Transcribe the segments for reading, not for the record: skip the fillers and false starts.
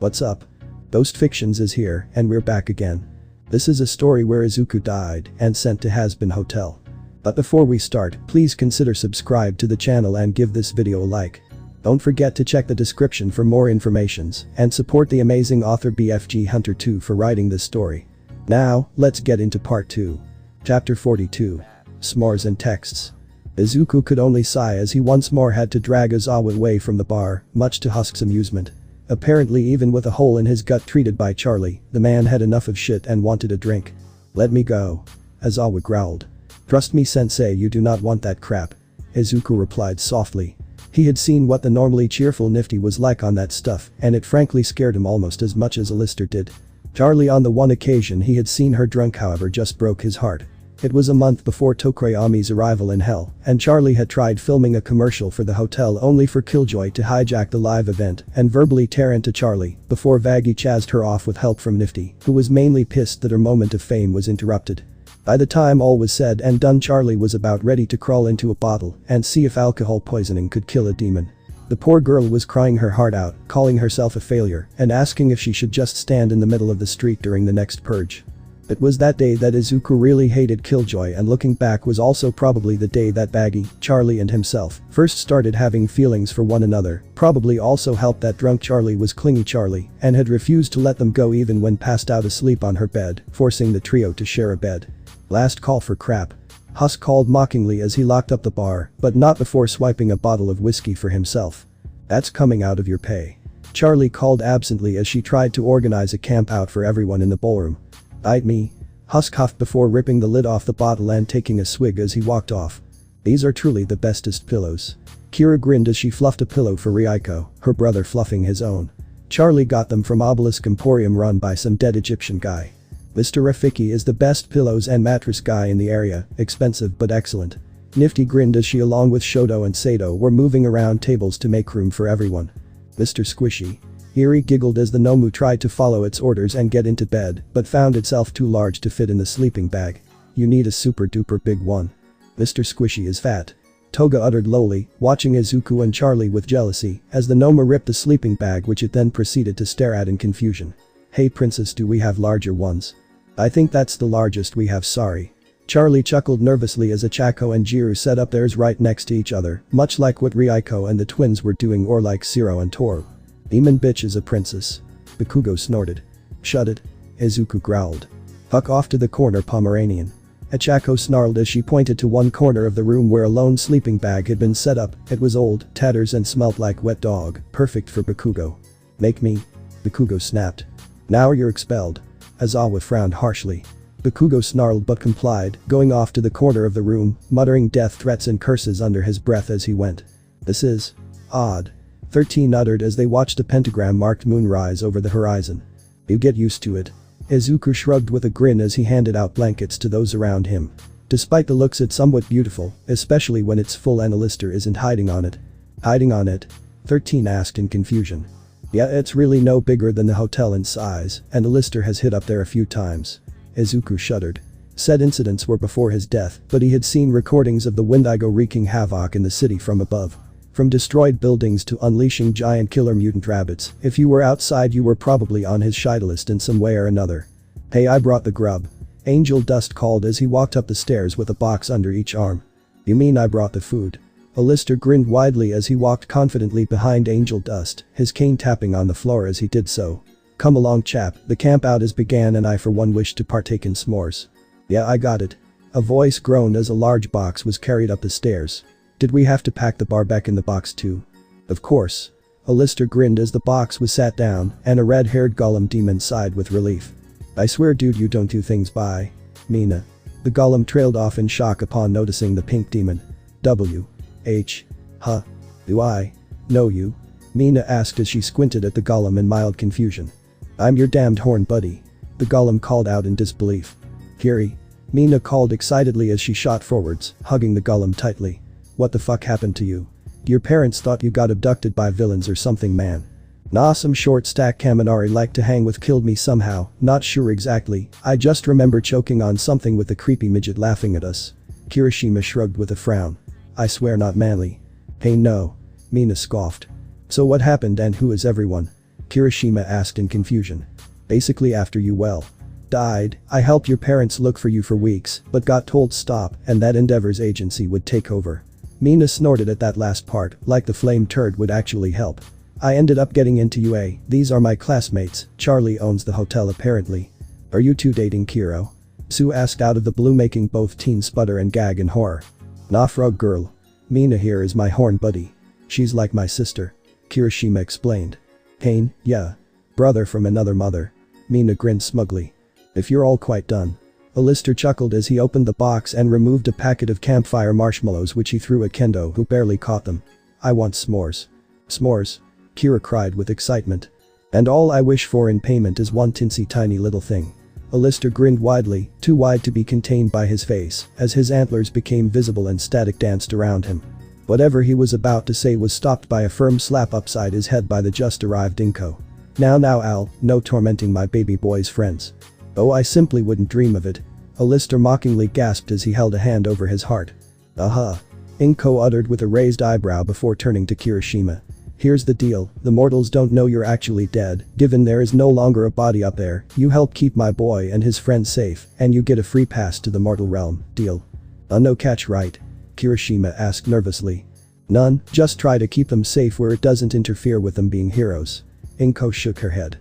What's up? Ghost Fictions is here, and we're back again. This is a story where Izuku died and sent to Hazbin Hotel. But before we start, please consider subscribe to the channel and give this video a like. Don't forget to check the description for more informations and support the amazing author BFG Hunter 2 for writing this story. Now, let's get into part 2. Chapter 42. S'mores and Texts. Izuku could only sigh as he once more had to drag Aizawa away from the bar, much to Husk's amusement. Apparently even with a hole in his gut treated by Charlie, the man had enough of shit and wanted a drink. "Let me go," Aizawa growled. "Trust me sensei, you do not want that crap," Izuku replied softly. He had seen what the normally cheerful Nifty was like on that stuff, and it frankly scared him almost as much as Alistair did. Charlie, on the one occasion he had seen her drunk, however, just broke his heart. It was a month before Tokoyami's arrival in Hell, and Charlie had tried filming a commercial for the hotel only for Killjoy to hijack the live event and verbally tear into Charlie before Vaggie chazzed her off with help from Nifty, who was mainly pissed that her moment of fame was interrupted. By the time all was said and done, Charlie was about ready to crawl into a bottle and see if alcohol poisoning could kill a demon. The poor girl was crying her heart out, calling herself a failure and asking if she should just stand in the middle of the street during the next purge. It was that day that Izuku really hated Killjoy, and looking back was also probably the day that Vaggie, Charlie and himself first started having feelings for one another. Probably also helped that drunk Charlie was clingy Charlie and had refused to let them go even when passed out asleep on her bed, forcing the trio to share a bed. "Last call for crap," Husk called mockingly as he locked up the bar, but not before swiping a bottle of whiskey for himself. "That's coming out of your pay," Charlie called absently as she tried to organize a camp out for everyone in the ballroom. "Bite me," Husk huffed before ripping the lid off the bottle and taking a swig as he walked off. "These are truly the bestest pillows." Kira grinned as she fluffed a pillow for Ryuko, her brother fluffing his own. "Charlie got them from Obelisk Emporium run by some dead Egyptian guy. Mr. Rafiki is the best pillows and mattress guy in the area, expensive but excellent." Nifty grinned as she along with Shoto and Sato were moving around tables to make room for everyone. "Mr. Squishy." Eri giggled as the Nomu tried to follow its orders and get into bed, but found itself too large to fit in the sleeping bag. "You need a super duper big one. Mr. Squishy is fat," Toga uttered lowly, watching Izuku and Charlie with jealousy as the Nomu ripped the sleeping bag, which it then proceeded to stare at in confusion. "Hey princess, do we have larger ones?" "I think that's the largest we have, sorry." Charlie chuckled nervously as Achako and Jiru set up theirs right next to each other, much like what Ryuko and the twins were doing, or like Zero and Toru. "Demon bitch is a princess," Bakugo snorted. "Shut it," Izuku growled. "Fuck off to the corner, Pomeranian." Achako snarled as she pointed to one corner of the room where a lone sleeping bag had been set up. It was old, tatters and smelt like wet dog, perfect for Bakugo. "Make me," Bakugo snapped. "Now you're expelled." Aizawa frowned harshly. Bakugo snarled but complied, going off to the corner of the room, muttering death threats and curses under his breath as he went. "This is odd," 13 uttered as they watched a pentagram-marked moon rise over the horizon. "You get used to it." Izuku shrugged with a grin as he handed out blankets to those around him. Despite the looks, it's somewhat beautiful, especially when it's full and Alistair isn't hiding on it. "Hiding on it?" 13 asked in confusion. "Yeah, it's really no bigger than the hotel in size, and Alistair has hid up there a few times." Izuku shuddered. Said incidents were before his death, but he had seen recordings of the Wendigo wreaking havoc in the city from above. From destroyed buildings to unleashing giant killer mutant rabbits, if you were outside you were probably on his shite list in some way or another. "Hey, I brought the grub," Angel Dust called as he walked up the stairs with a box under each arm. "You mean I brought the food?" Alistair grinned widely as he walked confidently behind Angel Dust, his cane tapping on the floor as he did so. "Come along chap, the camp out has began and I for one wish to partake in s'mores." "Yeah, I got it." A voice groaned as a large box was carried up the stairs. "Did we have to pack the bar back in the box too?" "Of course." Alistair grinned as the box was sat down and a red-haired golem demon sighed with relief. "I swear dude, you don't do things by Mina." The golem trailed off in shock upon noticing the pink demon. Huh? Do I know you?" Mina asked as she squinted at the golem in mild confusion. "I'm your damned horn buddy," the golem called out in disbelief. "Kiri?" Mina called excitedly as she shot forwards, hugging the golem tightly. "What the fuck happened to you? Your parents thought you got abducted by villains or something, man." "Nah, some short stack Kaminari like to hang with killed me somehow, not sure exactly, I just remember choking on something with the creepy midget laughing at us." Kirishima shrugged with a frown. "I swear not manly." "Hey no," Mina scoffed. "So what happened and who is everyone?" Kirishima asked in confusion. Basically after you died, I helped your parents look for you for weeks, but got told stop and that Endeavor's agency would take over. Mina snorted at that last part, like the flame turd would actually help. I ended up getting into UA, these are my classmates, Charlie owns the hotel apparently. Are you two dating Kiro? Sue asked out of the blue, making both teens sputter and gag in horror. Nah, frog girl. Mina here is my horn buddy. She's like my sister. Kirishima explained. Pain, yeah. Brother from another mother. Mina grinned smugly. If you're all quite done. Alistair chuckled as he opened the box and removed a packet of campfire marshmallows which he threw at Kendo, who barely caught them. I want s'mores. S'mores? Kira cried with excitement. And all I wish for in payment is one tinsy tiny little thing. Alistair grinned widely, too wide to be contained by his face, as his antlers became visible and static danced around him. Whatever he was about to say was stopped by a firm slap upside his head by the just arrived Inko. Now Al, no tormenting my baby boy's friends. Oh, I simply wouldn't dream of it. Alistair mockingly gasped as he held a hand over his heart. Inko uttered with a raised eyebrow before turning to Kirishima. Here's the deal, the mortals don't know you're actually dead, given there is no longer a body up there, you help keep my boy and his friends safe, and you get a free pass to the mortal realm, deal? No catch, right? Kirishima asked nervously. None, just try to keep them safe where it doesn't interfere with them being heroes. Inko shook her head.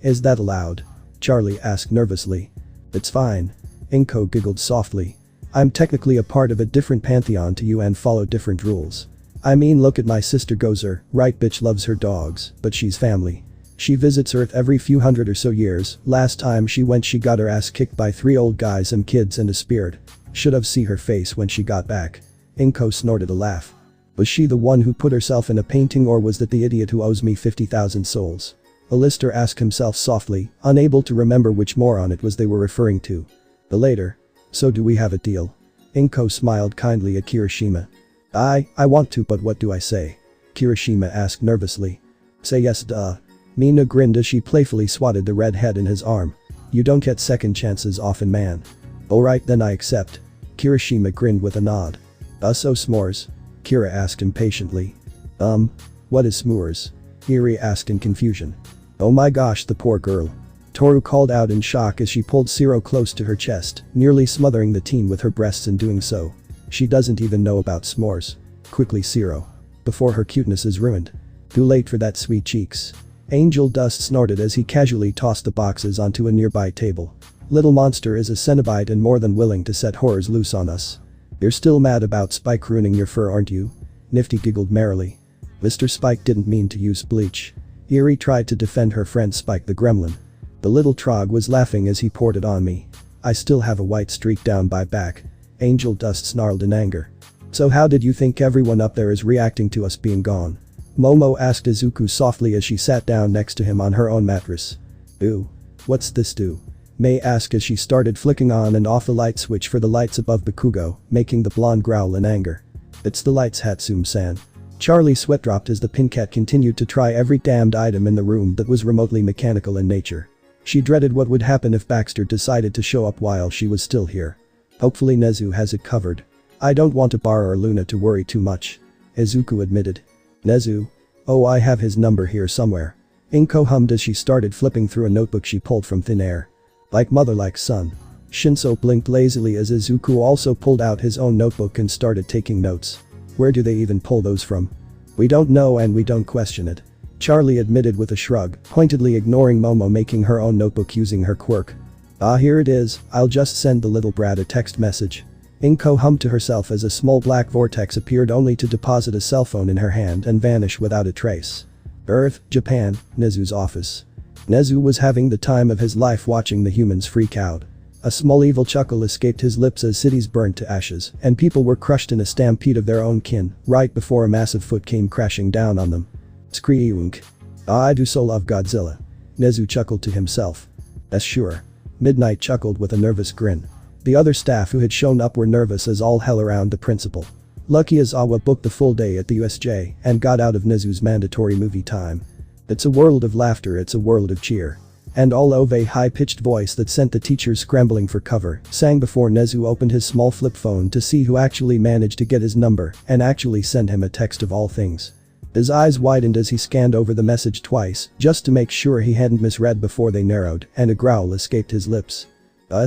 Is that allowed? Charlie asked nervously. It's fine. Inko giggled softly. I'm technically a part of a different pantheon to you and follow different rules. I mean, look at my sister Gozer, right? Bitch loves her dogs, but she's family. She visits Earth every few hundred or so years, last time she went she got her ass kicked by 3 old guys and kids and a spirit. Should have seen her face when she got back. Inko snorted a laugh. Was she the one who put herself in a painting, or was that the idiot who owes me 50,000 souls? Alistair asked himself softly, unable to remember which moron it was they were referring to. The later. So do we have a deal? Inko smiled kindly at Kirishima. I want to, but what do I say? Kirishima asked nervously. Say yes, duh. Mina grinned as she playfully swatted the red head in his arm. You don't get second chances often, man. Alright then, I accept. Kirishima grinned with a nod. So s'mores? Kira asked impatiently. What is s'mores? Eri asked in confusion. Oh my gosh, the poor girl. Toru called out in shock as she pulled Siro close to her chest, nearly smothering the teen with her breasts in doing so. She doesn't even know about s'mores. Quickly, Siro. Before her cuteness is ruined. Too late for that, sweet cheeks. Angel Dust snorted as he casually tossed the boxes onto a nearby table. Little monster is a Cenobite and more than willing to set horrors loose on us. You're still mad about Spike ruining your fur, aren't you? Nifty giggled merrily. Mr. Spike didn't mean to use bleach. Eri tried to defend her friend Spike the gremlin. The little trog was laughing as he poured it on me. I still have a white streak down my back. Angel Dust snarled in anger. So how did you think everyone up there is reacting to us being gone? Momo asked Izuku softly as she sat down next to him on her own mattress. Ooh. What's this do? Mei asked as she started flicking on and off the light switch for the lights above Bakugo, making the blonde growl in anger. It's the lights, Hatsum-san. Charlie sweat dropped as the Pincat continued to try every damned item in the room that was remotely mechanical in nature. She dreaded what would happen if Baxter decided to show up while she was still here. Hopefully Nezu has it covered. I don't want Bara or Luna to worry too much. Izuku admitted. Nezu? Oh, I have his number here somewhere. Inko hummed as she started flipping through a notebook she pulled from thin air. Like mother like son. Shinso blinked lazily as Izuku also pulled out his own notebook and started taking notes. Where do they even pull those from? We don't know and we don't question it. Charlie admitted with a shrug, pointedly ignoring Momo making her own notebook using her quirk. Here it is, I'll just send the little brat a text message. Inko hummed to herself as a small black vortex appeared only to deposit a cell phone in her hand and vanish without a trace. Earth, Japan, Nezu's office. Nezu was having the time of his life watching the humans freak out. A small evil chuckle escaped his lips as cities burned to ashes and people were crushed in a stampede of their own kin, right before a massive foot came crashing down on them. Screeunk. I do so love Godzilla. Nezu chuckled to himself. That's sure. Midnight chuckled with a nervous grin. The other staff who had shown up were nervous as all hell around the principal. Lucky Aizawa booked the full day at the USJ and got out of Nezu's mandatory movie time. It's a world of laughter, it's a world of cheer. And all of a high-pitched voice that sent the teachers scrambling for cover sang before Nezu opened his small flip phone to see who actually managed to get his number and actually send him a text of all things. His eyes widened as he scanned over the message twice, just to make sure he hadn't misread before they narrowed, and a growl escaped his lips.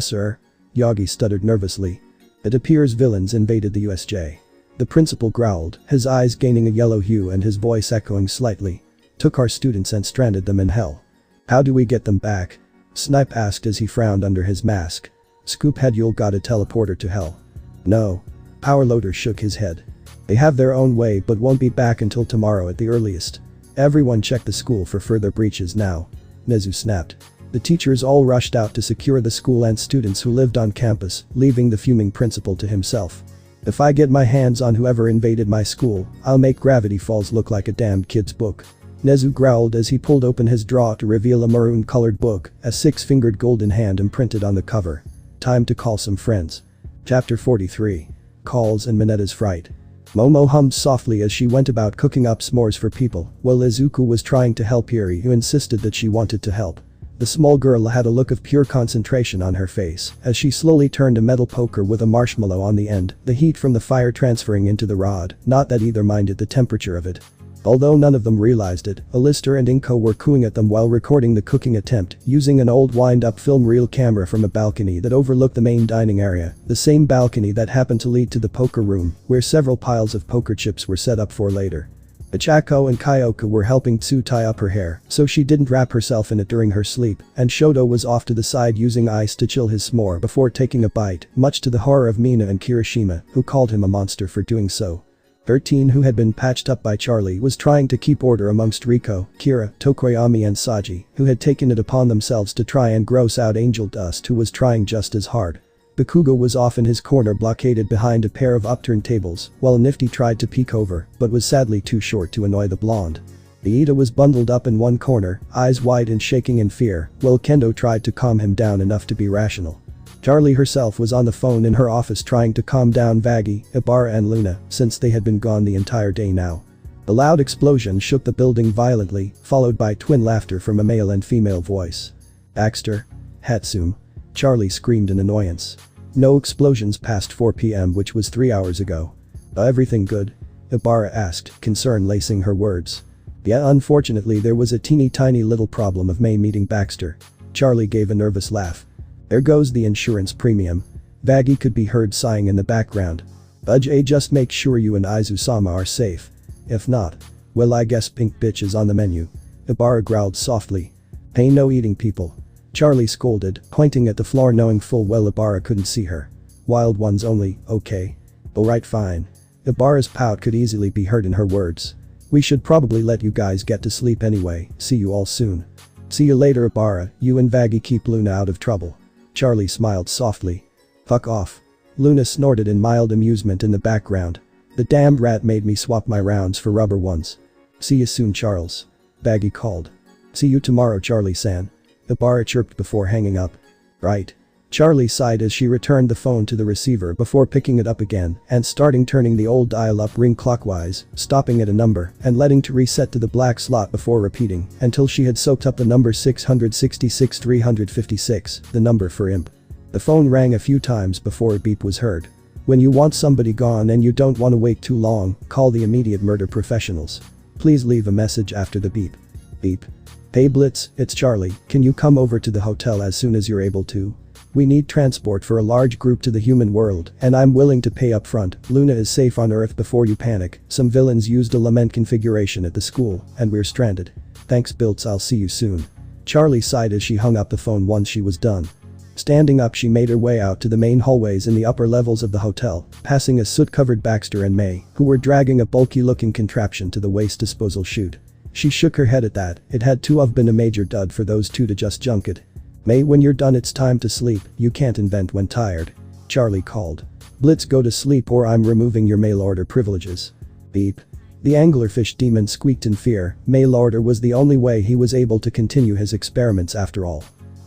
Sir?" Yagi stuttered nervously. "It appears villains invaded the USJ." The principal growled, his eyes gaining a yellow hue and his voice echoing slightly. "Took our students and stranded them in hell. How do we get them back?" Snipe asked as he frowned under his mask. "Scoop had you got a teleporter to hell?" "No." Power Loader shook his head. "They have their own way but won't be back until tomorrow at the earliest. Everyone check the school for further breaches now." Nezu snapped. The teachers all rushed out to secure the school and students who lived on campus, leaving the fuming principal to himself. "If I get my hands on whoever invaded my school, I'll make Gravity Falls look like a damned kid's book." Nezu growled as he pulled open his drawer to reveal a maroon-colored book, a six-fingered golden hand imprinted on the cover. Time to call some friends. Chapter 43. Calls and Minetta's Fright. Momo hummed softly as she went about cooking up s'mores for people, while Izuku was trying to help Yuri, who insisted that she wanted to help. The small girl had a look of pure concentration on her face as she slowly turned a metal poker with a marshmallow on the end, the heat from the fire transferring into the rod, not that either minded the temperature of it. Although none of them realized it, Alistair and Inko were cooing at them while recording the cooking attempt, using an old wind-up film reel camera from a balcony that overlooked the main dining area, the same balcony that happened to lead to the poker room, where several piles of poker chips were set up for later. Ichako and Kyoka were helping Tsu tie up her hair, so she didn't wrap herself in it during her sleep, and Shoto was off to the side using ice to chill his s'more before taking a bite, much to the horror of Mina and Kirishima, who called him a monster for doing so. 13, who had been patched up by Charlie, was trying to keep order amongst Riko, Kira, Tokoyami and Saji, who had taken it upon themselves to try and gross out Angel Dust, who was trying just as hard. Bakugo was off in his corner blockaded behind a pair of upturned tables, while Nifty tried to peek over, but was sadly too short to annoy the blonde. Iida was bundled up in one corner, eyes wide and shaking in fear, while Kendo tried to calm him down enough to be rational. Charlie herself was on the phone in her office trying to calm down Vaggie, Ibarra and Luna, since they had been gone the entire day now. The loud explosion shook the building violently, followed by twin laughter from a male and female voice. "Baxter? Hatsum?" Charlie screamed in annoyance. "No explosions past 4 p.m., which was 3 hours ago." "Everything good?" Ibarra asked, concern lacing her words. "Yeah, unfortunately there was a teeny tiny little problem of May meeting Baxter." Charlie gave a nervous laugh. "There goes the insurance premium." Vaggie could be heard sighing in the background. Just make sure you and Izu-sama are safe. If not, well, I guess pink bitch is on the menu." Ibarra growled softly. "Hey, no eating people." Charlie scolded, pointing at the floor knowing full well Ibarra couldn't see her. "Wild ones only, okay. Alright, fine." Ibarra's pout could easily be heard in her words. "We should probably let you guys get to sleep anyway, see you all soon." "See you later, Ibarra, you and Vaggie keep Luna out of trouble." Charlie smiled softly. "Fuck off." Luna snorted in mild amusement in the background. "The damned rat made me swap my rounds for rubber ones." "See you soon, Charles." Vaggie called. "See you tomorrow, Charlie-san." Ibarra chirped before hanging up. "Right." Charlie sighed as she returned the phone to the receiver before picking it up again and starting turning the old dial up ring clockwise, stopping at a number and letting to reset to the black slot before repeating until she had soaked up the number 666-356, the number for Imp. The phone rang a few times before a beep was heard. When you want somebody gone and you don't want to wait too long, call the immediate murder professionals. Please leave a message after the beep. Beep. "Hey Blitz, it's Charlie, can you come over to the hotel as soon as you're able to? We need transport for a large group to the human world, and I'm willing to pay up front. Luna is safe on Earth before you panic. Some villains used a lament configuration at the school, and we're stranded. Thanks Biltz, I'll see you soon." Charlie sighed as she hung up the phone once she was done. Standing up, she made her way out to the main hallways in the upper levels of the hotel, passing a soot-covered Baxter and May, who were dragging a bulky-looking contraption to the waste disposal chute. She shook her head at that. It had to have been a major dud for those two to just junk it. "May, when you're done it's time to sleep, you can't invent when tired." Charlie called. "Blitz, go to sleep or I'm removing your mail order privileges." Beep. The anglerfish demon squeaked in fear. Mail order was the only way he was able to continue his experiments after all.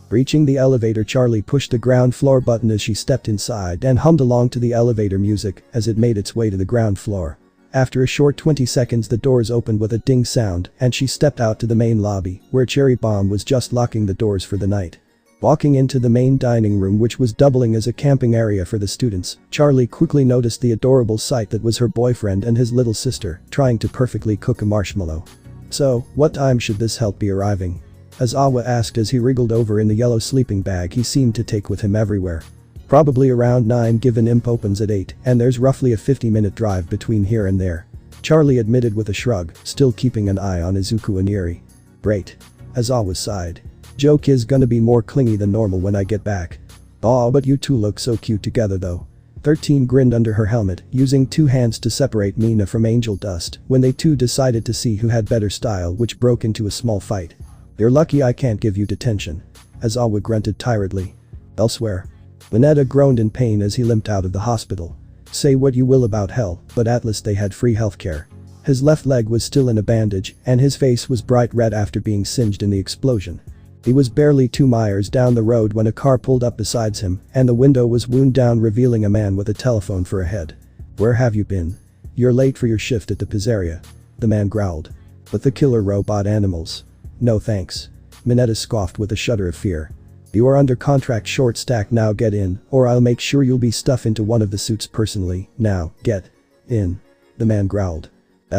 Reaching the elevator, Charlie pushed the ground floor button as she stepped inside and hummed along to the elevator music as it made its way to the ground floor. After a short 20 seconds, the doors opened with a ding sound and she stepped out to the main lobby where Cherry Bomb was just locking the doors for the night. Walking into the main dining room, which was doubling as a camping area for the students, Charlie quickly noticed the adorable sight that was her boyfriend and his little sister trying to perfectly cook a marshmallow. "So, what time should this help be arriving?" Aizawa asked as he wriggled over in the yellow sleeping bag he seemed to take with him everywhere. "Probably around 9 given imp opens at 8 and there's roughly a 50-minute drive between here and there," Charlie admitted with a shrug, still keeping an eye on Izuku and Eri. "Great." Aizawa sighed. "Joke is gonna be more clingy than normal when I get back." "Aw, but you two look so cute together though." 13 grinned under her helmet, using 2 hands to separate Mina from Angel Dust when they two decided to see who had better style, which broke into a small fight. "You're lucky I can't give you detention." Aizawa grunted tiredly. "Elsewhere." Mineta groaned in pain as he limped out of the hospital. Say what you will about hell, but at least they had free healthcare. His left leg was still in a bandage and his face was bright red after being singed in the explosion. He was barely 2 miles down the road when a car pulled up beside him and the window was wound down, revealing a man with a telephone for a head. "Where have you been?" "You're late for your shift at the pizzeria," the man growled. "With the killer robot animals." "No thanks." Mineta scoffed with a shudder of fear. "You are under contract, short stack, now get in or I'll make sure you'll be stuffed into one of the suits personally, now, get in," the man growled.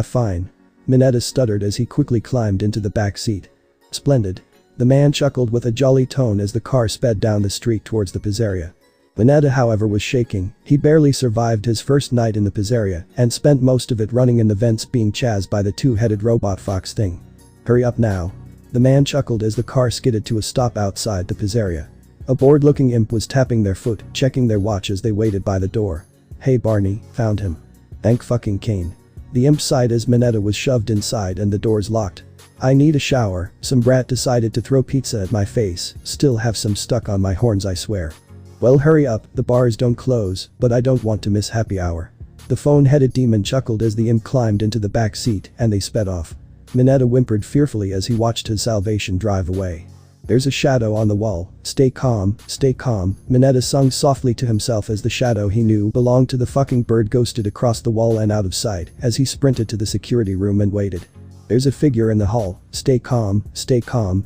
Fine." Mineta stuttered as he quickly climbed into the back seat. "Splendid." The man chuckled with a jolly tone as the car sped down the street towards the pizzeria. Mineta, however, was shaking. He barely survived his first night in the pizzeria and spent most of it running in the vents being chased by the 2-headed robot fox thing. "Hurry up now." The man chuckled as the car skidded to a stop outside the pizzeria. A bored-looking imp was tapping their foot, checking their watch as they waited by the door. "Hey Barney, found him." "Thank fucking Kane." The imp sighed as Mineta was shoved inside and the doors locked. "I need a shower, some brat decided to throw pizza at my face, still have some stuck on my horns I swear." "Well hurry up, the bars don't close, but I don't want to miss happy hour." The phone-headed demon chuckled as the imp climbed into the back seat and they sped off. Mineta whimpered fearfully as he watched his salvation drive away. "There's a shadow on the wall, stay calm, Mineta sung softly to himself as the shadow he knew belonged to the fucking bird ghosted across the wall and out of sight as he sprinted to the security room and waited. "There's a figure in the hall, stay calm,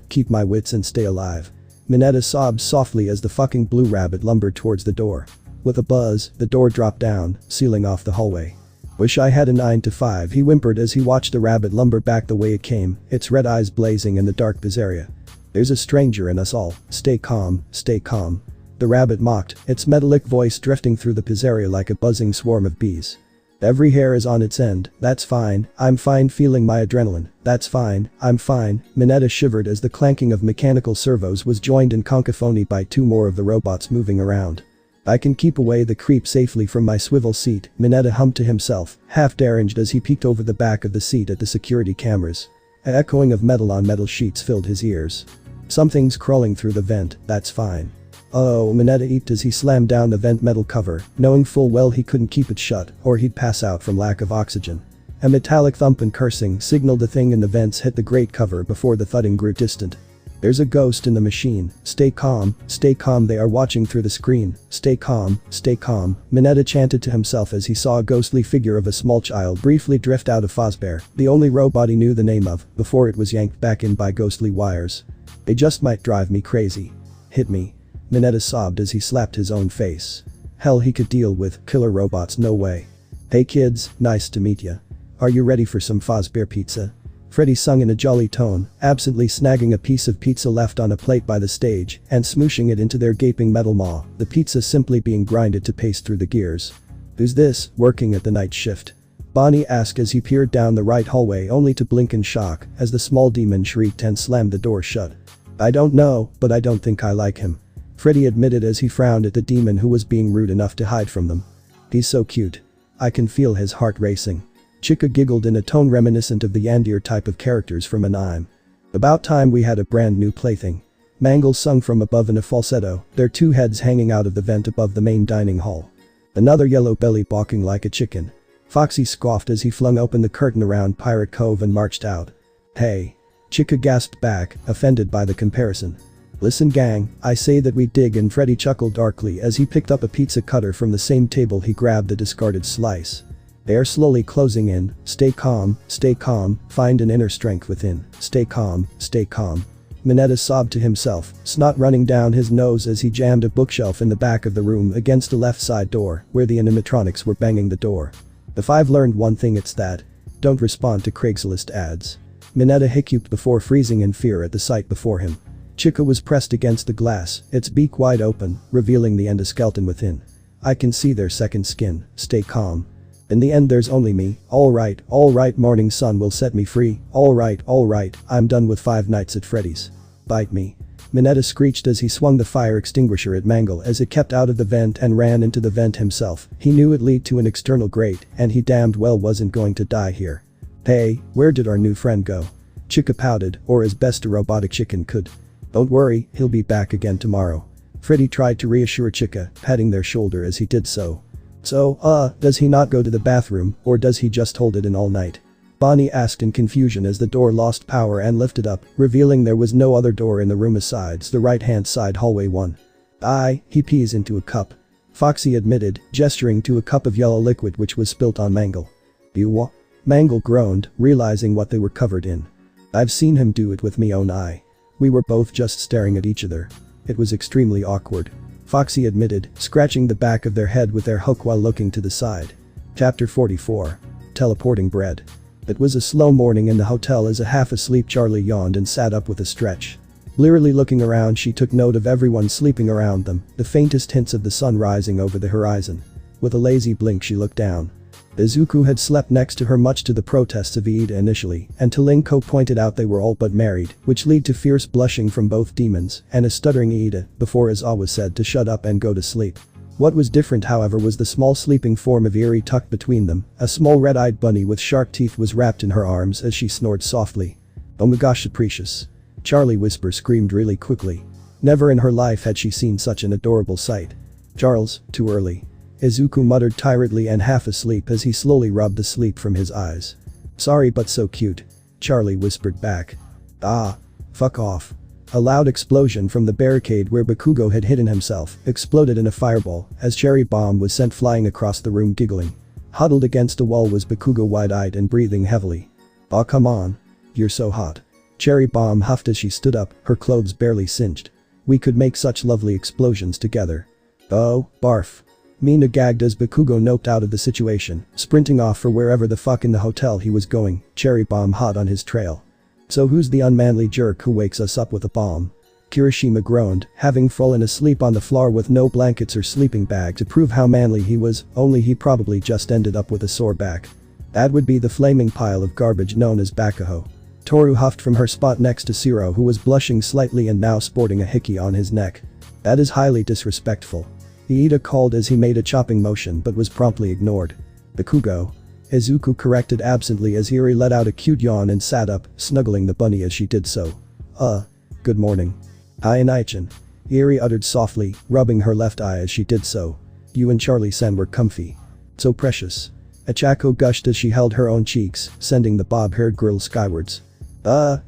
keep my wits and stay alive." Mineta sobbed softly as the fucking blue rabbit lumbered towards the door. With a buzz, the door dropped down, sealing off the hallway. "Wish I had a 9 to 5, he whimpered as he watched the rabbit lumber back the way it came, its red eyes blazing in the dark pizzeria. "There's a stranger in us all, stay calm. The rabbit mocked, its metallic voice drifting through the pizzeria like a buzzing swarm of bees. "Every hair is on its end, that's fine, I'm fine, feeling my adrenaline, that's fine, I'm fine." Mineta shivered as the clanking of mechanical servos was joined in cacophony by 2 more of the robots moving around. "I can keep away the creep safely from my swivel seat," Mineta hummed to himself, half deranged as he peeked over the back of the seat at the security cameras. An echoing of metal on metal sheets filled his ears. "Something's crawling through the vent, that's fine." "Oh," Mineta eeped as he slammed down the vent metal cover, knowing full well he couldn't keep it shut or he'd pass out from lack of oxygen. A metallic thump and cursing signaled the thing in the vents hit the grate cover before the thudding grew distant. "There's a ghost in the machine, stay calm, they are watching through the screen, stay calm. Mineta chanted to himself as he saw a ghostly figure of a small child briefly drift out of Fazbear, the only robot he knew the name of, before it was yanked back in by ghostly wires. "They just might drive me crazy. Hit me." Mineta sobbed as he slapped his own face. Hell, he could deal with killer robots, no way. "Hey kids, nice to meet ya. Are you ready for some Fazbear pizza?" Freddy sung in a jolly tone, absently snagging a piece of pizza left on a plate by the stage and smooshing it into their gaping metal maw, the pizza simply being grinded to paste through the gears. "Who's this, working at the night shift?" Bonnie asked as he peered down the right hallway only to blink in shock as the small demon shrieked and slammed the door shut. "I don't know, but I don't think I like him," Freddy admitted as he frowned at the demon who was being rude enough to hide from them. "He's so cute. I can feel his heart racing." Chica giggled in a tone reminiscent of the Yandir type of characters from anime. "About time we had a brand new plaything." Mangles sung from above in a falsetto, their 2 heads hanging out of the vent above the main dining hall. "Another yellow belly balking like a chicken." Foxy scoffed as he flung open the curtain around Pirate Cove and marched out. "Hey." Chica gasped back, offended by the comparison. "Listen gang, I say that we dig," and Freddy chuckled darkly as he picked up a pizza cutter from the same table he grabbed the discarded slice. "They are slowly closing in, stay calm, find an inner strength within, stay calm." Mineta sobbed to himself, snot running down his nose as he jammed a bookshelf in the back of the room against the left side door, where the animatronics were banging the door. If I've learned one thing, it's that. Don't respond to Craigslist ads. Mineta hiccuped before freezing in fear at the sight before him. Chica was pressed against the glass, its beak wide open, revealing the endoskeleton within. I can see their second skin, stay calm. In the end there's only me, alright, morning sun will set me free, alright, I'm done with Five Nights at Freddy's. Bite me. Mineta screeched as he swung the fire extinguisher at Mangle as it kept out of the vent and ran into the vent himself. He knew it lead to an external grate, and he damned well wasn't going to die here. Hey, where did our new friend go? Chica pouted, or as best a robotic chicken could. Don't worry, he'll be back again tomorrow. Freddy tried to reassure Chica, patting their shoulder as he did so. So, does he not go to the bathroom, or does he just hold it in all night? Bonnie asked in confusion as the door lost power and lifted up, revealing there was no other door in the room besides the right-hand side hallway one. He pees into a cup. Foxy admitted, gesturing to a cup of yellow liquid which was spilt on Mangle. You what? Mangle groaned, realizing what they were covered in. I've seen him do it with me own eye. We were both just staring at each other. It was extremely awkward. Foxy admitted, scratching the back of their head with their hook while looking to the side. Chapter 44. Teleporting bread. It was a slow morning in the hotel as a half-asleep Charlie yawned and sat up with a stretch. Blearily looking around, she took note of everyone sleeping around them, the faintest hints of the sun rising over the horizon. With a lazy blink she looked down. Izuku had slept next to her much to the protests of Iida initially, until Inko pointed out they were all but married, which led to fierce blushing from both demons and a stuttering Iida before Izawa said to shut up and go to sleep. What was different however was the small sleeping form of Eri tucked between them. A small red-eyed bunny with sharp teeth was wrapped in her arms as she snored softly. Oh my gosh, precious. Charlie whisper screamed really quickly. Never in her life had she seen such an adorable sight. Charles, too early. Izuku muttered tiredly and half asleep as he slowly rubbed the sleep from his eyes. Sorry but so cute. Charlie whispered back. Fuck off. A loud explosion from the barricade where Bakugo had hidden himself exploded in a fireball as Cherry Bomb was sent flying across the room giggling. Huddled against the wall was Bakugo wide-eyed and breathing heavily. Oh come on. You're so hot. Cherry Bomb huffed as she stood up, her clothes barely singed. We could make such lovely explosions together. Oh, barf. Mina gagged as Bakugo noped out of the situation, sprinting off for wherever the fuck in the hotel he was going, Cherry Bomb hot on his trail. So who's the unmanly jerk who wakes us up with a bomb? Kirishima groaned, having fallen asleep on the floor with no blankets or sleeping bag to prove how manly he was, only he probably just ended up with a sore back. That would be the flaming pile of garbage known as Bakugo. Toru huffed from her spot next to Zero who was blushing slightly and now sporting a hickey on his neck. That is highly disrespectful. Iida called as he made a chopping motion but was promptly ignored. Bakugo. Izuku corrected absently as Eri let out a cute yawn and sat up, snuggling the bunny as she did so. Good morning. Hi Nai-chan. Eri uttered softly, rubbing her left eye as she did so. You and Charlie-san were comfy. So precious. Achako gushed as she held her own cheeks, sending the bob-haired girl skywards.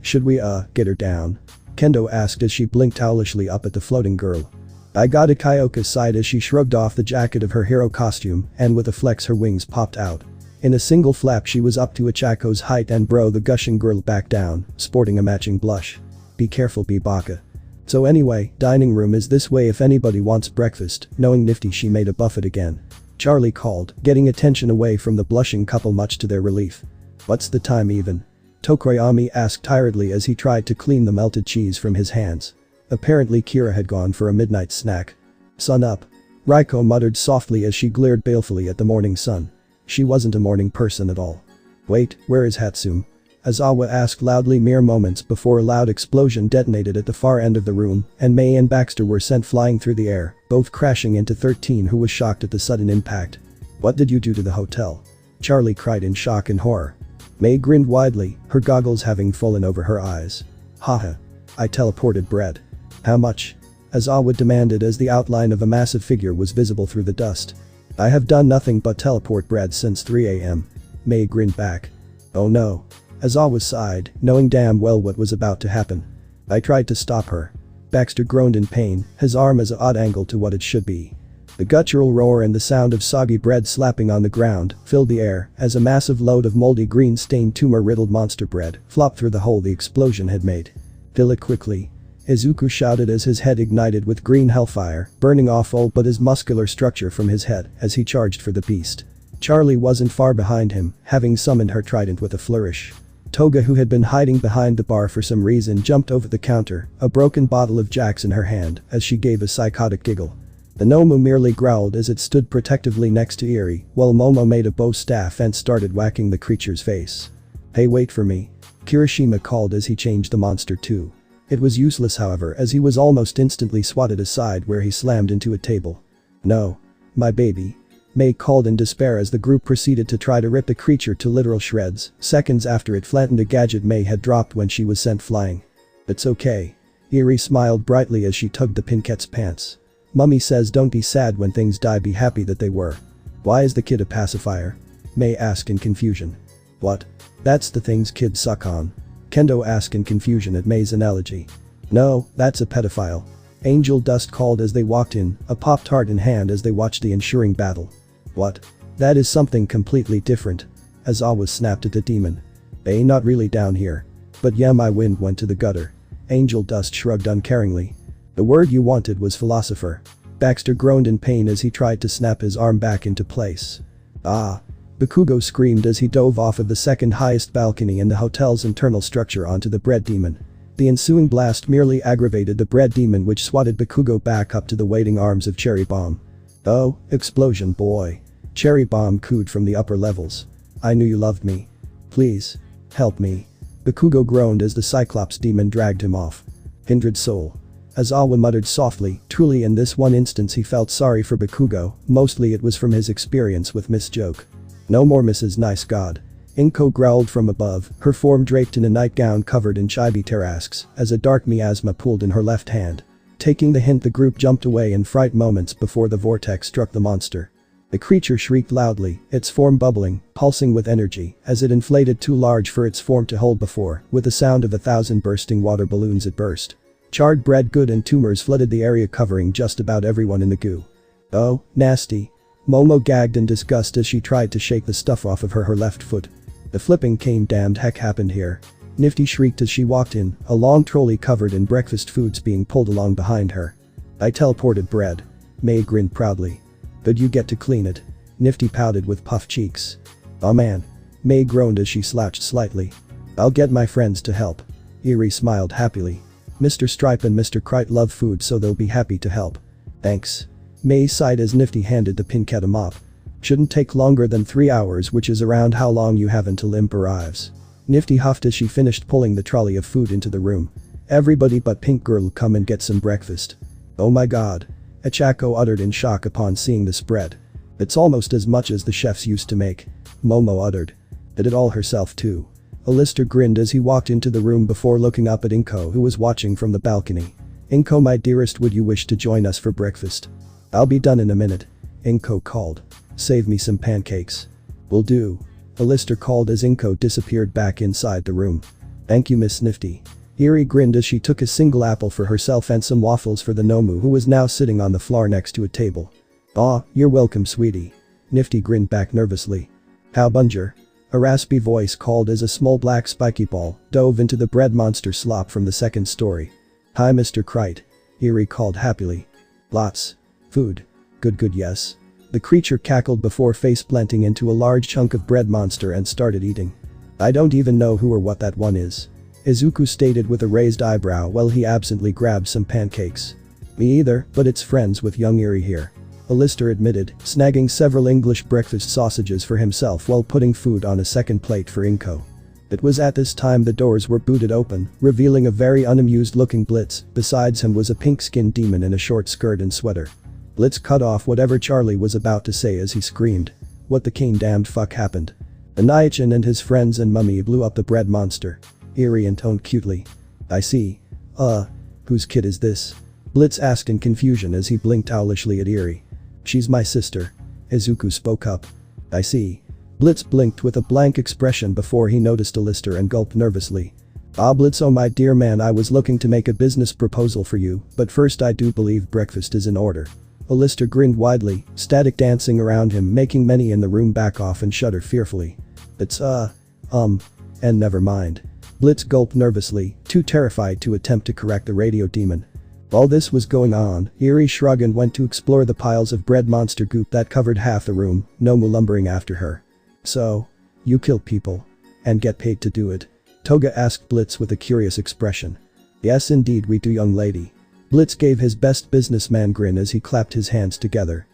Should we get her down? Kendo asked as she blinked owlishly up at the floating girl. I got a Kyoka sighed as she shrugged off the jacket of her hero costume and with a flex her wings popped out. In a single flap she was up to Achako's height and bro the gushing girl back down, sporting a matching blush. Be careful Baka. So anyway, dining room is this way if anybody wants breakfast, knowing Nifty she made a buffet again. Charlie called, getting attention away from the blushing couple much to their relief. What's the time even? Tokoyami asked tiredly as he tried to clean the melted cheese from his hands. Apparently Kira had gone for a midnight snack. Sun up. Raiko muttered softly as she glared balefully at the morning sun. She wasn't a morning person at all. Wait, where is Hatsum? Aizawa asked loudly mere moments before a loud explosion detonated at the far end of the room and Mei and Baxter were sent flying through the air, both crashing into 13 who was shocked at the sudden impact. What did you do to the hotel? Charlie cried in shock and horror. Mei grinned widely, her goggles having fallen over her eyes. Haha. I teleported bread. How much? Aizawa demanded as the outline of a massive figure was visible through the dust. I have done nothing but teleport bread since 3 AM. Mei grinned back. Oh no. Aizawa sighed, knowing damn well what was about to happen. I tried to stop her. Baxter groaned in pain, his arm at an odd angle to what it should be. The guttural roar and the sound of soggy bread slapping on the ground filled the air as a massive load of moldy green-stained tumor-riddled monster bread flopped through the hole the explosion had made. Fill it quickly. Izuku shouted as his head ignited with green hellfire, burning off all but his muscular structure from his head as he charged for the beast. Charlie wasn't far behind him, having summoned her trident with a flourish. Toga, who had been hiding behind the bar for some reason, jumped over the counter, a broken bottle of Jack's in her hand, as she gave a psychotic giggle. The Nomu merely growled as it stood protectively next to Eri, while Momo made a bow staff and started whacking the creature's face. "Hey, wait for me," Kirishima called as he changed the monster too. It was useless, however, as he was almost instantly swatted aside where he slammed into a table. "No. My baby," May called in despair as the group proceeded to try to rip the creature to literal shreds, seconds after it flattened a gadget May had dropped when she was sent flying. "It's okay." Eri smiled brightly as she tugged the Pinkette's pants. "Mummy says don't be sad when things die, be happy that they were." "Why is the kid a pacifier?" May asked in confusion. "What? That's the things kids suck on." Kendo asked in confusion at May's analogy. "No, that's a pedophile." Angel Dust called as they walked in, a Pop-Tart in hand as they watched the ensuing battle. "What? That is something completely different." Azawa snapped at the demon. "They not really down here. But yeah, my wind went to the gutter." Angel Dust shrugged uncaringly. "The word you wanted was philosopher." Baxter groaned in pain as he tried to snap his arm back into place. "Ah!" Bakugo screamed as he dove off of the second highest balcony in the hotel's internal structure onto the bread demon. The ensuing blast merely aggravated the bread demon, which swatted Bakugo back up to the waiting arms of Cherry Bomb. "Oh, explosion boy." Cherry Bomb cooed from the upper levels. "I knew you loved me. Please. Help me." Bakugo groaned as the Cyclops demon dragged him off. "Kindred soul." Azawa muttered softly, truly in this one instance he felt sorry for Bakugo, mostly it was from his experience with Miss Joke. "No more Mrs. Nice God." Inko growled from above, her form draped in a nightgown covered in chibi tarasques, as a dark miasma pooled in her left hand. Taking the hint, the group jumped away in fright moments before the vortex struck the monster. The creature shrieked loudly, its form bubbling, pulsing with energy, as it inflated too large for its form to hold before, with the sound of 1,000 bursting water balloons it burst. Charred bread good and tumors flooded the area, covering just about everyone in the goo. "Oh, nasty." Momo gagged in disgust as she tried to shake the stuff off of her left foot. "The flipping came damned heck happened here." Nifty shrieked as she walked in, a long trolley covered in breakfast foods being pulled along behind her. "I teleported bread." May grinned proudly. "But you get to clean it." Nifty pouted with puffed cheeks. "Oh man." May groaned as she slouched slightly. "I'll get my friends to help." Eri smiled happily. "Mr. Stripe and Mr. Krite love food, so they'll be happy to help." "Thanks." May sighed as Nifty handed the Pinkette a mop. "Shouldn't take longer than 3 hours, which is around how long you have until Imp arrives." Nifty huffed as she finished pulling the trolley of food into the room. "Everybody but Pink Girl come and get some breakfast." "Oh my god." Achako uttered in shock upon seeing the spread. "It's almost as much as the chefs used to make." Momo uttered. "Did it all herself too." Alistair grinned as he walked into the room before looking up at Inko, who was watching from the balcony. "Inko, my dearest, would you wish to join us for breakfast?" "I'll be done in a minute." Inko called. "Save me some pancakes." "Will do." Alistair called as Inko disappeared back inside the room. "Thank you, Miss Nifty." Eri grinned as she took a single apple for herself and some waffles for the Nomu, who was now sitting on the floor next to a table. "Aw, you're welcome, sweetie." Nifty grinned back nervously. "How bunger?" A raspy voice called as a small black spiky ball dove into the bread monster slop from the second story. "Hi, Mr. Krite." Eri called happily. "Lots. Food. Good yes." The creature cackled before face-planting into a large chunk of bread monster and started eating. "I don't even know who or what that one is," Izuku stated with a raised eyebrow while he absently grabbed some pancakes. "Me either, but it's friends with young Eri here," Alistair admitted, snagging several English breakfast sausages for himself while putting food on a second plate for Inko. It was at this time the doors were booted open, revealing a very unamused-looking Blitz. Besides him was a pink-skinned demon in a short skirt and sweater. Blitz cut off whatever Charlie was about to say as he screamed. "What the cane damned fuck happened?" Anaichin and his friends and Mummy blew up the bread monster. Eri intoned cutely. "I see. Whose kid is this?" Blitz asked in confusion as he blinked owlishly at Eri. "She's my sister." Izuku spoke up. "I see." Blitz blinked with a blank expression before he noticed Alistair and gulped nervously. "Ah, Blitz, oh my dear man, I was looking to make a business proposal for you, but first I do believe breakfast is in order." Alistair grinned widely, static dancing around him, making many in the room back off and shudder fearfully. "It's and never mind." Blitz gulped nervously, too terrified to attempt to correct the radio demon. While this was going on, Eri shrugged and went to explore the piles of bread monster goop that covered half the room, Nomu lumbering after her. "So? You kill people? And get paid to do it?" Toga asked Blitz with a curious expression. "Yes indeed we do, young lady." Blitz gave his best businessman grin as he clapped his hands together.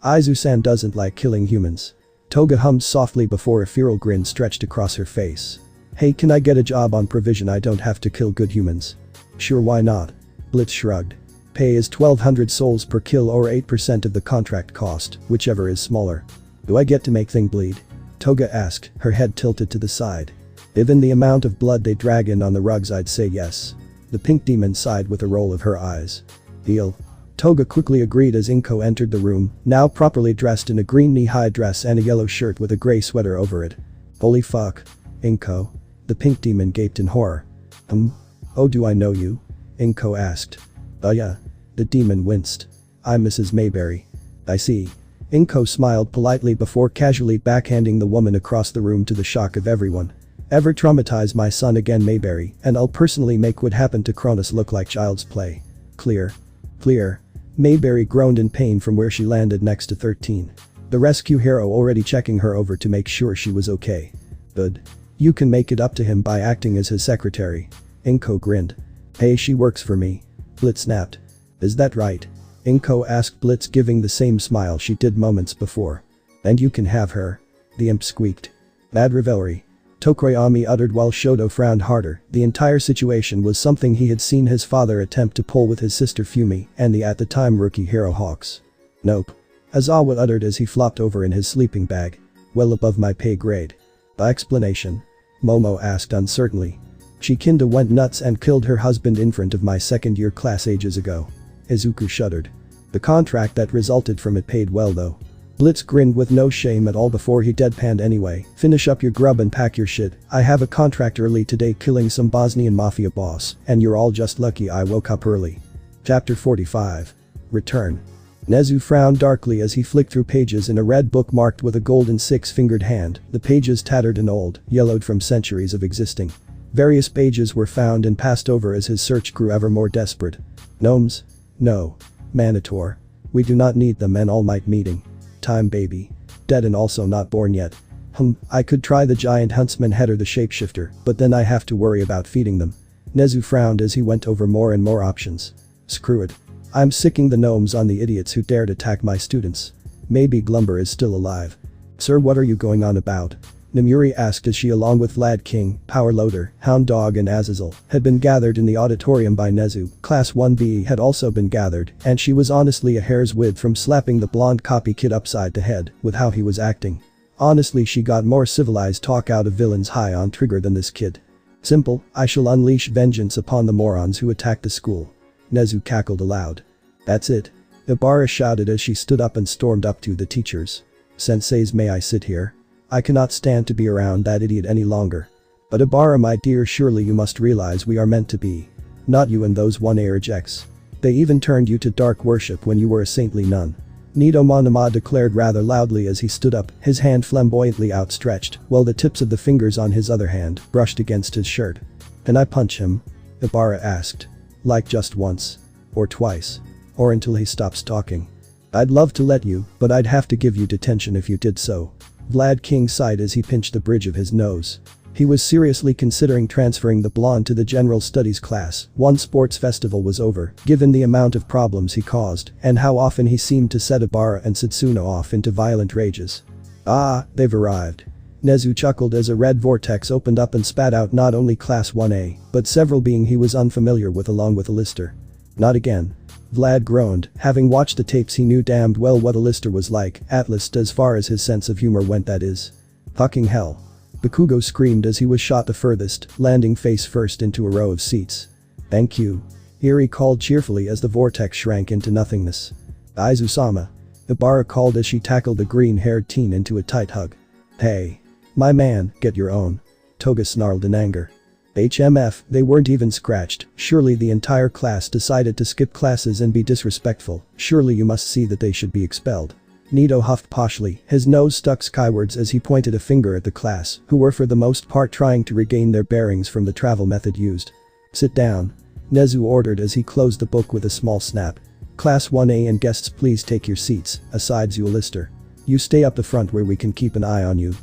Izu-san doesn't like killing humans." Toga hummed softly before a feral grin stretched across her face. "Hey, can I get a job on provision I don't have to kill good humans?" "Sure, why not?" Blitz shrugged. "Pay is 1200 souls per kill or 8% of the contract cost, whichever is smaller." "Do I get to make thing bleed?" Toga asked, her head tilted to the side. "Given the amount of blood they drag in on the rugs, I'd say yes." The pink demon sighed with a roll of her eyes. "Deal." Toga quickly agreed as Inko entered the room, now properly dressed in a green knee-high dress and a yellow shirt with a gray sweater over it. "Holy fuck. Inko." The pink demon gaped in horror. Oh, do I know you?" Inko asked. Yeah." The demon winced. "I'm Mrs. Mayberry." "I see." Inko smiled politely before casually backhanding the woman across the room to the shock of everyone. "Ever traumatize my son again, Mayberry, and I'll personally make what happened to Cronus look like child's play. Clear?" "Clear." Mayberry groaned in pain from where she landed next to 13. The rescue hero already checking her over to make sure she was okay. "Good. You can make it up to him by acting as his secretary." Inko grinned. "Hey, she works for me." Blitz snapped. "Is that right?" Inko asked Blitz, giving the same smile she did moments before. "And you can have her." The imp squeaked. "Bad revelry." Tokoyami uttered while Shoto frowned harder. The entire situation was something he had seen his father attempt to pull with his sister Fumi and the at the time rookie hero Hawks. "Nope." Azawa uttered as he flopped over in his sleeping bag. "Well above my pay grade." "By explanation?" Momo asked uncertainly. "Chikinda went nuts and killed her husband in front of my second-year class ages ago." Izuku shuddered. "The contract that resulted from it paid well though." Blitz grinned with no shame at all before he deadpanned. "Anyway, finish up your grub and pack your shit. I have a contract early today killing some Bosnian mafia boss, and you're all just lucky I woke up early." Chapter 45. Return. Nezu frowned darkly as he flicked through pages in a red book marked with a golden six-fingered hand, the pages tattered and old, yellowed from centuries of existing. Various pages were found and passed over as his search grew ever more desperate. "Gnomes? No. Manitor. We do not need them. An all-might meeting. Time baby. Dead and also not born yet. I could try the giant huntsman head or the shapeshifter, but then I have to worry about feeding them." Nezu frowned as he went over more and more options. "Screw it. I'm sicking the gnomes on the idiots who dared attack my students. Maybe Glumber is still alive." "Sir, what are you going on about?" Namuri asked as she, along with Vlad King, Power Loader, Hound Dog and Azazel, had been gathered in the auditorium by Nezu. Class 1B had also been gathered, and she was honestly a hair's width from slapping the blonde copy kid upside the head with how he was acting. Honestly, she got more civilized talk out of villains high on trigger than this kid. "Simple, I shall unleash vengeance upon the morons who attacked the school." Nezu cackled aloud. "That's it?" Ibarra shouted as she stood up and stormed up to the teachers. "Senseis, may I sit here? I cannot stand to be around that idiot any longer." "But Ibarra, my dear, surely you must realize we are meant to be. Not you and those 1A rejects. They even turned you to dark worship when you were a saintly nun." Nido Monoma declared rather loudly as he stood up, his hand flamboyantly outstretched, while the tips of the fingers on his other hand brushed against his shirt. "Can I punch him?" Ibarra asked. "Like just once? Or twice? Or until he stops talking?" "I'd love to let you, but I'd have to give you detention if you did so." Vlad King sighed as he pinched the bridge of his nose. He was seriously considering transferring the blonde to the general studies class once sports festival was over, given the amount of problems he caused and how often he seemed to set Ibarra and Setsuna off into violent rages. "Ah, they've arrived." Nezu chuckled as a red vortex opened up and spat out not only class 1A, but several being he was unfamiliar with along with a lister. "Not again." Vlad groaned, having watched the tapes he knew damned well what a lister was like, at least as far as his sense of humor went, that is. "Fucking hell." Bakugo screamed as he was shot the furthest, landing face first into a row of seats. "Thank you." Eri called cheerfully as the vortex shrank into nothingness. "Izu-sama." Ibarra called as she tackled the green-haired teen into a tight hug. "Hey. My man, get your own." Toga snarled in anger. HMF, they weren't even scratched. Surely the entire class decided to skip classes and be disrespectful. Surely you must see that they should be expelled. Nito huffed poshly, his nose stuck skywards as he pointed a finger at the class, who were for the most part trying to regain their bearings from the travel method used. Sit down. Nezu ordered as he closed the book with a small snap. Class 1A and guests, please take your seats, asides you Alistair. You stay up the front where we can keep an eye on you.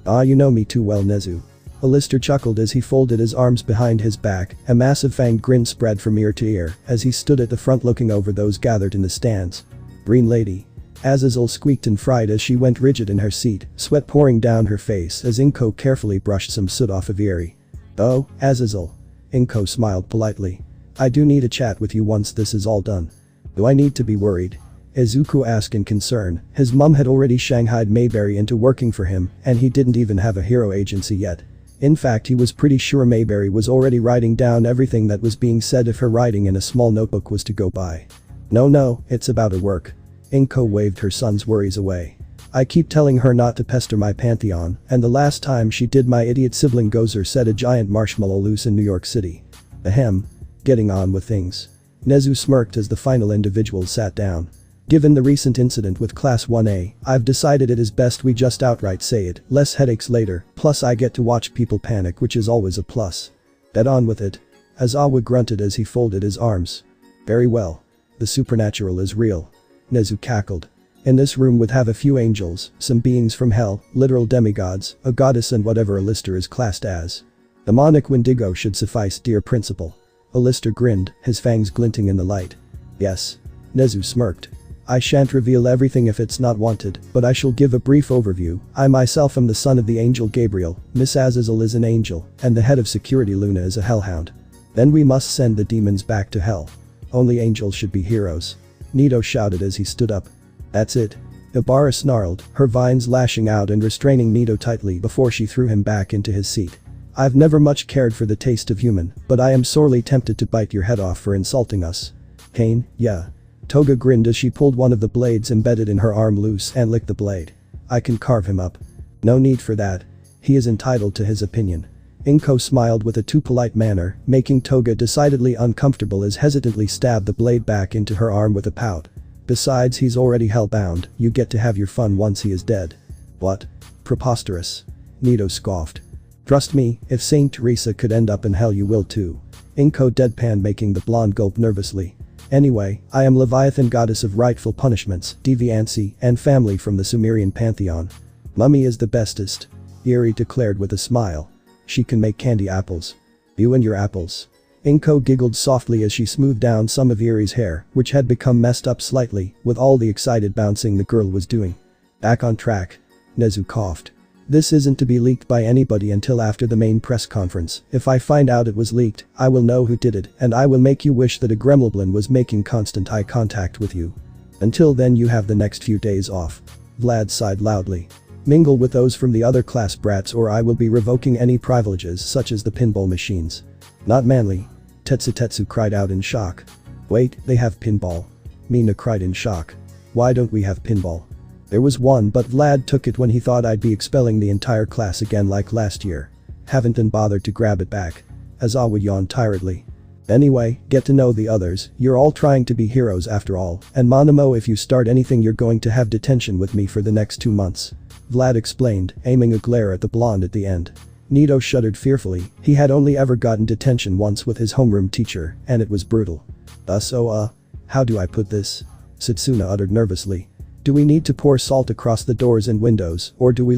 Ah, you know me too well, Nezu. Alistair chuckled as he folded his arms behind his back, a massive fanged grin spread from ear to ear as he stood at the front looking over those gathered in the stands. Green lady. Azazel squeaked and fried as she went rigid in her seat, sweat pouring down her face as Inko carefully brushed some soot off of Eri. Oh, Azazel. Inko smiled politely. I do need a chat with you once this is all done. Do I need to be worried? Izuku asked in concern. His mum had already shanghaied Mayberry into working for him, and he didn't even have a hero agency yet. In fact, he was pretty sure Mayberry was already writing down everything that was being said if her writing in a small notebook was to go by. No, it's about her work. Inko waved her son's worries away. I keep telling her not to pester my pantheon, and the last time she did my idiot sibling Gozer set a giant marshmallow loose in New York City. Ahem. Getting on with things. Nezu smirked as the final individual sat down. Given the recent incident with Class 1A, I've decided it is best we just outright say it, less headaches later, plus I get to watch people panic, which is always a plus. Bet on with it. Azawa grunted as he folded his arms. Very well. The supernatural is real. Nezu cackled. In this room would have a few angels, some beings from hell, literal demigods, a goddess and whatever Alistair is classed as. The Monarch Wendigo should suffice, dear principal. Alistair grinned, his fangs glinting in the light. Yes. Nezu smirked. I shan't reveal everything if it's not wanted, but I shall give a brief overview. I myself am the son of the angel Gabriel, Miss Azazel is an angel, and the head of security Luna is a hellhound. Then we must send the demons back to hell. Only angels should be heroes. Nito shouted as he stood up. That's it. Ibarra snarled, her vines lashing out and restraining Nito tightly before she threw him back into his seat. I've never much cared for the taste of human, but I am sorely tempted to bite your head off for insulting us. Kane, yeah. Toga grinned as she pulled one of the blades embedded in her arm loose and licked the blade. I can carve him up. No need for that. He is entitled to his opinion. Inko smiled with a too polite manner, making Toga decidedly uncomfortable as hesitantly stabbed the blade back into her arm with a pout. Besides, he's already hellbound, you get to have your fun once he is dead. What? Preposterous. Nito scoffed. Trust me, if Saint Teresa could end up in hell you will too. Inko deadpanned, making the blonde gulp nervously. Anyway, I am Leviathan, goddess of rightful punishments, deviancy, and family from the Sumerian pantheon. Mummy is the bestest. Eri declared with a smile. She can make candy apples. You and your apples. Inko giggled softly as she smoothed down some of Eri's hair, which had become messed up slightly, with all the excited bouncing the girl was doing. Back on track. Nezu coughed. This isn't to be leaked by anybody until after the main press conference. If I find out it was leaked, I will know who did it, and I will make you wish that a gremlin was making constant eye contact with you. Until then you have the next few days off. Vlad sighed loudly. Mingle with those from the other class brats or I will be revoking any privileges such as the pinball machines. Not manly. Tetsu cried out in shock. Wait, they have pinball. Mina cried in shock. Why don't we have pinball? There was one, but Vlad took it when he thought I'd be expelling the entire class again like last year. Haven't been bothered to grab it back. Azawa yawned tiredly. Anyway, get to know the others, you're all trying to be heroes after all, and Monimo, if you start anything you're going to have detention with me for the next 2 months. Vlad explained, aiming a glare at the blonde at the end. Nito shuddered fearfully, he had only ever gotten detention once with his homeroom teacher, and it was brutal. How do I put this? Setsuna uttered nervously. Do we need to pour salt across the doors and windows, or do we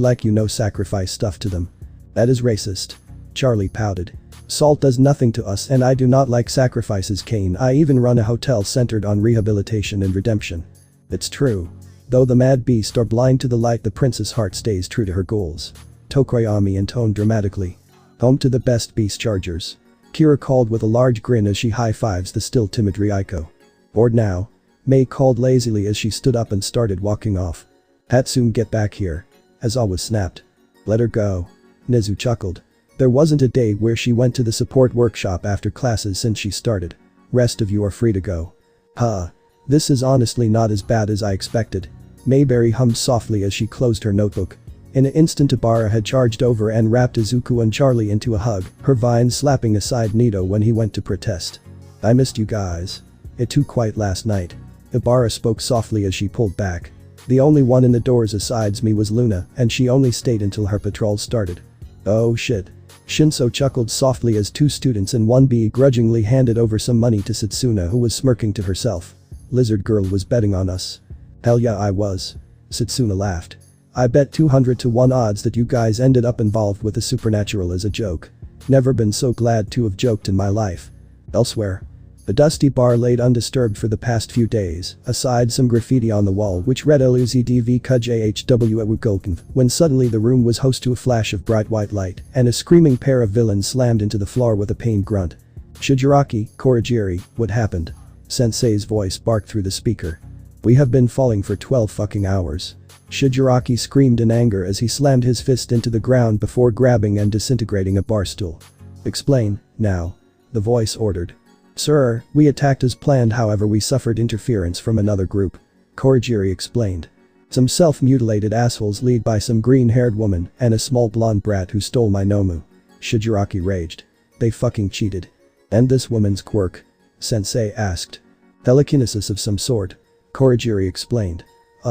sacrifice stuff to them? That is racist. Charlie pouted. Salt does nothing to us and I do not like sacrifices, Kane. I even run a hotel centered on rehabilitation and redemption. It's true. Though the mad beast are blind to the light, the princess heart stays true to her goals. Tokoyami intoned dramatically. Home to the best beast chargers. Kira called with a large grin as she high-fives the still timid Ryoko. Bored now? Mei called lazily as she stood up and started walking off. Hatsune, get back here. Azawa snapped. Let her go. Nezu chuckled. There wasn't a day where she went to the support workshop after classes since she started. Rest of you are free to go. This is honestly not as bad as I expected. Mayberry hummed softly as she closed her notebook. In an instant Ibarra had charged over and wrapped Izuku and Charlie into a hug, her vines slapping aside Nito when he went to protest. I missed you guys. It too quiet last night. Ibarra spoke softly as she pulled back. The only one in the doors besides me was Luna, and she only stayed until her patrol started. Oh shit. Shinso chuckled softly as two students in 1B grudgingly handed over some money to Satsuna, who was smirking to herself. Lizard girl was betting on us. Hell yeah, I was. Satsuna laughed. I bet 200 to 1 odds that you guys ended up involved with the supernatural as a joke. Never been so glad to have joked in my life. Elsewhere. The dusty bar laid undisturbed for the past few days, aside some graffiti on the wall which read LUZDV KJHW when suddenly the room was host to a flash of bright white light, and a screaming pair of villains slammed into the floor with a pained grunt. Shigaraki, Korajiri, what happened? Sensei's voice barked through the speaker. We have been falling for 12 fucking hours. Shigaraki screamed in anger as he slammed his fist into the ground before grabbing and disintegrating a bar stool. Explain, now. The voice ordered. Sir, we attacked as planned, however we suffered interference from another group. Korajiri explained. Some self-mutilated assholes led by some green-haired woman and a small blonde brat who stole my Nomu. Shigaraki raged. They fucking cheated. And this woman's quirk? Sensei asked. Telekinesis of some sort. Korajiri explained.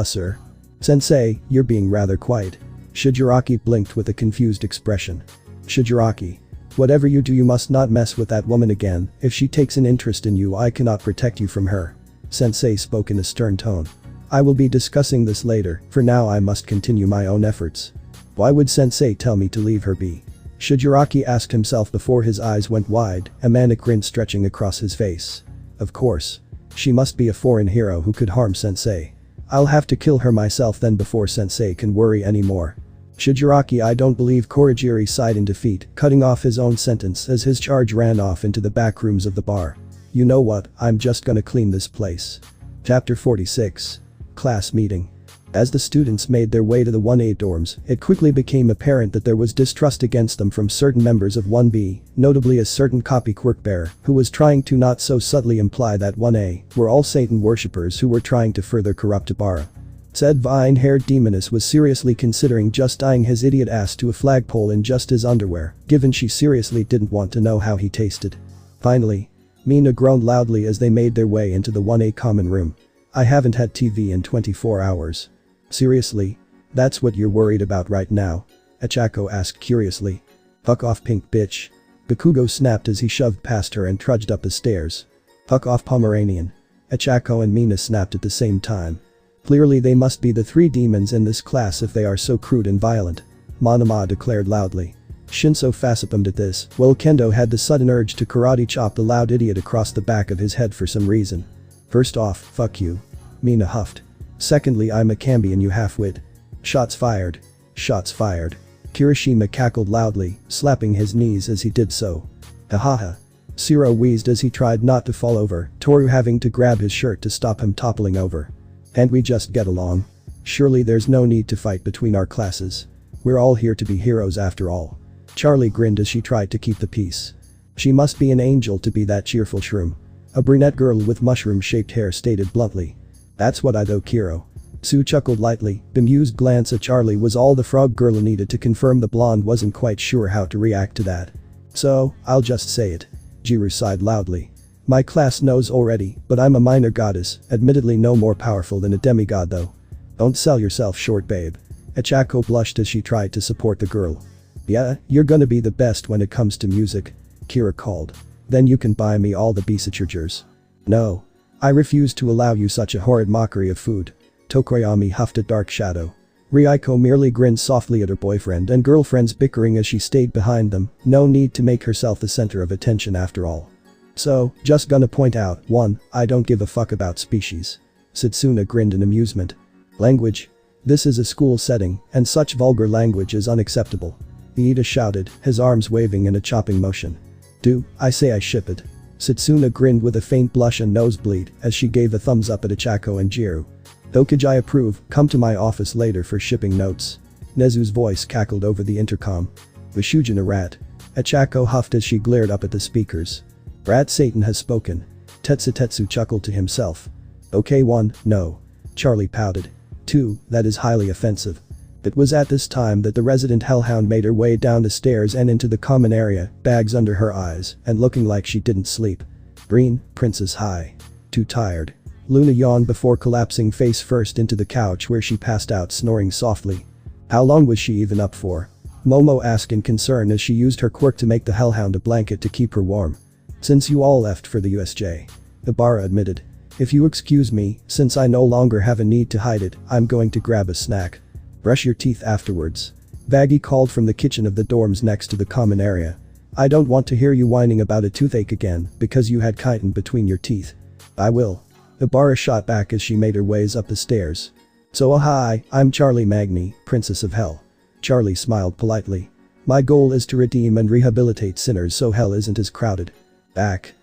Sir. Sensei, you're being rather quiet. Shigaraki blinked with a confused expression. Shigaraki. Whatever you do, you must not mess with that woman again. If she takes an interest in you, I cannot protect you from her. Sensei spoke in a stern tone. I will be discussing this later, for now I must continue my own efforts. Why would Sensei tell me to leave her be? Shigaraki asked himself before his eyes went wide, a manic grin stretching across his face. Of course. She must be a foreign hero who could harm Sensei. I'll have to kill her myself then before Sensei can worry anymore. Shigaraki, I don't believe. Korajiri sighed in defeat, cutting off his own sentence as his charge ran off into the back rooms of the bar. You know what, I'm just gonna clean this place. Chapter 46. Class meeting. As the students made their way to the 1A dorms, it quickly became apparent that there was distrust against them from certain members of 1B, notably a certain copy quirk-bearer, who was trying to not so subtly imply that 1A were all Satan worshippers who were trying to further corrupt Ibarra. Said vine-haired demoness was seriously considering just tying his idiot ass to a flagpole in just his underwear, given she seriously didn't want to know how he tasted. Finally, Mina groaned loudly as they made their way into the 1A common room. I haven't had TV in 24 hours. Seriously? That's what you're worried about right now? Achako asked curiously. Fuck off, pink bitch. Bakugo snapped as he shoved past her and trudged up the stairs. Fuck off, Pomeranian. Achako and Mina snapped at the same time. Clearly they must be the 3 demons in this class if they are so crude and violent. Monoma declared loudly. Shinso facepalmed at this, while Kendo had the sudden urge to karate chop the loud idiot across the back of his head for some reason. First off, fuck you. Mina huffed. Secondly, I'm a Kambi and you half-wit. Shots fired. Shots fired. Kirishima cackled loudly, slapping his knees as he did so. Hahaha. Siro wheezed as he tried not to fall over, Toru having to grab his shirt to stop him toppling over. And we just get along. Surely there's no need to fight between our classes. We're all here to be heroes after all. Charlie grinned as she tried to keep the peace. She must be an angel to be that cheerful shroom. A brunette girl with mushroom-shaped hair stated bluntly. That's what I do, Kiro. Sue chuckled lightly, bemused glance at Charlie was all the frog girl needed to confirm the blonde wasn't quite sure how to react to that. So, I'll just say it. Jiru sighed loudly. My class knows already, but I'm a minor goddess, admittedly no more powerful than a demigod though. Don't sell yourself short, babe. Achako blushed as she tried to support the girl. Yeah, you're gonna be the best when it comes to music, Kira called. Then you can buy me all the beasachurgers. No. I refuse to allow you such a horrid mockery of food. Tokoyami huffed a dark shadow. Ryuko merely grinned softly at her boyfriend and girlfriends bickering as she stayed behind them, no need to make herself the center of attention after all. So, just gonna point out, 1, I don't give a fuck about species. Satsuna grinned in amusement. Language? This is a school setting, and such vulgar language is unacceptable. Iida shouted, his arms waving in a chopping motion. Do I say I ship it? Satsuna grinned with a faint blush and nosebleed as she gave a thumbs up at Achako and Jiru. Dokage, I approve, come to my office later for shipping notes. Nezu's voice cackled over the intercom. Vishujin a rat. Achako huffed as she glared up at the speakers. Rat Satan has spoken. Tetsu chuckled to himself. Okay, 1, no. Charlie pouted. 2, that is highly offensive. It was at this time that the resident hellhound made her way down the stairs and into the common area, bags under her eyes, and looking like she didn't sleep. Green, Princess High. Too tired. Luna yawned before collapsing face first into the couch where she passed out snoring softly. How long was she even up for? Momo asked in concern as she used her quirk to make the hellhound a blanket to keep her warm. Since you all left for the USJ. Ibarra admitted. If you excuse me, since I no longer have a need to hide it, I'm going to grab a snack. Brush your teeth afterwards. Vaggie called from the kitchen of the dorms next to the common area. I don't want to hear you whining about a toothache again because you had chitin between your teeth. I will. Ibarra shot back as she made her ways up the stairs. So hi, I'm Charlie Magni, Princess of Hell. Charlie smiled politely. My goal is to redeem and rehabilitate sinners so hell isn't as crowded. Back,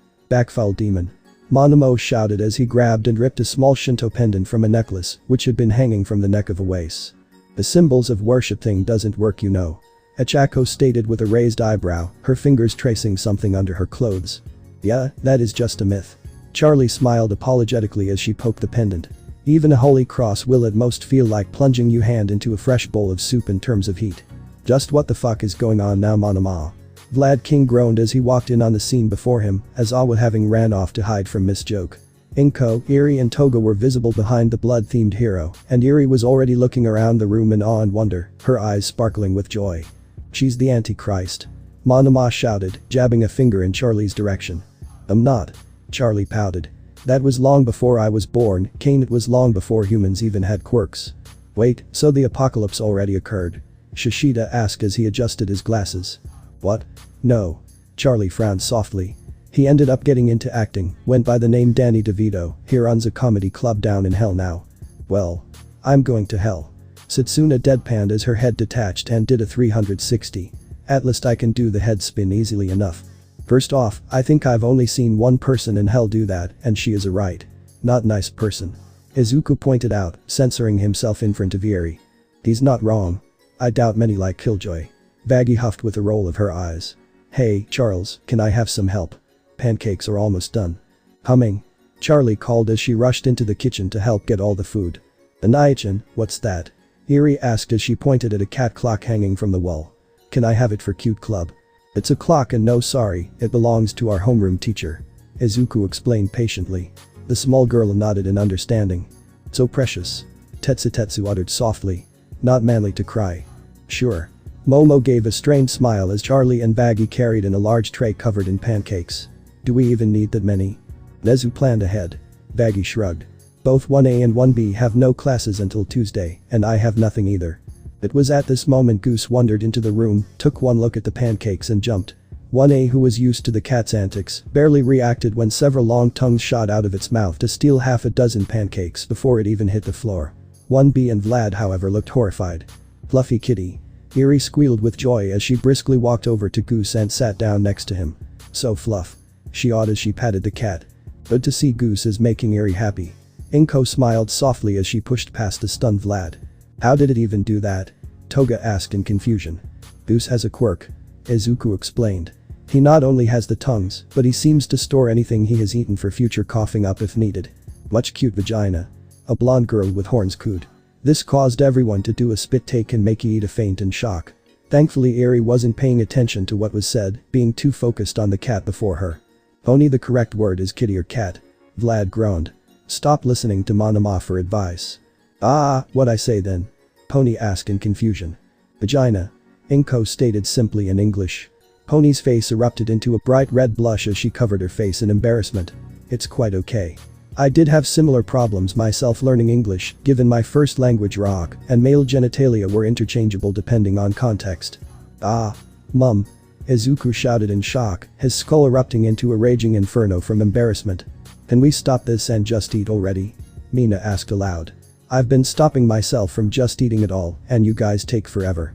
foul demon. Monomo shouted as he grabbed and ripped a small Shinto pendant from a necklace which had been hanging from the neck of a vase. The symbols of worship thing doesn't work, you know. Achako stated with a raised eyebrow, her fingers tracing something under her clothes. Yeah, that is just a myth. Charlie smiled apologetically as she poked the pendant. Even a holy cross will at most feel like plunging your hand into a fresh bowl of soup in terms of heat. Just what the fuck is going on now, Monoma? Vlad King groaned as he walked in on the scene before him, as Awa having ran off to hide from Miss Joke. Inko, Eri and Toga were visible behind the blood-themed hero, and Eri was already looking around the room in awe and wonder, her eyes sparkling with joy. She's the Antichrist. Monoma shouted, jabbing a finger in Charlie's direction. I'm not. Charlie pouted. That was long before I was born, Kane. It was long before humans even had quirks. Wait, so the apocalypse already occurred? Shishida asked as he adjusted his glasses. What? No. Charlie frowned softly. He ended up getting into acting, went by the name Danny DeVito, he runs a comedy club down in hell now. Well. I'm going to hell. Satsuna deadpanned as her head detached and did a 360. At least I can do the head spin easily enough. First off, I think I've only seen one person in hell do that, and she is a right. Not nice person. Izuku pointed out, censoring himself in front of Eri. He's not wrong. I doubt many like Killjoy. Vaggie huffed with a roll of her eyes. Hey, Charles, can I have some help? Pancakes are almost done. Humming. Charlie called as she rushed into the kitchen to help get all the food. Anai-chan, what's that? Eri asked as she pointed at a cat clock hanging from the wall. Can I have it for cute club? It's a clock and no sorry, it belongs to our homeroom teacher. Izuku explained patiently. The small girl nodded in understanding. So precious. Tetsu uttered softly. Not manly to cry. Sure. Momo gave a strained smile as Charlie and Vaggie carried in a large tray covered in pancakes. Do we even need that many? Nezu planned ahead. Vaggie shrugged. Both 1A and 1B have no classes until Tuesday, and I have nothing either. It was at this moment Goose wandered into the room, took one look at the pancakes and jumped. 1A, who was used to the cat's antics, barely reacted when several long tongues shot out of its mouth to steal half a dozen pancakes before it even hit the floor. 1B and Vlad, however, looked horrified. Fluffy kitty. Eri squealed with joy as she briskly walked over to Goose and sat down next to him. So Fluff. She awed as she patted the cat. Good to see Goose is making Eri happy. Inko smiled softly as she pushed past the stunned Vlad. How did it even do that? Toga asked in confusion. Goose has a quirk. Izuku explained. He not only has the tongues, but he seems to store anything he has eaten for future coughing up if needed. Much cute vagina. A blonde girl with horns cooed. This caused everyone to do a spit take and make Iida faint in shock. Thankfully Eri wasn't paying attention to what was said, being too focused on the cat before her. Only the correct word is kitty or cat. Vlad groaned. Stop listening to Monoma for advice. Ah, what I say then? Pony asked in confusion. Vagina. Inko stated simply in English. Pony's face erupted into a bright red blush as she covered her face in embarrassment. It's quite okay. I did have similar problems myself learning English, given my first language rock, and male genitalia were interchangeable depending on context. Ah. Mum. Izuku shouted in shock, his skull erupting into a raging inferno from embarrassment. Can we stop this and just eat already? Mina asked aloud. I've been stopping myself from just eating it all, and you guys take forever.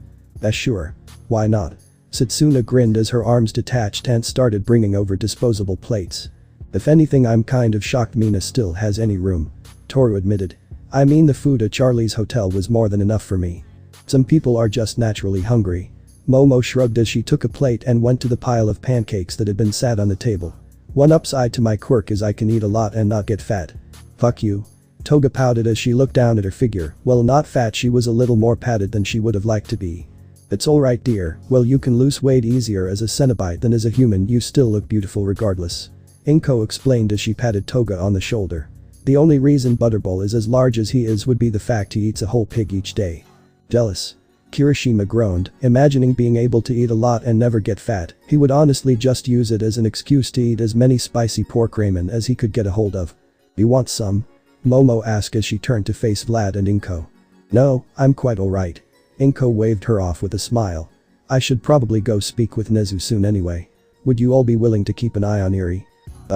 Sure. Why not? Satsuna grinned as her arms detached and started bringing over disposable plates. If anything, I'm kind of shocked Mina still has any room. Toru admitted. I mean, the food at Charlie's hotel was more than enough for me. Some people are just naturally hungry. Momo shrugged as she took a plate and went to the pile of pancakes that had been sat on the table. One upside to my quirk is I can eat a lot and not get fat. Fuck you. Toga pouted as she looked down at her figure. Well, not fat, she was a little more padded than she would have liked to be. It's alright, dear. Well, you can lose weight easier as a Cenobite than as a human, you still look beautiful regardless. Inko explained as she patted Toga on the shoulder. The only reason Butterball is as large as he is would be the fact he eats a whole pig each day. Jealous. Kirishima groaned, imagining being able to eat a lot and never get fat. He would honestly just use it as an excuse to eat as many spicy pork ramen as he could get a hold of. You want some? Momo asked as she turned to face Vlad and Inko. No, I'm quite alright. Inko waved her off with a smile. I should probably go speak with Nezu soon anyway. Would you all be willing to keep an eye on Eri?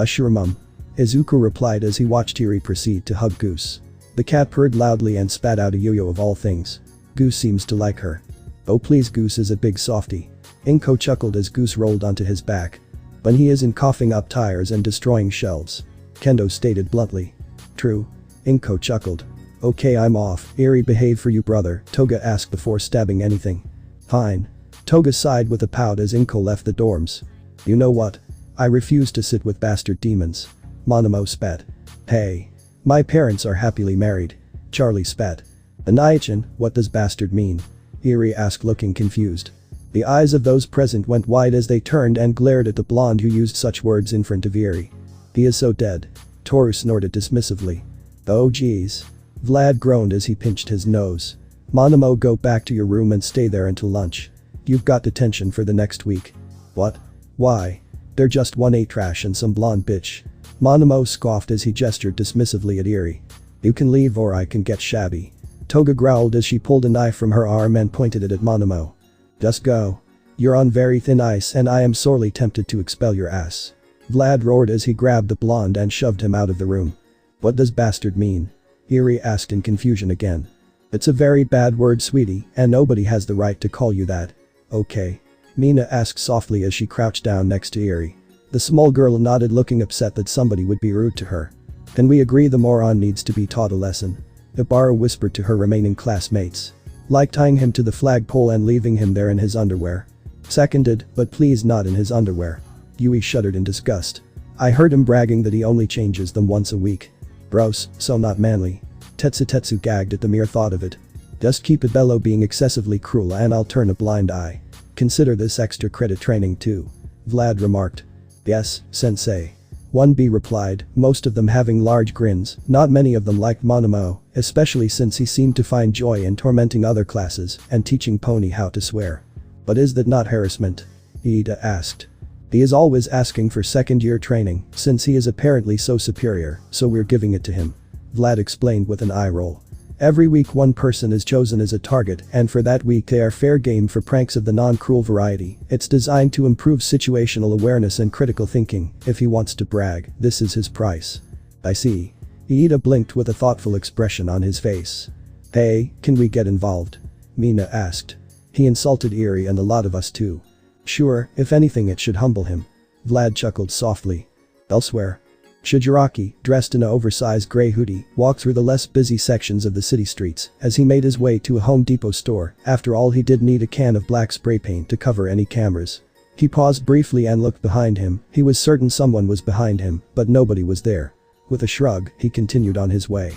Sure mum. Izuku replied as he watched Eri proceed to hug Goose. The cat purred loudly and spat out a yo-yo of all things. Goose seems to like her. Oh please, Goose is a big softie. Inko chuckled as Goose rolled onto his back. When he isn't coughing up tires and destroying shelves. Kendo stated bluntly. True. Inko chuckled. Okay, I'm off. Eri, behave for you brother, Toga asked before stabbing anything. Fine. Toga sighed with a pout as Inko left the dorms. You know what? I refuse to sit with bastard demons. Monomo spat. Hey. My parents are happily married. Charlie spat. Anaichin, what does bastard mean? Eri asked looking confused. The eyes of those present went wide as they turned and glared at the blonde who used such words in front of Eri. He is so dead. Toru snorted dismissively. Oh geez. Vlad groaned as he pinched his nose. Monomo, go back to your room and stay there until lunch. You've got detention for the next week. What? Why? They're just 1A trash and some blonde bitch. Monomo scoffed as he gestured dismissively at Eri. You can leave or I can get shabby. Toga growled as she pulled a knife from her arm and pointed it at Monomo. Just go. You're on very thin ice and I am sorely tempted to expel your ass. Vlad roared as he grabbed the blonde and shoved him out of the room. What does bastard mean? Eri asked in confusion again. It's a very bad word, sweetie, and nobody has the right to call you that. Okay. Mina asked softly as she crouched down next to Eri. The small girl nodded, looking upset that somebody would be rude to her. Can we agree the moron needs to be taught a lesson? Ibarra whispered to her remaining classmates. Like tying him to the flagpole and leaving him there in his underwear. Seconded, but please not in his underwear. Yui shuddered in disgust. I heard him bragging that he only changes them once a week. Gross, so not manly. Tetsu gagged at the mere thought of it. Just keep it below being excessively cruel and I'll turn a blind eye. Consider this extra credit training too. Vlad remarked. Yes, sensei. 1B replied, most of them having large grins. Not many of them liked Monomo, especially since he seemed to find joy in tormenting other classes and teaching Pony how to swear. But is that not harassment? Iida asked. He is always asking for second-year training since he is apparently so superior, so we're giving it to him. Vlad explained with an eye roll. Every week one person is chosen as a target and for that week they are fair game for pranks of the non-cruel variety. It's designed to improve situational awareness and critical thinking. If he wants to brag, this is his price. I see. Iida blinked with a thoughtful expression on his face. Hey, can we get involved? Mina asked. He insulted Eri and a lot of us too. Sure, if anything it should humble him. Vlad chuckled softly. Elsewhere. Shigaraki, dressed in an oversized gray hoodie, walked through the less busy sections of the city streets as he made his way to a Home Depot store. After all, he did need a can of black spray paint to cover any cameras. He paused briefly and looked behind him. He was certain someone was behind him, but nobody was there. With a shrug, he continued on his way.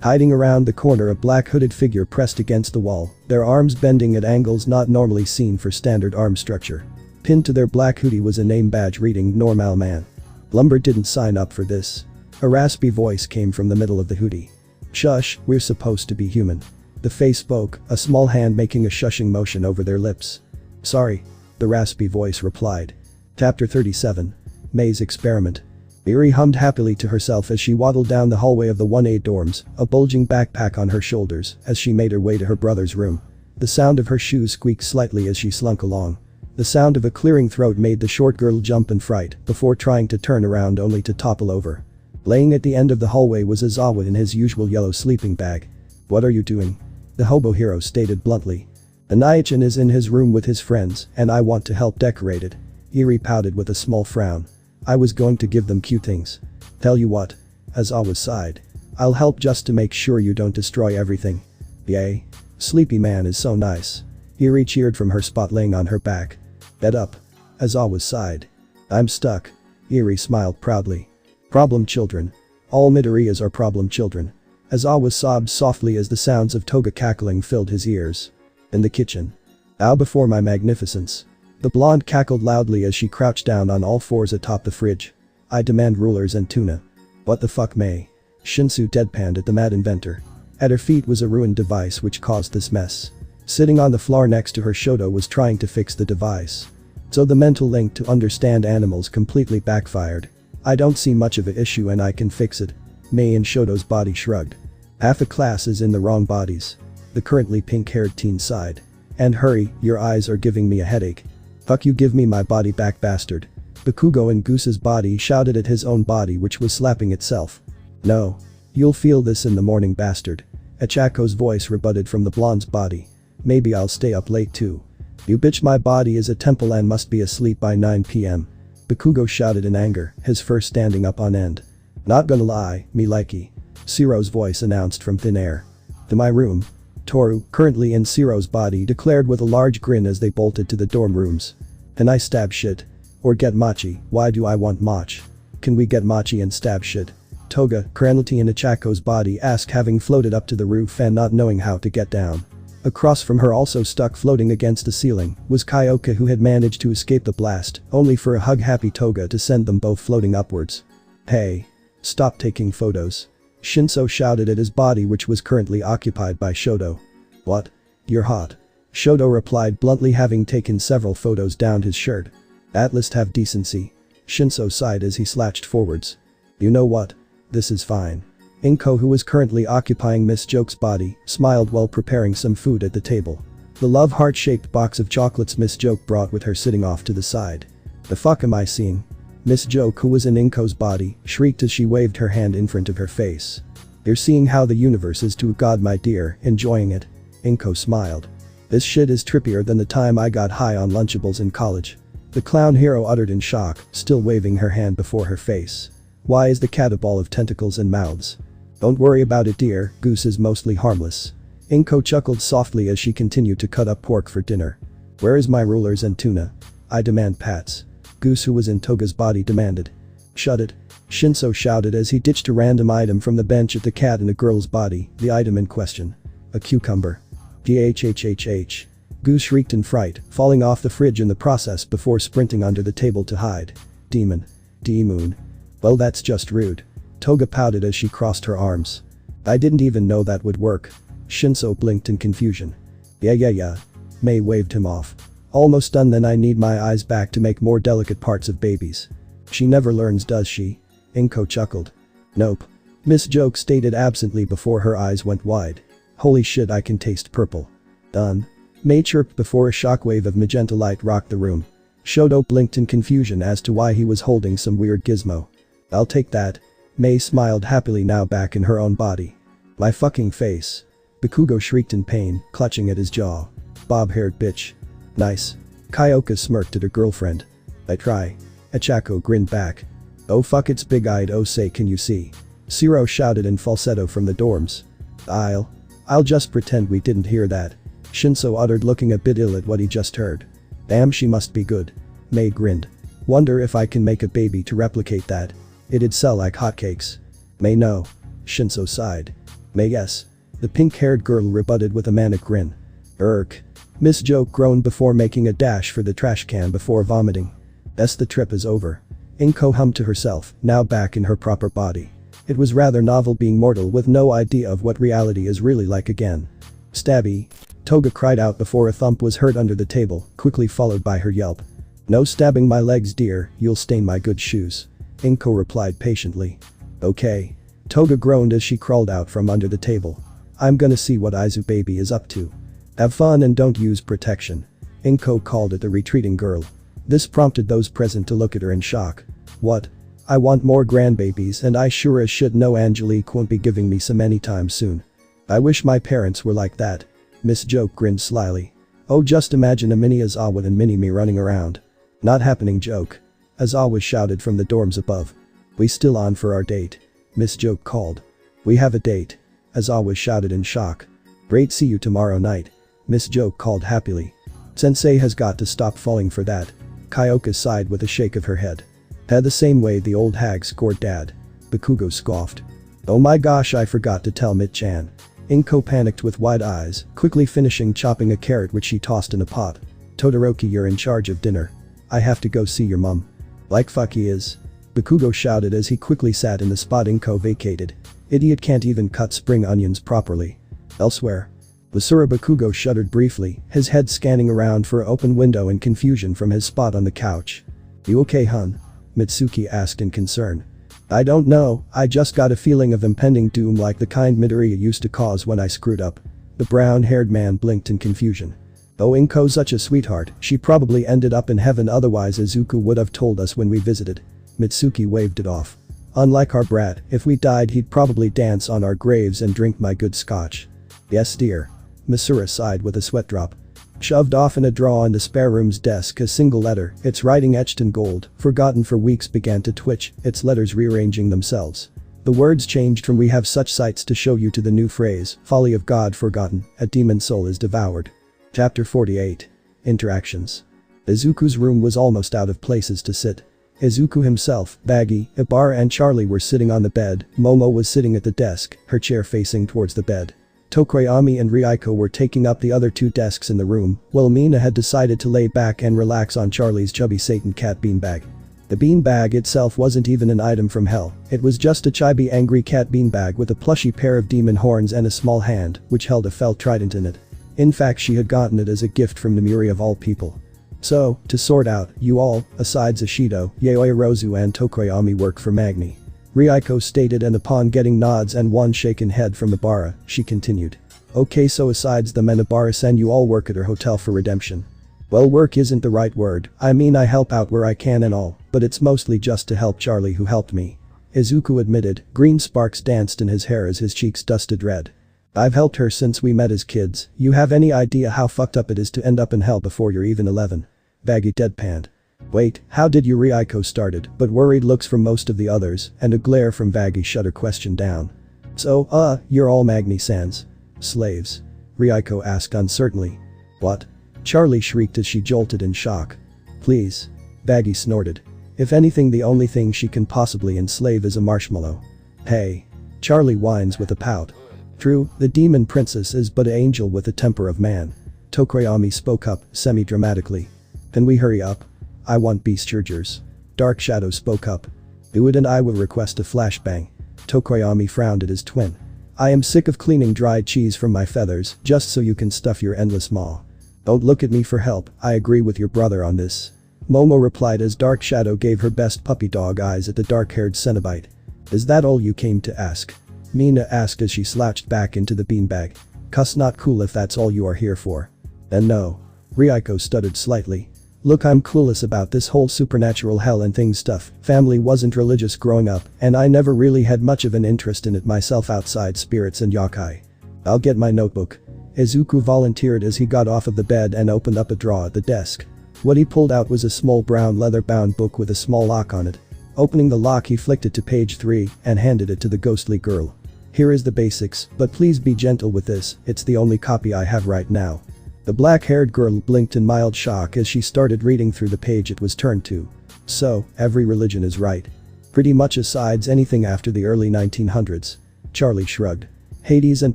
Hiding around the corner, a black hooded figure pressed against the wall, their arms bending at angles not normally seen for standard arm structure. Pinned to their black hoodie was a name badge reading Normal Man. Lumber didn't sign up for this. A raspy voice came from the middle of the hoodie. Shush, we're supposed to be human. The face spoke, a small hand making a shushing motion over their lips. Sorry. The raspy voice replied. Chapter 37. May's Experiment. Eri hummed happily to herself as she waddled down the hallway of the 1A dorms, a bulging backpack on her shoulders as she made her way to her brother's room. The sound of her shoes squeaked slightly as she slunk along. The sound of a clearing throat made the short girl jump in fright before trying to turn around only to topple over. Laying at the end of the hallway was Izawa in his usual yellow sleeping bag. What are you doing? The hobo hero stated bluntly. Anaichin is in his room with his friends and I want to help decorate it. Eri pouted with a small frown. I was going to give them cute things. Tell you what. Izawa sighed. I'll help just to make sure you don't destroy everything. Yay. Sleepy man is so nice. Eri cheered from her spot laying on her back. Bed up. Izawa sighed. I'm stuck. Eri smiled proudly. Problem children. All Midoriyas are problem children. Izawa sobbed softly as the sounds of Toga cackling filled his ears. In the kitchen. Bow before my magnificence. The blonde cackled loudly as she crouched down on all fours atop the fridge. I demand rulers and tuna. What the fuck, May? Shinsu deadpanned at the mad inventor. At her feet was a ruined device which caused this mess. Sitting on the floor next to her, Shoto was trying to fix the device. So the mental link to understand animals completely backfired. I don't see much of an issue and I can fix it. Mei and Shoto's body shrugged. Half the class is in the wrong bodies. The currently pink-haired teen sighed. And hurry, your eyes are giving me a headache. Fuck you, give me my body back, bastard. Bakugo in Goose's body shouted at his own body which was slapping itself. No. You'll feel this in the morning, bastard. Achako's voice rebutted from the blonde's body. Maybe I'll stay up late too. You bitch, my body is a temple and must be asleep by 9 p.m. Bakugo shouted in anger, his fur standing up on end. Not gonna lie, me likey. Siro's voice announced from thin air. To my room. Toru, currently in Siro's body, declared with a large grin as they bolted to the dorm rooms. Can I stab shit? Or get machi? Why do I want mach? Can we get machi and stab shit? Toga, currently in Achako's body, asked, having floated up to the roof and not knowing how to get down. Across from her, also stuck floating against the ceiling, was Kyoka, who had managed to escape the blast, only for a hug-happy Toga to send them both floating upwards. Hey. Stop taking photos. Shinso shouted at his body, which was currently occupied by Shoto. What? You're hot. Shoto replied bluntly, having taken several photos down his shirt. At least have decency. Shinso sighed as he slouched forwards. You know what? This is fine. Inko, who was currently occupying Miss Joke's body, smiled while preparing some food at the table. The love heart-shaped box of chocolates Miss Joke brought with her sitting off to the side. The fuck am I seeing? Miss Joke, who was in Inko's body, shrieked as she waved her hand in front of her face. You're seeing how the universe is to God, my dear, enjoying it. Inko smiled. This shit is trippier than the time I got high on Lunchables in college. The clown hero uttered in shock, still waving her hand before her face. Why is the cat a ball of tentacles and mouths? Don't worry about it, dear, Goose is mostly harmless. Inko chuckled softly as she continued to cut up pork for dinner. Where is my rulers and tuna? I demand pats. Goose, who was in Toga's body, demanded. Shut it. Shinso shouted as he ditched a random item from the bench at the cat in a girl's body, the item in question. A cucumber. DHHHH. Goose shrieked in fright, falling off the fridge in the process before sprinting under the table to hide. Demon. D-moon. Well, that's just rude. Toga pouted as she crossed her arms. I didn't even know that would work. Shinso blinked in confusion. Yeah. Mei waved him off. Almost done, then I need my eyes back to make more delicate parts of babies. She never learns, does she? Inko chuckled. Nope. Miss Joke stated absently before her eyes went wide. Holy shit, I can taste purple. Done. Mei chirped before a shockwave of magenta light rocked the room. Shoto blinked in confusion as to why he was holding some weird gizmo. I'll take that. Mei smiled happily, now back in her own body. My fucking face. Bakugo shrieked in pain, clutching at his jaw. Bob-haired bitch. Nice. Kyoka smirked at her girlfriend. I try. Achako grinned back. Oh fuck, it's big-eyed, oh say can you see? Siro shouted in falsetto from the dorms. I'll just pretend we didn't hear that. Shinso uttered, looking a bit ill at what he just heard. Damn, she must be good. Mei grinned. Wonder if I can make a baby to replicate that. It'd sell like hotcakes. Mei no. Shinso sighed. Mei yes. The pink-haired girl rebutted with a manic grin. Irk. Miss Joke groaned before making a dash for the trash can before vomiting. Guess the trip is over. Inko hummed to herself, now back in her proper body. It was rather novel being mortal with no idea of what reality is really like again. Stabby. Toga cried out before a thump was heard under the table, quickly followed by her yelp. No stabbing my legs, dear, you'll stain my good shoes. Inko replied patiently. Okay. Toga groaned as she crawled out from under the table. I'm gonna see what Izu baby is up to. Have fun and don't use protection. Inko called at the retreating girl. This prompted those present to look at her in shock. What? I want more grandbabies and I sure as shit know Angelique won't be giving me some anytime soon. I wish my parents were like that. Miss Joke grinned slyly. Oh, just imagine a mini Azawa and mini me running around. Not happening, Joke. Azawa shouted from the dorms above. We still on for our date? Miss Joke called. We have a date. Azawa shouted in shock. Great, see you tomorrow night. Miss Joke called happily. Sensei has got to stop falling for that. Kyoka sighed with a shake of her head. Had the same way the old hag scored dad. Bakugo scoffed. Oh my gosh, I forgot to tell Mit-chan. Inko panicked with wide eyes, quickly finishing chopping a carrot which she tossed in a pot. Todoroki, you're in charge of dinner. I have to go see your mum. Like fuck he is. Bakugo shouted as he quickly sat in the spot Inko vacated. Idiot can't even cut spring onions properly. Elsewhere. Basura Bakugo shuddered briefly, his head scanning around for an open window in confusion from his spot on the couch. You okay, hun? Mitsuki asked in concern. I don't know, I just got a feeling of impending doom like the kind Midoriya used to cause when I screwed up. The brown-haired man blinked in confusion. Oh, Inko's such a sweetheart, she probably ended up in heaven, otherwise Izuku would have told us when we visited. Mitsuki waved it off. Unlike our brat, if we died he'd probably dance on our graves and drink my good scotch. Yes dear. Masura sighed with a sweat drop. Shoved off in a drawer on the spare room's desk, a single letter, its writing etched in gold, forgotten for weeks, began to twitch, its letters rearranging themselves. The words changed from "we have such sights to show you" to the new phrase, "folly of God forgotten, a demon soul is devoured." Chapter 48. Interactions. Izuku's room was almost out of places to sit. Izuku himself, Baggy, Ibara and Charlie were sitting on the bed, Momo was sitting at the desk, her chair facing towards the bed. Tokoyami and Ryuko were taking up the other two desks in the room, while Mina had decided to lay back and relax on Charlie's chubby Satan cat beanbag. The beanbag itself wasn't even an item from hell, it was just a chibi angry cat beanbag with a plushy pair of demon horns and a small hand, which held a felt trident in it. In fact, she had gotten it as a gift from Namuri of all people. So, to sort out, you all, asides Ashido, Yaoi Rozu and Tokoyami, work for Magni. Ryuko stated, and upon getting nods and one shaken head from Ibara, she continued. Okay, so asides them and Ibara-san, you all work at her hotel for redemption. Well, work isn't the right word, I mean I help out where I can and all, but it's mostly just to help Charlie who helped me. Izuku admitted, green sparks danced in his hair as his cheeks dusted red. I've helped her since we met as kids, you have any idea how fucked up it is to end up in hell before you're even 11? Baggy deadpanned. Wait, how did you? Ryuko started, but worried looks from most of the others, and a glare from Baggy shut her question down. So, you're all Magni-sans slaves? Ryuko asked uncertainly. What? Charlie shrieked as she jolted in shock. Please. Baggy snorted. If anything, the only thing she can possibly enslave is a marshmallow. Hey. Charlie whines with a pout. True, the demon princess is but an angel with the temper of man. Tokoyami spoke up, semi-dramatically. Can we hurry up? I want beast chargers. Dark Shadow spoke up. Uid and I will request a flashbang. Tokoyami frowned at his twin. I am sick of cleaning dried cheese from my feathers just so you can stuff your endless maw. Don't look at me for help, I agree with your brother on this. Momo replied as Dark Shadow gave her best puppy dog eyes at the dark-haired Cenobite. Is that all you came to ask? Mina asked as she slouched back into the beanbag. Cuss, not cool if that's all you are here for. Then no. Ryuko stuttered slightly. Look, I'm clueless about this whole supernatural hell and things stuff, family wasn't religious growing up, and I never really had much of an interest in it myself outside spirits and yokai. I'll get my notebook. Izuku volunteered as he got off of the bed and opened up a drawer at the desk. What he pulled out was a small brown leather-bound book with a small lock on it. Opening the lock, he flicked it to page 3 and handed it to the ghostly girl. Here is the basics, but please be gentle with this, it's the only copy I have right now. The black-haired girl blinked in mild shock as she started reading through the page it was turned to. So, every religion is right. Pretty much asides anything after the early 1900s. Charlie shrugged. Hades and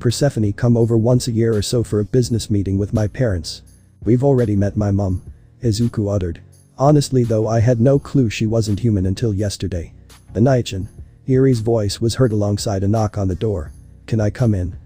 Persephone come over once a year or so for a business meeting with my parents. We've already met my mum. Izuku uttered. Honestly though, I had no clue she wasn't human until yesterday. Anaichan. Irie's voice was heard alongside a knock on the door. Can I come in?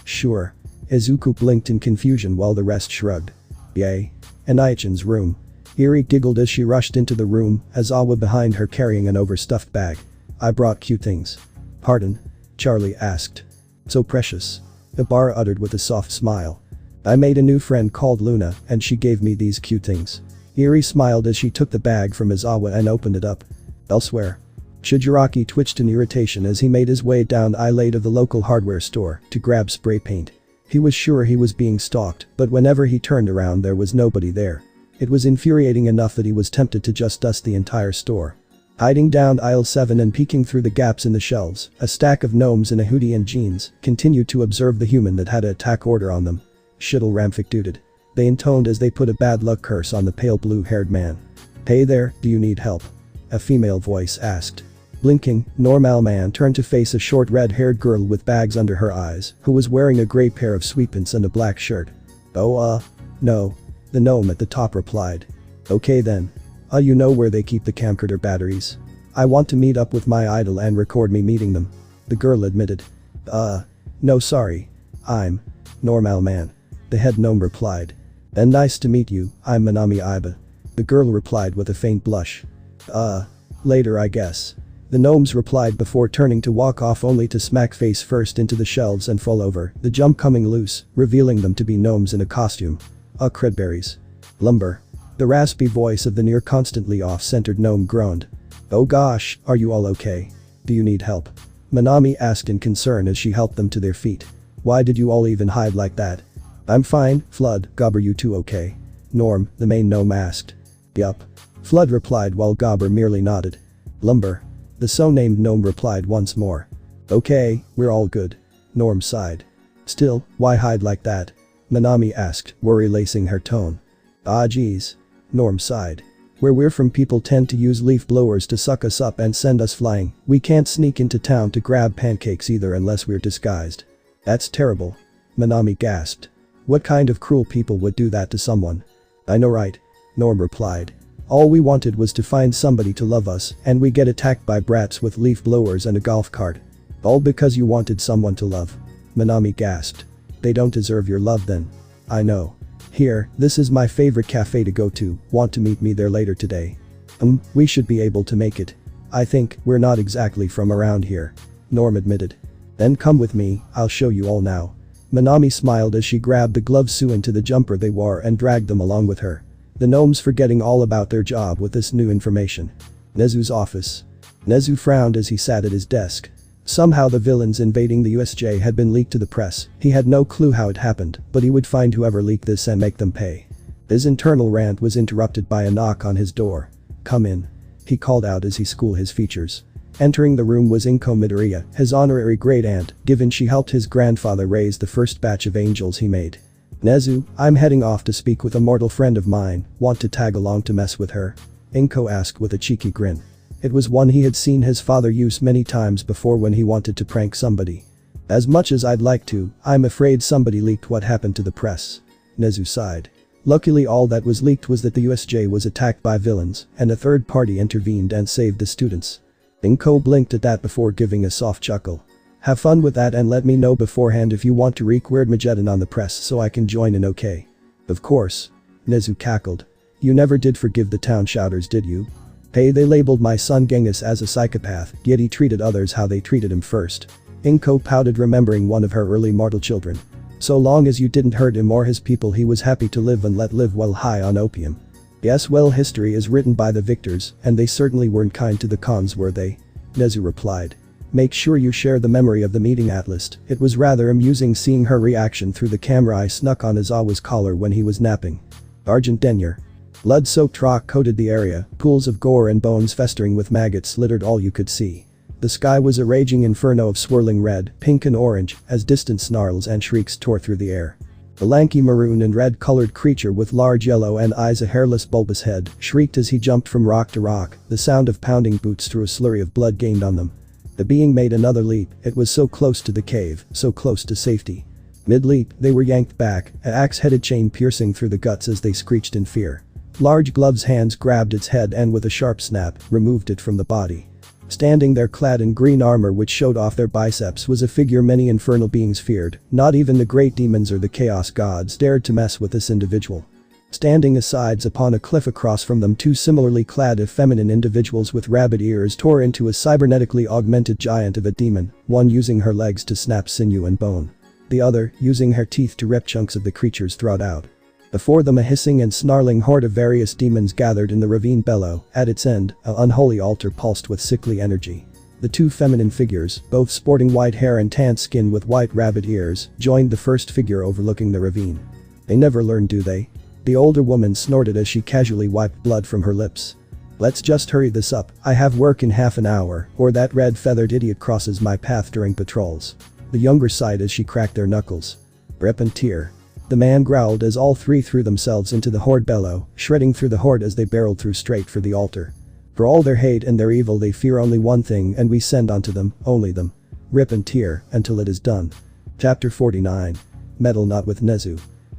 Sure. Izuku blinked in confusion while the rest shrugged. Yay. Anaichan's room. Irie giggled as she rushed into the room, Azawa behind her carrying an overstuffed bag. I brought cute things. Pardon? Charlie asked. So precious. Ibara uttered with a soft smile. I made a new friend called Luna, and she gave me these cute things. Irie smiled as she took the bag from Izawa and opened it up. Elsewhere. Shigaraki twitched in irritation as he made his way down the aisle of the local hardware store to grab spray paint. He was sure he was being stalked, but whenever he turned around there was nobody there. It was infuriating enough that he was tempted to just dust the entire store. Hiding down aisle 7 and peeking through the gaps in the shelves, a stack of gnomes in a hoodie and jeans continued to observe the human that had an attack order on them. Shittle Ramfikduded. They intoned as they put a bad luck curse on the pale blue-haired man. Hey there, do you need help? A female voice asked. Blinking, Normal Man turned to face a short red-haired girl with bags under her eyes, who was wearing a gray pair of sweatpants and a black shirt. No. The gnome at the top replied. Okay then. You know where they keep the camcorder batteries? I want to meet up with my idol and record me meeting them. The girl admitted. No sorry. I'm normal man. The head gnome replied. Then nice to meet you, I'm Manami Iba. The girl replied with a faint blush. Later I guess. The gnomes replied before turning to walk off only to smack face first into the shelves and fall over, the jump coming loose, revealing them to be gnomes in a costume. Credberries. Lumber. The raspy voice of the near constantly off-centered gnome groaned. Oh gosh, are you all okay? Do you need help? Manami asked in concern as she helped them to their feet. Why did you all even hide like that? I'm fine, Flood, Gobber, you two okay? Norm, the main gnome asked. Yup. Flood replied while Gobber merely nodded. Lumber. The so-named gnome replied once more. Okay, we're all good. Norm sighed. Still, why hide like that? Manami asked, worry lacing her tone. Ah geez. Norm sighed. Where we're from, people tend to use leaf blowers to suck us up and send us flying. We can't sneak into town to grab pancakes either unless we're disguised. That's terrible. Manami gasped. What kind of cruel people would do that to someone? I know right. Norm replied. All we wanted was to find somebody to love us, and we get attacked by brats with leaf blowers and a golf cart. All because you wanted someone to love. Manami gasped. They don't deserve your love then. I know. Here, this is my favorite cafe to go to, want to meet me there later today? We should be able to make it. I think we're not exactly from around here. Norm admitted. Then come with me, I'll show you all now. Manami smiled as she grabbed the gloves sewn into the jumper they wore and dragged them along with her. The gnomes forgetting all about their job with this new information. Nezu's office. Nezu frowned as he sat at his desk. Somehow the villains invading the USJ had been leaked to the press. He had no clue how it happened, but he would find whoever leaked this and make them pay. His internal rant was interrupted by a knock on his door. Come in. He called out as he schooled his features. Entering the room was Inko Midoriya, his honorary great-aunt, given she helped his grandfather raise the first batch of angels he made. Nezu, I'm heading off to speak with a mortal friend of mine, want to tag along to mess with her? Inko asked with a cheeky grin. It was one he had seen his father use many times before when he wanted to prank somebody. As much as I'd like to, I'm afraid somebody leaked what happened to the press. Nezu sighed. Luckily all that was leaked was that the USJ was attacked by villains, and a third party intervened and saved the students. Inko blinked at that before giving a soft chuckle. Have fun with that and let me know beforehand if you want to wreak Weirdmageddon on the press so I can join in, okay? Of course. Nezu cackled. You never did forgive the town shouters, did you? Hey, they labeled my son Genghis as a psychopath, yet he treated others how they treated him first. Inko pouted, remembering one of her early mortal children. So long as you didn't hurt him or his people, he was happy to live and let live while high on opium. Yes, well, history is written by the victors, and they certainly weren't kind to the cons, were they? Nezu replied. Make sure you share the memory of the meeting, Atlas. It was rather amusing seeing her reaction through the camera I snuck on Izawa's collar when he was napping. Argent Denyer. Blood-soaked rock coated the area, pools of gore and bones festering with maggots littered all you could see. The sky was a raging inferno of swirling red, pink and orange, as distant snarls and shrieks tore through the air. The lanky maroon and red-colored creature with large yellow and eyes, a hairless bulbous head, shrieked as he jumped from rock to rock, the sound of pounding boots through a slurry of blood gained on them. The being made another leap, it was so close to the cave, so close to safety. Mid-leap, they were yanked back, an axe-headed chain piercing through the guts as they screeched in fear. Large gloves hands grabbed its head and with a sharp snap, removed it from the body. Standing there clad in green armor which showed off their biceps was a figure many infernal beings feared. Not even the great demons or the chaos gods dared to mess with this individual. Standing asides upon a cliff across from them, two similarly clad effeminate individuals with rabbit ears tore into a cybernetically augmented giant of a demon, one using her legs to snap sinew and bone. The other using her teeth to rip chunks of the creature's throat out. Before them a hissing and snarling horde of various demons gathered in the ravine below. At its end, an unholy altar pulsed with sickly energy. The two feminine figures, both sporting white hair and tan skin with white rabbit ears, joined the first figure overlooking the ravine. They never learn, do they? The older woman snorted as she casually wiped blood from her lips. Let's just hurry this up, I have work in half an hour, or that red-feathered idiot crosses my path during patrols. The younger sighed as she cracked their knuckles. Rip and tear. The man growled as all three threw themselves into the horde below, shredding through the horde as they barreled through straight for the altar. For all their hate and their evil they fear only one thing, and we send onto them, only them. Rip and tear, until it is done. Chapter 49. Metal Knot with Nezu.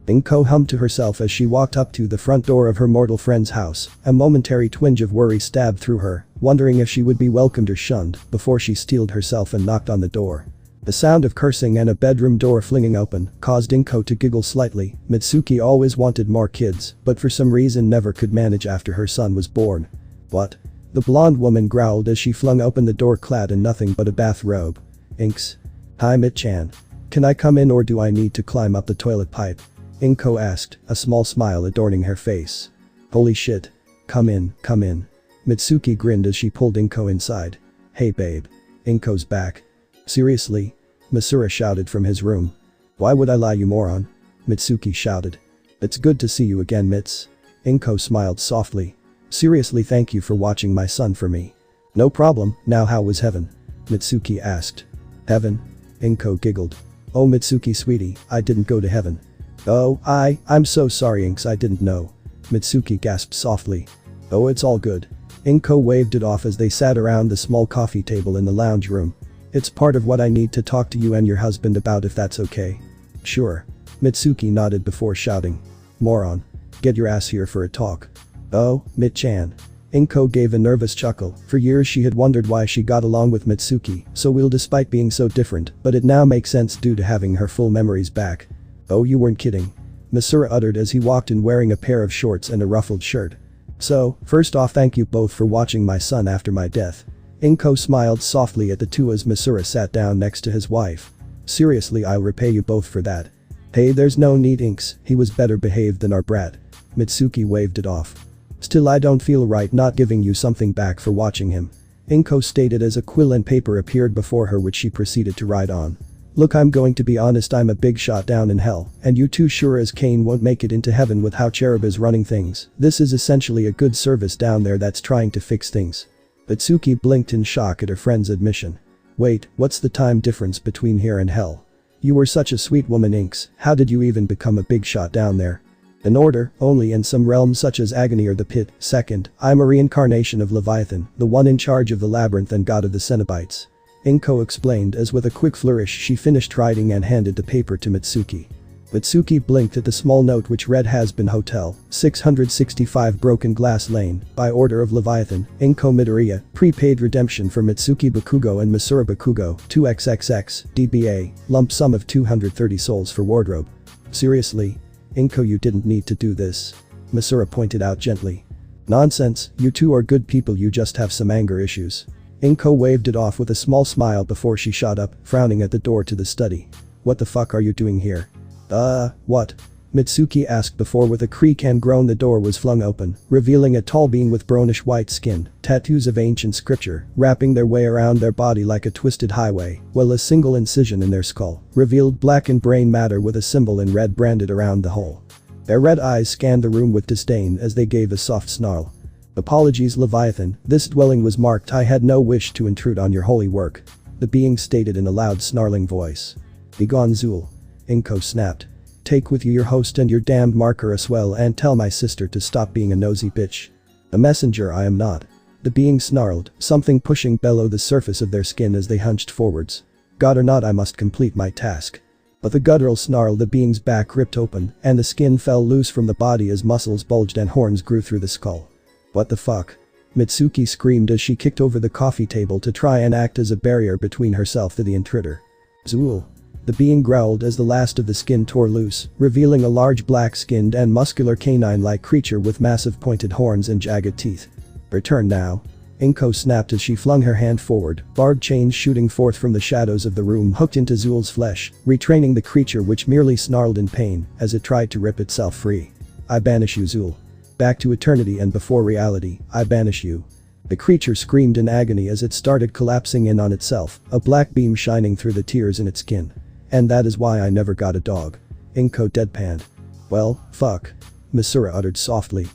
Inko hummed to herself as she walked up to the front door of her mortal friend's house, a momentary twinge of worry stabbed through her, wondering if she would be welcomed or shunned, before she steeled herself and knocked on the door. The sound of cursing and a bedroom door flinging open caused Inko to giggle slightly. Mitsuki always wanted more kids, but for some reason never could manage after her son was born. What? The blonde woman growled as she flung open the door clad in nothing but a bathrobe. Inks. Hi Mit-chan. Can I come in or do I need to climb up the toilet pipe? Inko asked, a small smile adorning her face. Holy shit. Come in, come in. Mitsuki grinned as she pulled Inko inside. Hey babe. Inko's back. Seriously? Misura shouted from his room. Why would I lie, you moron? Mitsuki shouted. It's good to see you again, Mits. Inko smiled softly. Seriously, thank you for watching my son for me. No problem. Now how was heaven? Mitsuki asked. Heaven? Inko giggled. Oh Mitsuki sweetie, I didn't go to heaven. Oh, I'm so sorry Inks, I didn't know. Mitsuki gasped softly. Oh, it's all good. Inko waved it off as they sat around the small coffee table in the lounge room. It's part of what I need to talk to you and your husband about, if that's okay. Sure. Mitsuki nodded before shouting. Moron. Get your ass here for a talk. Oh, Mit-chan. Inko gave a nervous chuckle. For years she had wondered why she got along with Mitsuki so well despite being so different, but it now makes sense due to having her full memories back. Oh, you weren't kidding. Misura uttered as he walked in wearing a pair of shorts and a ruffled shirt. So, first off, thank you both for watching my son after my death. Inko smiled softly at the two as Misura sat down next to his wife. Seriously, I'll repay you both for that. Hey, there's no need Inks, he was better behaved than our brat. Mitsuki waved it off. Still, I don't feel right not giving you something back for watching him. Inko stated as a quill and paper appeared before her which she proceeded to write on. Look, I'm going to be honest, I'm a big shot down in hell, and you too sure as Cain won't make it into heaven with how Cherub is running things. This is essentially a good service down there that's trying to fix things. Mitsuki blinked in shock at her friend's admission. Wait, what's the time difference between here and hell? You were such a sweet woman Inks, how did you even become a big shot down there? An order, only in some realms such as agony or the pit. Second, I'm a reincarnation of Leviathan, the one in charge of the labyrinth and god of the Cenobites. Inko explained as with a quick flourish she finished writing and handed the paper to Mitsuki. Mitsuki blinked at the small note which read Hazbin Hotel, 665 Broken Glass Lane, by order of Leviathan, Inko Midoriya, prepaid redemption for Mitsuki Bakugo and Misura Bakugo, 2xxx, DBA, lump sum of 230 souls for wardrobe. Seriously? Inko, you didn't need to do this. Misura pointed out gently. Nonsense, you two are good people, you just have some anger issues. Inko waved it off with a small smile before she shot up, frowning at the door to the study. What the fuck are you doing here? What? Mitsuki asked before with a creak and groan the door was flung open, revealing a tall being with brownish white skin, tattoos of ancient scripture, wrapping their way around their body like a twisted highway, while a single incision in their skull revealed blackened brain matter with a symbol in red branded around the hole. Their red eyes scanned the room with disdain as they gave a soft snarl. Apologies Leviathan, this dwelling was marked, I had no wish to intrude on your holy work. The being stated in a loud snarling voice. Begone Zul. Inko snapped. Take with you your host and your damned marker as well and tell my sister to stop being a nosy bitch. A messenger I am not. The being snarled, something pushing below the surface of their skin as they hunched forwards. God or not, I must complete my task. But the guttural snarl, the being's back ripped open and the skin fell loose from the body as muscles bulged and horns grew through the skull. What the fuck? Mitsuki screamed as she kicked over the coffee table to try and act as a barrier between herself and the intruder. Zul. The being growled as the last of the skin tore loose, revealing a large black-skinned and muscular canine-like creature with massive pointed horns and jagged teeth. Return now. Inko snapped as she flung her hand forward, barbed chains shooting forth from the shadows of the room hooked into Zul's flesh, retraining the creature which merely snarled in pain as it tried to rip itself free. I banish you Zul. Back to eternity and before reality, I banish you. The creature screamed in agony as it started collapsing in on itself, a black beam shining through the tears in its skin. And that is why I never got a dog. Inko deadpanned. Well, fuck. Misura uttered softly.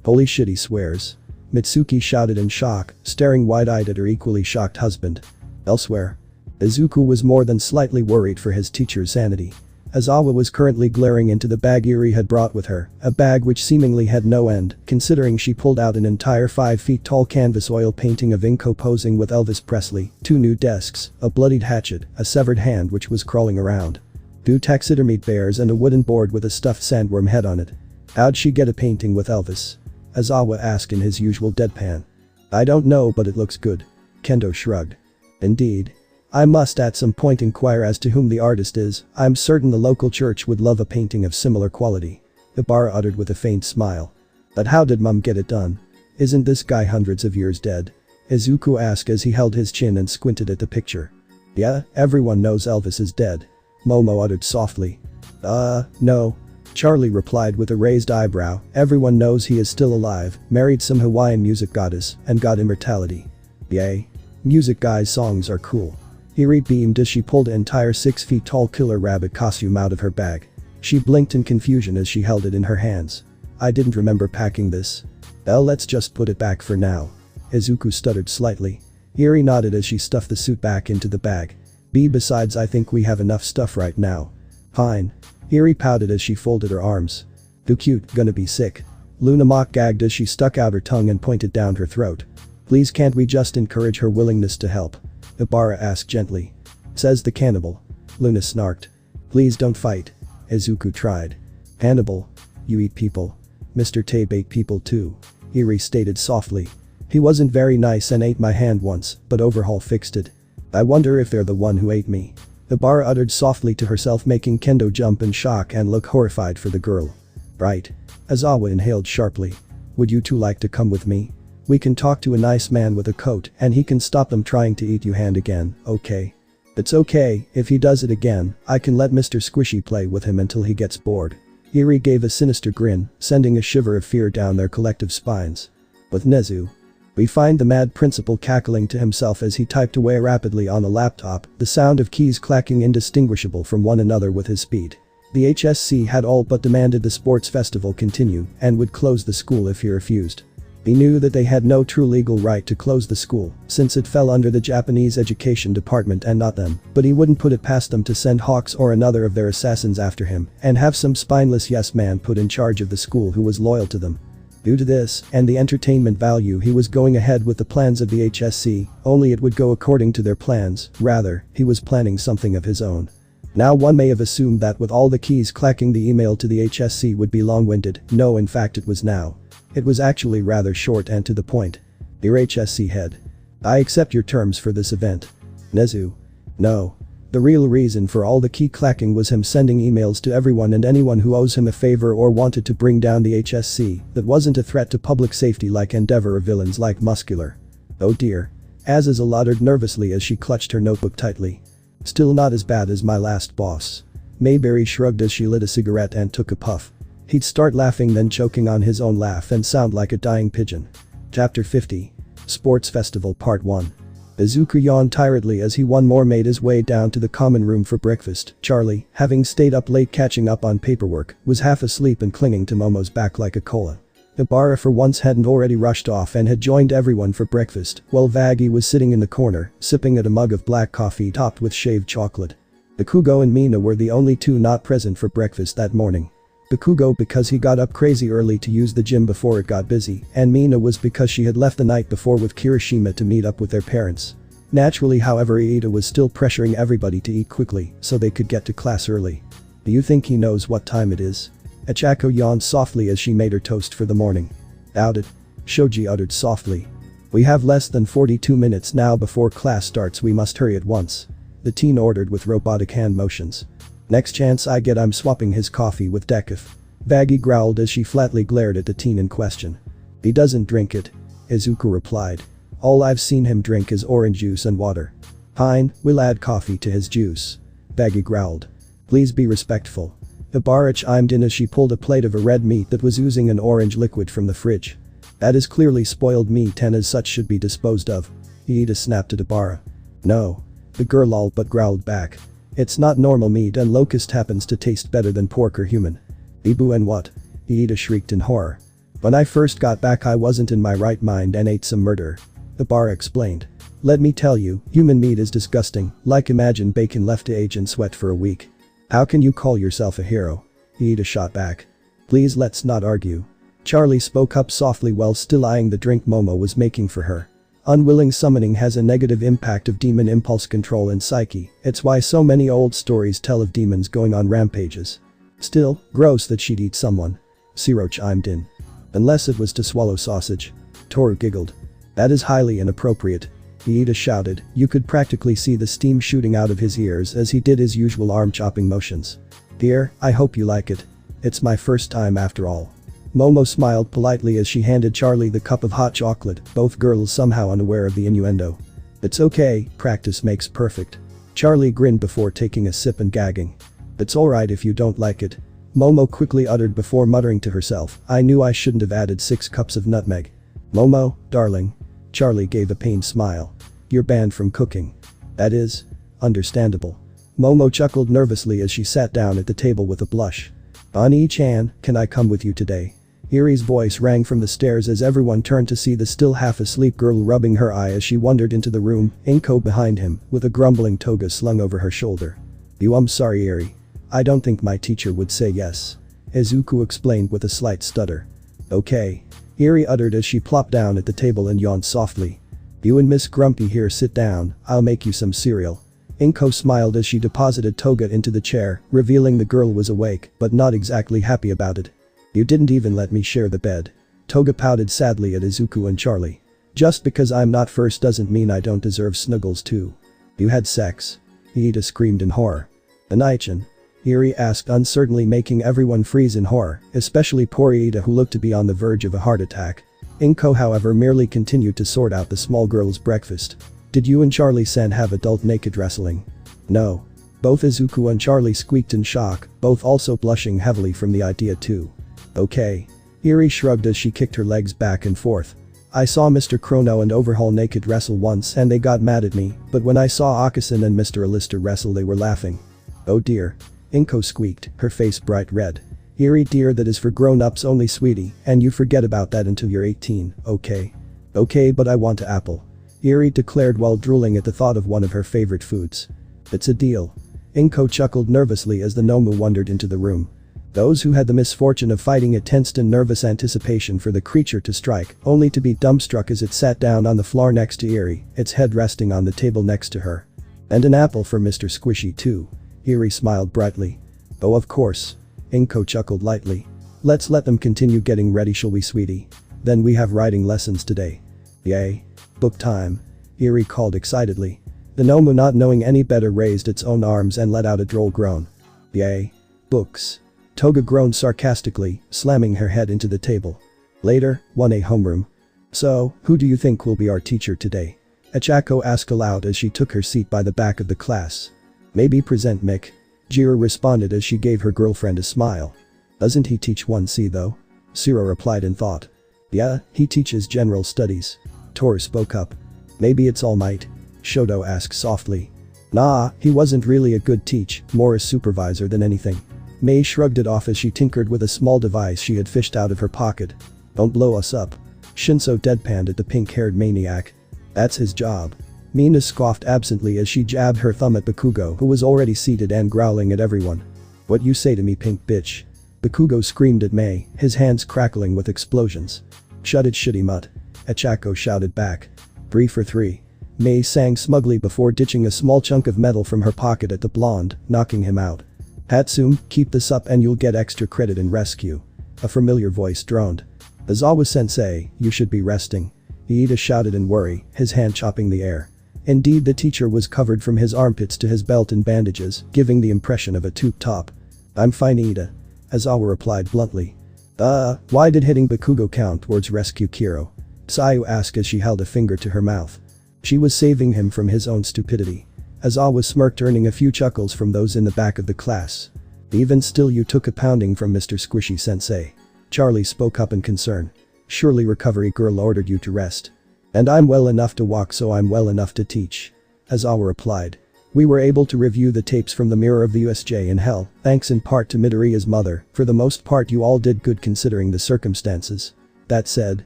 Holy shit, he swears. Mitsuki shouted in shock, staring wide-eyed at her equally shocked husband. Elsewhere. Izuku was more than slightly worried for his teacher's sanity. Azawa was currently glaring into the bag Eri had brought with her, a bag which seemingly had no end, considering she pulled out an entire 5 feet tall canvas oil painting of Inko posing with Elvis Presley, 2 new desks, a bloodied hatchet, a severed hand which was crawling around. Two taxidermied bears and a wooden board with a stuffed sandworm head on it. How'd she get a painting with Elvis? Aizawa asked in his usual deadpan. I don't know, but it looks good. Kendo shrugged. Indeed. I must at some point inquire as to whom the artist is. I'm certain the local church would love a painting of similar quality. Ibarra uttered with a faint smile. But how did Mum get it done? Isn't this guy hundreds of years dead? Izuku asked as he held his chin and squinted at the picture. Yeah, everyone knows Elvis is dead. Momo uttered softly. No. Charlie replied with a raised eyebrow. Everyone knows he is still alive, married some Hawaiian music goddess, and got immortality. Yay. Music guy's songs are cool. Eri beamed as she pulled an entire 6-feet-tall killer rabbit costume out of her bag. She blinked in confusion as she held it in her hands. I didn't remember packing this. Well, let's just put it back for now. Izuku stuttered slightly. Eri nodded as she stuffed the suit back into the bag. Besides, I think we have enough stuff right now. Fine. Eri pouted as she folded her arms. Too cute, gonna be sick. Luna mock gagged as she stuck out her tongue and pointed down her throat. Please, can't we just encourage her willingness to help? Ibarra asked gently. Says the cannibal. Luna snarked. Please don't fight. Izuku tried. Hannibal. You eat people. Mr. Tabe ate people too. Eri stated softly. He wasn't very nice and ate my hand once, but Overhaul fixed it. I wonder if they're the one who ate me. Ibarra uttered softly to herself, making Kendo jump in shock and look horrified for the girl. Right. Aizawa inhaled sharply. Would you two like to come with me? We can talk to a nice man with a coat and he can stop them trying to eat you hand again, okay? It's okay, if he does it again, I can let Mr. Squishy play with him until he gets bored. Eri gave a sinister grin, sending a shiver of fear down their collective spines. With Nezu. We find the mad principal cackling to himself as he typed away rapidly on a laptop, the sound of keys clacking indistinguishable from one another with his speed. The HSC had all but demanded the sports festival continue and would close the school if he refused. He knew that they had no true legal right to close the school, since it fell under the Japanese Education Department and not them, but he wouldn't put it past them to send Hawks or another of their assassins after him and have some spineless yes man put in charge of the school who was loyal to them. Due to this and the entertainment value, he was going ahead with the plans of the HSC, only it would go according to their plans. Rather, he was planning something of his own. Now one may have assumed that with all the keys clacking the email to the HSC would be long-winded. No, in fact it was now. It was actually rather short and to the point. Dear HSC head. I accept your terms for this event. Nezu. No. The real reason for all the key clacking was him sending emails to everyone and anyone who owes him a favor or wanted to bring down the HSC that wasn't a threat to public safety like Endeavor or villains like Muscular. Oh dear. Azazel uttered nervously as she clutched her notebook tightly. Still not as bad as my last boss. Mayberry shrugged as she lit a cigarette and took a puff. He'd start laughing, then choking on his own laugh and sound like a dying pigeon. Chapter 50. Sports Festival Part 1. Izuku yawned tiredly as he one more made his way down to the common room for breakfast. Charlie, having stayed up late catching up on paperwork, was half asleep and clinging to Momo's back like a koala. Ibarra for once hadn't already rushed off and had joined everyone for breakfast, while Vaggie was sitting in the corner, sipping at a mug of black coffee topped with shaved chocolate. Bakugo and Mina were the only two not present for breakfast that morning. Bakugo because he got up crazy early to use the gym before it got busy, and Mina was because she had left the night before with Kirishima to meet up with their parents. Naturally, however, Iida was still pressuring everybody to eat quickly so they could get to class early. Do you think he knows what time it is? Achako yawned softly as she made her toast for the morning. Doubt it. Shoji uttered softly. We have less than 42 minutes now before class starts, we must hurry at once. The teen ordered with robotic hand motions. Next chance I get I'm swapping his coffee with Dekif. Vaggie growled as she flatly glared at the teen in question. He doesn't drink it. Izuku replied. All I've seen him drink is orange juice and water. Fine, we'll add coffee to his juice. Vaggie growled. Please be respectful. Ibarra chimed in as she pulled a plate of a red meat that was oozing an orange liquid from the fridge. That is clearly spoiled meat and as such should be disposed of. Iida snapped at Ibarra. No. The girl all but growled back. It's not normal meat and locust happens to taste better than pork or human. Ibu and what? Iida shrieked in horror. When I first got back I wasn't in my right mind and ate some murder. Ibarra explained. Let me tell you, human meat is disgusting, like imagine bacon left to age in sweat for a week. How can you call yourself a hero? Iida shot back. Please let's not argue. Charlie spoke up softly while still eyeing the drink Momo was making for her. Unwilling summoning has a negative impact of demon impulse control and psyche, it's why so many old stories tell of demons going on rampages. Still, gross that she'd eat someone. Zero chimed in. Unless it was to swallow sausage. Toru giggled. That is highly inappropriate. Iida shouted, you could practically see the steam shooting out of his ears as he did his usual arm-chopping motions. Dear, I hope you like it. It's my first time after all. Momo smiled politely as she handed Charlie the cup of hot chocolate, both girls somehow unaware of the innuendo. It's okay, practice makes perfect. Charlie grinned before taking a sip and gagging. It's alright if you don't like it. Momo quickly uttered before muttering to herself, I knew I shouldn't have added 6 cups of nutmeg. Momo, darling. Charlie gave a pained smile. You're banned from cooking. That is understandable. Momo chuckled nervously as she sat down at the table with a blush. Ani-chan, can I come with you today? Eri's voice rang from the stairs as everyone turned to see the still half-asleep girl rubbing her eye as she wandered into the room, Inko behind him, with a grumbling toga slung over her shoulder. I'm sorry, Eri. I don't think my teacher would say yes. Izuku explained with a slight stutter. Okay. Eri uttered as she plopped down at the table and yawned softly. You and Miss Grumpy here sit down, I'll make you some cereal. Inko smiled as she deposited Toga into the chair, revealing the girl was awake, but not exactly happy about it. You didn't even let me share the bed. Toga pouted sadly at Izuku and Charlie. Just because I'm not first doesn't mean I don't deserve snuggles too. You had sex. Iida screamed in horror. Ani-chan? Eri asked uncertainly, making everyone freeze in horror, especially poor Iida who looked to be on the verge of a heart attack. Inko however merely continued to sort out the small girl's breakfast. Did you and Charlie-san have adult naked wrestling? No. Both Izuku and Charlie squeaked in shock, both also blushing heavily from the idea too. Okay. Eri shrugged as she kicked her legs back and forth. I saw Mr. Chrono and Overhaul naked wrestle once and they got mad at me, but when I saw Akasan and Mr. Alistair wrestle they were laughing. Oh dear. Inko squeaked, her face bright red. Eri dear, that is for grown-ups only, sweetie, and you forget about that until you're 18, okay? Okay, but I want an apple. Eri declared while drooling at the thought of one of her favorite foods. It's a deal. Inko chuckled nervously as the Nomu wandered into the room. Those who had the misfortune of fighting it tensed in nervous anticipation for the creature to strike, only to be dumbstruck as it sat down on the floor next to Eri, its head resting on the table next to her. And an apple for Mr. Squishy too. Eri smiled brightly. Oh, of course. Inko chuckled lightly. Let's let them continue getting ready, shall we, sweetie? Then we have writing lessons today. Yay. Book time. Eri called excitedly. The Nomu, not knowing any better, raised its own arms and let out a droll groan. Yay. Books. Toga groaned sarcastically, slamming her head into the table. Later, 1A homeroom. So, who do you think will be our teacher today? Achako asked aloud as she took her seat by the back of the class. Maybe present Mick. Jiro responded as she gave her girlfriend a smile. Doesn't he teach 1C though? Zero replied in thought. Yeah, he teaches general studies. Toru spoke up. Maybe it's All Might? Shoto asked softly. Nah, he wasn't really a good teach, more a supervisor than anything. Mei shrugged it off as she tinkered with a small device she had fished out of her pocket. Don't blow us up. Shinso deadpanned at the pink-haired maniac. That's his job. Mina scoffed absently as she jabbed her thumb at Bakugo, who was already seated and growling at everyone. What you say to me, pink bitch? Bakugo screamed at Mei, his hands crackling with explosions. Shut it, shitty mutt. Achako shouted back. 3 for 3. Mei sang smugly before ditching a small chunk of metal from her pocket at the blonde, knocking him out. Hatsum, keep this up and you'll get extra credit in rescue. A familiar voice droned. Izawa-sensei, you should be resting. Iida shouted in worry, his hand chopping the air. Indeed, the teacher was covered from his armpits to his belt in bandages, giving the impression of a tube top. I'm fine, Iida. Izawa replied bluntly. Why did hitting Bakugo count towards rescue Kiro? Tsuyu asked as she held a finger to her mouth. She was saving him from his own stupidity. Izawa smirked, earning a few chuckles from those in the back of the class. Even still, you took a pounding from Mr. Squishy-sensei. Charlie spoke up in concern. Surely recovery girl ordered you to rest. And I'm well enough to walk, so I'm well enough to teach. Izawa replied. We were able to review the tapes from the Mirror of the USJ in Hell, thanks in part to Midoriya's mother. For the most part you all did good considering the circumstances. That said,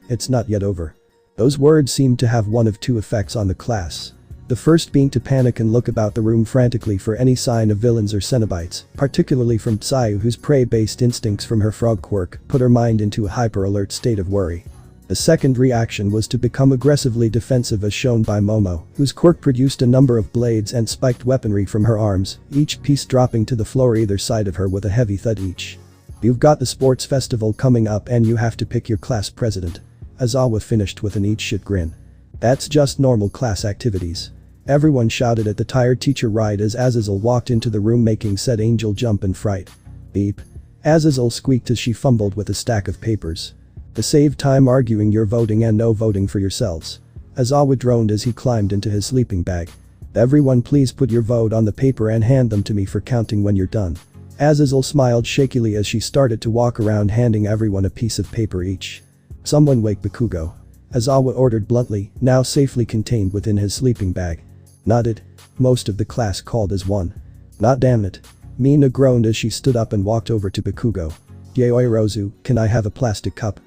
it's not yet over. Those words seemed to have one of two effects on the class. The first being to panic and look about the room frantically for any sign of villains or Cenobites, particularly from Tsuyu, whose prey-based instincts from her frog quirk put her mind into a hyper-alert state of worry. The second reaction was to become aggressively defensive as shown by Momo, whose quirk produced a number of blades and spiked weaponry from her arms, each piece dropping to the floor either side of her with a heavy thud each. You've got the sports festival coming up and you have to pick your class president. Aizawa finished with an eat shit grin. That's just normal class activities. Everyone shouted at the tired teacher right as Azazel walked into the room making said angel jump in fright. Beep. Azazel squeaked as she fumbled with a stack of papers. To save time arguing you're voting and no voting for yourselves. Aizawa droned as he climbed into his sleeping bag. Everyone please put your vote on the paper and hand them to me for counting when you're done. Azazel smiled shakily as she started to walk around handing everyone a piece of paper each. Someone wake Bakugo. Aizawa ordered bluntly, now safely contained within his sleeping bag. Nodded. Most of the class called as one. Not damn it. Mina groaned as she stood up and walked over to Bakugo. Yaoi Rozu, can I have a plastic cup?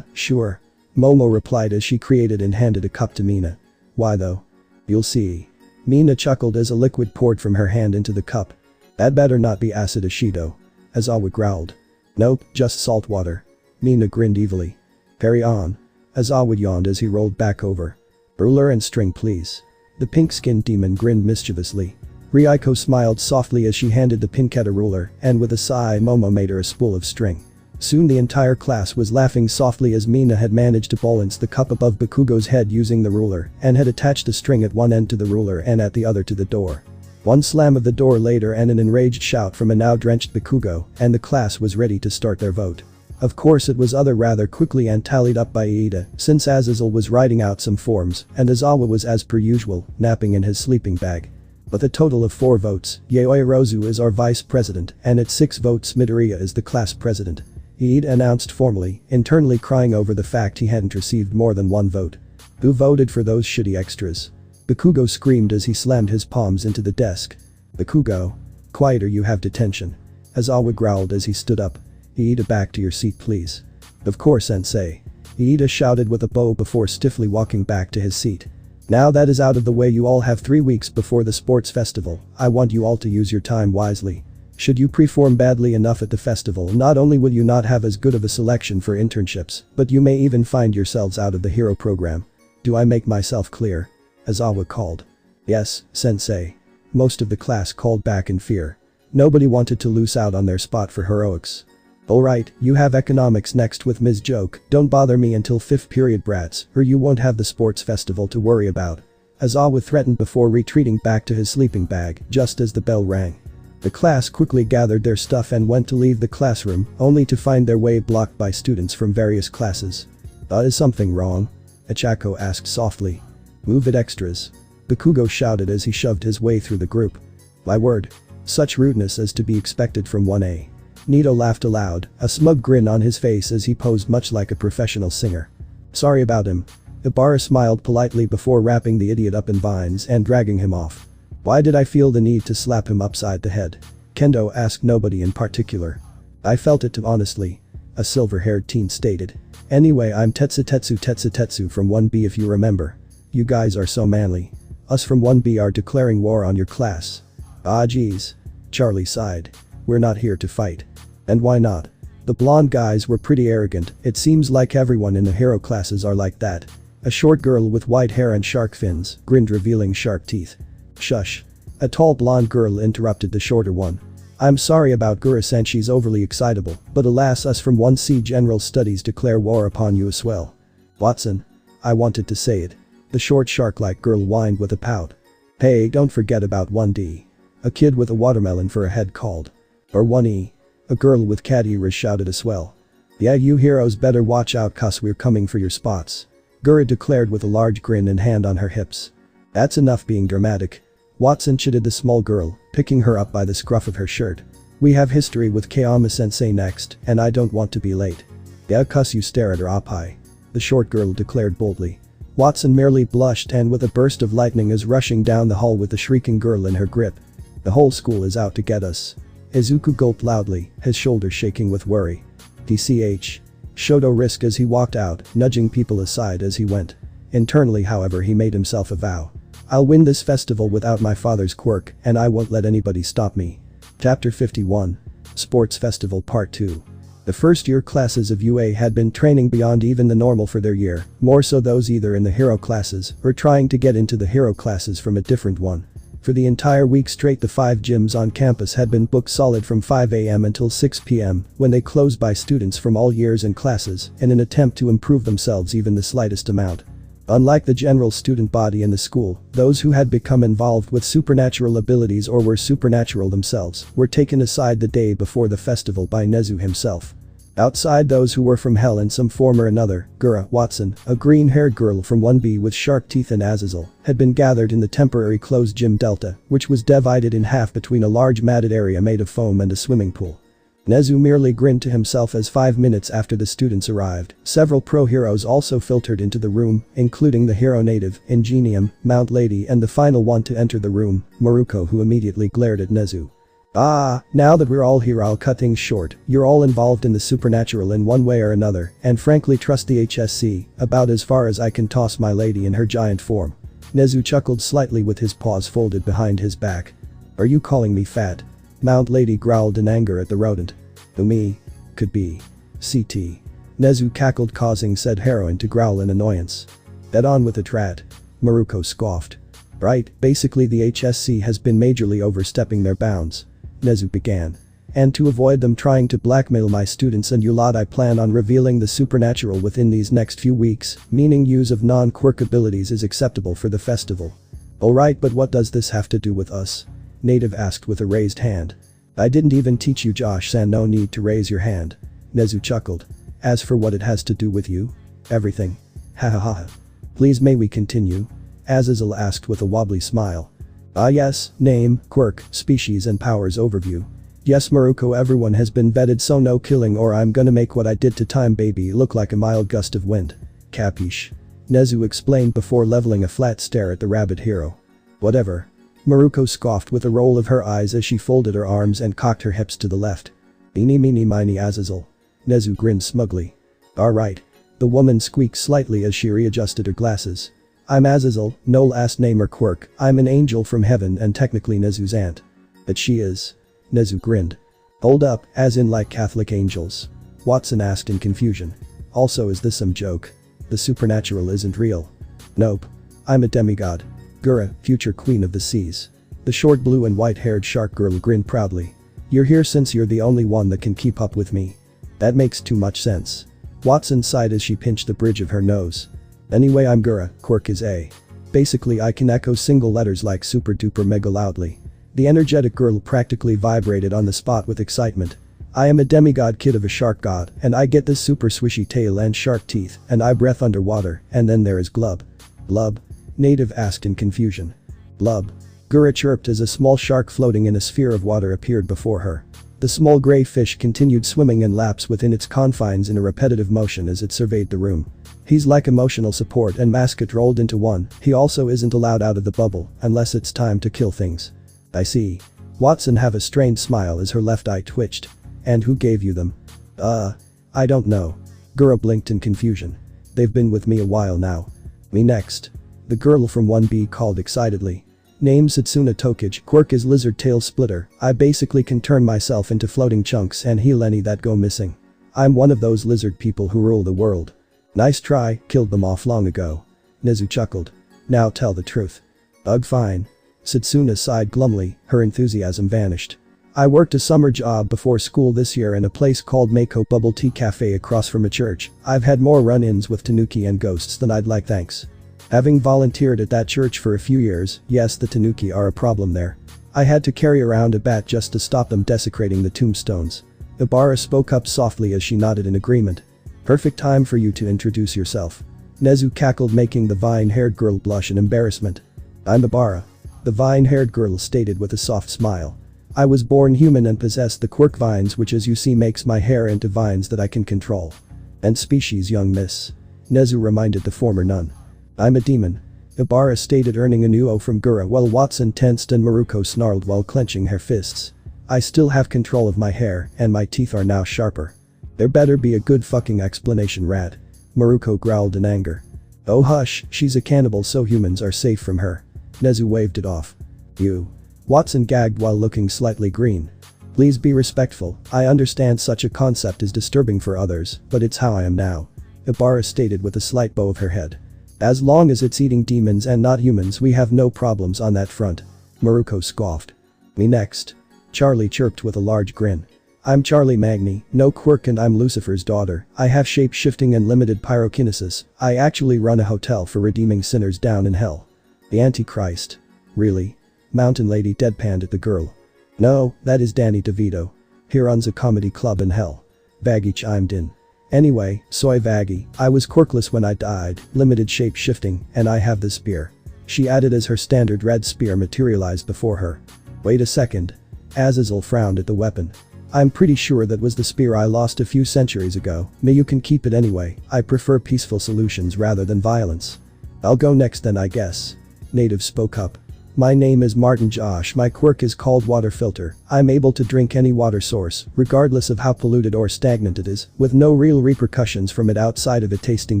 Sure. Momo replied as she created and handed a cup to Mina. Why though? You'll see. Mina chuckled as a liquid poured from her hand into the cup. That better not be acid Ashido. Aizawa growled. Nope, just salt water. Mina grinned evilly. Carry on. Aizawa yawned as he rolled back over. Ruler and string please. The pink-skinned demon grinned mischievously. Ryuko smiled softly as she handed the pinketta ruler, and with a sigh Momo made her a spool of string. Soon the entire class was laughing softly as Mina had managed to balance the cup above Bakugo's head using the ruler and had attached a string at one end to the ruler and at the other to the door. One slam of the door later and an enraged shout from a now drenched Bakugo, and the class was ready to start their vote. Of course it was rather quickly and tallied up by Iida, since Azazel was writing out some forms and Aizawa was as per usual, napping in his sleeping bag. With a total of 4 votes, Yaoi Rozu is our vice president and at 6 votes Midoriya is the class president. Iida announced formally, internally crying over the fact he hadn't received more than 1 vote. Who voted for those shitty extras? Bakugo screamed as he slammed his palms into the desk. Bakugo. Quieter, you have detention. Aizawa growled as he stood up. Iida, back to your seat please. Of course sensei. Iida shouted with a bow before stiffly walking back to his seat. Now that is out of the way, you all have 3 weeks before the sports festival. I want you all to use your time wisely. Should you perform badly enough at the festival, not only will you not have as good of a selection for internships, but you may even find yourselves out of the hero program. Do I make myself clear? Aizawa called. Yes, sensei. Most of the class called back in fear. Nobody wanted to lose out on their spot for heroics. Alright, you have economics next with Ms. Joke, don't bother me until 5th period brats, or you won't have the sports festival to worry about. Aizawa threatened before retreating back to his sleeping bag, just as the bell rang. The class quickly gathered their stuff and went to leave the classroom, only to find their way blocked by students from various classes. Is something wrong? Ichako asked softly. Move it extras. Bakugo shouted as he shoved his way through the group. My word. Such rudeness as to be expected from 1A. Nito laughed aloud, a smug grin on his face as he posed much like a professional singer. Sorry about him. Ibarra smiled politely before wrapping the idiot up in vines and dragging him off. Why did I feel the need to slap him upside the head? Kendo asked nobody in particular. I felt it too honestly. A silver-haired teen stated. Anyway, I'm Tetsu from 1B if you remember. You guys are so manly. Us from 1B are declaring war on your class. Ah geez. Charlie sighed. We're not here to fight. And why not? The blonde guys were pretty arrogant, it seems like everyone in the hero classes are like that. A short girl with white hair and shark fins grinned, revealing sharp teeth. Shush. A tall blonde girl interrupted the shorter one. I'm sorry about Gura-san, she's overly excitable, but alas, us from 1C General Studies declare war upon you as well. Watson. I wanted to say it. The short shark-like girl whined with a pout. Hey, don't forget about 1D. A kid with a watermelon for a head called. Or 1E. A girl with cat ears shouted as well. Yeah, you heroes better watch out cause we're coming for your spots. Gura declared with a large grin and hand on her hips. That's enough being dramatic. Watson chided the small girl, picking her up by the scruff of her shirt. We have history with Kayama-sensei next, and I don't want to be late. Yeah, cuss you stare at her up high. The short girl declared boldly. Watson merely blushed and with a burst of lightning is rushing down the hall with the shrieking girl in her grip. The whole school is out to get us. Izuku gulped loudly, his shoulders shaking with worry. DCH. Shoto risked as he walked out, nudging people aside as he went. Internally, however, he made himself a vow. I'll win this festival without my father's quirk, and I won't let anybody stop me. Chapter 51. Sports Festival Part 2. The first-year classes of UA had been training beyond even the normal for their year, more so those either in the hero classes or trying to get into the hero classes from a different one. For the entire week straight, the 5 gyms on campus had been booked solid from 5 AM until 6 PM, when they closed by students from all years and classes in an attempt to improve themselves even the slightest amount. Unlike the general student body in the school, those who had become involved with supernatural abilities or were supernatural themselves were taken aside the day before the festival by Nezu himself. Outside, those who were from hell in some form or another, Gura, Watson, a green-haired girl from 1B with shark teeth, and Azazel, had been gathered in the temporary closed gym Delta, which was divided in half between a large matted area made of foam and a swimming pool. Nezu merely grinned to himself as 5 minutes after the students arrived, several pro heroes also filtered into the room, including the hero native, Ingenium, Mount Lady, and the final one to enter the room, Maruko, who immediately glared at Nezu. "Ah, now that we're all here, I'll cut things short. You're all involved in the supernatural in one way or another, and frankly trust the HSC about as far as I can toss my lady in her giant form." Nezu chuckled slightly with his paws folded behind his back. "Are you calling me fat?" Mount Lady growled in anger at the rodent. "Who, me? Could be. CT." Nezu cackled, causing said heroine to growl in annoyance. "Bet on with it, rat." Maruko scoffed. "Right, basically the HSC has been majorly overstepping their bounds," Nezu began. "And to avoid them trying to blackmail my students and you lot, I plan on revealing the supernatural within these next few weeks, meaning use of non-quirk abilities is acceptable for the festival." "Alright, but what does this have to do with us?" Native asked with a raised hand. "I didn't even teach you, Josh-san, no need to raise your hand." Nezu chuckled. "As for what it has to do with you? Everything. Ha ha ha. Please, may we continue?" Azazel asked with a wobbly smile. "Ah yes, name, quirk, species and powers overview." "Yes Maruko, everyone has been vetted, so no killing or I'm gonna make what I did to Time Baby look like a mild gust of wind. Capiche?" Nezu explained before leveling a flat stare at the rabbit hero. "Whatever." Maruko scoffed with a roll of her eyes as she folded her arms and cocked her hips to the left. "Eeny meeny miny Azazel." Nezu grinned smugly. "Alright." The woman squeaked slightly as she readjusted her glasses. "I'm Azazel, no last name or quirk. I'm an angel from heaven and technically Nezu's aunt." "But she is." Nezu grinned. "Hold up, as in like Catholic angels?" Watson asked in confusion. "Also, is this some joke? The supernatural isn't real." "Nope. I'm a demigod. Gura, future queen of the seas." The short blue and white-haired shark girl grinned proudly. "You're here since you're the only one that can keep up with me." "That makes too much sense." Watson sighed as she pinched the bridge of her nose. "Anyway, I'm Gura, quirk is A. Basically I can echo single letters like super duper mega loudly." The energetic girl practically vibrated on the spot with excitement. "I am a demigod kid of a shark god, and I get this super swishy tail and shark teeth, and I breath underwater, and then there is Glub." "Blub?" Native asked in confusion. "Blub." Gura chirped as a small shark floating in a sphere of water appeared before her. The small gray fish continued swimming in laps within its confines in a repetitive motion as it surveyed the room. "He's like emotional support and mascot rolled into one. He also isn't allowed out of the bubble unless it's time to kill things." "I see." Watson have a strained smile as her left eye twitched. "And who gave you them?" I don't know." Gura blinked in confusion. "They've been with me a while now." "Me next." The girl from 1B called excitedly. "Name Satsuna Tokage, quirk is lizard tail splitter. I basically can turn myself into floating chunks and heal any that go missing. I'm one of those lizard people who rule the world." "Nice try, killed them off long ago." Nezu chuckled. "Now tell the truth." "Ugh, fine." Satsuna sighed glumly, her enthusiasm vanished. "I worked a summer job before school this year in a place called Mako Bubble Tea Cafe across from a church. I've had more run-ins with tanuki and ghosts than I'd like, thanks. Having volunteered at that church for a few years, yes, the tanuki are a problem there. I had to carry around a bat just to stop them desecrating the tombstones." Ibarra spoke up softly as she nodded in agreement. "Perfect time for you to introduce yourself." Nezu cackled, making the vine-haired girl blush in embarrassment. "I'm Ibarra." The vine-haired girl stated with a soft smile. "I was born human and possess the quirk vines, which as you see makes my hair into vines that I can control." "And species, young miss?" Nezu reminded the former nun. "I'm a demon," Ibarra stated, earning a new O from Gura while Watson tensed and Maruko snarled while clenching her fists. "I still have control of my hair and my teeth are now sharper." "There better be a good fucking explanation, rat." Maruko growled in anger. "Oh hush, she's a cannibal so humans are safe from her." Nezu waved it off. "You." Watson gagged while looking slightly green. Please be respectful, I understand such a concept is disturbing for others, but it's how I am now. Ibarra stated with a slight bow of her head. As long as it's eating demons and not humans we have no problems on that front. Maruko scoffed. Me next. Charlie chirped with a large grin. I'm Charlie Magni, no quirk and I'm Lucifer's daughter. I have shape-shifting and limited pyrokinesis. I actually run a hotel for redeeming sinners down in hell. The Antichrist. Really? Mountain Lady deadpanned at the girl. No, that is Danny DeVito. He runs a comedy club in hell. Vaggie chimed in. Anyway, soy Vaggie, I was quirkless when I died, limited shape-shifting, and I have the spear. She added as her standard red spear materialized before her. Wait a second. Azazel frowned at the weapon. I'm pretty sure that was the spear I lost a few centuries ago. May you can keep it anyway, I prefer peaceful solutions rather than violence. I'll go next then I guess. Native spoke up. My name is Martin Josh, my quirk is called water filter. I'm able to drink any water source, regardless of how polluted or stagnant it is, with no real repercussions from it outside of it tasting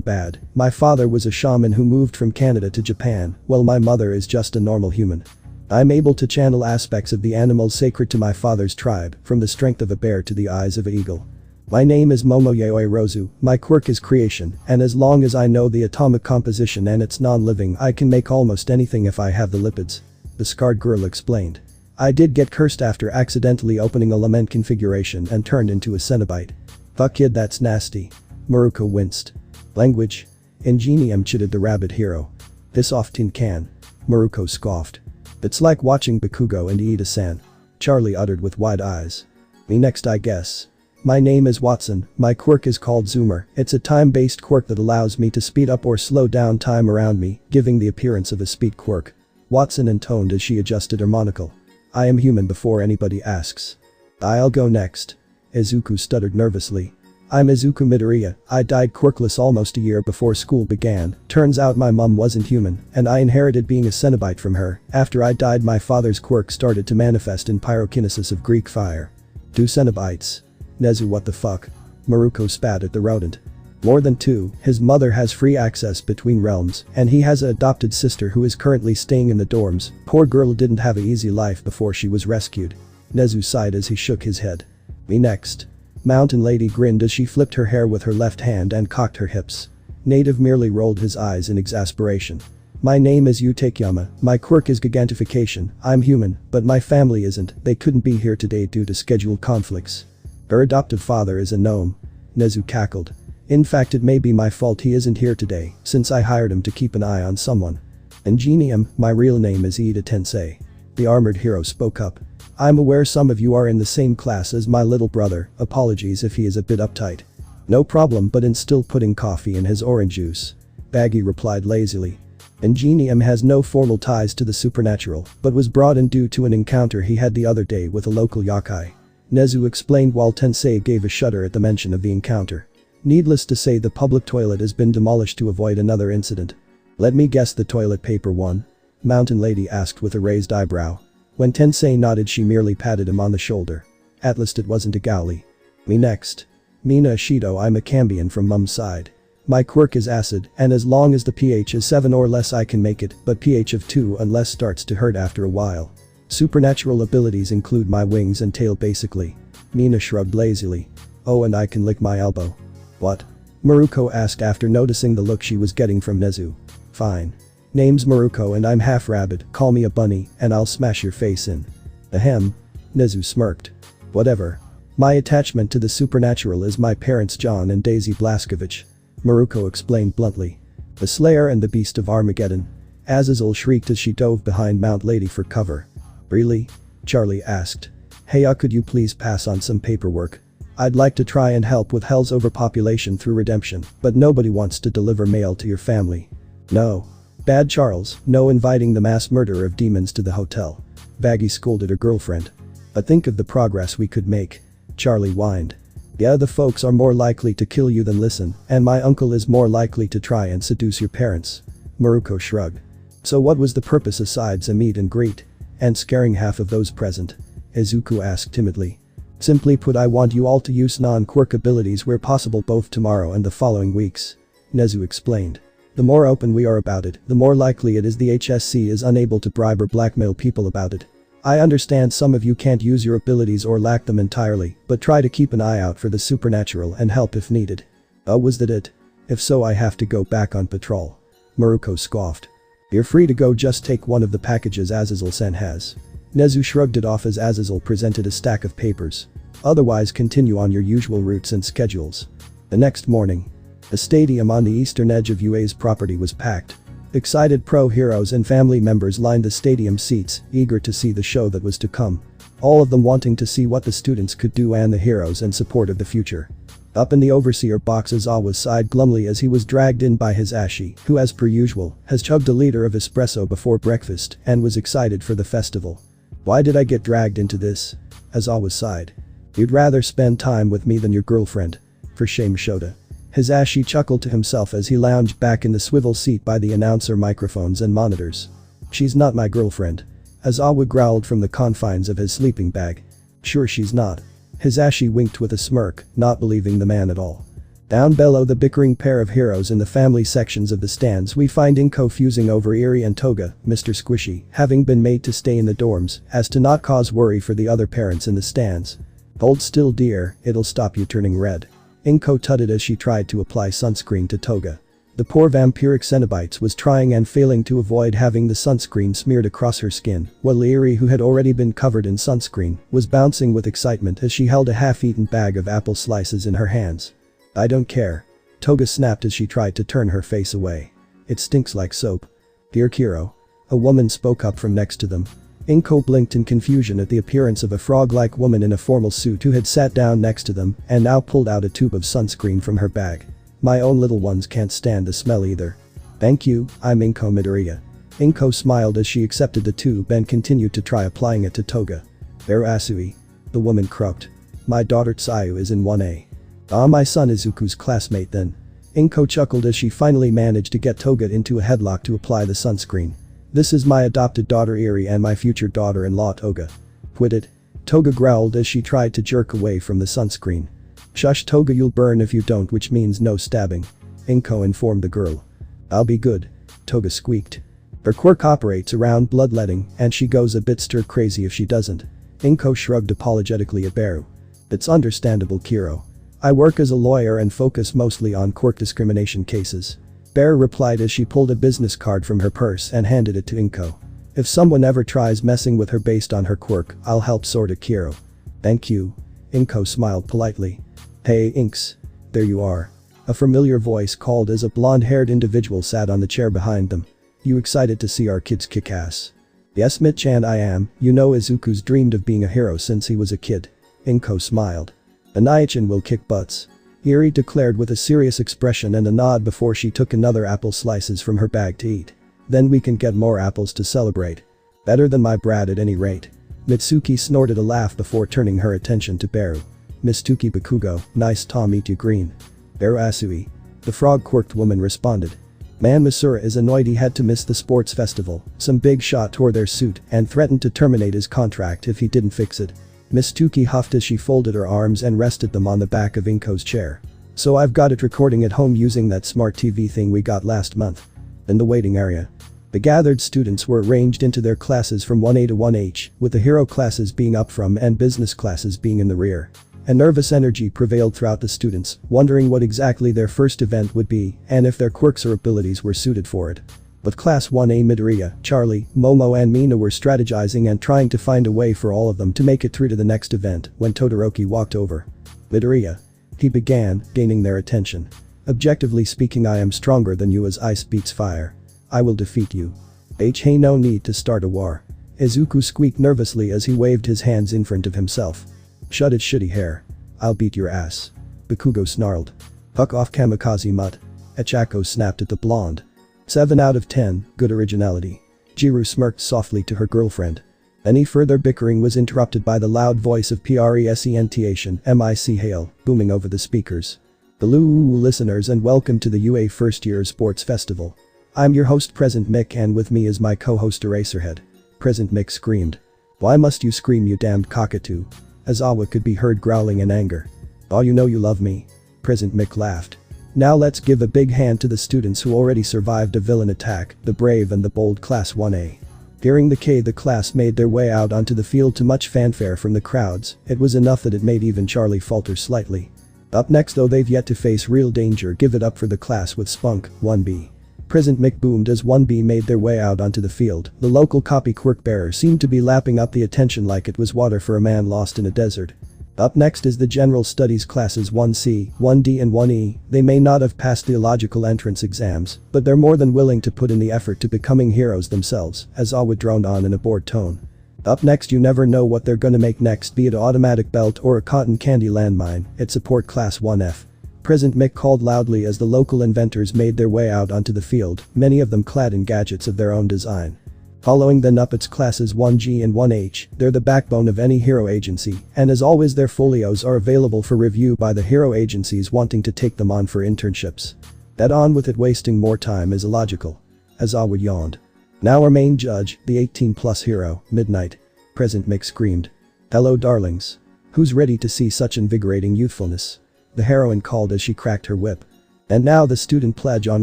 bad. My father was a shaman who moved from Canada to Japan, while my mother is just a normal human. I'm able to channel aspects of the animals sacred to my father's tribe, from the strength of a bear to the eyes of an eagle. My name is Momoyaoi Rozu, my quirk is creation, and as long as I know the atomic composition and it's non-living I can make almost anything if I have the lipids. The scarred girl explained. I did get cursed after accidentally opening a lament configuration and turned into a Cenobite. Fuck kid that's nasty. Maruko winced. Language? Ingenium chided the rabbit hero. This off tin can. Maruko scoffed. It's like watching Bakugo and Iida-san. Charlie uttered with wide eyes. Me next I guess. My name is Watson, my quirk is called Zoomer, it's a time-based quirk that allows me to speed up or slow down time around me, giving the appearance of a speed quirk. Watson intoned as she adjusted her monocle. I am human before anybody asks. I'll go next. Izuku stuttered nervously. I'm Izuku Midoriya, I died quirkless almost a year before school began, turns out my mum wasn't human, and I inherited being a Cenobite from her. After I died my father's quirk started to manifest in pyrokinesis of Greek fire. 2 Cenobites. Nezu what the fuck? Maruko spat at the rodent. More than 2, his mother has free access between realms, and he has an adopted sister who is currently staying in the dorms. Poor girl didn't have an easy life before she was rescued. Nezu sighed as he shook his head. Me next. Mountain Lady grinned as she flipped her hair with her left hand and cocked her hips. Native merely rolled his eyes in exasperation. My name is Utakeyama, my quirk is gigantification, I'm human, but my family isn't, they couldn't be here today due to scheduled conflicts. Her adoptive father is a gnome. Nezu cackled. In fact it may be my fault he isn't here today, since I hired him to keep an eye on someone. Ingenium, my real name is Iida Tensei. The armored hero spoke up. I'm aware some of you are in the same class as my little brother, apologies if he is a bit uptight. No problem but instill pudding coffee in his orange juice. Baggy replied lazily. Ingenium has no formal ties to the supernatural, but was brought in due to an encounter he had the other day with a local yokai. Nezu explained while Tensei gave a shudder at the mention of the encounter. Needless to say the public toilet has been demolished to avoid another incident. Let me guess the toilet paper one? Mountain Lady asked with a raised eyebrow. When Tensei nodded she merely patted him on the shoulder. At least it wasn't a Gaoli. Me next. Mina Ashido I'm a Cambion from mum's side. My quirk is acid, and as long as the pH is 7 or less I can make it, but pH of 2 and less starts to hurt after a while. Supernatural abilities include my wings and tail basically. Mina shrugged lazily. Oh and I can lick my elbow. What? Maruko asked after noticing the look she was getting from Nezu. Fine. Name's Maruko and I'm half rabbit, call me a bunny, and I'll smash your face in. Ahem. Nezu smirked. Whatever. My attachment to the supernatural is my parents John and Daisy Blaskovich. Maruko explained bluntly. The Slayer and the Beast of Armageddon. Azazel shrieked as she dove behind Mount Lady for cover. Really? Charlie asked. Hey could you please pass on some paperwork? I'd like to try and help with Hell's overpopulation through redemption, but nobody wants to deliver mail to your family. No. Bad Charles, no inviting the mass murder of demons to the hotel. Baggy scolded her girlfriend. But think of the progress we could make. Charlie whined. Yeah the folks are more likely to kill you than listen, and my uncle is more likely to try and seduce your parents. Maruko shrugged. So what was the purpose asides a meet and greet? And scaring half of those present? Izuku asked timidly. Simply put I want you all to use non-quirk abilities where possible both tomorrow and the following weeks. Nezu explained. The more open we are about it, the more likely it is the HSC is unable to bribe or blackmail people about it. I understand some of you can't use your abilities or lack them entirely, but try to keep an eye out for the supernatural and help if needed. Oh, was that it? If so, I have to go back on patrol. Maruko scoffed. You're free to go, just take one of the packages Azazel-sen has. Nezu shrugged it off as Azazel presented a stack of papers. Otherwise, continue on your usual routes and schedules. The next morning, the stadium on the eastern edge of UA's property was packed. Excited pro heroes and family members lined the stadium seats, eager to see the show that was to come. All of them wanting to see what the students could do and the heroes in support of the future. Up in the overseer box, Aizawa sighed glumly as he was dragged in by his Ashi, who as per usual, has chugged a liter of espresso before breakfast and was excited for the festival. Why did I get dragged into this? Aizawa sighed. You'd rather spend time with me than your girlfriend. For shame, Shota. Hisashi chuckled to himself as he lounged back in the swivel seat by the announcer microphones and monitors. She's not my girlfriend. Aizawa growled from the confines of his sleeping bag. Sure she's not. Hisashi winked with a smirk, not believing the man at all. Down below the bickering pair of heroes in the family sections of the stands, we find Inko fusing over Eri and Toga, Mr. Squishy, having been made to stay in the dorms as to not cause worry for the other parents in the stands. Hold still, dear, it'll stop you turning red. Inko tutted as she tried to apply sunscreen to Toga. The poor vampiric Cenobites was trying and failing to avoid having the sunscreen smeared across her skin, while Eri, who had already been covered in sunscreen, was bouncing with excitement as she held a half-eaten bag of apple slices in her hands. I don't care. Toga snapped as she tried to turn her face away. It stinks like soap. Dear Kiro. A woman spoke up from next to them. Inko blinked in confusion at the appearance of a frog-like woman in a formal suit who had sat down next to them and now pulled out a tube of sunscreen from her bag. My own little ones can't stand the smell either. Thank you, I'm Inko Midoriya. Inko smiled as she accepted the tube and continued to try applying it to Toga. There, Asui. The woman croaked. My daughter Tsuyu is in 1A. Ah, my son Izuku's classmate then. Inko chuckled as she finally managed to get Toga into a headlock to apply the sunscreen. This is my adopted daughter Eri and my future daughter-in-law Toga. Quit it. Toga growled as she tried to jerk away from the sunscreen. Shush, Toga, you'll burn if you don't, which means no stabbing. Inko informed the girl. I'll be good. Toga squeaked. Her quirk operates around bloodletting and she goes a bit stir-crazy if she doesn't. Inko shrugged apologetically at Beru. It's understandable, Kiro. I work as a lawyer and focus mostly on quirk discrimination cases. Bear replied as she pulled a business card from her purse and handed it to Inko. If someone ever tries messing with her based on her quirk, I'll help sort it, Kiro. Thank you. Inko smiled politely. Hey, Inks. There you are. A familiar voice called as a blonde-haired individual sat on the chair behind them. You excited to see our kids kick ass? Yes, Mitch-chan, I am. You know Izuku's dreamed of being a hero since he was a kid. Inko smiled. Anai-chan will kick butts. Eri declared with a serious expression and a nod before she took another apple slices from her bag to eat. Then we can get more apples to celebrate. Better than my brat at any rate. Mitsuki snorted a laugh before turning her attention to Beru. Mitsuki Bakugo, nice to meet you, Green. Beru Asui. The frog-quirked woman responded. Man, Masura is annoyed he had to miss the sports festival. Some big shot tore their suit and threatened to terminate his contract if he didn't fix it. Miss Tuki huffed as she folded her arms and rested them on the back of Inko's chair. So I've got it recording at home using that smart TV thing we got last month. In the waiting area. The gathered students were arranged into their classes from 1A to 1H, with the hero classes being up from and business classes being in the rear. A nervous energy prevailed throughout the students, wondering what exactly their first event would be and if their quirks or abilities were suited for it. But Class 1A Midoriya, Charlie, Momo and Mina were strategizing and trying to find a way for all of them to make it through to the next event when Todoroki walked over. Midoriya. He began, gaining their attention. Objectively speaking, I am stronger than you as ice beats fire. I will defeat you. Hey, no need to start a war. Izuku squeaked nervously as he waved his hands in front of himself. Shut it, shitty hair. I'll beat your ass. Bakugo snarled. Fuck off, kamikaze mutt. Echako snapped at the blonde. 7 out of 10, good originality. Jiru smirked softly to her girlfriend. Any further bickering was interrupted by the loud voice of Presentiation MIC Hale, booming over the speakers. Hello listeners and welcome to the UA First Year Sports Festival. I'm your host Present Mick and with me is my co-host Eraserhead. Present Mick screamed. Why must you scream, you damned cockatoo? Aizawa could be heard growling in anger. Oh, you know you love me. Present Mick laughed. Now let's give a big hand to the students who already survived a villain attack, the brave and the bold Class 1A. Hearing the K, the class made their way out onto the field to much fanfare from the crowds. It was enough that it made even Charlie falter slightly. Up next, though they've yet to face real danger, give it up for the class with spunk, 1B. President Mick boomed as 1B made their way out onto the field. The local copy quirk bearer seemed to be lapping up the attention like it was water for a man lost in a desert. Up next is the General Studies classes 1C, 1D and 1E. They may not have passed theological entrance exams, but they're more than willing to put in the effort to becoming heroes themselves, as Awa droned on in a bored tone. Up next, you never know what they're gonna make next, be it an automatic belt or a cotton candy landmine. It's support class 1F. President Mick called loudly as the local inventors made their way out onto the field, many of them clad in gadgets of their own design. Following them up, it's classes 1G and 1H. They're the backbone of any hero agency, and as always their folios are available for review by the hero agencies wanting to take them on for internships. That on with it, wasting more time is illogical. As Awa yawned. Now our main judge, the 18+ hero, Midnight. President Mick screamed. Hello darlings. Who's ready to see such invigorating youthfulness? The heroine called as she cracked her whip. And now the student pledge on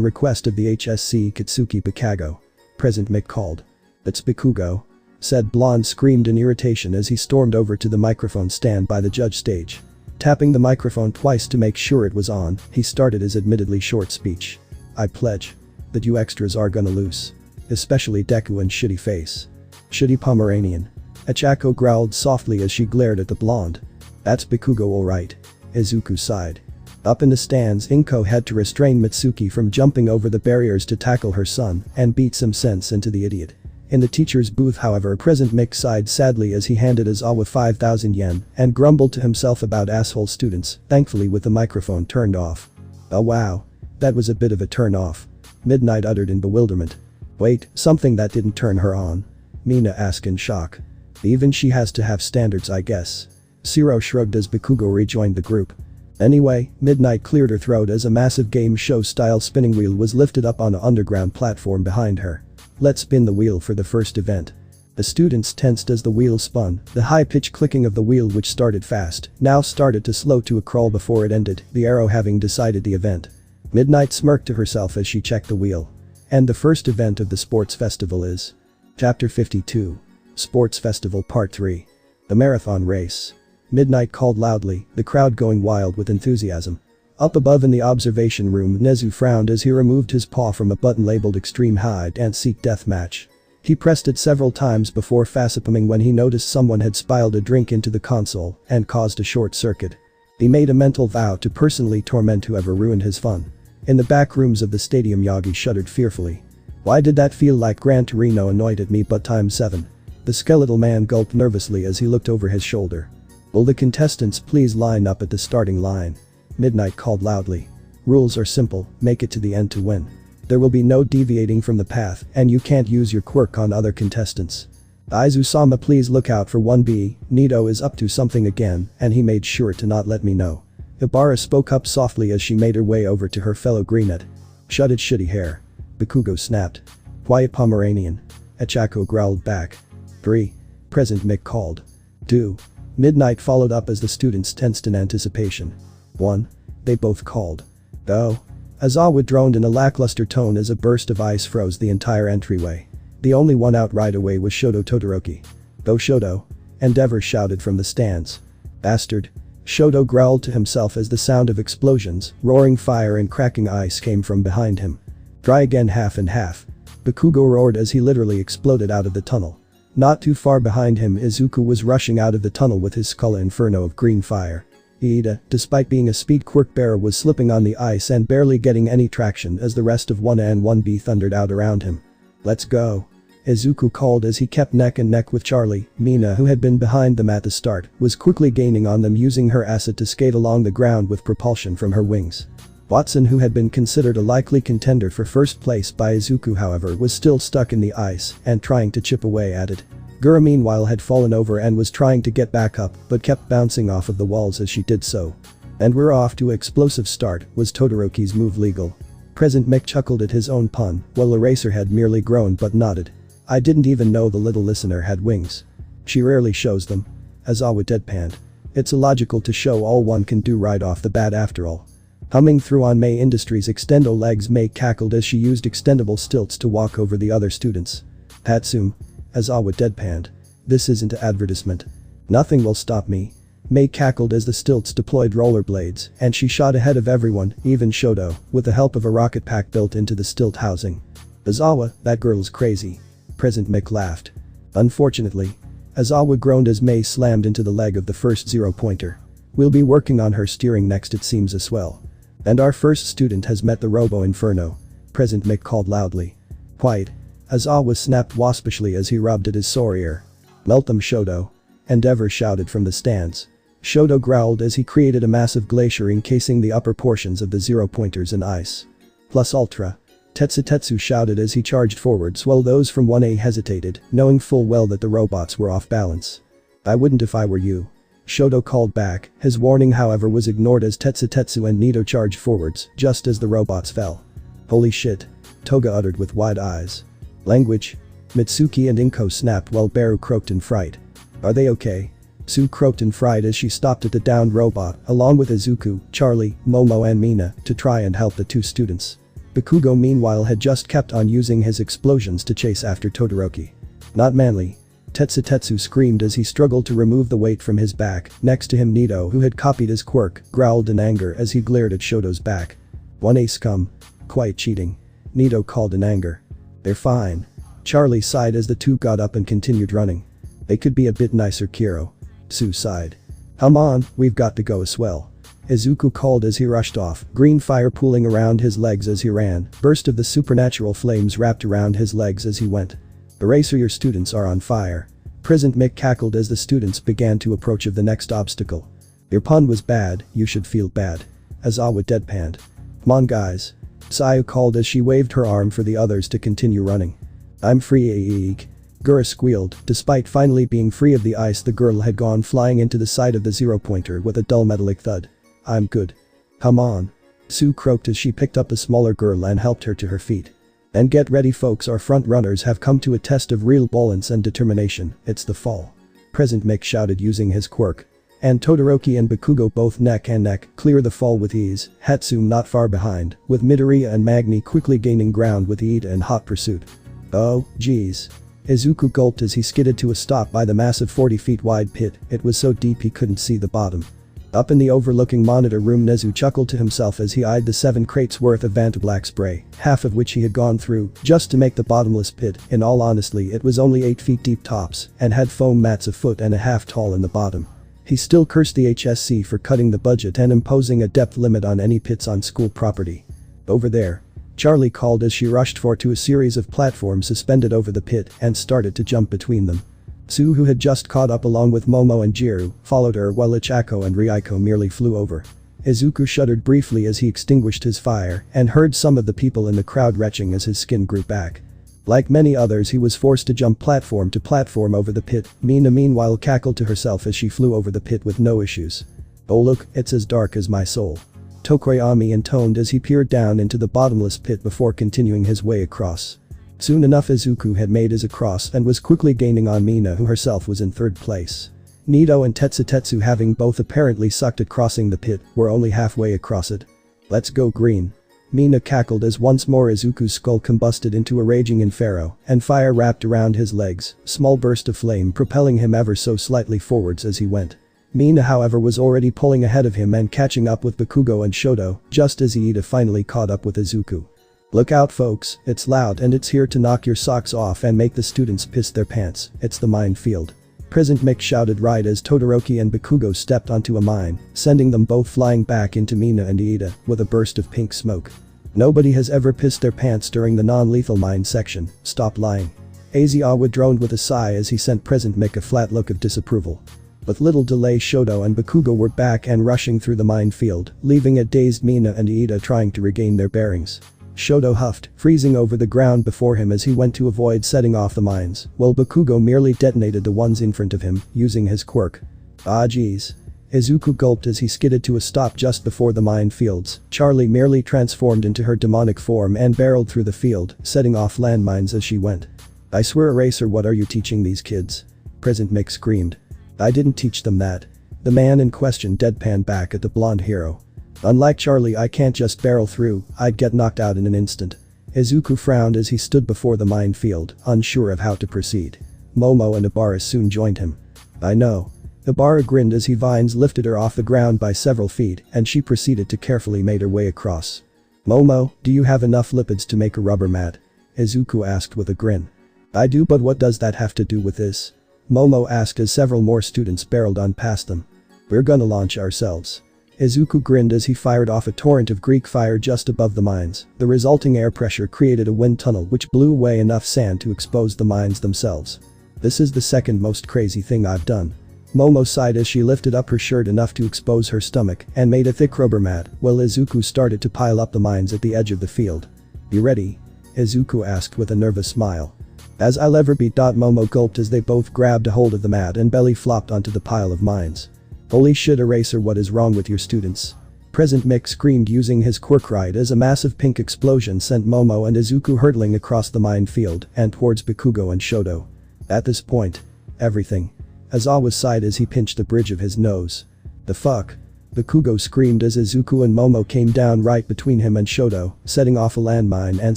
request of the HSC Katsuki Bakugo. President Mick called. It's Bakugo, said Blonde screamed in irritation as he stormed over to the microphone stand by the judge stage. Tapping the microphone twice to make sure it was on, he started his admittedly short speech. I pledge that you extras are gonna lose. Especially Deku and Shitty Face. Shitty Pomeranian. Achako growled softly as she glared at the blonde. That's Bakugo alright. Izuku sighed. Up in the stands, Inko had to restrain Mitsuki from jumping over the barriers to tackle her son and beat some sense into the idiot. In the teacher's booth, however, President Mick sighed sadly as he handed Aizawa 5,000 yen and grumbled to himself about asshole students, thankfully with the microphone turned off. Oh wow. That was a bit of a turn off. Midnight uttered in bewilderment. Wait, something that didn't turn her on? Mina asked in shock. Even she has to have standards, I guess. Zero shrugged as Bakugo rejoined the group. Anyway, Midnight cleared her throat as a massive game show style spinning wheel was lifted up on an underground platform behind her. Let's spin the wheel for the first event. The students tensed as the wheel spun. The high-pitched clicking of the wheel, which started fast, now started to slow to a crawl before it ended, the arrow having decided the event. Midnight smirked to herself as she checked the wheel. And the first event of the sports festival is Chapter 52. Sports Festival Part 3. The Marathon Race. Midnight called loudly, the crowd going wild with enthusiasm. Up above in the observation room, Nezu frowned as he removed his paw from a button labeled Extreme Hide and Seek Deathmatch. He pressed it several times before facepalming when he noticed someone had spilled a drink into the console and caused a short circuit. He made a mental vow to personally torment whoever ruined his fun. In the back rooms of the stadium, Yagi shuddered fearfully. Why did that feel like Gran Torino annoyed at me but times 7? The skeletal man gulped nervously as he looked over his shoulder. Will the contestants please line up at the starting line? Midnight called loudly. Rules are simple, make it to the end to win. There will be no deviating from the path, and you can't use your quirk on other contestants. Aizu-sama, please look out for 1B, Nito is up to something again, and he made sure to not let me know. Ibarra spoke up softly as she made her way over to her fellow greenette. Shut it, shitty hair. Bakugo snapped. Quiet, Pomeranian. Achako growled back. 3. President Mick called. 2. Midnight followed up as the students tensed in anticipation. 1. They both called. Oh. Aizawa droned in a lackluster tone as a burst of ice froze the entire entryway. The only one out right away was Shoto Todoroki. Go Shoto. Endeavor shouted from the stands. Bastard. Shoto growled to himself as the sound of explosions, roaring fire and cracking ice came from behind him. Try again, half and half. Bakugo roared as he literally exploded out of the tunnel. Not too far behind him, Izuku was rushing out of the tunnel with his skull inferno of green fire. Iida, despite being a speed quirk bearer, was slipping on the ice and barely getting any traction as the rest of 1A and 1B thundered out around him. Let's go. Izuku called as he kept neck and neck with Charlie. Mina, who had been behind them at the start, was quickly gaining on them, using her acid to skate along the ground with propulsion from her wings. Watson, who had been considered a likely contender for first place by Izuku, however, was still stuck in the ice and trying to chip away at it. Gura, meanwhile, had fallen over and was trying to get back up but kept bouncing off of the walls as she did so. And we're off to an explosive start. Was Todoroki's move legal? President Mick chuckled at his own pun, while Eraserhead merely groaned but nodded. I didn't even know the little listener had wings. She rarely shows them. Aizawa deadpanned. It's illogical to show all one can do right off the bat after all. Humming through on May Industries' Extendo legs, May cackled as she used extendable stilts to walk over the other students. Hatsum. Aizawa deadpanned. This isn't an advertisement. Nothing will stop me. Mei cackled as the stilts deployed rollerblades, and she shot ahead of everyone, even Shoto, with the help of a rocket pack built into the stilt housing. Aizawa, that girl's crazy. President Mick laughed. Unfortunately. Aizawa groaned as Mei slammed into the leg of the first zero-pointer. We'll be working on her steering next, it seems as well. And our first student has met the Robo Inferno. President Mick called loudly. Quiet. Aizawa snapped waspishly as he rubbed at his sore ear. Melt them, Shoto. Endeavor shouted from the stands. Shoto growled as he created a massive glacier encasing the upper portions of the zero-pointers in ice. Plus ultra. Tetsutetsu shouted as he charged forwards while those from 1A hesitated, knowing full well that the robots were off balance. I wouldn't if I were you. Shoto called back, his warning however was ignored as Tetsutetsu and Nito charged forwards just as the robots fell. Holy shit. Toga uttered with wide eyes. Language. Mitsuki and Inko snapped while Baru croaked in fright. Are they okay? Sue croaked in fright as she stopped at the downed robot along with Izuku, Charlie, Momo and Mina to try and help the two students. Bakugo meanwhile had just kept on using his explosions to chase after Todoroki. Not manly. Tetsutetsu screamed as he struggled to remove the weight from his back. Next to him Nito, who had copied his quirk, growled in anger as he glared at Shoto's back. 1A scum. Quite cheating. Nito called in anger. They're fine. Charlie sighed as the two got up and continued running. They could be a bit nicer, Kiro. Sue sighed. Come on, we've got to go as well. Izuku called as he rushed off, green fire pooling around his legs as he ran, burst of the supernatural flames wrapped around his legs as he went. Eraser, your students are on fire. President Mick cackled as the students began to approach of the next obstacle. Your pun was bad, you should feel bad. Aizawa deadpanned. Come on guys. Sayu called as she waved her arm for the others to continue running. I'm free, eek. Gura squealed. Despite finally being free of the ice, the girl had gone flying into the side of the zero-pointer with a dull metallic thud. I'm good. Come on. Sue croaked as she picked up a smaller girl and helped her to her feet. And get ready folks, our front runners have come to a test of real balance and determination, it's the fall. President Mick shouted using his quirk. And Todoroki and Bakugo both neck and neck clear the fall with ease, Hatsune not far behind, with Midoriya and Magni quickly gaining ground with Ida in hot pursuit. Oh, geez. Izuku gulped as he skidded to a stop by the massive 40 feet wide pit, it was so deep he couldn't see the bottom. Up in the overlooking monitor room, Nezu chuckled to himself as he eyed the 7 crates worth of Vantablack spray, half of which he had gone through just to make the bottomless pit. In all honesty, it was only 8 feet deep tops and had foam mats a foot and a half tall in the bottom. He still cursed the HSC for cutting the budget and imposing a depth limit on any pits on school property. Over there. Charlie called as she rushed to a series of platforms suspended over the pit and started to jump between them. Sue, who had just caught up along with Momo and Jiru, followed her while Ichako and Ryuko merely flew over. Izuku shuddered briefly as he extinguished his fire and heard some of the people in the crowd retching as his skin grew back. Like many others, he was forced to jump platform to platform over the pit. Mina meanwhile cackled to herself as she flew over the pit with no issues. Oh look, it's as dark as my soul. Tokoyami intoned as he peered down into the bottomless pit before continuing his way across. Soon enough Izuku had made his across and was quickly gaining on Mina, who herself was in third place. Nito and Tetsutetsu, having both apparently sucked at crossing the pit, were only halfway across it. Let's go green. Mina cackled as once more Izuku's skull combusted into a raging inferno and fire wrapped around his legs, small burst of flame propelling him ever so slightly forwards as he went. Mina however was already pulling ahead of him and catching up with Bakugo and Shoto just as Ida finally caught up with Izuku. Look out folks, it's loud and it's here to knock your socks off and make the students piss their pants, it's the minefield. President Mick shouted right as Todoroki and Bakugo stepped onto a mine, sending them both flying back into Mina and Ida with a burst of pink smoke. Nobody has ever pissed their pants during the non-lethal mine section, stop lying. Aizawa droned with a sigh as he sent President Mick a flat look of disapproval. With little delay Shoto and Bakugo were back and rushing through the minefield, leaving a dazed Mina and Ida trying to regain their bearings. Shoto huffed, freezing over the ground before him as he went to avoid setting off the mines, while Bakugo merely detonated the ones in front of him, using his quirk. Ah geez. Izuku gulped as he skidded to a stop just before the minefields. Charlie merely transformed into her demonic form and barreled through the field, setting off landmines as she went. I swear Eraser, what are you teaching these kids? President Mick screamed. I didn't teach them that. The man in question deadpanned back at the blonde hero. Unlike Charlie, I can't just barrel through, I'd get knocked out in an instant. Izuku frowned as he stood before the minefield, unsure of how to proceed. Momo and Ibara soon joined him. I know. Ibara grinned as he vines lifted her off the ground by several feet and she proceeded to carefully make her way across. Momo, do you have enough lipids to make a rubber mat? Izuku asked with a grin. I do, but what does that have to do with this? Momo asked as several more students barreled on past them. We're gonna launch ourselves. Izuku grinned as he fired off a torrent of Greek fire just above the mines. The resulting air pressure created a wind tunnel which blew away enough sand to expose the mines themselves. This is the second most crazy thing I've done. Momo sighed as she lifted up her shirt enough to expose her stomach and made a thick rubber mat while Izuku started to pile up the mines at the edge of the field. You ready? Izuku asked with a nervous smile. As I'll ever be. Momo gulped as they both grabbed a hold of the mat and belly flopped onto the pile of mines. Holy shit, Eraser, what is wrong with your students? President Mick screamed using his quirk ride as a massive pink explosion sent Momo and Izuku hurtling across the minefield and towards Bakugo and Shoto. At this point, everything. Aizawa sighed as he pinched the bridge of his nose. The fuck? Bakugo screamed as Izuku and Momo came down right between him and Shoto, setting off a landmine and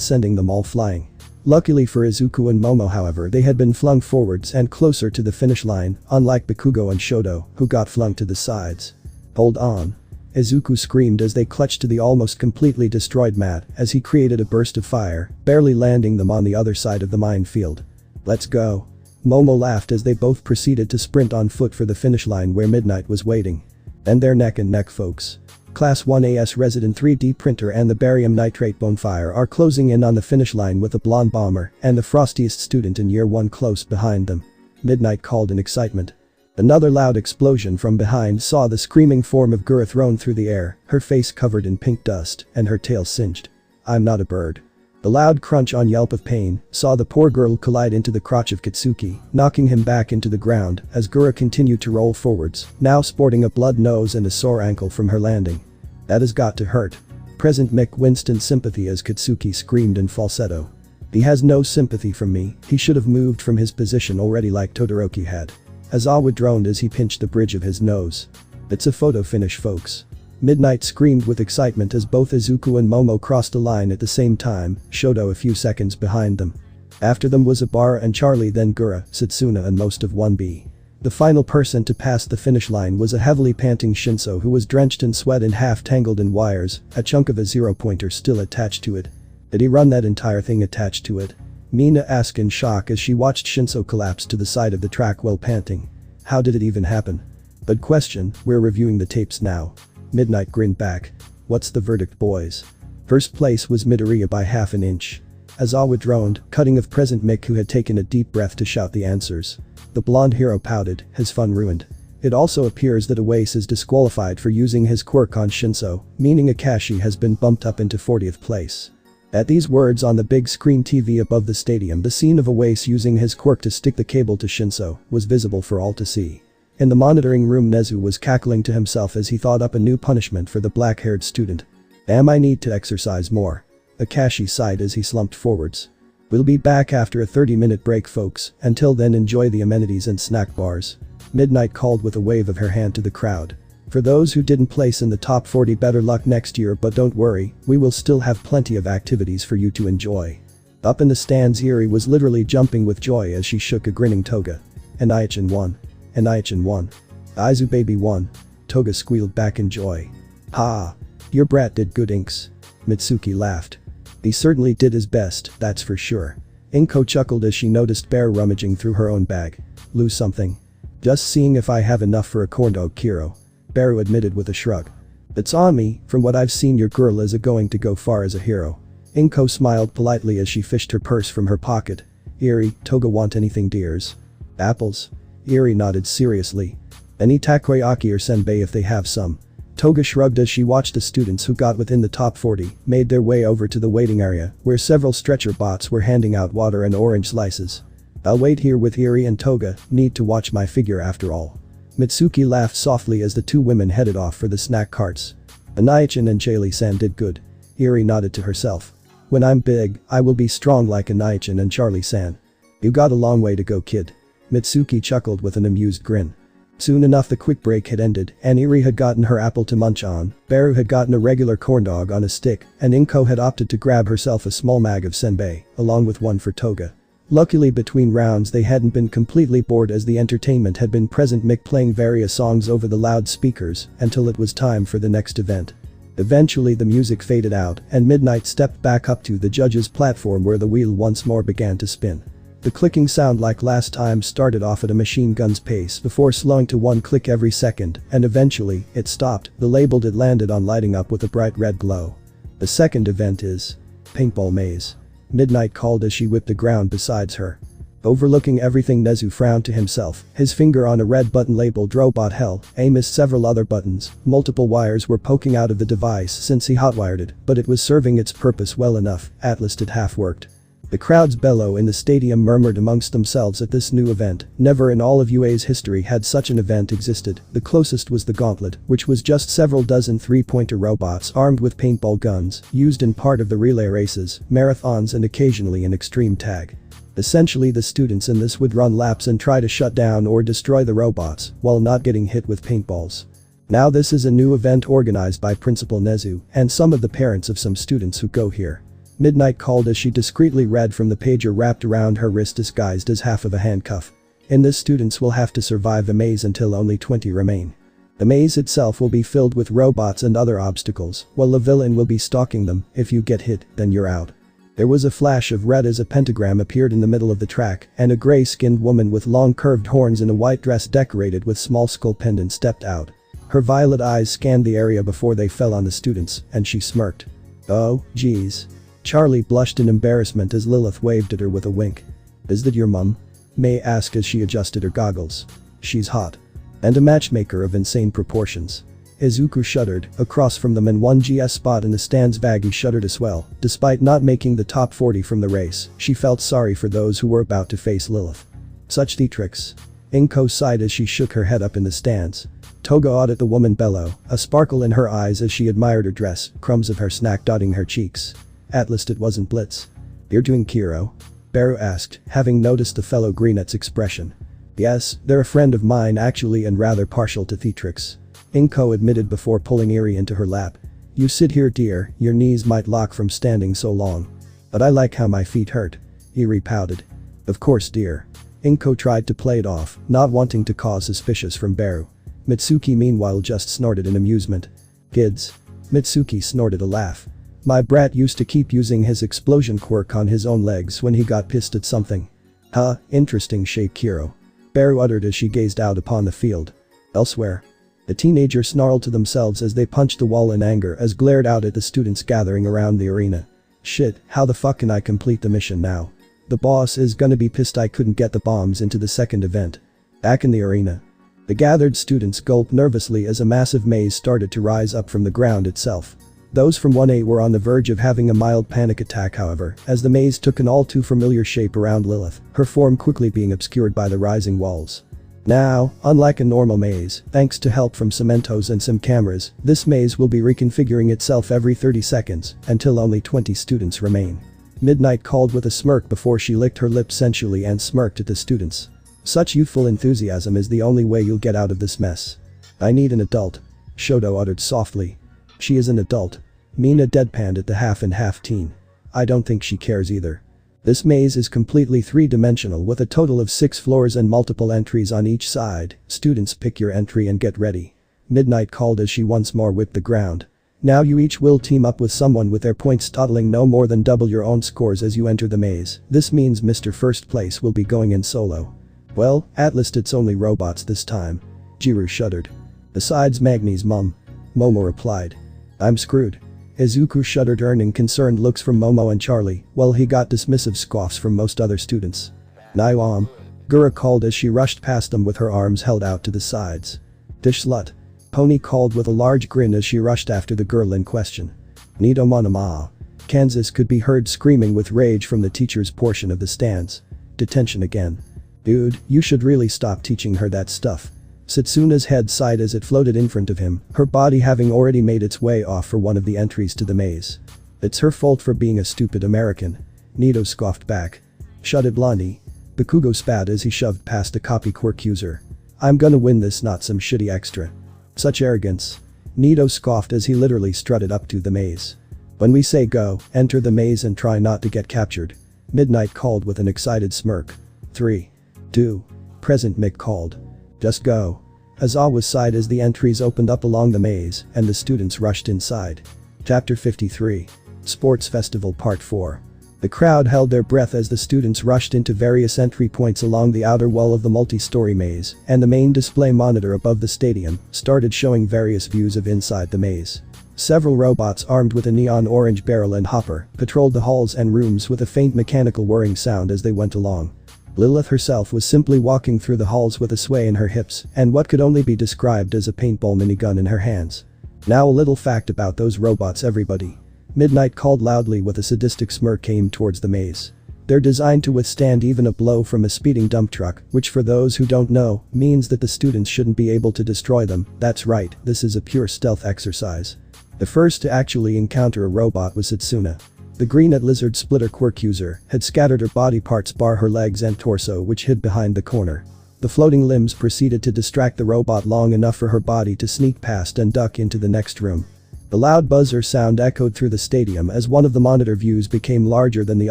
sending them all flying. Luckily for Izuku and Momo, however, they had been flung forwards and closer to the finish line, unlike Bakugo and Shoto, who got flung to the sides. Hold on. Izuku screamed as they clutched to the almost completely destroyed mat as he created a burst of fire, barely landing them on the other side of the minefield. Let's go. Momo laughed as they both proceeded to sprint on foot for the finish line where Midnight was waiting. And they're neck and neck, folks. Class 1AS resident 3D printer and the barium nitrate bonfire are closing in on the finish line with the blonde bomber and the frostiest student in year 1 close behind them. Midnight called in excitement. Another loud explosion from behind saw the screaming form of Gura thrown through the air, her face covered in pink dust and her tail singed. I'm not a bird. The loud crunch on yelp of pain saw the poor girl collide into the crotch of Kitsuki, knocking him back into the ground as Gura continued to roll forwards, now sporting a blood nose and a sore ankle from her landing. That has got to hurt. President Mick winced in sympathy as Kitsuki screamed in falsetto. He has no sympathy from me, he should have moved from his position already like Todoroki had. Aizawa droned as he pinched the bridge of his nose. It's a photo finish, folks. Midnight screamed with excitement as both Izuku and Momo crossed the line at the same time, Shoto a few seconds behind them. After them was Ibara and Charlie, then Gura, Satsuna and most of 1B. The final person to pass the finish line was a heavily panting Shinso who was drenched in sweat and half tangled in wires, a chunk of a zero-pointer still attached to it. Did he run that entire thing attached to it? Mina asked in shock as she watched Shinso collapse to the side of the track while panting. How did it even happen? Good question, we're reviewing the tapes now. Midnight grinned back. What's the verdict, boys? First place was Midoriya by half an inch. Aizawa droned, cutting of President Mick who had taken a deep breath to shout the answers. The blonde hero pouted, his fun ruined. It also appears that Awase is disqualified for using his quirk on Shinso, meaning Akashi has been bumped up into 40th place. At these words on the big screen TV above the stadium, the scene of Awase using his quirk to stick the cable to Shinso was visible for all to see. In the monitoring room, Nezu was cackling to himself as he thought up a new punishment for the black-haired student. Damn, I need to exercise more. Akashi sighed as he slumped forwards. We'll be back after a 30-minute break, folks. Until then, enjoy the amenities and snack bars. Midnight called with a wave of her hand to the crowd. For those who didn't place in the top 40, better luck next year, but don't worry, we will still have plenty of activities for you to enjoy. Up in the stands, Eri was literally jumping with joy as she shook a grinning Toga. Anaichin won. Anaichin won. Aizu baby won. Toga squealed back in joy. Ha! Your brat did good, Inks. Mitsuki laughed. He certainly did his best, that's for sure. Inko chuckled as she noticed Bear rummaging through her own bag. Lose something? Just seeing if I have enough for a corn dog, Kiro. Baru admitted with a shrug. It's on me, from what I've seen your girl is going to go far as a hero. Inko smiled politely as she fished her purse from her pocket. Eri, Toga want anything, dears? Apples? Eri nodded seriously. Any takoyaki or senbei if they have some. Toga shrugged as she watched the students who got within the top 40 made their way over to the waiting area where several stretcher bots were handing out water and orange slices. I'll wait here with Eri and Toga, need to watch my figure after all. Mitsuki laughed softly as the two women headed off for the snack carts. Anaichin and Charlie-san did good. Eri nodded to herself. When I'm big, I will be strong like Anaichin and Charlie-san. You got a long way to go, kid. Mitsuki chuckled with an amused grin. Soon enough the quick break had ended and Eri had gotten her apple to munch on, Baru had gotten a regular corn dog on a stick, and Inko had opted to grab herself a small mag of senbei, along with one for Toga. Luckily between rounds they hadn't been completely bored as the entertainment had been present, Mick playing various songs over the loudspeakers until it was time for the next event. Eventually the music faded out and Midnight stepped back up to the judges' platform where the wheel once more began to spin. The clicking sound like last time started off at a machine gun's pace before slowing to one click every second, and eventually, it stopped. The label it landed on lighting up with a bright red glow. The second event is Paintball Maze. Midnight called as she whipped the ground beside her. Overlooking everything, Nezu frowned to himself, his finger on a red button labeled Robot Hell. A missed several other buttons. Multiple wires were poking out of the device since he hotwired it, but it was serving its purpose well enough, at least it half worked. The crowd's bellow in the stadium murmured amongst themselves at this new event. Never in all of UA's history had such an event existed. The closest was the Gauntlet, which was just several dozen three-pointer robots armed with paintball guns, used in part of the relay races, marathons and occasionally in extreme tag. Essentially the students in this would run laps and try to shut down or destroy the robots while not getting hit with paintballs. Now this is a new event organized by Principal Nezu and some of the parents of some students who go here. Midnight called as she discreetly read from the pager wrapped around her wrist disguised as half of a handcuff. In this, students will have to survive a maze until only 20 remain. The maze itself will be filled with robots and other obstacles, while the villain will be stalking them. If you get hit, then you're out. There was a flash of red as a pentagram appeared in the middle of the track, and a gray-skinned woman with long curved horns in a white dress decorated with small skull pendants stepped out. Her violet eyes scanned the area before they fell on the students, and she smirked. "Oh, geez." Charlie blushed in embarrassment as Lilith waved at her with a wink. "Is that your mum?" May asked as she adjusted her goggles. "She's hot. And a matchmaker of insane proportions." Izuku shuddered. Across from them in 1GS spot in the stands, Baggy shuddered as well. Despite not making the top 40 from the race, she felt sorry for those who were about to face Lilith. "Such theatrics." Inko sighed as she shook her head up in the stands. Toga awed at the woman bellow, a sparkle in her eyes as she admired her dress, crumbs of her snack dotting her cheeks. At least it wasn't Blitz. "You're doing Kiro?" Baru asked, having noticed the fellow Greenet's expression. "Yes, they're a friend of mine actually and rather partial to theatrics," Inko admitted before pulling Eri into her lap. "You sit here, dear, your knees might lock from standing so long." "But I like how my feet hurt," Eri pouted. "Of course, dear." Inko tried to play it off, not wanting to cause suspicious from Baru. Mitsuki meanwhile just snorted in amusement. "Kids." Mitsuki snorted a laugh. "My brat used to keep using his explosion quirk on his own legs when he got pissed at something." "Huh, interesting shape, Kiro," Baru uttered as she gazed out upon the field. Elsewhere. The teenagers snarled to themselves as they punched the wall in anger as glared out at the students gathering around the arena. "Shit, how the fuck can I complete the mission now? The boss is gonna be pissed I couldn't get the bombs into the second event." Back in the arena. The gathered students gulped nervously as a massive maze started to rise up from the ground itself. Those from 1A were on the verge of having a mild panic attack, however, as the maze took an all too familiar shape around Lilith, her form quickly being obscured by the rising walls. Now, unlike a normal maze, thanks to help from Cementos and some cameras, this maze will be reconfiguring itself every 30 seconds until only 20 students remain. Midnight called with a smirk before she licked her lips sensually and smirked at the students. "Such youthful enthusiasm is the only way you'll get out of this mess." "I need an adult," Shoto uttered softly. "She is an adult." Mina deadpanned at the half and half teen. "I don't think she cares either." This maze is completely three-dimensional with a total of 6 floors and multiple entries on each side. Students, pick your entry and get ready. Midnight called as she once more whipped the ground. Now you each will team up with someone with their points totaling no more than double your own scores as you enter the maze. This means Mr. First Place will be going in solo. "Well, at least it's only robots this time." Jiru shuddered. "Besides Magni's mum," Momo replied. "I'm screwed." Izuku shuddered, earning concerned looks from Momo and Charlie, while he got dismissive scoffs from most other students. "Naiwam," Gura called as she rushed past them with her arms held out to the sides. "Dish slut," Pony called with a large grin as she rushed after the girl in question. "Nido Monama." Kansas could be heard screaming with rage from the teacher's portion of the stands. "Detention again. Dude, you should really stop teaching her that stuff." Satsuna's head sighed as it floated in front of him, her body having already made its way off for one of the entries to the maze. "It's her fault for being a stupid American." Nido scoffed back. "Shut it, Blondie." Bakugo spat as he shoved past a copy quirk user. "I'm gonna win this, not some shitty extra." "Such arrogance." Nido scoffed as he literally strutted up to the maze. "When we say go, enter the maze and try not to get captured." Midnight called with an excited smirk. 3. 2. Present Mick called. Just go. Aizawa sighed as the entries opened up along the maze and the students rushed inside. Chapter 53. Sports Festival Part 4. The crowd held their breath as the students rushed into various entry points along the outer wall of the multi-story maze, and the main display monitor above the stadium started showing various views of inside the maze. Several robots armed with a neon orange barrel and hopper patrolled the halls and rooms with a faint mechanical whirring sound as they went along. Lilith herself was simply walking through the halls with a sway in her hips and what could only be described as a paintball minigun in her hands. Now a little fact about those robots, everybody. Midnight called loudly with a sadistic smirk aimed towards the maze. They're designed to withstand even a blow from a speeding dump truck, which for those who don't know, means that the students shouldn't be able to destroy them. That's right, this is a pure stealth exercise. The first to actually encounter a robot was Satsuna. The green-eyed lizard splitter quirk user had scattered her body parts bar her legs and torso, which hid behind the corner. The floating limbs proceeded to distract the robot long enough for her body to sneak past and duck into the next room. The loud buzzer sound echoed through the stadium as one of the monitor views became larger than the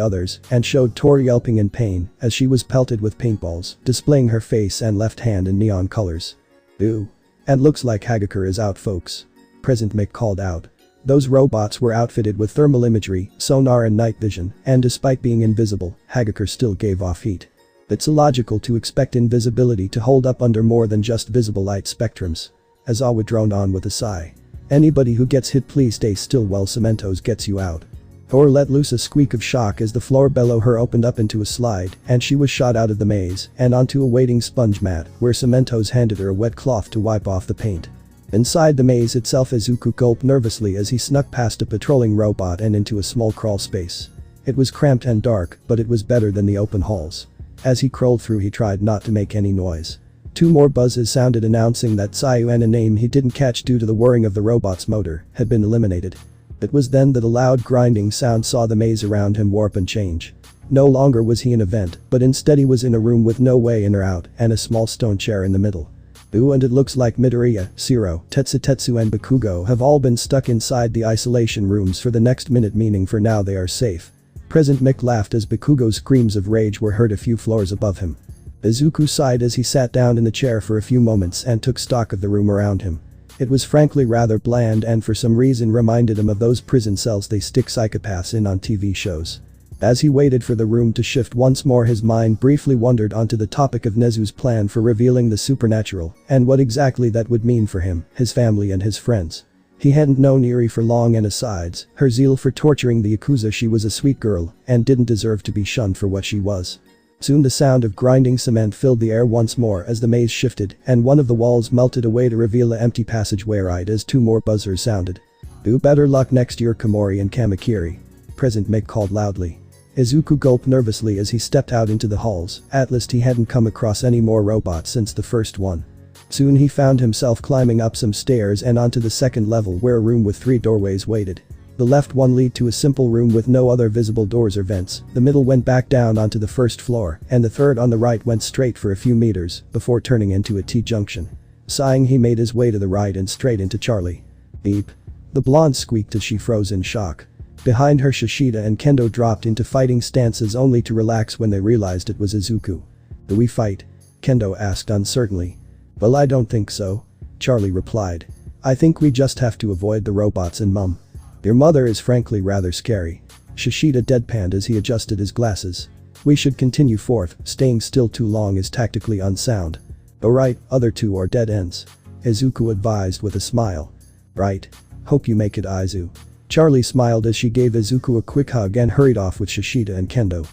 others and showed Tori yelping in pain as she was pelted with paintballs, displaying her face and left hand in neon colors. Ooh. And looks like Hagakure is out, folks. Present Mick called out. Those robots were outfitted with thermal imagery, sonar and night vision, and despite being invisible, Hagakure still gave off heat. It's illogical to expect invisibility to hold up under more than just visible light spectrums. Aizawa droned on with a sigh. Anybody who gets hit, please stay still while Cementos gets you out. Thor let loose a squeak of shock as the floor below her opened up into a slide and she was shot out of the maze and onto a waiting sponge mat where Cementos handed her a wet cloth to wipe off the paint. Inside the maze itself, Izuku gulped nervously as he snuck past a patrolling robot and into a small crawl space. It was cramped and dark, but it was better than the open halls. As he crawled through, he tried not to make any noise. 2 more buzzes sounded announcing that Sayu, and a name he didn't catch due to the whirring of the robot's motor, had been eliminated. It was then that a loud grinding sound saw the maze around him warp and change. No longer was he in a vent, but instead he was in a room with no way in or out and a small stone chair in the middle. Ooh, and it looks like Midoriya, Shiro, Tetsutetsu and Bakugo have all been stuck inside the isolation rooms for the next minute, meaning for now they are safe. Present Mick laughed as Bakugo's screams of rage were heard a few floors above him. Izuku sighed as he sat down in the chair for a few moments and took stock of the room around him. It was frankly rather bland and for some reason reminded him of those prison cells they stick psychopaths in on TV shows. As he waited for the room to shift once more, his mind briefly wandered onto the topic of Nezu's plan for revealing the supernatural and what exactly that would mean for him, his family and his friends. He hadn't known Eri for long, and besides, her zeal for torturing the Yakuza, she was a sweet girl and didn't deserve to be shunned for what she was. Soon the sound of grinding cement filled the air once more as the maze shifted and one of the walls melted away to reveal an empty passageway right as 2 more buzzers sounded. "Do better luck next year, Komori and Kamakiri," Present Mick called loudly. Izuku gulped nervously as he stepped out into the halls. At least he hadn't come across any more robots since the first one. Soon he found himself climbing up some stairs and onto the second level where a room with 3 doorways waited. The left one led to a simple room with no other visible doors or vents, the middle went back down onto the first floor, and the third on the right went straight for a few meters before turning into a T-junction. Sighing, he made his way to the right and straight into Charlie. Beep. The blonde squeaked as she froze in shock. Behind her, Shishida and Kendo dropped into fighting stances only to relax when they realized it was Izuku. "Do we fight?" Kendo asked uncertainly. "Well, I don't think so," Charlie replied. "I think we just have to avoid the robots and Mum. Your mother is frankly rather scary." Shishida deadpanned as he adjusted his glasses. "We should continue forth, staying still too long is tactically unsound." "Alright, other 2 are dead ends," Izuku advised with a smile. "Right. Hope you make it, Aizu." Charlie smiled as she gave Izuku a quick hug and hurried off with Shishida and Kendo.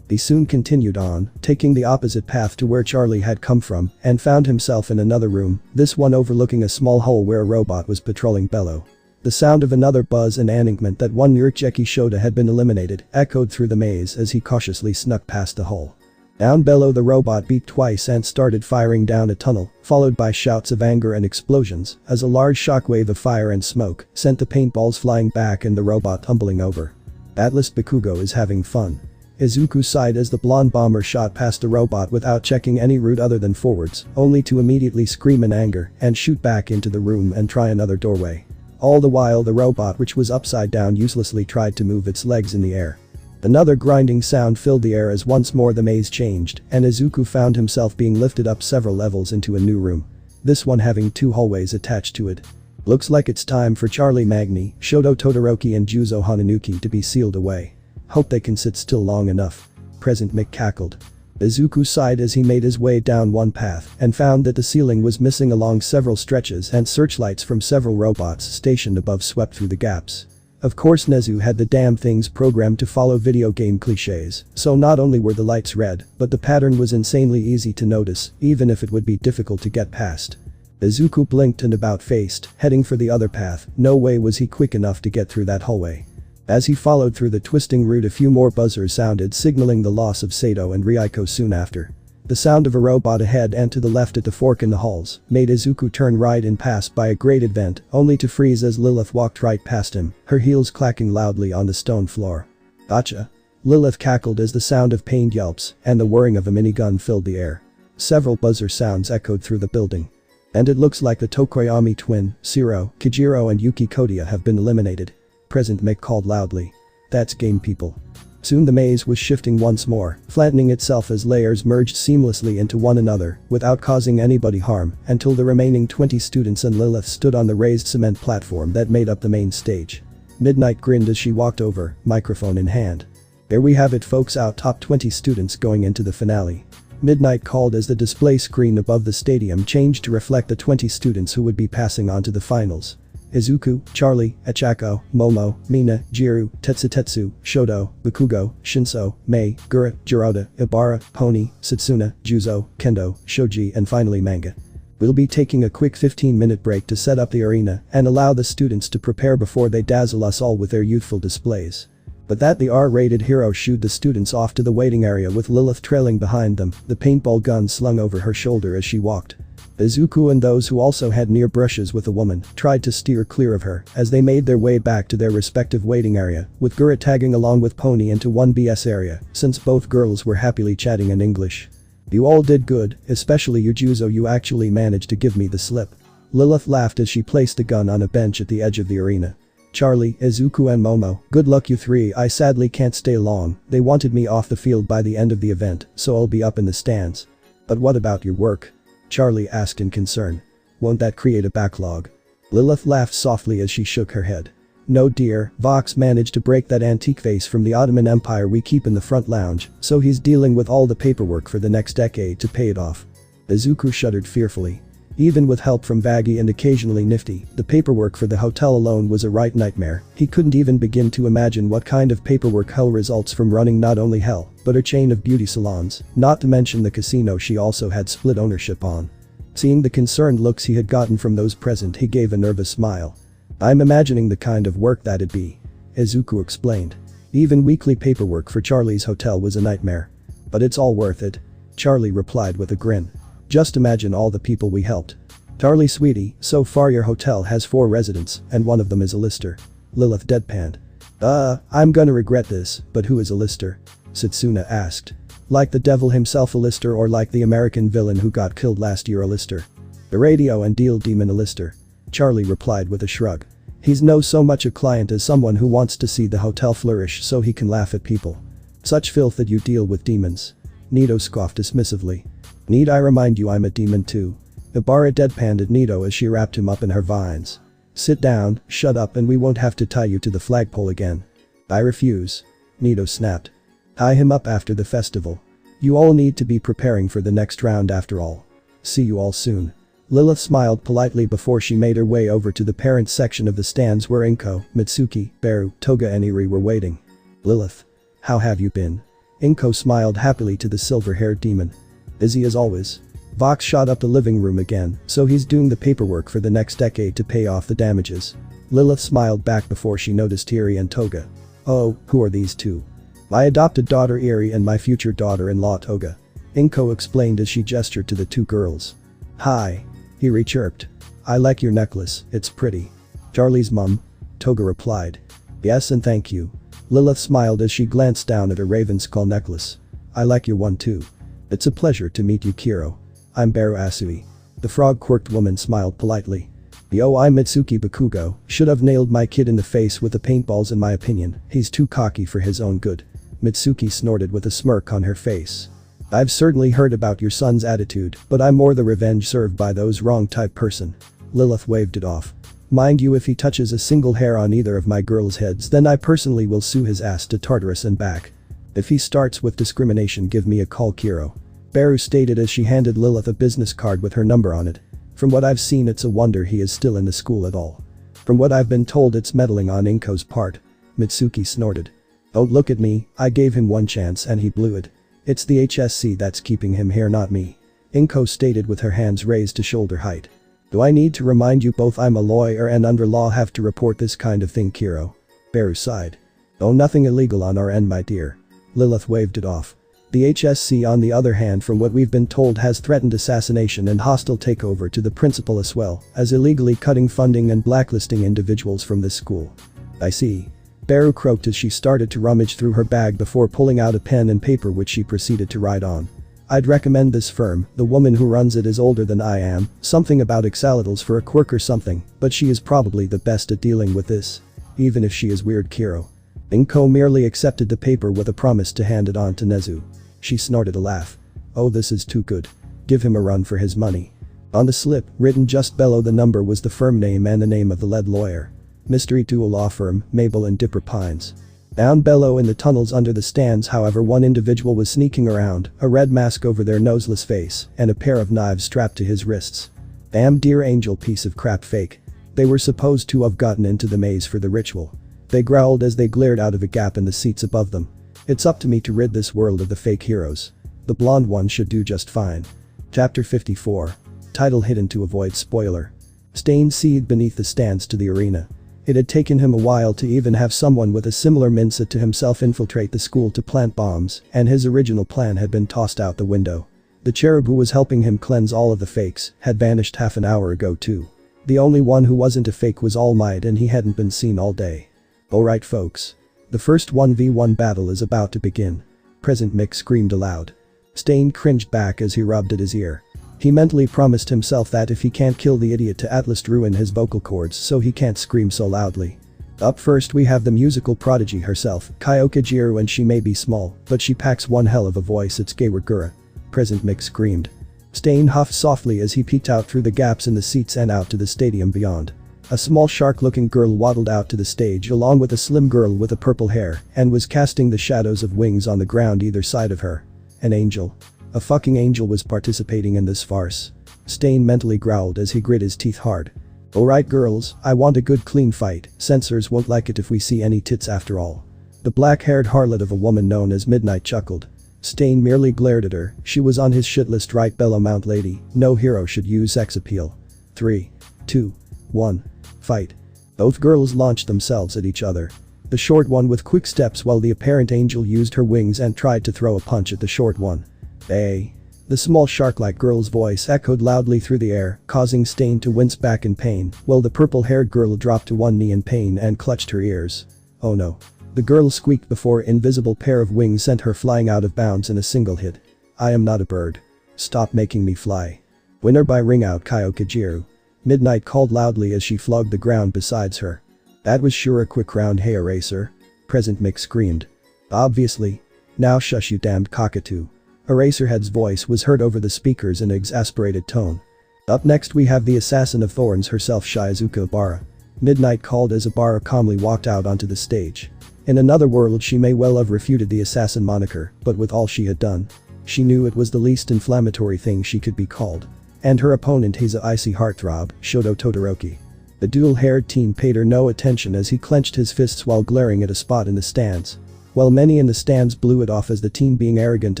He soon continued on, taking the opposite path to where Charlie had come from, and found himself in another room, this one overlooking a small hole where a robot was patrolling below. The sound of another buzz and announcement that one Yurcheki Shoda had been eliminated echoed through the maze as he cautiously snuck past the hole. Down below, the robot beeped twice and started firing down a tunnel, followed by shouts of anger and explosions as a large shockwave of fire and smoke sent the paintballs flying back and the robot tumbling over. "At least Bakugo is having fun." Izuku sighed as the blonde bomber shot past the robot without checking any route other than forwards, only to immediately scream in anger and shoot back into the room and try another doorway. All the while, the robot, which was upside down, uselessly tried to move its legs in the air. Another grinding sound filled the air as once more the maze changed, and Izuku found himself being lifted up several levels into a new room. This one having 2 hallways attached to it. Looks like it's time for Charlie Magni, Shoto Todoroki and Juzo Hananuki to be sealed away. Hope they can sit still long enough. Present Mick cackled. Izuku sighed as he made his way down one path and found that the ceiling was missing along several stretches and searchlights from several robots stationed above swept through the gaps. Of course Nezu had the damn things programmed to follow video game cliches, so not only were the lights red, but the pattern was insanely easy to notice, even if it would be difficult to get past. Izuku blinked and about-faced, heading for the other path. No way was he quick enough to get through that hallway. As he followed through the twisting route, a few more buzzers sounded, signaling the loss of Sato and Ryuko soon after. The sound of a robot ahead and to the left at the fork in the halls made Izuku turn right and pass by a grated vent, only to freeze as Lilith walked right past him, her heels clacking loudly on the stone floor. Gotcha. Lilith cackled as the sound of pained yelps and the whirring of a minigun filled the air. Several buzzer sounds echoed through the building. And it looks like the Tokoyami twin, Shiro, Kijiro and Yuki Kodiya have been eliminated. Present Mick called loudly. That's game, people. Soon the maze was shifting once more, flattening itself as layers merged seamlessly into one another without causing anybody harm until the remaining 20 students and Lilith stood on the raised cement platform that made up the main stage. Midnight grinned as she walked over, microphone in hand. There we have it, folks, our top 20 students going into the finale. Midnight called as the display screen above the stadium changed to reflect the 20 students who would be passing on to the finals. Izuku, Charlie, Echako, Momo, Mina, Jiru, Tetsutetsu, Shoto, Bakugo, Shinso, Mei, Gura, Jiroda, Ibara, Pony, Satsuna, Juzo, Kendo, Shoji and finally Manga. We'll be taking a quick 15-minute break to set up the arena and allow the students to prepare before they dazzle us all with their youthful displays. But that the R-rated hero shooed the students off to the waiting area with Lilith trailing behind them, the paintball gun slung over her shoulder as she walked. Izuku and those who also had near brushes with the woman tried to steer clear of her as they made their way back to their respective waiting area, with Gura tagging along with Pony into one BS area since both girls were happily chatting in English. You all did good, especially you Juzo, you actually managed to give me the slip. Lilith laughed as she placed the gun on a bench at the edge of the arena. Charlie, Izuku and Momo, good luck you three, I sadly can't stay long, they wanted me off the field by the end of the event, so I'll be up in the stands. But what about your work? Charlie asked in concern. Won't that create a backlog? Lilith laughed softly as she shook her head. No dear, Vox managed to break that antique vase from the Ottoman Empire we keep in the front lounge, so he's dealing with all the paperwork for the next decade to pay it off. Izuku shuddered fearfully. Even with help from Vaggie and occasionally Nifty, the paperwork for the hotel alone was a right nightmare. He couldn't even begin to imagine what kind of paperwork hell results from running not only hell, but a chain of beauty salons, not to mention the casino she also had split ownership on. Seeing the concerned looks he had gotten from those present, he gave a nervous smile. I'm imagining the kind of work that'd be. Izuku explained. Even weekly paperwork for Charlie's hotel was a nightmare. But it's all worth it. Charlie replied with a grin. Just imagine all the people we helped. Charlie sweetie, so far your hotel has 4 residents, and one of them is a lister. Lilith deadpanned. I'm gonna regret this, but who is a lister? Satsuna asked. Like the devil himself a lister, or like the American villain who got killed last year a lister? The radio and deal demon a lister. Charlie replied with a shrug. He's no so much a client as someone who wants to see the hotel flourish so he can laugh at people. Such filth that you deal with demons. Nito scoffed dismissively. Need I remind you I'm a demon too? Ibara deadpanned at Nito as she wrapped him up in her vines. Sit down, shut up, and we won't have to tie you to the flagpole again. I refuse. Nito snapped. Tie him up after the festival. You all need to be preparing for the next round after all. See you all soon. Lilith smiled politely before she made her way over to the parents section of the stands where Inko, Mitsuki, Beru, Toga and Iri were waiting. Lilith. How have you been? Inko smiled happily to the silver-haired demon. Busy as always. Vox shot up the living room again, so he's doing the paperwork for the next decade to pay off the damages. Lilith smiled back before she noticed Iri and Toga. Oh, who are these two? My adopted daughter Iri and my future daughter-in-law Toga. Inko explained as she gestured to the 2 girls. Hi. Iri chirped. I like your necklace, it's pretty. Charlie's mum? Toga replied. Yes and thank you. Lilith smiled as she glanced down at her raven skull necklace. I like your one too. It's a pleasure to meet you, Kiro. I'm Beru Asui. The frog-quirked woman smiled politely. Yo, I'm Mitsuki Bakugo, should have nailed my kid in the face with the paintballs in my opinion, he's too cocky for his own good. Mitsuki snorted with a smirk on her face. I've certainly heard about your son's attitude, but I'm more the revenge served by those wrong type person. Lilith waved it off. Mind you, if he touches a single hair on either of my girls' heads, then I personally will sue his ass to Tartarus and back. If he starts with discrimination, give me a call, Kiro. Beru stated as she handed Lilith a business card with her number on it. From what I've seen, it's a wonder he is still in the school at all. From what I've been told, it's meddling on Inko's part. Mitsuki snorted. Don't look at me, I gave him one chance and he blew it. It's the HSC that's keeping him here, not me. Inko stated with her hands raised to shoulder height. Do I need to remind you both I'm a lawyer and under law have to report this kind of thing, Kiro? Beru sighed. Oh, nothing illegal on our end, my dear. Lilith waved it off. The HSC, on the other hand, from what we've been told, has threatened assassination and hostile takeover to the principal, as well as illegally cutting funding and blacklisting individuals from this school. I see. Beru croaked as she started to rummage through her bag before pulling out a pen and paper which she proceeded to write on. I'd recommend this firm, the woman who runs it is older than I am, something about exalatals for a quirk or something, but she is probably the best at dealing with this. Even if she is weird, Kiro. Inko merely accepted the paper with a promise to hand it on to Nezu. She snorted a laugh. Oh, this is too good. Give him a run for his money. On the slip, written just below the number, was the firm name and the name of the lead lawyer. Mystery Tool Law Firm, Mabel and Dipper Pines. Down below in the tunnels under the stands, however, one individual was sneaking around, a red mask over their noseless face, and a pair of knives strapped to his wrists. Damn dear angel piece of crap fake. They were supposed to have gotten into the maze for the ritual. They growled as they glared out of a gap in the seats above them. It's up to me to rid this world of the fake heroes. The blonde one should do just fine. Chapter 54. Title hidden to avoid spoiler. Stain seethed beneath the stands to the arena. It had taken him a while to even have someone with a similar mindset to himself infiltrate the school to plant bombs, and his original plan had been tossed out the window. The cherub who was helping him cleanse all of the fakes had vanished half an hour ago too. The only one who wasn't a fake was All Might, and he hadn't been seen all day. Alright folks. The first 1v1 battle is about to begin. Present Mick screamed aloud. Stain cringed back as he rubbed at his ear. He mentally promised himself that if he can't kill the idiot, to at least ruin his vocal cords so he can't scream so loudly. Up first we have the musical prodigy herself, Kyokajiru, and she may be small, but she packs one hell of a voice. It's Gura. Present Mick screamed. Stain huffed softly as he peeked out through the gaps in the seats and out to the stadium beyond. A small shark-looking girl waddled out to the stage along with a slim girl with a purple hair and was casting the shadows of wings on the ground either side of her. An angel. A fucking angel was participating in this farce. Stain mentally growled as he grit his teeth hard. Alright girls, I want a good clean fight. Censors won't like it if we see any tits after all. The black-haired harlot of a woman known as Midnight chuckled. Stain merely glared at her. She was on his shit list, right? Bella Mount Lady. No hero should use sex appeal. 3, 2, 1. Fight. Both girls launched themselves at each other. The short one with quick steps while the apparent angel used her wings and tried to throw a punch at the short one. Hey. The small shark-like girl's voice echoed loudly through the air, causing Stain to wince back in pain, while the purple-haired girl dropped to one knee in pain and clutched her ears. Oh no. The girl squeaked before an invisible pair of wings sent her flying out of bounds in a single hit. I am not a bird. Stop making me fly. Winner by ring out, Kyokajiru. Midnight called loudly as she flogged the ground besides her. That was sure a quick round, hey Eraser. Present Mick screamed. Obviously. Now shush, you damned cockatoo. Eraserhead's voice was heard over the speakers in an exasperated tone. Up next we have the assassin of thorns herself, Izuku Obara. Midnight called as Obara calmly walked out onto the stage. In another world she may well have refuted the assassin moniker, but with all she had done, she knew it was the least inflammatory thing she could be called. And her opponent, he's a icy heartthrob, Shoto Todoroki. The dual-haired teen paid her no attention as he clenched his fists while glaring at a spot in the stands. While many in the stands blew it off as the teen being arrogant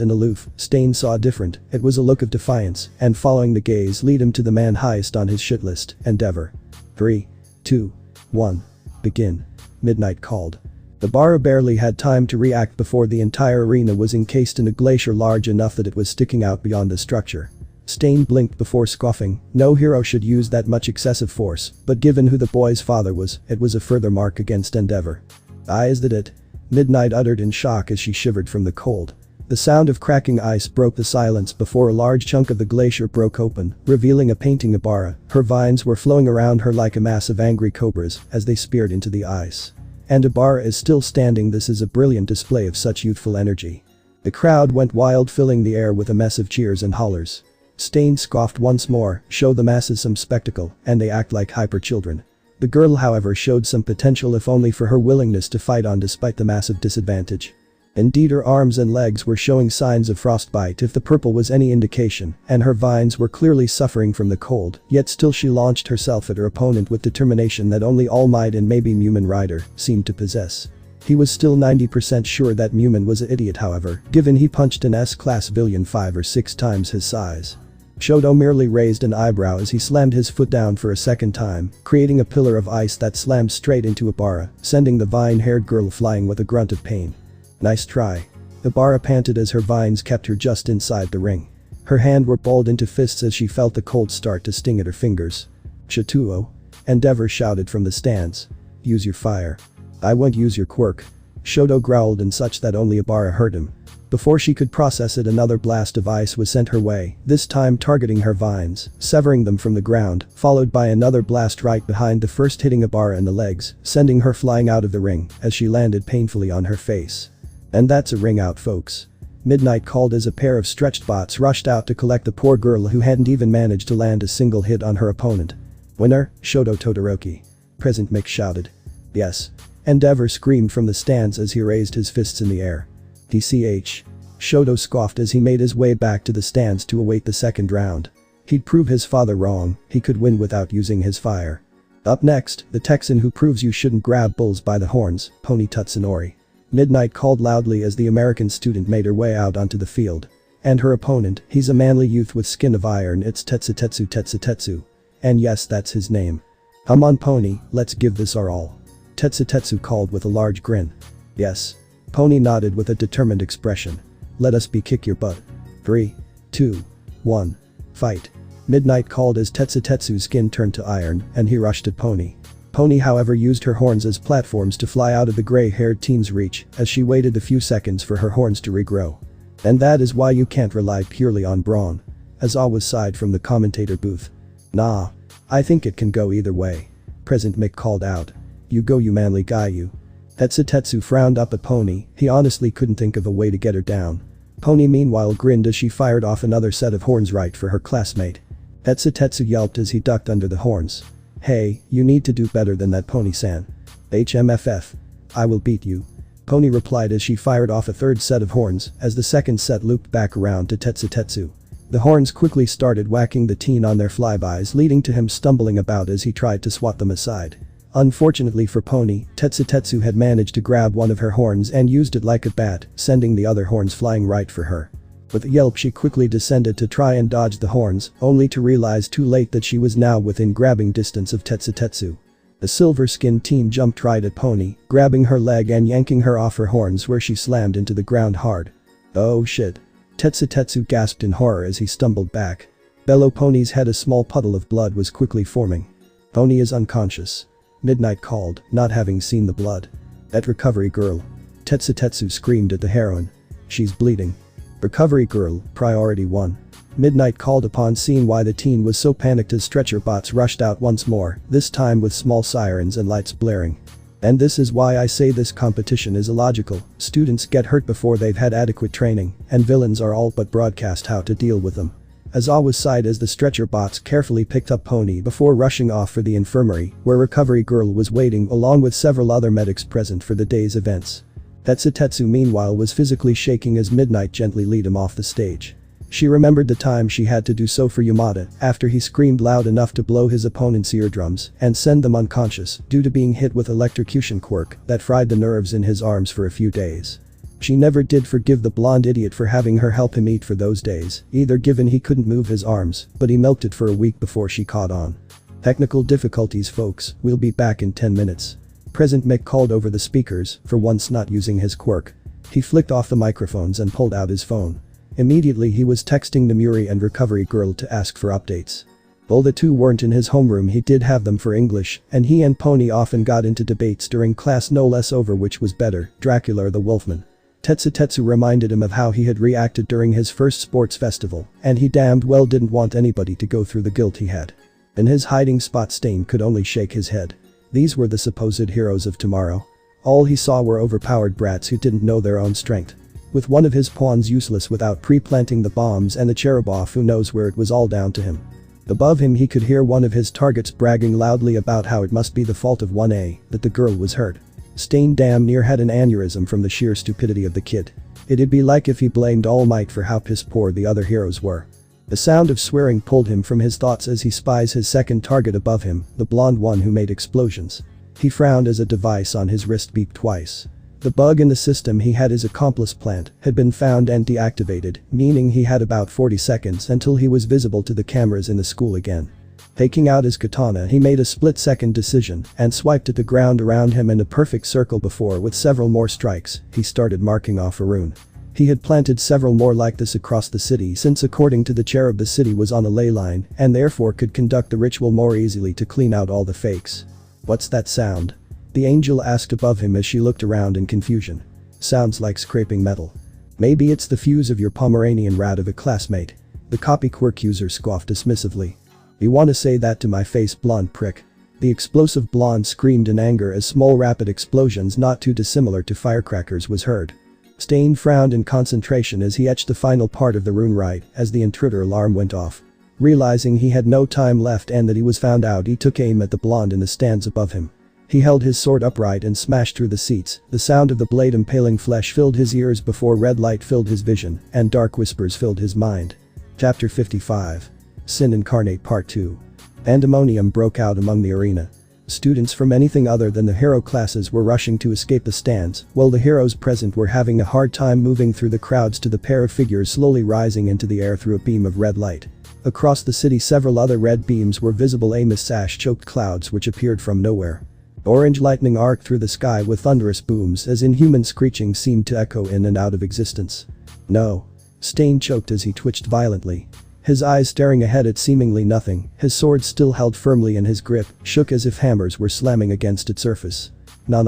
and aloof, Stain saw different. It was a look of defiance, and following the gaze lead him to the man highest on his shit list, Endeavor. 3, 2, 1. Begin. Midnight called. The Bara barely had time to react before the entire arena was encased in a glacier large enough that it was sticking out beyond the structure. Stain blinked before scoffing. No hero should use that much excessive force, but given who the boy's father was, it was a further mark against Endeavor. Is that it? Midnight uttered in shock as she shivered from the cold. The sound of cracking ice broke the silence before a large chunk of the glacier broke open, revealing a painting Obara. Her vines were flowing around her like a mass of angry cobras as they speared into the ice. And Ibarra is still standing. This is a brilliant display of such youthful energy. The crowd went wild, filling the air with a mess of cheers and hollers. Stain scoffed once more, show the masses some spectacle, and they act like hyper children. The girl however showed some potential, if only for her willingness to fight on despite the massive disadvantage. Indeed, her arms and legs were showing signs of frostbite if the purple was any indication, and her vines were clearly suffering from the cold, yet still she launched herself at her opponent with determination that only All Might and maybe Mumin Rider seemed to possess. He was still 90% sure that Mumin was an idiot, however, given he punched an S-class villain 5 or 6 times his size. Shoto merely raised an eyebrow as he slammed his foot down for a second time, creating a pillar of ice that slammed straight into Ibarra, sending the vine-haired girl flying with a grunt of pain. Nice try. Ibarra panted as her vines kept her just inside the ring. Her hand were balled into fists as she felt the cold start to sting at her fingers. Chatuo? Endeavor shouted from the stands. Use your fire. I won't use your quirk. Shoto growled in such that only Ibarra heard him. Before she could process it, another blast of ice was sent her way, this time targeting her vines, severing them from the ground, followed by another blast right behind the first, hitting Ibarra in the legs, sending her flying out of the ring as she landed painfully on her face. And that's a ring out, folks. Midnight called as a pair of stretched bots rushed out to collect the poor girl who hadn't even managed to land a single hit on her opponent. Winner, Shoto Todoroki. Present Mick shouted. Yes. Endeavor screamed from the stands as he raised his fists in the air. DCH. Shoto scoffed as he made his way back to the stands to await the second round. He'd prove his father wrong, he could win without using his fire. Up next, the Texan who proves you shouldn't grab bulls by the horns, Pony Tatsunori. Midnight called loudly as the American student made her way out onto the field. And her opponent, he's a manly youth with skin of iron, it's Tetsutetsu. And yes, that's his name. Come on Pony, let's give this our all. Tetsutetsu called with a large grin. Yes. Pony nodded with a determined expression. Let us kick your butt. 3, 2, 1. Fight. Midnight called as Tetsutetsu's skin turned to iron and he rushed at Pony. Pony however used her horns as platforms to fly out of the gray-haired teen's reach as she waited a few seconds for her horns to regrow. And that is why you can't rely purely on brawn. As always sighed from the commentator booth. Nah. I think it can go either way. Present Mick called out. You go you manly guy you. Tetsutetsu frowned up at Pony, he honestly couldn't think of a way to get her down. Pony meanwhile grinned as she fired off another set of horns right for her classmate. Tetsutetsu yelped as he ducked under the horns. Hey, you need to do better than that Pony-san. HMFF. I will beat you. Pony replied as she fired off a third set of horns as the second set looped back around to Tetsutetsu. The horns quickly started whacking the teen on their flybys, leading to him stumbling about as he tried to swat them aside. Unfortunately for Pony, Tetsutetsu had managed to grab one of her horns and used it like a bat, sending the other horns flying right for her. With a yelp she quickly descended to try and dodge the horns, only to realize too late that she was now within grabbing distance of Tetsutetsu. The silver-skinned teen jumped right at Pony, grabbing her leg and yanking her off her horns where she slammed into the ground hard. Oh shit. Tetsutetsu gasped in horror as he stumbled back. Below Pony's head a small puddle of blood was quickly forming. Pony is unconscious. Midnight called, not having seen the blood. That recovery girl. Tetsutetsu screamed at the heroine. She's bleeding. Recovery girl, priority 1. Midnight called upon seeing why the teen was so panicked as stretcher bots rushed out once more, this time with small sirens and lights blaring. And this is why I say this competition is illogical. Students get hurt before they've had adequate training, and villains are all but broadcast how to deal with them. As always sighed as the stretcher bots carefully picked up Pony before rushing off for the infirmary, where Recovery Girl was waiting along with several other medics present for the day's events. Tetsutetsu meanwhile was physically shaking as Midnight gently led him off the stage. She remembered the time she had to do so for Yamada after he screamed loud enough to blow his opponent's eardrums and send them unconscious due to being hit with electrocution quirk that fried the nerves in his arms for a few days. She never did forgive the blonde idiot for having her help him eat for those days, either given he couldn't move his arms, but he milked it for a week before she caught on. Technical difficulties folks, we'll be back in 10 minutes. Present Mick called over the speakers, for once not using his quirk. He flicked off the microphones and pulled out his phone. Immediately he was texting Namuri and Recovery Girl to ask for updates. Though the two weren't in his homeroom he did have them for English, and he and Pony often got into debates during class no less over which was better, Dracula or the Wolfman. Tetsutetsu reminded him of how he had reacted during his first sports festival, and he damned well didn't want anybody to go through the guilt he had. In his hiding spot Stain could only shake his head. These were the supposed heroes of tomorrow. All he saw were overpowered brats who didn't know their own strength. With one of his pawns useless without pre-planting the bombs and the cherub off, who knows where it was all down to him. Above him he could hear one of his targets bragging loudly about how it must be the fault of 1A that the girl was hurt. Stain damn near had an aneurysm from the sheer stupidity of the kid. It'd be like if he blamed All Might for how piss poor the other heroes were. The sound of swearing pulled him from his thoughts as he spies his second target above him, the blonde one who made explosions. He frowned as a device on his wrist beeped twice. The bug in the system he had his accomplice plant had been found and deactivated, meaning he had about 40 seconds until he was visible to the cameras in the school again. Taking out his katana, he made a split-second decision and swiped at the ground around him in a perfect circle before, with several more strikes, he started marking off a rune. He had planted several more like this across the city, since according to the cherub the city was on a ley line and therefore could conduct the ritual more easily to clean out all the fakes. "What's that sound?" the angel asked above him as she looked around in confusion. "Sounds like scraping metal." "Maybe it's the fuse of your Pomeranian rat of a classmate," the copy quirk user scoffed dismissively. "You want to say that to my face, blonde prick?" The explosive blonde screamed in anger as small rapid explosions not too dissimilar to firecrackers was heard. Stain frowned in concentration as he etched the final part of the rune right as the intruder alarm went off. Realizing he had no time left and that he was found out, he took aim at the blonde in the stands above him. He held his sword upright and smashed through the seats. The sound of the blade impaling flesh filled his ears before red light filled his vision and dark whispers filled his mind. Chapter 55. Sin Incarnate Part 2. Pandemonium broke out among the arena. Students from anything other than the hero classes were rushing to escape the stands, while the heroes present were having a hard time moving through the crowds to the pair of figures slowly rising into the air through a beam of red light. Across the city several other red beams were visible, a mist-choked clouds which appeared from nowhere. Orange lightning arced through the sky with thunderous booms as inhuman screeching seemed to echo in and out of existence. "No." Stain choked as he twitched violently. His eyes staring ahead at seemingly nothing, his sword still held firmly in his grip, shook as if hammers were slamming against its surface. No.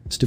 Stay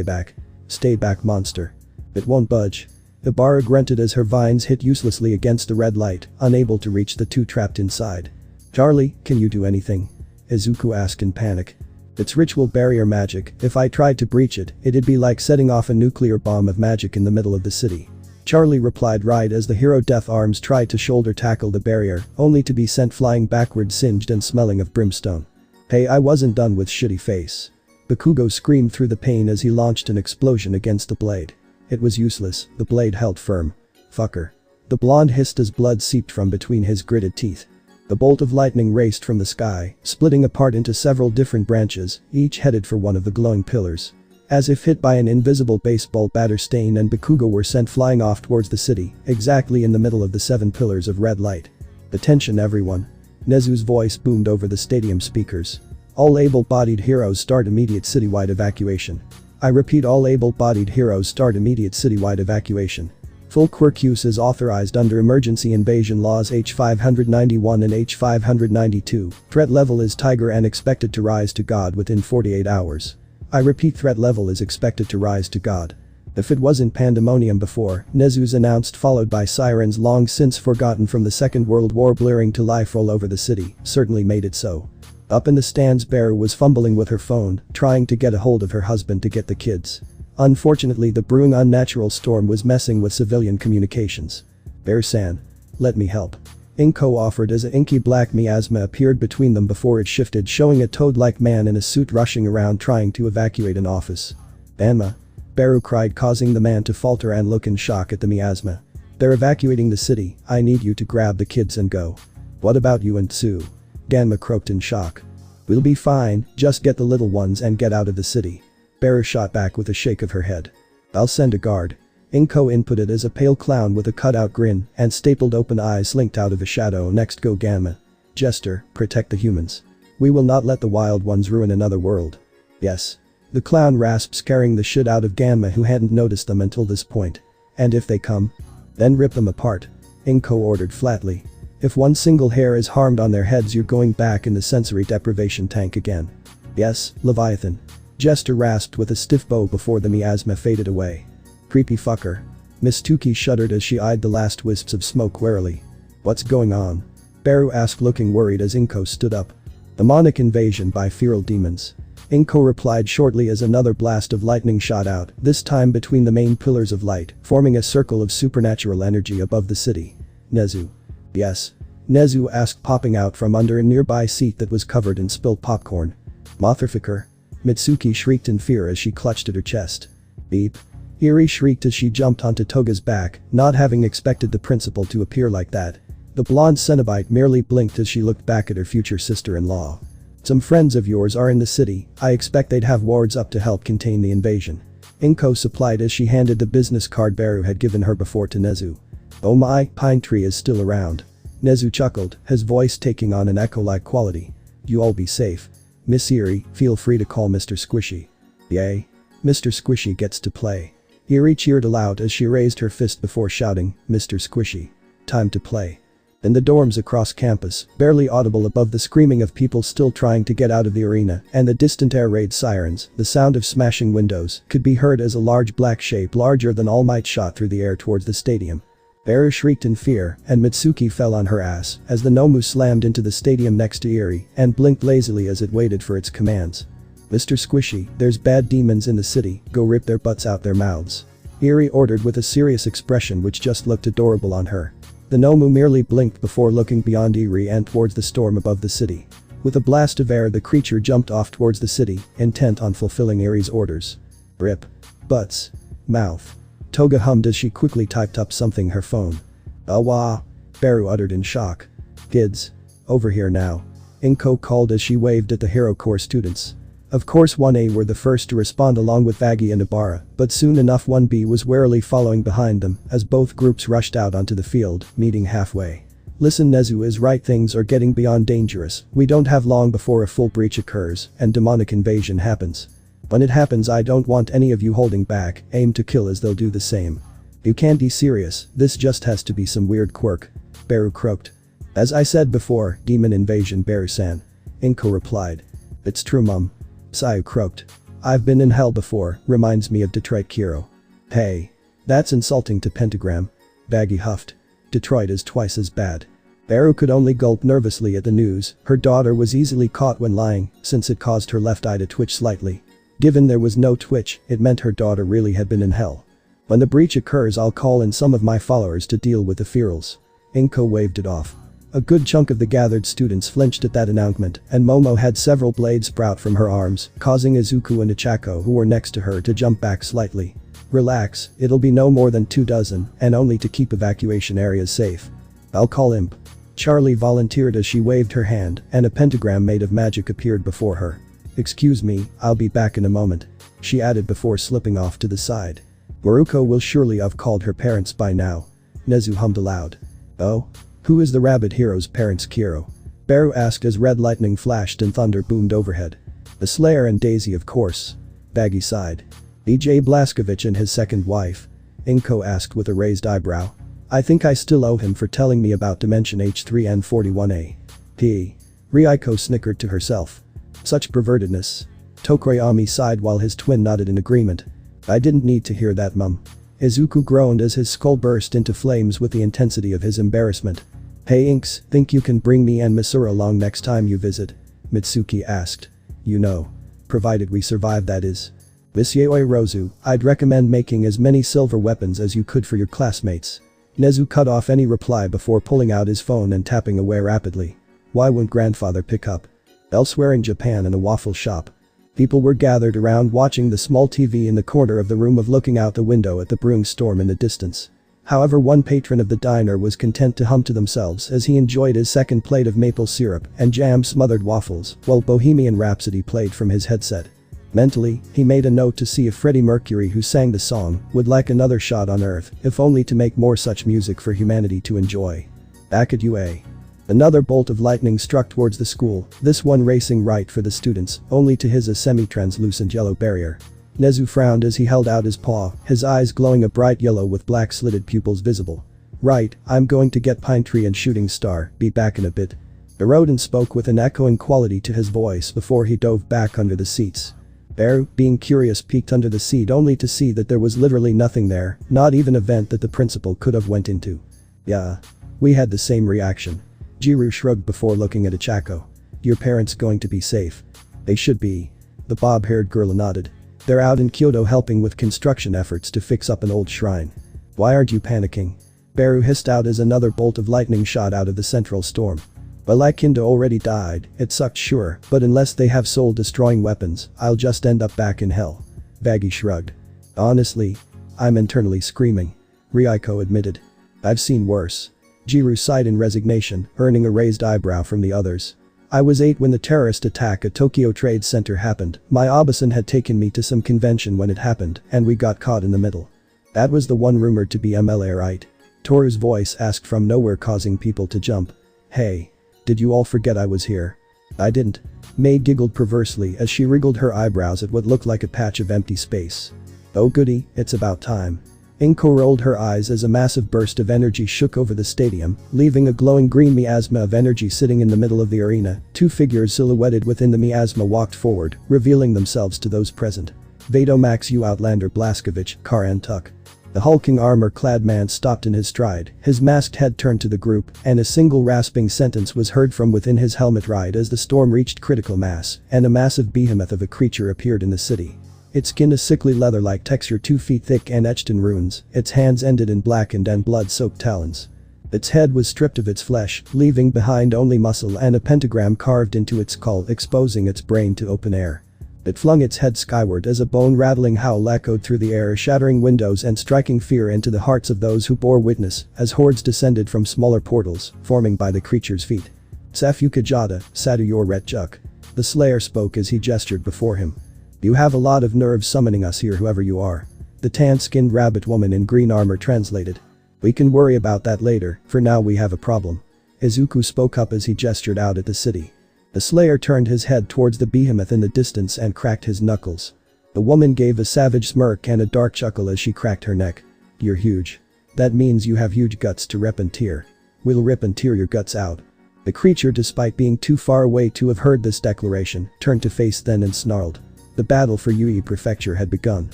back. Stay back, monster. It won't budge." Ibarra grunted as her vines hit uselessly against the red light, unable to reach the two trapped inside. "Charlie, can you do anything?" Izuku asked in panic. "It's ritual barrier magic. If I tried to breach it, it'd be like setting off a nuclear bomb of magic in the middle of the city." Charlie replied right as the hero Death Arms tried to shoulder tackle the barrier, only to be sent flying backwards, singed and smelling of brimstone. "Hey, I wasn't done with shitty face." Bakugo screamed through the pain as he launched an explosion against the blade. It was useless, the blade held firm. "Fucker." The blonde hissed as blood seeped from between his gritted teeth. The bolt of lightning raced from the sky, splitting apart into several different branches, each headed for one of the glowing pillars. As if hit by an invisible baseball batter, Stain and Bakugo were sent flying off towards the city, exactly in the middle of the 7 pillars of red light. "Attention everyone." Nezu's voice boomed over the stadium speakers. "All able-bodied heroes start immediate citywide evacuation. I repeat, all able-bodied heroes start immediate citywide evacuation. Full quirk use is authorized under emergency invasion laws H591 and H592. Threat level is Tiger and expected to rise to God within 48 hours. I repeat, threat level is expected to rise to God." If it wasn't pandemonium before, Nezu's announced, followed by sirens long since forgotten from the Second World War blaring to life all over the city, certainly made it so. Up in the stands, Beru was fumbling with her phone, trying to get a hold of her husband to get the kids. Unfortunately, the brewing unnatural storm was messing with civilian communications. "Bear-san. Let me help." Inko offered as an inky black miasma appeared between them before it shifted, showing a toad-like man in a suit rushing around trying to evacuate an office. "Banma." Beru cried, causing the man to falter and look in shock at the miasma. "They're evacuating the city. I need you to grab the kids and go." "What about you and Tsu?" Ganma croaked in shock. "We'll be fine, just get the little ones and get out of the city." Beru shot back with a shake of her head. "I'll send a guard." Inko inputted as a pale clown with a cutout grin and stapled open eyes slinked out of a shadow. "Next, go Ganma. Jester, protect the humans. We will not let the wild ones ruin another world." "Yes." The clown rasped, scaring the shit out of Ganma, who hadn't noticed them until this point. "And if they come? Then rip them apart." Inko ordered flatly. "If one single hair is harmed on their heads, you're going back in the sensory deprivation tank again." "Yes, Leviathan." Jester rasped with a stiff bow before the miasma faded away. "Creepy fucker." Miss Tuki shuddered as she eyed the last wisps of smoke warily. "What's going on?" Beru asked, looking worried as Inko stood up. "Demonic invasion by feral demons." Inko replied shortly as another blast of lightning shot out, this time between the main pillars of light, forming a circle of supernatural energy above the city. Nezu. Yes. Nezu asked, popping out from under a nearby seat that was covered in spilled popcorn. Motherfucker. Mitsuki shrieked in fear as she clutched at her chest. Beep. Eri shrieked as she jumped onto Toga's back, not having expected the principal to appear like that. The blonde Cenobite merely blinked as she looked back at her future sister-in-law. Some friends of yours are in the city, I expect they'd have wards up to help contain the invasion. Inko supplied as she handed the business card Beru had given her before to Nezu. Oh my, Pine Tree is still around. Nezu chuckled, his voice taking on an echo-like quality. You all be safe. Miss Eri, feel free to call Mr. Squishy. Yay. Mr. Squishy gets to play. Eri cheered aloud as she raised her fist before shouting, Mr. Squishy. Time to play. In the dorms across campus, barely audible above the screaming of people still trying to get out of the arena and the distant air raid sirens, the sound of smashing windows could be heard as a large black shape larger than All Might shot through the air towards the stadium. Beru shrieked in fear and Mitsuki fell on her ass as the Nomu slammed into the stadium next to Eri and blinked lazily as it waited for its commands. Mr. Squishy, there's bad demons in the city, go rip their butts out their mouths. Eri ordered with a serious expression which just looked adorable on her. The Nomu merely blinked before looking beyond Eri and towards the storm above the city. With a blast of air the creature jumped off towards the city, intent on fulfilling Eri's orders. Rip. Butts. Mouth. Toga hummed as she quickly typed up something her phone. Wah. Beru uttered in shock. Kids. Over here now. Inko called as she waved at the Hero Corps students. Of course 1A were the first to respond along with Vaggie and Ibarra, but soon enough 1B was warily following behind them as both groups rushed out onto the field, meeting halfway. Listen, Nezu is right, things are getting beyond dangerous, we don't have long before a full breach occurs and demonic invasion happens. When it happens I don't want any of you holding back, aim to kill as they'll do the same. You can't be serious, this just has to be some weird quirk. Beru croaked. As I said before, demon invasion Beru-san. Inko replied. It's true mum. Sayu croaked. I've been in hell before, reminds me of Detroit Kiro. Hey. That's insulting to Pentagram. Vaggie huffed. Detroit is twice as bad. Beru could only gulp nervously at the news, her daughter was easily caught when lying, since it caused her left eye to twitch slightly. Given there was no twitch, it meant her daughter really had been in hell. When the breach occurs I'll call in some of my followers to deal with the ferals. Inko waved it off. A good chunk of the gathered students flinched at that announcement and Momo had several blades sprout from her arms, causing Izuku and Ichako who were next to her to jump back slightly. Relax, it'll be no more than 24, and only to keep evacuation areas safe. I'll call Imp. Charlie volunteered as she waved her hand and a pentagram made of magic appeared before her. Excuse me, I'll be back in a moment. She added before slipping off to the side. Maruko will surely have called her parents by now. Nezu hummed aloud. Oh? Who is the rabbit hero's parents, Kiro? Beru asked as red lightning flashed and thunder boomed overhead. The Slayer and Daisy, of course. Vaggie sighed. BJ Blazkowicz and his second wife. Inko asked with a raised eyebrow. I think I still owe him for telling me about Dimension H3N41A. P. Ryuko snickered to herself. Such pervertedness. Tokoyami sighed while his twin nodded in agreement. I didn't need to hear that, mum. Izuku groaned as his skull burst into flames with the intensity of his embarrassment. Hey Inks, think you can bring me and Misura along next time you visit? Mitsuki asked. You know. Provided we survive, that is. Miss Yaoi Rozu, I'd recommend making as many silver weapons as you could for your classmates. Nezu cut off any reply before pulling out his phone and tapping away rapidly. Why wouldn't grandfather pick up? Elsewhere in Japan in a waffle shop. People were gathered around watching the small TV in the corner of the room of looking out the window at the brewing storm in the distance. However, one patron of the diner was content to hum to themselves as he enjoyed his second plate of maple syrup and jam-smothered waffles while Bohemian Rhapsody played from his headset. Mentally, he made a note to see if Freddie Mercury, who sang the song, would like another shot on Earth, if only to make more such music for humanity to enjoy. Back at UA. Another bolt of lightning struck towards the school, this one racing right for the students, only to hit a semi-translucent yellow barrier. Nezu frowned as he held out his paw, his eyes glowing a bright yellow with black slitted pupils visible. Right, I'm going to get Pine Tree and Shooting Star, be back in a bit. Erodin spoke with an echoing quality to his voice before he dove back under the seats. Beru, being curious, peeked under the seat only to see that there was literally nothing there, not even a vent that the principal could have went into. Yeah. We had the same reaction. Jiru shrugged before looking at Ichako. Your parents going to be safe? They should be. The bob-haired girl nodded. They're out in Kyoto helping with construction efforts to fix up an old shrine. Why aren't you panicking? Baru hissed out as another bolt of lightning shot out of the central storm. Well, Ikindo already died, it sucked sure, but unless they have soul-destroying weapons, I'll just end up back in hell. Vaggie shrugged. Honestly, I'm internally screaming. Ryuko admitted. I've seen worse. Jiru sighed in resignation, earning a raised eyebrow from the others. I was 8 when the terrorist attack at Tokyo Trade Center happened. My Abasan had taken me to some convention when it happened, and we got caught in the middle. That was the one rumored to be MLA, right? Toru's voice asked from nowhere, causing people to jump. Hey. Did you all forget I was here? I didn't. May giggled perversely as she wriggled her eyebrows at what looked like a patch of empty space. Oh goody, it's about time. Inko rolled her eyes as a massive burst of energy shook over the stadium, leaving a glowing green miasma of energy sitting in the middle of the arena. 2 figures silhouetted within the miasma walked forward, revealing themselves to those present. Vado Max U Outlander Blaskovich, Karan Tuk. The hulking armor-clad man stopped in his stride, his masked head turned to the group, and a single rasping sentence was heard from within his helmet right as the storm reached critical mass, and a massive behemoth of a creature appeared in the city. Its skin a sickly leather-like texture 2 feet thick and etched in runes, its hands ended in blackened and blood-soaked talons. Its head was stripped of its flesh, leaving behind only muscle and a pentagram carved into its skull, exposing its brain to open air. It flung its head skyward as a bone-rattling howl echoed through the air, shattering windows and striking fear into the hearts of those who bore witness as hordes descended from smaller portals, forming by the creature's feet. Tsafukajada, Sadu Yoret Juk. The Slayer spoke as he gestured before him. You have a lot of nerve summoning us here, whoever you are. The tan-skinned rabbit woman in green armor translated. We can worry about that later, for now we have a problem. Izuku spoke up as he gestured out at the city. The Slayer turned his head towards the behemoth in the distance and cracked his knuckles. The woman gave a savage smirk and a dark chuckle as she cracked her neck. You're huge. That means you have huge guts to rip and tear. We'll rip and tear your guts out. The creature, despite being too far away to have heard this declaration, turned to face then and snarled. The battle for Yui Prefecture had begun.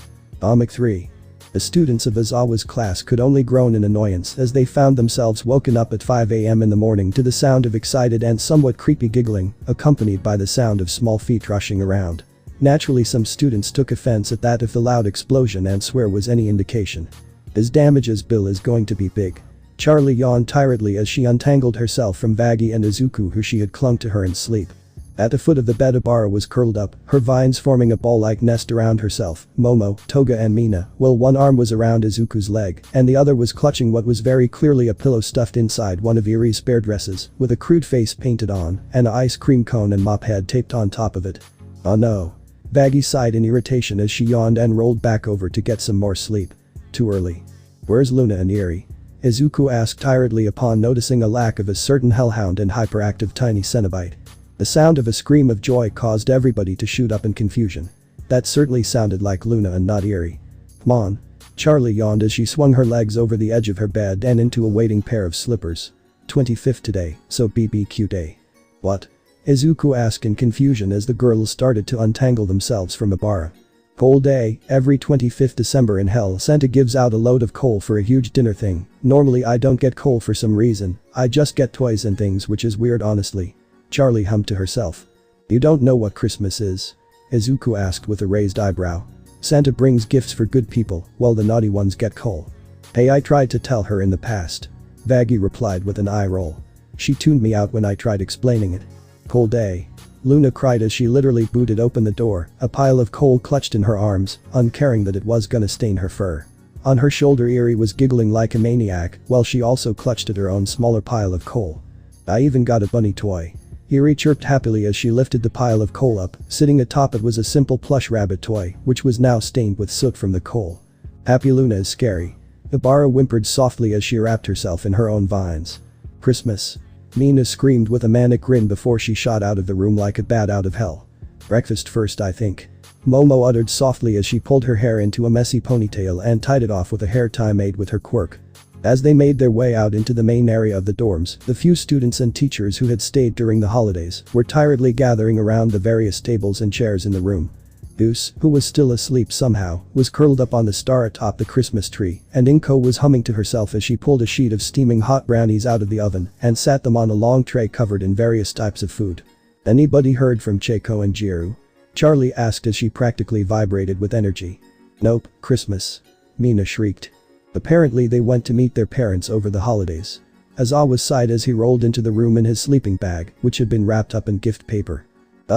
Omic 3. The students of Izawa's class could only groan in annoyance as they found themselves woken up at 5 a.m. in the morning to the sound of excited and somewhat creepy giggling, accompanied by the sound of small feet rushing around. Naturally, some students took offense at that if the loud explosion and swear was any indication. His damages bill is going to be big. Charlie yawned tiredly as she untangled herself from Vaggie and Izuku, who she had clung to her in sleep. At the foot of the bed, Abara was curled up, her vines forming a ball-like nest around herself, Momo, Toga and Mina, while one arm was around Izuku's leg and the other was clutching what was very clearly a pillow stuffed inside one of Irie's spare dresses, with a crude face painted on and an ice cream cone and mop head taped on top of it. Oh no. Vaggie sighed in irritation as she yawned and rolled back over to get some more sleep. Too early. Where's Luna and Irie? Izuku asked tiredly upon noticing a lack of a certain hellhound and hyperactive tiny Cenobite. The sound of a scream of joy caused everybody to shoot up in confusion. That certainly sounded like Luna and not Irie. Come on. Charlie yawned as she swung her legs over the edge of her bed and into a waiting pair of slippers. 25th today, so BBQ day. What? Izuku asked in confusion as the girls started to untangle themselves from Abara. Coal day, every 25th December in hell Santa gives out a load of coal for a huge dinner thing. Normally I don't get coal for some reason, I just get toys and things, which is weird honestly. Charlie hummed to herself. You don't know what Christmas is? Izuku asked with a raised eyebrow. Santa brings gifts for good people, while the naughty ones get coal. Hey, I tried to tell her in the past. Vaggie replied with an eye roll. She tuned me out when I tried explaining it. Coal day. Luna cried as she literally booted open the door, a pile of coal clutched in her arms, uncaring that it was gonna stain her fur. On her shoulder, Irie was giggling like a maniac, while she also clutched at her own smaller pile of coal. I even got a bunny toy. Irie chirped happily as she lifted the pile of coal up. Sitting atop it was a simple plush rabbit toy, which was now stained with soot from the coal. Happy Luna is scary. Abara whimpered softly as she wrapped herself in her own vines. Christmas. Mina screamed with a manic grin before she shot out of the room like a bat out of hell. Breakfast first, I think. Momo uttered softly as she pulled her hair into a messy ponytail and tied it off with a hair tie made with her quirk. As they made their way out into the main area of the dorms, the few students and teachers who had stayed during the holidays were tiredly gathering around the various tables and chairs in the room. Goose, who was still asleep somehow, was curled up on the star atop the Christmas tree, and Inko was humming to herself as she pulled a sheet of steaming hot brownies out of the oven and sat them on a long tray covered in various types of food. Anybody heard from Cheiko and Jiru? Charlie asked as she practically vibrated with energy. Nope, Christmas. Mina shrieked. Apparently they went to meet their parents over the holidays. Aizawa sighed as he rolled into the room in his sleeping bag, which had been wrapped up in gift paper.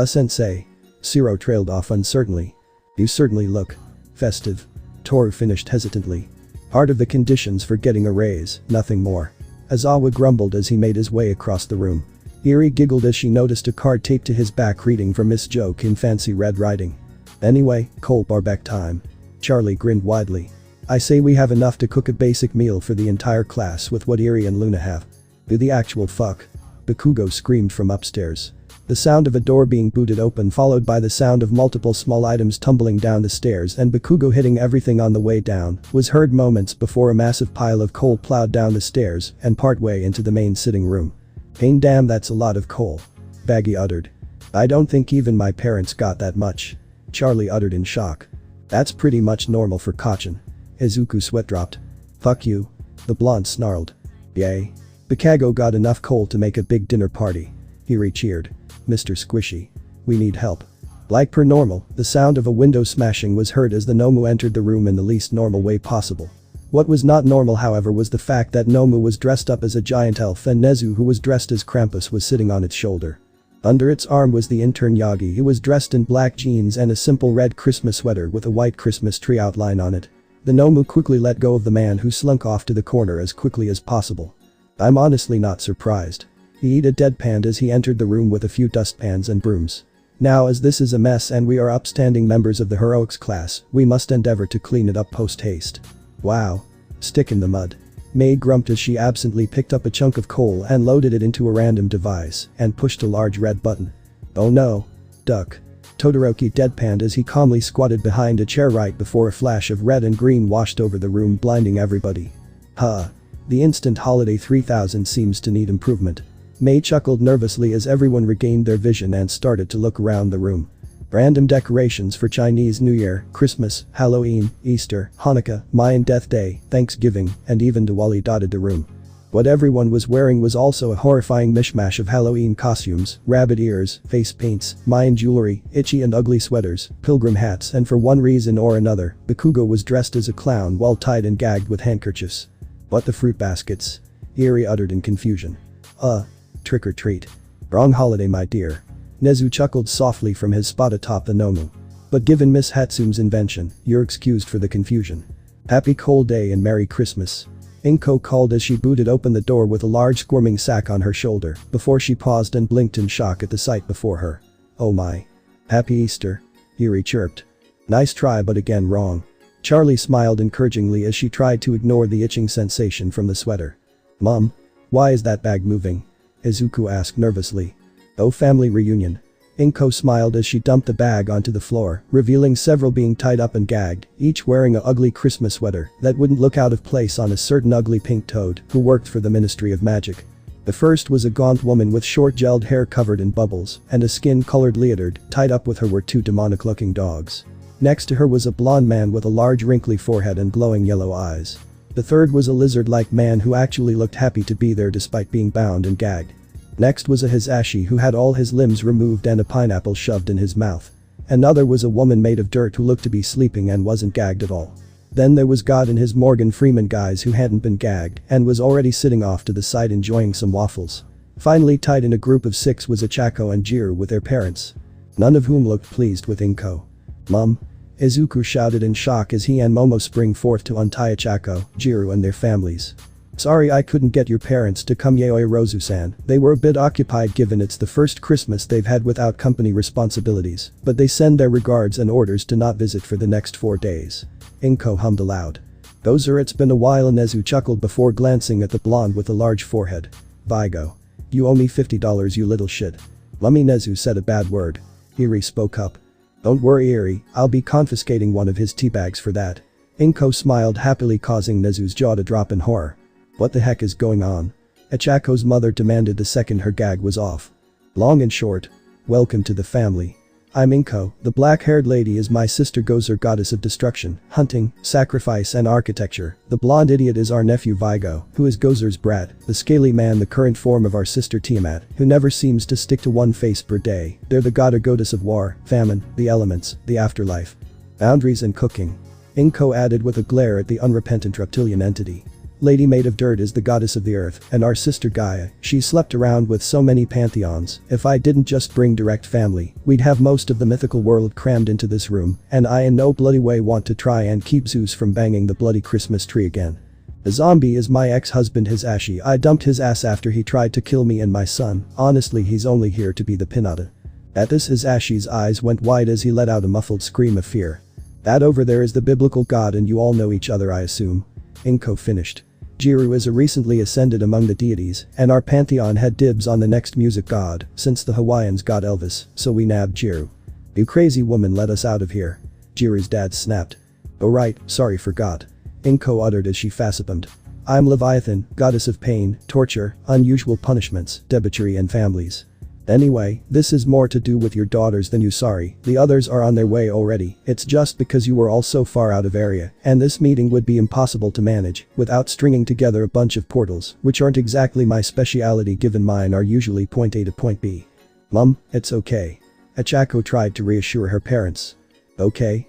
Sensei. Shiro trailed off uncertainly. You certainly look festive. Toru finished hesitantly. Part of the conditions for getting a raise, nothing more. Aizawa grumbled as he made his way across the room. Eri giggled as she noticed a card taped to his back reading from Miss Joke in fancy red writing. Anyway, cold barbecue time. Charlie grinned widely. I say we have enough to cook a basic meal for the entire class with what Eri and Luna have. Do the actual fuck. Bakugo screamed from upstairs. The sound of a door being booted open followed by the sound of multiple small items tumbling down the stairs and Bakugo hitting everything on the way down was heard moments before a massive pile of coal plowed down the stairs and partway into the main sitting room. Pain, damn, that's a lot of coal. Baggy uttered. I don't think even my parents got that much. Charlie uttered in shock. That's pretty much normal for Kachin. Izuku sweat dropped. Fuck you. The blonde snarled. Yay. Bakugo got enough coal to make a big dinner party. Eri cheered. Mr. Squishy. We need help. Like per normal, the sound of a window smashing was heard as the Nomu entered the room in the least normal way possible. What was not normal, however, was the fact that Nomu was dressed up as a giant elf and Nezu, who was dressed as Krampus, was sitting on its shoulder. Under its arm was the intern Yagi, who was dressed in black jeans and a simple red Christmas sweater with a white Christmas tree outline on it. The Nomu quickly let go of the man, who slunk off to the corner as quickly as possible. I'm honestly not surprised. He deadpanned as he entered the room with a few dustpans and brooms. Now, as this is a mess and we are upstanding members of the heroics class, we must endeavor to clean it up post-haste. Wow. Stick in the mud. May grumped as she absently picked up a chunk of coal and loaded it into a random device and pushed a large red button. Oh no. Duck. Todoroki deadpanned as he calmly squatted behind a chair right before a flash of red and green washed over the room, blinding everybody. Huh. The Instant Holiday 3000 seems to need improvement. May chuckled nervously as everyone regained their vision and started to look around the room. Random decorations for Chinese New Year, Christmas, Halloween, Easter, Hanukkah, Mayan Death Day, Thanksgiving, and even Diwali dotted the room. What everyone was wearing was also a horrifying mishmash of Halloween costumes, rabbit ears, face paints, Mayan jewelry, itchy and ugly sweaters, pilgrim hats, and for one reason or another, Bakugo was dressed as a clown while tied and gagged with handkerchiefs. What the fruit baskets? Eri uttered in confusion. Trick or treat. Wrong holiday, my dear. Nezu chuckled softly from his spot atop the Nomu. But given Miss Hatsume's invention, you're excused for the confusion. Happy cold day and Merry Christmas. Inko called as she booted open the door with a large squirming sack on her shoulder before she paused and blinked in shock at the sight before her. Oh my. Happy Easter. Eri chirped. Nice try, but again wrong. Charlie smiled encouragingly as she tried to ignore the itching sensation from the sweater. Mom? Why is that bag moving? Izuku asked nervously. Oh, family reunion. Inko smiled as she dumped the bag onto the floor, revealing several being tied up and gagged, each wearing a ugly Christmas sweater that wouldn't look out of place on a certain ugly pink toad who worked for the Ministry of Magic. The first was a gaunt woman with short gelled hair covered in bubbles and a skin-colored leotard. Tied up with her were two demonic-looking dogs. Next to her was a blonde man with a large wrinkly forehead and glowing yellow eyes. The third was a lizard-like man who actually looked happy to be there despite being bound and gagged. Next was a Hisashi who had all his limbs removed and a pineapple shoved in his mouth. Another was a woman made of dirt who looked to be sleeping and wasn't gagged at all. Then there was God and his Morgan Freeman guys who hadn't been gagged and was already sitting off to the side enjoying some waffles. Finally, tied in a group of 6 was Achako and Jiru with their parents. None of whom looked pleased with Inko. Mom? Izuku shouted in shock as he and Momo spring forth to untie Achako, Jiru and their families. Sorry I couldn't get your parents to come, Yayoi Rozu-san. They were a bit occupied given it's the first Christmas they've had without company responsibilities, but they send their regards and orders to not visit for the next 4 days. Inko hummed aloud. It's been a while. Nezu chuckled before glancing at the blonde with a large forehead. Vigo. You owe me $50, you little shit. Lummy. Nezu said a bad word. Eri spoke up. Don't worry, Eri, I'll be confiscating one of his teabags for that. Inko smiled happily, causing Nezu's jaw to drop in horror. What the heck is going on? Achako's mother demanded the second her gag was off. Long and short. Welcome to the family. I'm Inko, the black-haired lady is my sister Gozer, goddess of destruction, hunting, sacrifice and architecture. The blonde idiot is our nephew Vigo, who is Gozer's brat. The scaly man the current form of our sister Tiamat, who never seems to stick to one face per day. They're the god or goddess of war, famine, the elements, the afterlife, boundaries and cooking. Inko added with a glare at the unrepentant reptilian entity. Lady Maid of Dirt is the goddess of the earth, and our sister Gaia, she slept around with so many pantheons. If I didn't just bring direct family, we'd have most of the mythical world crammed into this room, and I in no bloody way want to try and keep Zeus from banging the bloody Christmas tree again. The zombie is my ex-husband Hisashi. I dumped his ass after he tried to kill me and my son. Honestly, he's only here to be the pinata. At this, Hisashi's eyes went wide as he let out a muffled scream of fear. That over there is the biblical god and you all know each other, I assume. Inko finished. Jiru is a recently ascended among the deities, and our pantheon had dibs on the next music god, since the Hawaiians got Elvis, so we nabbed Jiru. You crazy woman, let us out of here. Jiru's dad snapped. Oh right, sorry, forgot. Inko uttered as she facepalmed. I'm Leviathan, goddess of pain, torture, unusual punishments, debauchery and families. Anyway, this is more to do with your daughters than you, sorry, the others are on their way already. It's just because you were all so far out of area, and this meeting would be impossible to manage without stringing together a bunch of portals, which aren't exactly my speciality given mine are usually point A to point B. Mum, it's okay. Achako tried to reassure her parents. Okay.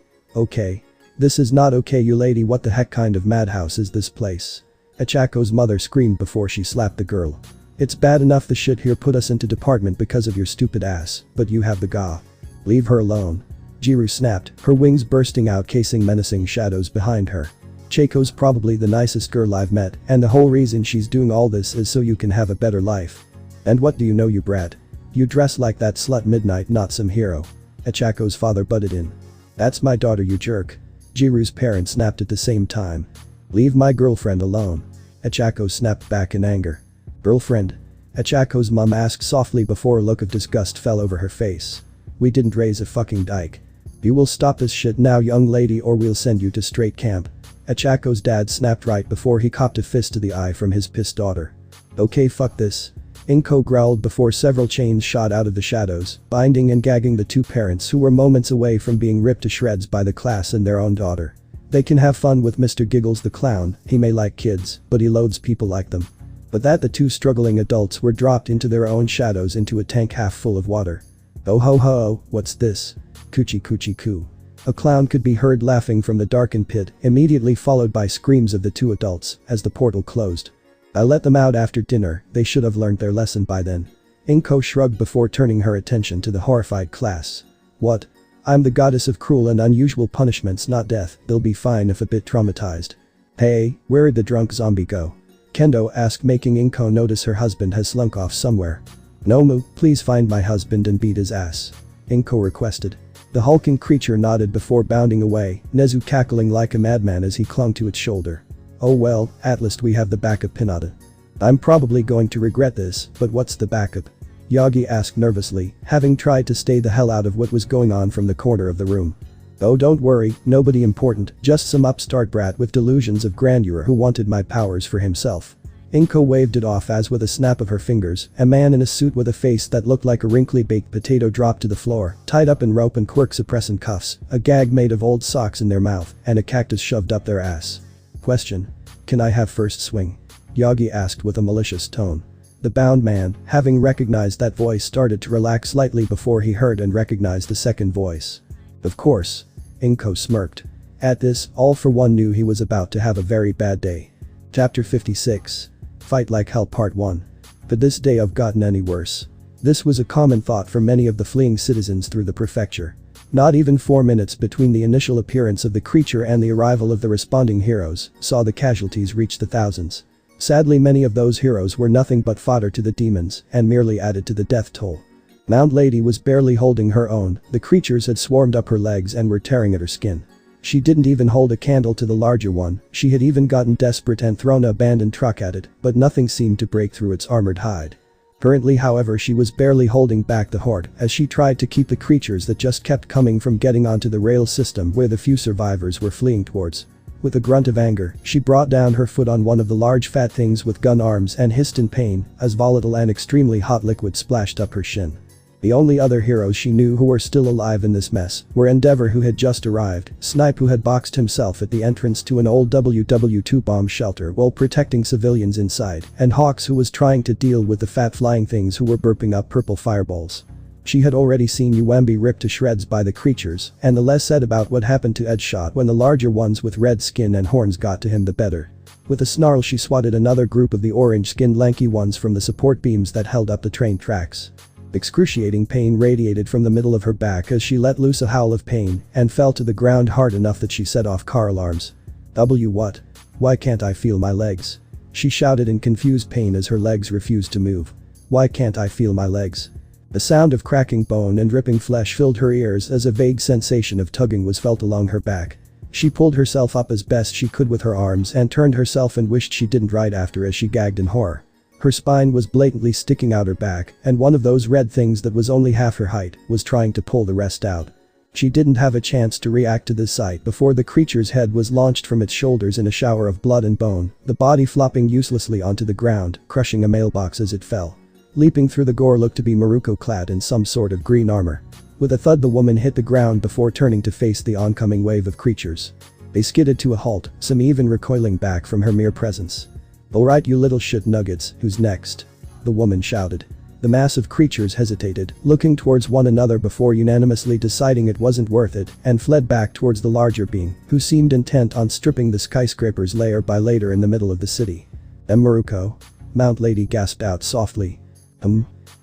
This is not okay, you lady, what the heck kind of madhouse is this place? Achako's mother screamed before she slapped the girl. It's bad enough the shit here put us into department because of your stupid ass, but you have the gah. Leave her alone. Jiru snapped, her wings bursting out, casing menacing shadows behind her. Chako's probably the nicest girl I've met, and the whole reason she's doing all this is so you can have a better life. And what do you know, you brat? You dress like that slut Midnight, not some hero. Achako's father butted in. That's my daughter, you jerk. Jiru's parents snapped at the same time. Leave my girlfriend alone. Achako snapped back in anger. Girlfriend? Achako's mum asked softly before a look of disgust fell over her face. We didn't raise a fucking dyke. You will stop this shit now, young lady, or we'll send you to straight camp. Achako's dad snapped right before he copped a fist to the eye from his pissed daughter. Okay, fuck this. Inko growled before several chains shot out of the shadows, binding and gagging the two parents who were moments away from being ripped to shreds by the class and their own daughter. They can have fun with Mr. Giggles the clown, he may like kids, but he loathes people like them. But that the two struggling adults were dropped into their own shadows into a tank half full of water. Oh ho ho, what's this? Coochie coochie coo. A clown could be heard laughing from the darkened pit, immediately followed by screams of the two adults as the portal closed. I let them out after dinner, they should have learned their lesson by then. Inko shrugged before turning her attention to the horrified class. What? I'm the goddess of cruel and unusual punishments, not death, they'll be fine if a bit traumatized. Hey, where'd the drunk zombie go? Kendo asked, making Inko notice her husband has slunk off somewhere. Nomu, please find my husband and beat his ass. Inko requested. The hulking creature nodded before bounding away, Nezu cackling like a madman as he clung to its shoulder. Oh well, at least we have the backup pinata. I'm probably going to regret this, but what's the backup? Yagi asked nervously, having tried to stay the hell out of what was going on from the corner of the room. Oh, don't worry, nobody important, just some upstart brat with delusions of grandeur who wanted my powers for himself. Inko waved it off as with a snap of her fingers, a man in a suit with a face that looked like a wrinkly baked potato dropped to the floor, tied up in rope and quirk-suppressant cuffs, a gag made of old socks in their mouth, and a cactus shoved up their ass. Question. Can I have first swing? Yagi asked with a malicious tone. The bound man, having recognized that voice, started to relax slightly before he heard and recognized the second voice. Of course. Inko smirked. At this, All for One knew he was about to have a very bad day. Chapter 56. Fight Like Hell Part 1. Could this day have gotten any worse? This was a common thought for many of the fleeing citizens through the prefecture. Not even 4 minutes between the initial appearance of the creature and the arrival of the responding heroes saw the casualties reach the thousands. Sadly, many of those heroes were nothing but fodder to the demons and merely added to the death toll. Mount Lady was barely holding her own, the creatures had swarmed up her legs and were tearing at her skin. She didn't even hold a candle to the larger one, she had even gotten desperate and thrown an abandoned truck at it, but nothing seemed to break through its armored hide. Currently, however, she was barely holding back the horde as she tried to keep the creatures that just kept coming from getting onto the rail system where the few survivors were fleeing towards. With a grunt of anger, she brought down her foot on one of the large fat things with gun arms and hissed in pain as volatile and extremely hot liquid splashed up her shin. The only other heroes she knew who were still alive in this mess were Endeavor, who had just arrived, Snipe, who had boxed himself at the entrance to an old WW2 bomb shelter while protecting civilians inside, and Hawks, who was trying to deal with the fat flying things who were burping up purple fireballs. She had already seen Uembi ripped to shreds by the creatures, and the less said about what happened to Edshot when the larger ones with red skin and horns got to him, the better. With a snarl, she swatted another group of the orange-skinned lanky ones from the support beams that held up the train tracks. Excruciating pain radiated from the middle of her back as she let loose a howl of pain and fell to the ground hard enough that she set off car alarms. What? Why can't I feel my legs? She shouted in confused pain as her legs refused to move. Why can't I feel my legs? The sound of cracking bone and ripping flesh filled her ears as a vague sensation of tugging was felt along her back. She pulled herself up as best she could with her arms and turned herself and wished she didn't right after as she gagged in horror. Her spine was blatantly sticking out her back, and one of those red things that was only half her height was trying to pull the rest out. She didn't have a chance to react to this sight before the creature's head was launched from its shoulders in a shower of blood and bone, the body flopping uselessly onto the ground, crushing a mailbox as it fell. Leaping through the gore looked to be Maruko, clad in some sort of green armor. With a thud, the woman hit the ground before turning to face the oncoming wave of creatures. They skidded to a halt, some even recoiling back from her mere presence. "Alright, you little shit nuggets, who's next?" the woman shouted. The mass of creatures hesitated, looking towards one another before unanimously deciding it wasn't worth it, and fled back towards the larger being, who seemed intent on stripping the skyscrapers layer by layer in the middle of the city. Maruko?" Mount Lady gasped out softly.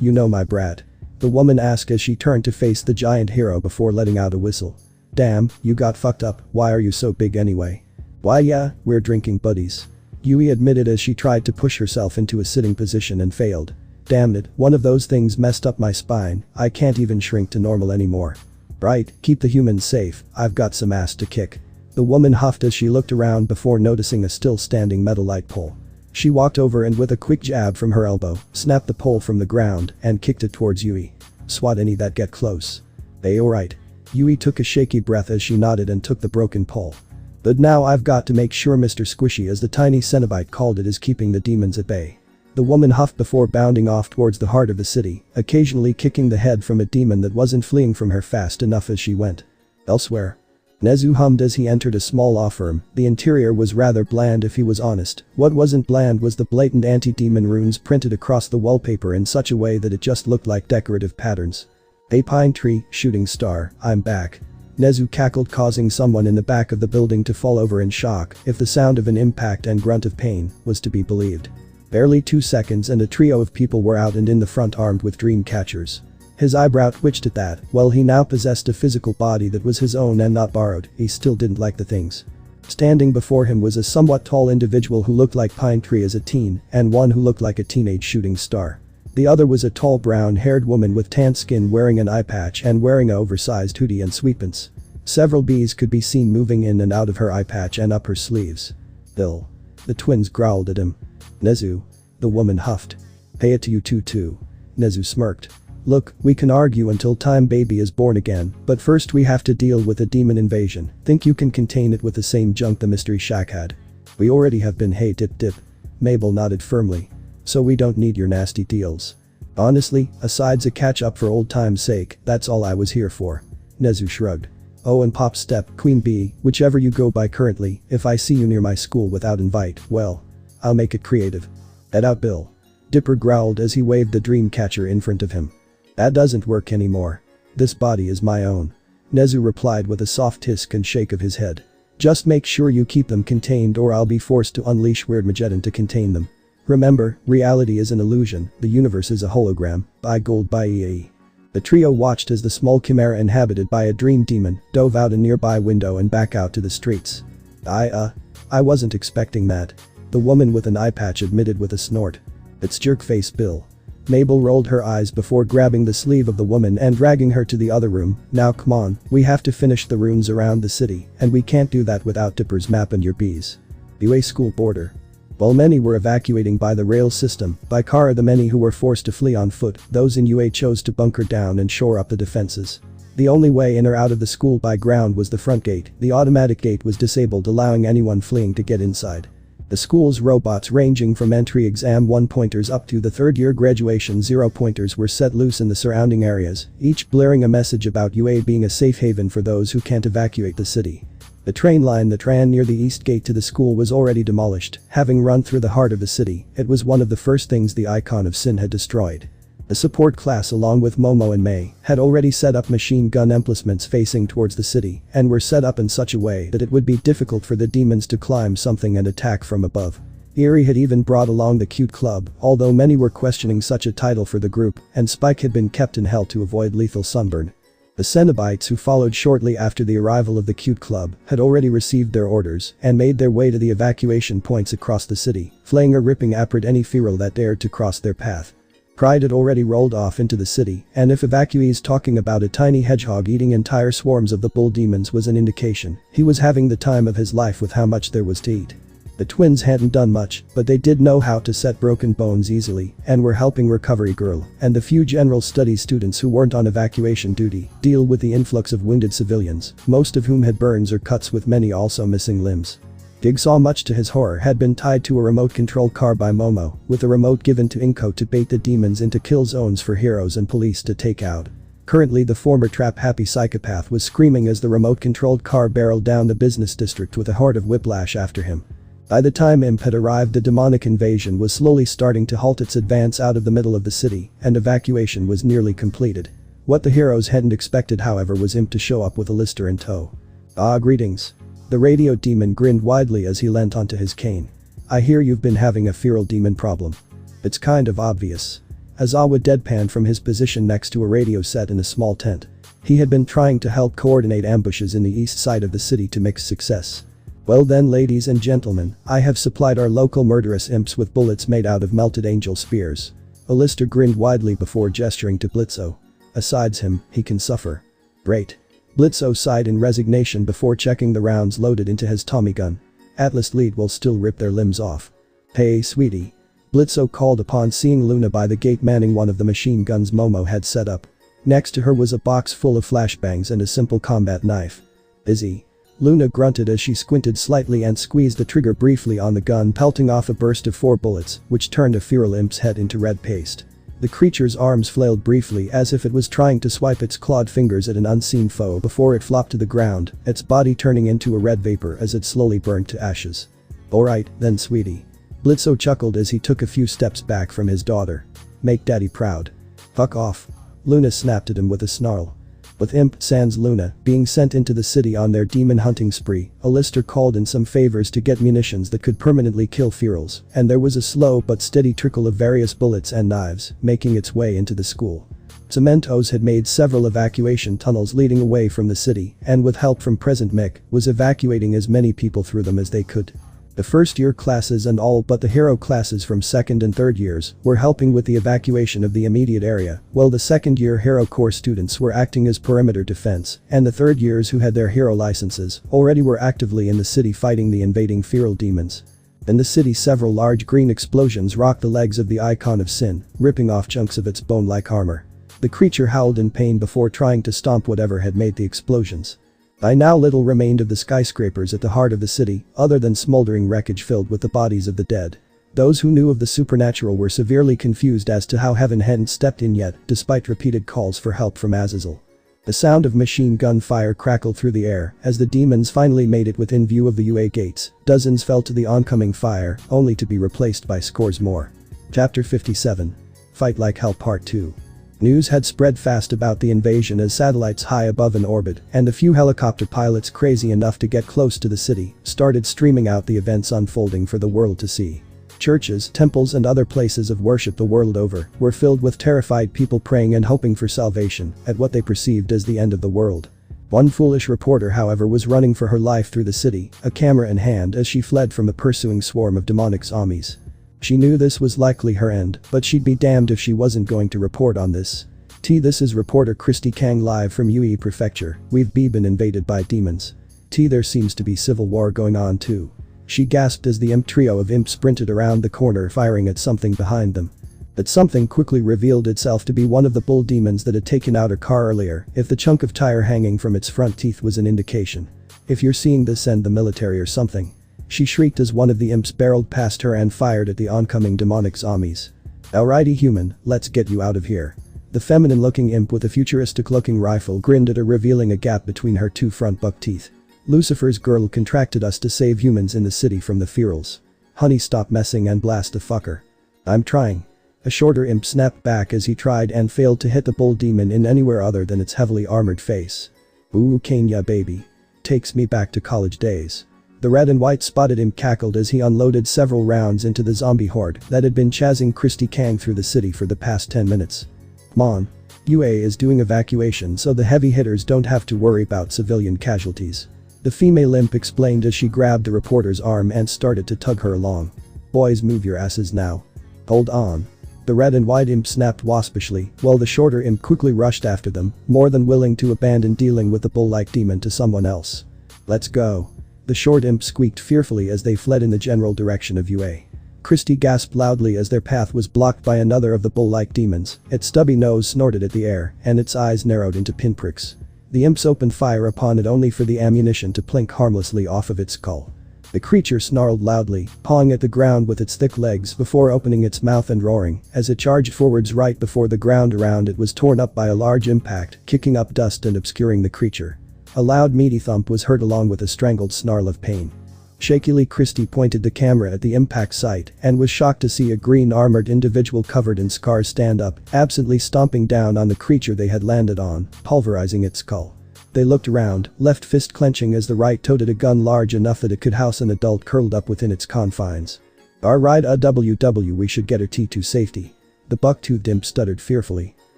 You know my brat?" the woman asked as she turned to face the giant hero before letting out a whistle. "Damn, you got fucked up, why are you so big anyway?" "Why yeah, we're drinking buddies," Yui admitted as she tried to push herself into a sitting position and failed. "Damn it, one of those things messed up my spine, I can't even shrink to normal anymore." "Right, keep the humans safe, I've got some ass to kick," the woman huffed as she looked around before noticing a still standing metal light pole. She walked over and with a quick jab from her elbow, snapped the pole from the ground and kicked it towards Yui. "Swat any that get close." "They alright?" Yui took a shaky breath as she nodded and took the broken pole. "But now I've got to make sure Mr. Squishy, as the tiny Cenobite called it, is keeping the demons at bay." The woman huffed before bounding off towards the heart of the city, occasionally kicking the head from a demon that wasn't fleeing from her fast enough as she went. Elsewhere. Nezu hummed as he entered a small law firm. The interior was rather bland if he was honest. What wasn't bland was the blatant anti-demon runes printed across the wallpaper in such a way that it just looked like decorative patterns. "A pine tree, shooting star, I'm back." Nezu cackled, causing someone in the back of the building to fall over in shock if the sound of an impact and grunt of pain was to be believed. Barely 2 seconds and a trio of people were out and in the front armed with dream catchers. His eyebrow twitched at that. While he now possessed a physical body that was his own and not borrowed, he still didn't like the things. Standing before him was a somewhat tall individual who looked like Pine Tree as a teen, and one who looked like a teenage shooting star. The other was a tall brown-haired woman with tan skin wearing an eye patch and wearing an oversized hoodie and sweatpants. Several bees could be seen moving in and out of her eye patch and up her sleeves. "Bill." The twins growled at him. "Nezu." The woman huffed. "Pay it to you too. Nezu smirked. "Look, we can argue until time baby is born again, but first we have to deal with a demon invasion. Think you can contain it with the same junk the Mystery Shack had?" "We already have been, hey dip. Mabel nodded firmly. "So we don't need your nasty deals." "Honestly, asides a catch up for old time's sake, that's all I was here for." Nezu shrugged. "Oh, and Pop Step, Queen Bee, whichever you go by currently, if I see you near my school without invite, well, I'll make it creative." "Head out, Bill." Dipper growled as he waved the dream catcher in front of him. "That doesn't work anymore. This body is my own." Nezu replied with a soft hiss and shake of his head. "Just make sure you keep them contained or I'll be forced to unleash Weirdmageddon to contain them. Remember, reality is an illusion, the universe is a hologram. Buy gold, buy EAE." The trio watched as the small chimera inhabited by a dream demon dove out a nearby window and back out to the streets. I wasn't expecting that," the woman with an eye patch admitted with a snort. "It's jerkface Bill." Mabel rolled her eyes before grabbing the sleeve of the woman and dragging her to the other room. "Now come on, we have to finish the runes around the city, and we can't do that without Dipper's map and your bees." UA school border. While many were evacuating by the rail system, by car the many who were forced to flee on foot, those in UA chose to bunker down and shore up the defenses. The only way in or out of the school by ground was the front gate. The automatic gate was disabled, allowing anyone fleeing to get inside. The school's robots ranging from entry exam 1-pointers up to the third-year graduation 0-pointers were set loose in the surrounding areas, each blaring a message about UA being a safe haven for those who can't evacuate the city. The train line that ran near the east gate to the school was already demolished, having run through the heart of the city. It was one of the first things the icon of Sin had destroyed. The support class along with Momo and Mei had already set up machine gun emplacements facing towards the city and were set up in such a way that it would be difficult for the demons to climb something and attack from above. Eerie had even brought along the Cute Club, although many were questioning such a title for the group, and Spike had been kept in hell to avoid lethal sunburn. The Cenobites who followed shortly after the arrival of the Cute Club had already received their orders and made their way to the evacuation points across the city, flaying or ripping apart any feral that dared to cross their path. Pride had already rolled off into the city, and if evacuees talking about a tiny hedgehog eating entire swarms of the bull demons was an indication, he was having the time of his life with how much there was to eat. The twins hadn't done much, but they did know how to set broken bones easily and were helping Recovery Girl and the few general studies students who weren't on evacuation duty deal with the influx of wounded civilians, most of whom had burns or cuts with many also missing limbs. Jigsaw, much to his horror, had been tied to a remote-controlled car by Momo, with a remote given to Inko to bait the demons into kill zones for heroes and police to take out. Currently the former trap-happy psychopath was screaming as the remote-controlled car barreled down the business district with a horde of whiplash after him. By the time Imp had arrived, the demonic invasion was slowly starting to halt its advance out of the middle of the city, and evacuation was nearly completed. What the heroes hadn't expected, however, was Imp to show up with a Lister in tow. "Ah, greetings." The radio demon grinned widely as he leant onto his cane. "I hear you've been having a feral demon problem. It's kind of obvious." Azawa deadpanned from his position next to a radio set in a small tent. He had been trying to help coordinate ambushes in the east side of the city to mixed success. "Well then, ladies and gentlemen, I have supplied our local murderous imps with bullets made out of melted angel spears." Alistair grinned widely before gesturing to Blitzo. "Asides him, he can suffer." "Great." Blitzo sighed in resignation before checking the rounds loaded into his Tommy gun. "Atlas lead will still rip their limbs off." "Hey, sweetie." Blitzo called upon seeing Luna by the gate manning one of the machine guns Momo had set up. Next to her was a box full of flashbangs and a simple combat knife. "Busy." Luna grunted as she squinted slightly and squeezed the trigger briefly on the gun, pelting off a burst of 4 bullets, which turned a feral imp's head into red paste. The creature's arms flailed briefly as if it was trying to swipe its clawed fingers at an unseen foe before it flopped to the ground, its body turning into a red vapor as it slowly burned to ashes. "Alright, then, sweetie." Blitzo chuckled as he took a few steps back from his daughter. "Make daddy proud." "Fuck off." Luna snapped at him with a snarl. With Imp sans Luna being sent into the city on their demon hunting spree, Alistair called in some favors to get munitions that could permanently kill ferals, and there was a slow but steady trickle of various bullets and knives making its way into the school. Cementos had made several evacuation tunnels leading away from the city, and with help from Present Mick, was evacuating as many people through them as they could. The first-year classes and all but the hero classes from second and third years were helping with the evacuation of the immediate area, while the second-year hero core students were acting as perimeter defense, and the third years who had their hero licenses already were actively in the city fighting the invading feral demons. In the city, several large green explosions rocked the legs of the icon of Sin, ripping off chunks of its bone-like armor. The creature howled in pain before trying to stomp whatever had made the explosions. By now little remained of the skyscrapers at the heart of the city, other than smoldering wreckage filled with the bodies of the dead. Those who knew of the supernatural were severely confused as to how heaven hadn't stepped in yet, despite repeated calls for help from Azazel. The sound of machine gun fire crackled through the air as the demons finally made it within view of the UA gates. Dozens fell to the oncoming fire, only to be replaced by scores more. Chapter 57. Fight Like Hell Part 2. News had spread fast about the invasion as satellites high above in orbit and a few helicopter pilots crazy enough to get close to the city started streaming out the events unfolding for the world to see. Churches, temples and other places of worship the world over were filled with terrified people praying and hoping for salvation at what they perceived as the end of the world. One foolish reporter, however, was running for her life through the city, a camera in hand as she fled from a pursuing swarm of demonic zombies. She knew this was likely her end, but she'd be damned if she wasn't going to report on this. This is reporter Christy Kang live from Yue Prefecture. We've been invaded by demons. There seems to be civil war going on too. She gasped as the imp trio of imps sprinted around the corner firing at something behind them. But something quickly revealed itself to be one of the bull demons that had taken out her car earlier, if the chunk of tire hanging from its front teeth was an indication. If you're seeing this, send the military or something. She shrieked as one of the imps barreled past her and fired at the oncoming demonic zombies. "Alrighty human, let's get you out of here." The feminine-looking imp with a futuristic-looking rifle grinned at her, revealing a gap between her two front buck teeth. "Lucifer's girl contracted us to save humans in the city from the ferals. Honey, stop messing and blast the fucker." "I'm trying." A shorter imp snapped back as he tried and failed to hit the bull demon in anywhere other than its heavily armored face. "Ooh, Kenya baby. Takes me back to college days." The red and white spotted imp cackled as he unloaded several rounds into the zombie horde that had been chasing Christy Kang through the city for the past 10 minutes. "Come on. UA is doing evacuation so the heavy hitters don't have to worry about civilian casualties," the female imp explained as she grabbed the reporter's arm and started to tug her along. "Boys, move your asses now." "Hold on." The red and white imp snapped waspishly while the shorter imp quickly rushed after them, more than willing to abandon dealing with the bull-like demon to someone else. "Let's go." The short imp squeaked fearfully as they fled in the general direction of UA. Christy gasped loudly as their path was blocked by another of the bull-like demons. Its stubby nose snorted at the air and its eyes narrowed into pinpricks. The imps opened fire upon it only for the ammunition to plink harmlessly off of its skull. The creature snarled loudly, pawing at the ground with its thick legs before opening its mouth and roaring as it charged forwards right before the ground around it was torn up by a large impact, kicking up dust and obscuring the creature. A loud meaty thump was heard along with a strangled snarl of pain. Shakily, Christy pointed the camera at the impact site and was shocked to see a green armored individual covered in scars stand up, absently stomping down on the creature they had landed on, pulverizing its skull. They looked around, left fist clenching as the right toted a gun large enough that it could house an adult curled up within its confines. "Alright, we should get her to safety." The buck-toothed imp stuttered fearfully.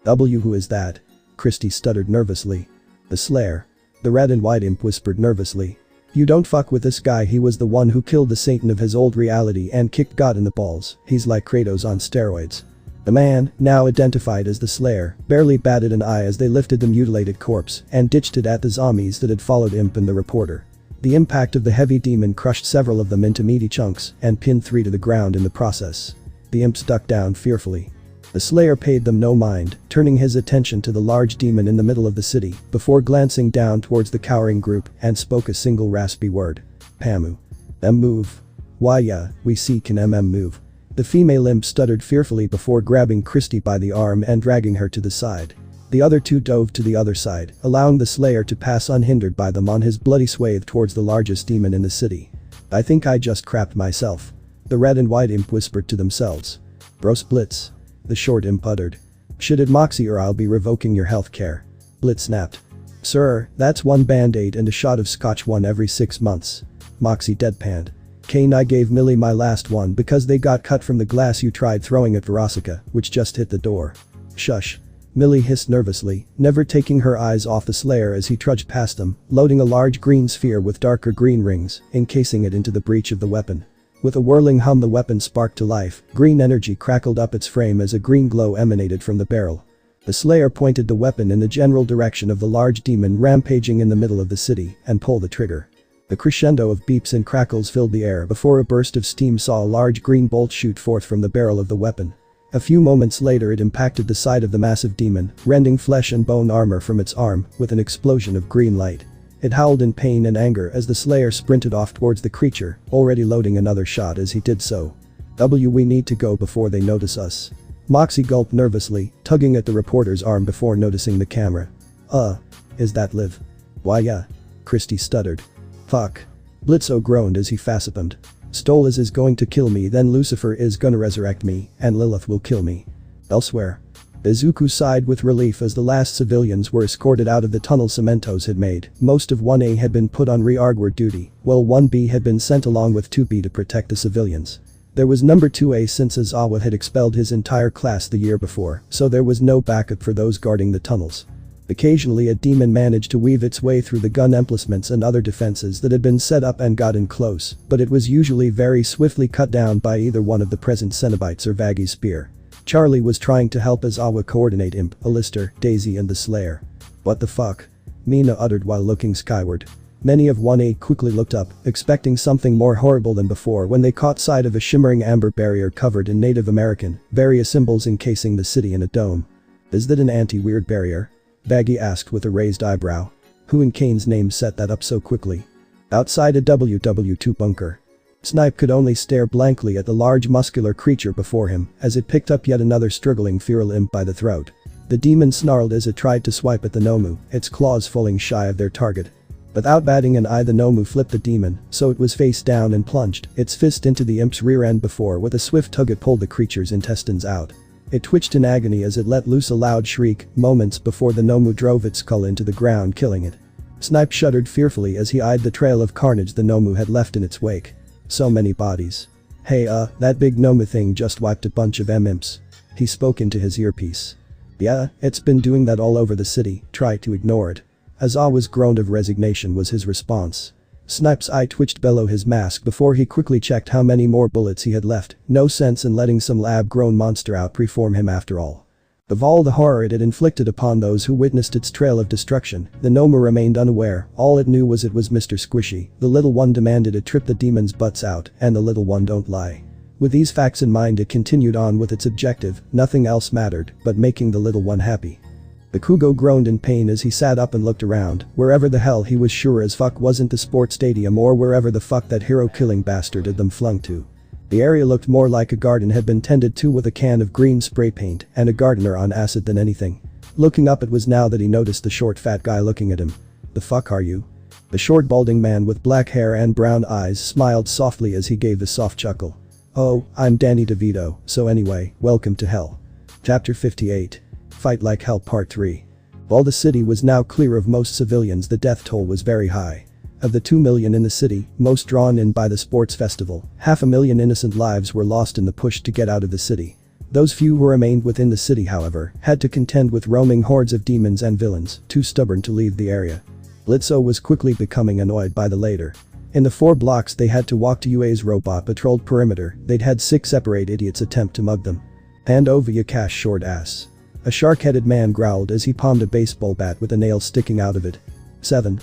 "Who is that?" Christy stuttered nervously. "The Slayer." The red and white imp whispered nervously. "You don't fuck with this guy, he was the one who killed the Satan of his old reality and kicked God in the balls, he's like Kratos on steroids." The man, now identified as the Slayer, barely batted an eye as they lifted the mutilated corpse and ditched it at the zombies that had followed Imp and the reporter. The impact of the heavy demon crushed several of them into meaty chunks and pinned 3 to the ground in the process. The imps ducked down fearfully. The Slayer paid them no mind, turning his attention to the large demon in the middle of the city before glancing down towards the cowering group and spoke a single raspy word. "Pamu. Them move." "Why yeah, we see can move." The female imp stuttered fearfully before grabbing Christy by the arm and dragging her to the side. The other two dove to the other side, allowing the Slayer to pass unhindered by them on his bloody swathe towards the largest demon in the city. "I think I just crapped myself." The red and white imp whispered to themselves. "Bro splits." The short imp uttered. "Shit it Moxie or I'll be revoking your health care." Blitz snapped. "Sir, that's one band-aid and a shot of scotch one every 6 months." Moxie deadpanned. "Kane, I gave Millie my last one because they got cut from the glass you tried throwing at Verosica, which just hit the door." "Shush." Millie hissed nervously, never taking her eyes off the Slayer as he trudged past them, loading a large green sphere with darker green rings, encasing it into the breech of the weapon. With a whirling hum, the weapon sparked to life, green energy crackled up its frame as a green glow emanated from the barrel. The Slayer pointed the weapon in the general direction of the large demon rampaging in the middle of the city and pulled the trigger. The crescendo of beeps and crackles filled the air before a burst of steam saw a large green bolt shoot forth from the barrel of the weapon. A few moments later it impacted the side of the massive demon, rending flesh and bone armor from its arm with an explosion of green light. It howled in pain and anger as the Slayer sprinted off towards the creature, already loading another shot as he did so. We need to go before they notice us." Moxie gulped nervously, tugging at the reporter's arm before noticing the camera. Is that Liv?" "Why yeah." Christy stuttered. "Fuck." Blitzo groaned as he facepalmed. "Stolas is going to kill me, then Lucifer is gonna resurrect me, and Lilith will kill me." "Elsewhere." Izuku sighed with relief as the last civilians were escorted out of the tunnel Cementos had made. Most of 1A had been put on rearguard duty, while 1B had been sent along with 2B to protect the civilians. There was number 2A since Izawa had expelled his entire class the year before, so there was no backup for those guarding the tunnels. Occasionally a demon managed to weave its way through the gun emplacements and other defenses that had been set up and got in close, but it was usually very swiftly cut down by either one of the present Cenobites or Vagi's spear. Charlie was trying to help Izawa coordinate Imp, Alistair, Daisy and the Slayer. "What the fuck?" Mina uttered while looking skyward. Many of 1A quickly looked up, expecting something more horrible than before when they caught sight of a shimmering amber barrier covered in Native American, various symbols encasing the city in a dome. "Is that an anti-weird barrier?" Vagi asked with a raised eyebrow. "Who in Kane's name set that up so quickly?" "Outside a WW2 bunker," Snipe could only stare blankly at the large muscular creature before him as it picked up yet another struggling feral imp by the throat. The demon snarled as it tried to swipe at the Nomu, its claws falling shy of their target. Without batting an eye, the Nomu flipped the demon, so it was face down and plunged its fist into the imp's rear end before with a swift tug it pulled the creature's intestines out. It twitched in agony as it let loose a loud shriek, moments before the Nomu drove its skull into the ground, killing it. Snipe shuddered fearfully as he eyed the trail of carnage the Nomu had left in its wake. So many bodies. Hey that big Nomu thing just wiped a bunch of imps. He spoke into his earpiece. Yeah, it's been doing that all over the city, try to ignore it. Azawa's groan of resignation was his response. Snipe's eye twitched below his mask before he quickly checked how many more bullets he had left, no sense in letting some lab-grown monster out-perform him after all. Of all the horror it had inflicted upon those who witnessed its trail of destruction, the Nomu remained unaware. All it knew was it was Mr. Squishy. The little one demanded it trip the demons' butts out, and the little one don't lie. With these facts in mind, it continued on with its objective. Nothing else mattered but making the little one happy. Bakugo groaned in pain as he sat up and looked around. Wherever the hell he was sure as fuck wasn't the sports stadium or wherever the fuck that hero-killing bastard had them flung to. The area looked more like a garden had been tended to with a can of green spray paint and a gardener on acid than anything. Looking up, it was now that he noticed the short fat guy looking at him. The fuck are you? The short balding man with black hair and brown eyes smiled softly as he gave a soft chuckle. Oh, I'm Danny DeVito, so anyway, welcome to hell. Chapter 58. Fight Like Hell Part 3. While the city was now clear of most civilians, the death toll was very high. Of the 2 million in the city, most drawn in by the sports festival, 500,000 innocent lives were lost in the push to get out of the city. Those few who remained within the city, however, had to contend with roaming hordes of demons and villains, too stubborn to leave the area. Blitzo was quickly becoming annoyed by the latter. In the 4 blocks they had to walk to, UA's robot patrolled perimeter. They'd had 6 separate idiots attempt to mug them. Hand over your cash, short ass. A shark-headed man growled as he palmed a baseball bat with a nail sticking out of it. 7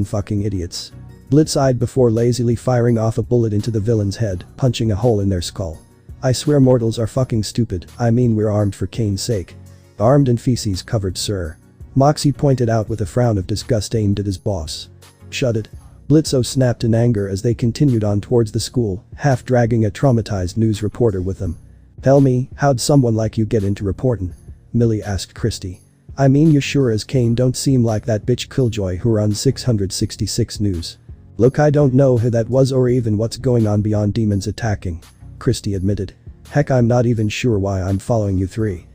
fucking idiots. Blitz eyed before lazily firing off a bullet into the villain's head, punching a hole in their skull. I swear mortals are fucking stupid. I mean, we're armed for Kane's sake. Armed and feces covered, sir. Moxie pointed out with a frown of disgust aimed at his boss. Shut it. Blitzo snapped in anger as they continued on towards the school, half dragging a traumatized news reporter with them. Tell me, how'd someone like you get into reportin'? Millie asked Christy. I mean, you sure as Kane don't seem like that bitch Killjoy who runs 666 News. Look, I don't know who that was or even what's going on beyond demons attacking, Christy admitted. Heck, I'm not even sure why I'm following you three.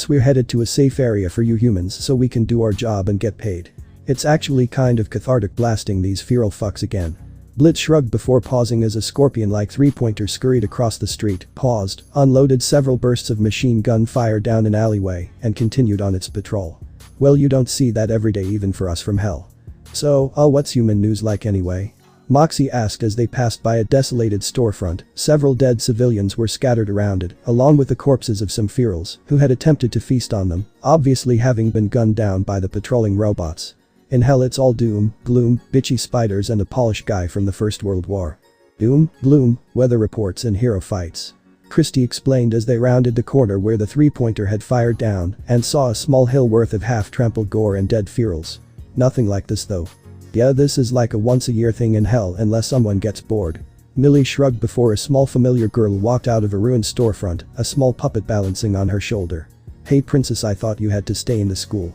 We're headed to a safe area for you humans so we can do our job and get paid. It's actually kind of cathartic blasting these feral fucks again. Blitz shrugged before pausing as a scorpion-like 3-pointer scurried across the street, paused, unloaded several bursts of machine gun fire down an alleyway, and continued on its patrol. Well, you don't see that every day even for us from hell. So, what's human news like anyway? Moxie asked as they passed by a desolated storefront. Several dead civilians were scattered around it, along with the corpses of some ferals who had attempted to feast on them, obviously having been gunned down by the patrolling robots. In hell it's all doom, gloom, bitchy spiders and a polished guy from the First World War. Doom, gloom, weather reports and hero fights. Christy explained as they rounded the corner where the 3-pointer had fired down and saw a small hill worth of half-trampled gore and dead ferals. Nothing like this though. Yeah, this is like a once-a-year thing in hell unless someone gets bored. Millie shrugged before a small familiar girl walked out of a ruined storefront, a small puppet balancing on her shoulder. Hey princess, I thought you had to stay in the school.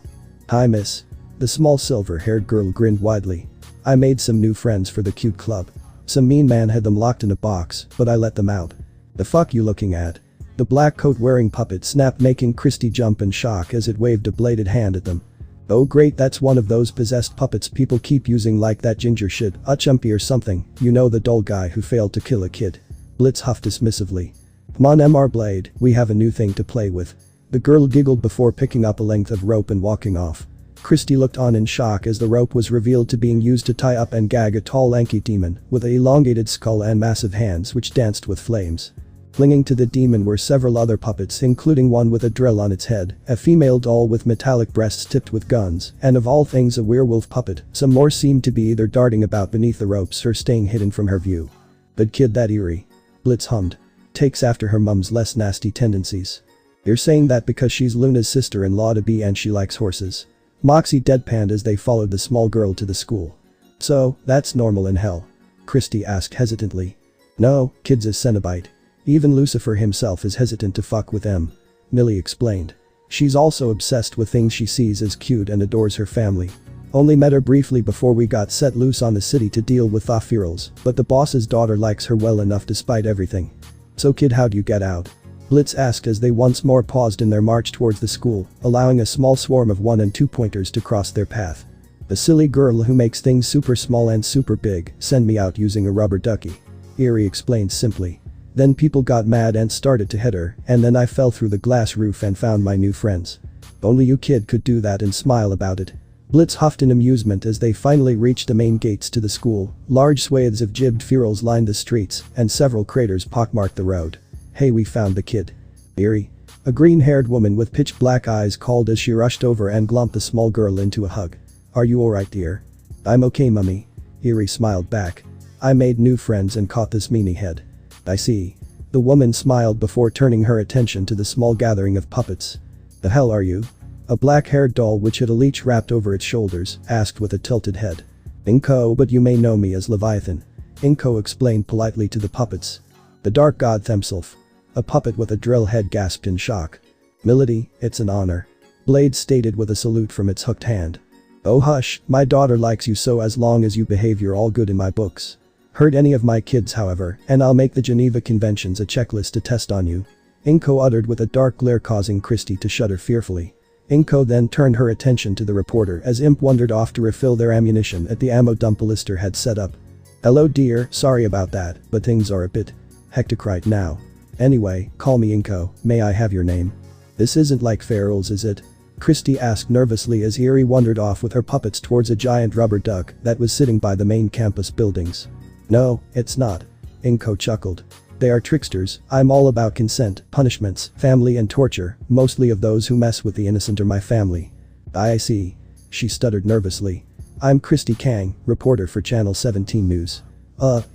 Hi miss. The small silver-haired girl grinned widely. I made some new friends for the cute club. Some mean man had them locked in a box, but I let them out. The fuck you looking at? The black coat-wearing puppet snapped, making Christy jump in shock as it waved a bladed hand at them. Oh great, that's one of those possessed puppets people keep using, like that ginger shit, Chumpy or something, you know, the dull guy who failed to kill a kid. Blitz huffed dismissively. Come on MR Blade, we have a new thing to play with. The girl giggled before picking up a length of rope and walking off. Christy looked on in shock as the rope was revealed to being used to tie up and gag a tall lanky demon with an elongated skull and massive hands which danced with flames. Clinging to the demon were several other puppets, including one with a drill on its head, a female doll with metallic breasts tipped with guns, and of all things a werewolf puppet. Some more seemed to be either darting about beneath the ropes or staying hidden from her view. But kid, that eerie. Blitz hummed. Takes after her mum's less nasty tendencies. You're saying that because she's Luna's sister-in-law to be and she likes horses. Moxie deadpanned as they followed the small girl to the school. So, that's normal in hell? Christy asked hesitantly. No, kids is Cenobite. Even Lucifer himself is hesitant to fuck with them. Millie explained. She's also obsessed with things she sees as cute and adores her family. Only met her briefly before we got set loose on the city to deal with Thafirals, but the boss's daughter likes her well enough despite everything. So kid, how'd you get out? Blitz asked as they once more paused in their march towards the school, allowing a small swarm of 1- and 2-pointers to cross their path. The silly girl who makes things super small and super big sent me out using a rubber ducky. Eerie explained simply. Then people got mad and started to hit her, and then I fell through the glass roof and found my new friends. Only you kid could do that and smile about it. Blitz huffed in amusement as they finally reached the main gates to the school. Large swathes of gibbed ferals lined the streets, and several craters pockmarked the road. Hey, we found the kid. Eerie. A green-haired woman with pitch black eyes called as she rushed over and glumped the small girl into a hug. Are you alright, dear? I'm okay, mummy. Eerie smiled back. I made new friends and caught this meanie head. I see. The woman smiled before turning her attention to the small gathering of puppets. The hell are you? A black-haired doll which had a leech wrapped over its shoulders asked with a tilted head. Inko, but you may know me as Leviathan. Inko explained politely to the puppets. The dark god himself. A puppet with a drill head gasped in shock. Milady, it's an honor. Blade stated with a salute from its hooked hand. Oh hush, my daughter likes you, so as long as you behave you're all good in my books. Hurt any of my kids however, and I'll make the Geneva Conventions a checklist to test on you. Inko uttered with a dark glare causing Christy to shudder fearfully. Inko then turned her attention to the reporter as Imp wandered off to refill their ammunition at the ammo dump Lister had set up. Hello dear, sorry about that, but things are a bit hectic right now. Anyway, call me Inko, may I have your name? This isn't like Ferals, is it? Christy asked nervously as Eerie wandered off with her puppets towards a giant rubber duck that was sitting by the main campus buildings. No, it's not. Inko chuckled. They are tricksters. I'm all about consent, punishments, family and torture, mostly of those who mess with the innocent or my family. I see. She stuttered nervously. I'm Christy Kang, reporter for Channel 17 News.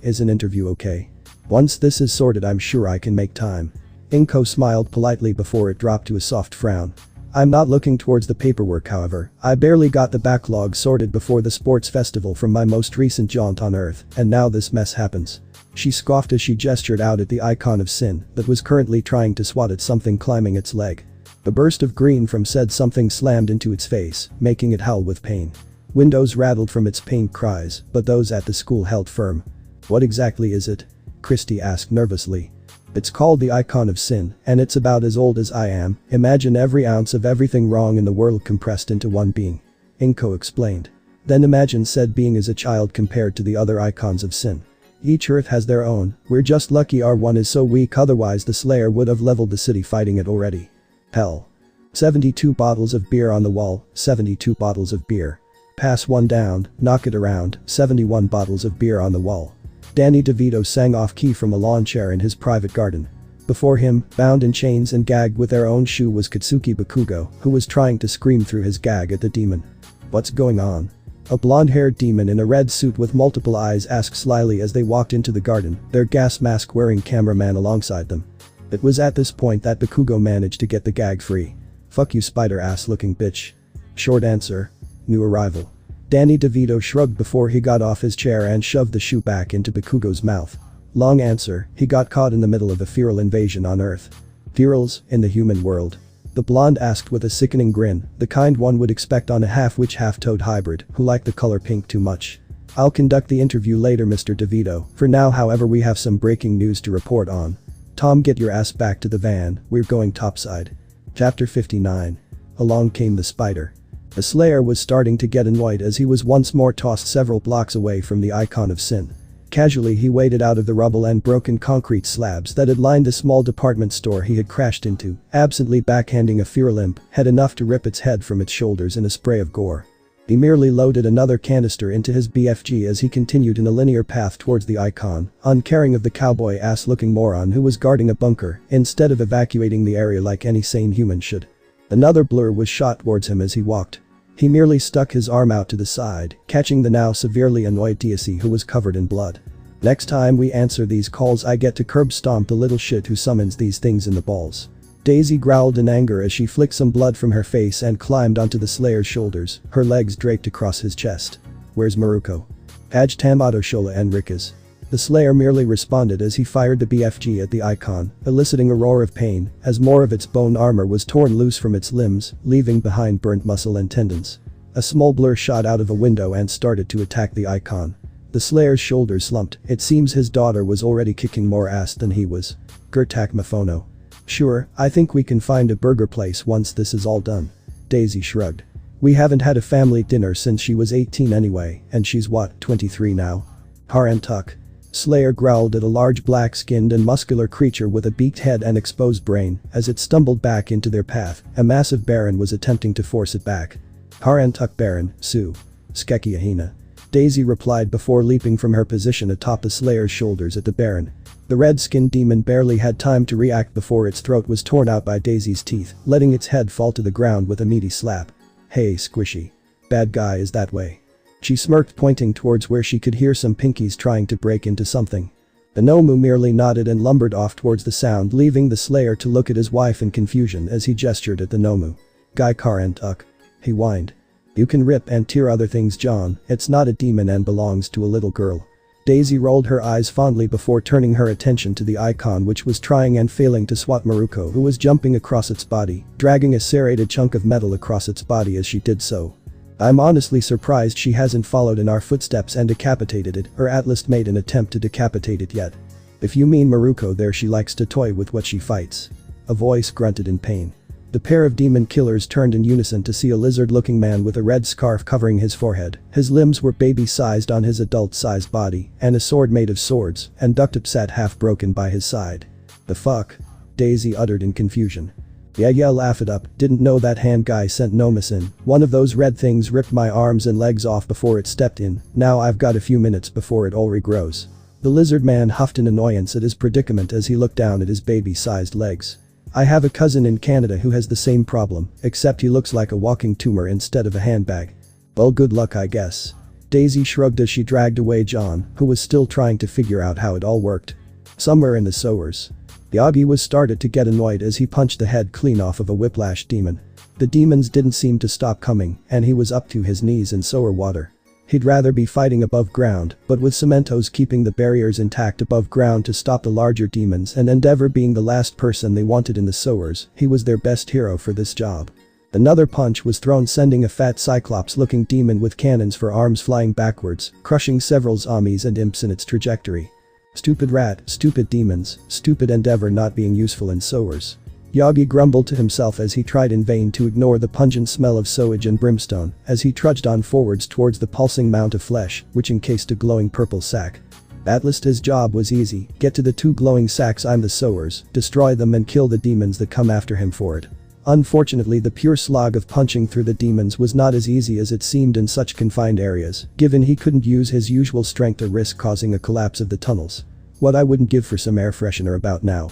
Is an interview okay? Once this is sorted I'm sure I can make time. Inko smiled politely before it dropped to a soft frown. I'm not looking towards the paperwork however, I barely got the backlog sorted before the sports festival from my most recent jaunt on Earth, and now this mess happens. She scoffed as she gestured out at the icon of sin that was currently trying to swat at something climbing its leg. A burst of green from said something slammed into its face, making it howl with pain. Windows rattled from its pained cries, but those at the school held firm. What exactly is it? Christy asked nervously. It's called the Icon of Sin, and it's about as old as I am. Imagine every ounce of everything wrong in the world compressed into one being. Inko explained. Then imagine said being as a child compared to the other icons of sin. Each Earth has their own, we're just lucky our one is so weak, otherwise the Slayer would have leveled the city fighting it already. Hell. 72 bottles of beer on the wall, 72 bottles of beer. Pass one down, knock it around, 71 bottles of beer on the wall. Danny DeVito sang off-key from a lawn chair in his private garden. Before him, bound in chains and gagged with their own shoe was Katsuki Bakugo, who was trying to scream through his gag at the demon. What's going on? A blonde-haired demon in a red suit with multiple eyes asked slyly as they walked into the garden, their gas mask-wearing cameraman alongside them. It was at this point that Bakugo managed to get the gag free. Fuck you spider-ass looking bitch. Short answer. New arrival. Danny DeVito shrugged before he got off his chair and shoved the shoe back into Bakugo's mouth. Long answer, he got caught in the middle of a feral invasion on Earth. Ferals, in the human world? The blonde asked with a sickening grin, the kind one would expect on a half-witch half-toad hybrid who liked the color pink too much. I'll conduct the interview later, Mr. DeVito. For now however we have some breaking news to report on. Tom, get your ass back to the van, we're going topside. Chapter 59. Along came the spider. The Slayer was starting to get annoyed as he was once more tossed several blocks away from the Icon of Sin. Casually he waded out of the rubble and broken concrete slabs that had lined the small department store he had crashed into, absently backhanding a feral imp, had enough to rip its head from its shoulders in a spray of gore. He merely loaded another canister into his BFG as he continued in a linear path towards the icon, uncaring of the cowboy-ass looking moron who was guarding a bunker instead of evacuating the area like any sane human should. Another blur was shot towards him as he walked. He merely stuck his arm out to the side, catching the now severely annoyed Daisy who was covered in blood. Next time we answer these calls I get to curb stomp the little shit who summons these things in the balls. Daisy growled in anger as she flicked some blood from her face and climbed onto the Slayer's shoulders, her legs draped across his chest. Where's Maruko? Aj Tamato Shola Enriquez. The Slayer merely responded as he fired the BFG at the icon, eliciting a roar of pain as more of its bone armor was torn loose from its limbs, leaving behind burnt muscle and tendons. A small blur shot out of a window and started to attack the icon. The Slayer's shoulders slumped. It seems his daughter was already kicking more ass than he was. Gertak Mafono. Sure, I think we can find a burger place once this is all done. Daisy shrugged. We haven't had a family dinner since she was 18 anyway, and she's what, 23 now? Harantuk. Slayer growled at a large black-skinned and muscular creature with a beaked head and exposed brain as it stumbled back into their path. A massive Baron was attempting to force it back. Harantuk Baron, Su. Skekiahina. Daisy replied before leaping from her position atop the Slayer's shoulders at the Baron. The red-skinned demon barely had time to react before its throat was torn out by Daisy's teeth, letting its head fall to the ground with a meaty slap. Hey squishy. Bad guy is that way. She smirked, pointing towards where she could hear some pinkies trying to break into something. The Nomu merely nodded and lumbered off towards the sound, leaving the Slayer to look at his wife in confusion as he gestured at the Nomu. Guy Karantuk. He whined. You can rip and tear other things, John, it's not a demon and belongs to a little girl. Daisy rolled her eyes fondly before turning her attention to the icon, which was trying and failing to swat Maruko, who was jumping across its body, dragging a serrated chunk of metal across its body as she did so. I'm honestly surprised she hasn't followed in our footsteps and decapitated it, or at least made an attempt to decapitate it yet. If you mean Maruko there, she likes to toy with what she fights. A voice grunted in pain. The pair of demon killers turned in unison to see a lizard-looking man with a red scarf covering his forehead. His limbs were baby-sized on his adult-sized body, and a sword made of swords, and duct sat half broken by his side. The fuck? Daisy uttered in confusion. Yeah, laugh it up, didn't know that hand guy sent Nomus in. One of those red things ripped my arms and legs off before it stepped in, now I've got a few minutes before it all regrows. The lizard man huffed in annoyance at his predicament as he looked down at his baby-sized legs. I have a cousin in Canada who has the same problem, except he looks like a walking tumor instead of a handbag. Well, good luck I guess. Daisy shrugged as she dragged away John, who was still trying to figure out how it all worked. Somewhere in the sewers. Yagi was started to get annoyed as he punched the head clean off of a whiplash demon. The demons didn't seem to stop coming, and he was up to his knees in sewer water. He'd rather be fighting above ground, but with Cementos keeping the barriers intact above ground to stop the larger demons and Endeavor being the last person they wanted in the sewers, he was their best hero for this job. Another punch was thrown, sending a fat cyclops-looking demon with cannons for arms flying backwards, crushing several zombies and imps in its trajectory. Stupid rat, stupid demons, stupid Endeavor not being useful in sewers. Yagi grumbled to himself as he tried in vain to ignore the pungent smell of sewage and brimstone as he trudged on forwards towards the pulsing mount of flesh, which encased a glowing purple sack. At least his job was easy, get to the two glowing sacks, I'm the sewers, destroy them and kill the demons that come after him for it. Unfortunately, the pure slog of punching through the demons was not as easy as it seemed in such confined areas, given he couldn't use his usual strength or risk causing a collapse of the tunnels. What I wouldn't give for some air freshener about now.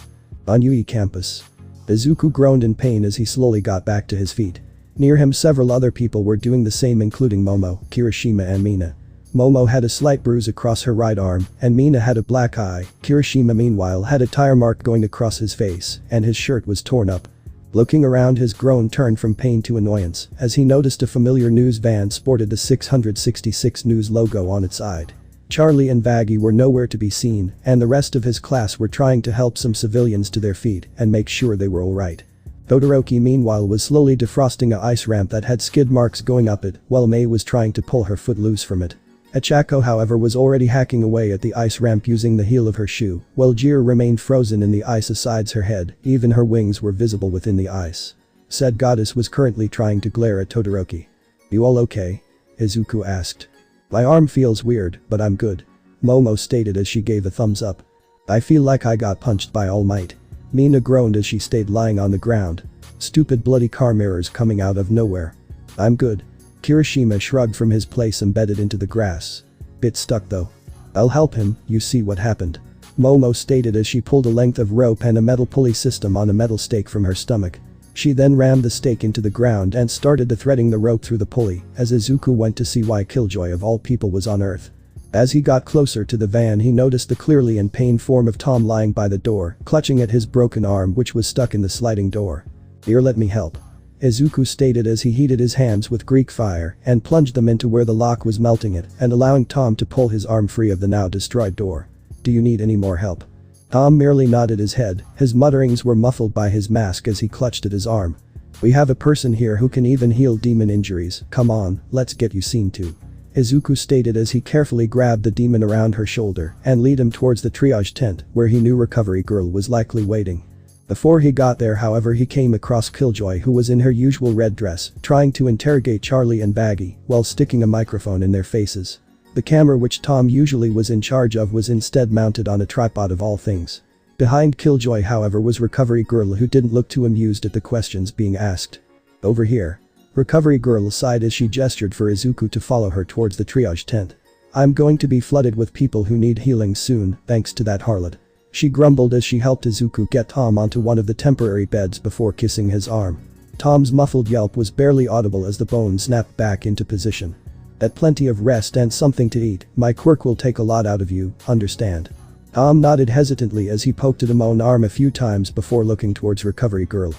On Yui campus. Izuku groaned in pain as he slowly got back to his feet. Near him several other people were doing the same, including Momo, Kirishima and Mina. Momo had a slight bruise across her right arm, and Mina had a black eye. Kirishima meanwhile had a tire mark going across his face, and his shirt was torn up. Looking around, his groan turned from pain to annoyance as he noticed a familiar news van sported the 666 News logo on its side. Charlie and Vaggie were nowhere to be seen, and the rest of his class were trying to help some civilians to their feet and make sure they were alright. Todoroki meanwhile was slowly defrosting a ice ramp that had skid marks going up it, while Mei was trying to pull her foot loose from it. Achako however was already hacking away at the ice ramp using the heel of her shoe, while Jir remained frozen in the ice asides her head, even her wings were visible within the ice. Said goddess was currently trying to glare at Todoroki. You all okay? Izuku asked. My arm feels weird, but I'm good. Momo stated as she gave a thumbs up. I feel like I got punched by All Might. Mina groaned as she stayed lying on the ground. Stupid bloody car mirrors coming out of nowhere. I'm good. Kirishima shrugged from his place embedded into the grass. Bit stuck though. I'll help him, you see what happened. Momo stated as she pulled a length of rope and a metal pulley system on a metal stake from her stomach. She then rammed the stake into the ground and started threading the rope through the pulley as Izuku went to see why Killjoy of all people was on Earth. As he got closer to the van, he noticed the clearly in pain form of Tom lying by the door, clutching at his broken arm which was stuck in the sliding door. Here, let me help. Izuku stated as he heated his hands with Greek fire and plunged them into where the lock was, melting it and allowing Tom to pull his arm free of the now destroyed door. do you need any more help? Tom merely nodded his head, his mutterings were muffled by his mask as he clutched at his arm. We have a person here who can even heal demon injuries, come on, let's get you seen to. Izuku stated as he carefully grabbed the demon around her shoulder and led him towards the triage tent where he knew Recovery Girl was likely waiting. Before he got there however he came across Killjoy who was in her usual red dress, trying to interrogate Charlie and Baggy while sticking a microphone in their faces. The camera which Tom usually was in charge of was instead mounted on a tripod of all things. Behind Killjoy however was Recovery Girl who didn't look too amused at the questions being asked. Over here. Recovery Girl sighed as she gestured for Izuku to follow her towards the triage tent. I'm going to be flooded with people who need healing soon, thanks to that harlot. She grumbled as she helped Izuku get Tom onto one of the temporary beds before kissing his arm. Tom's muffled yelp was barely audible as the bone snapped back into position. Get plenty of rest and something to eat, my quirk will take a lot out of you, understand? Tom nodded hesitantly as he poked at his own arm a few times before looking towards Recovery Girl.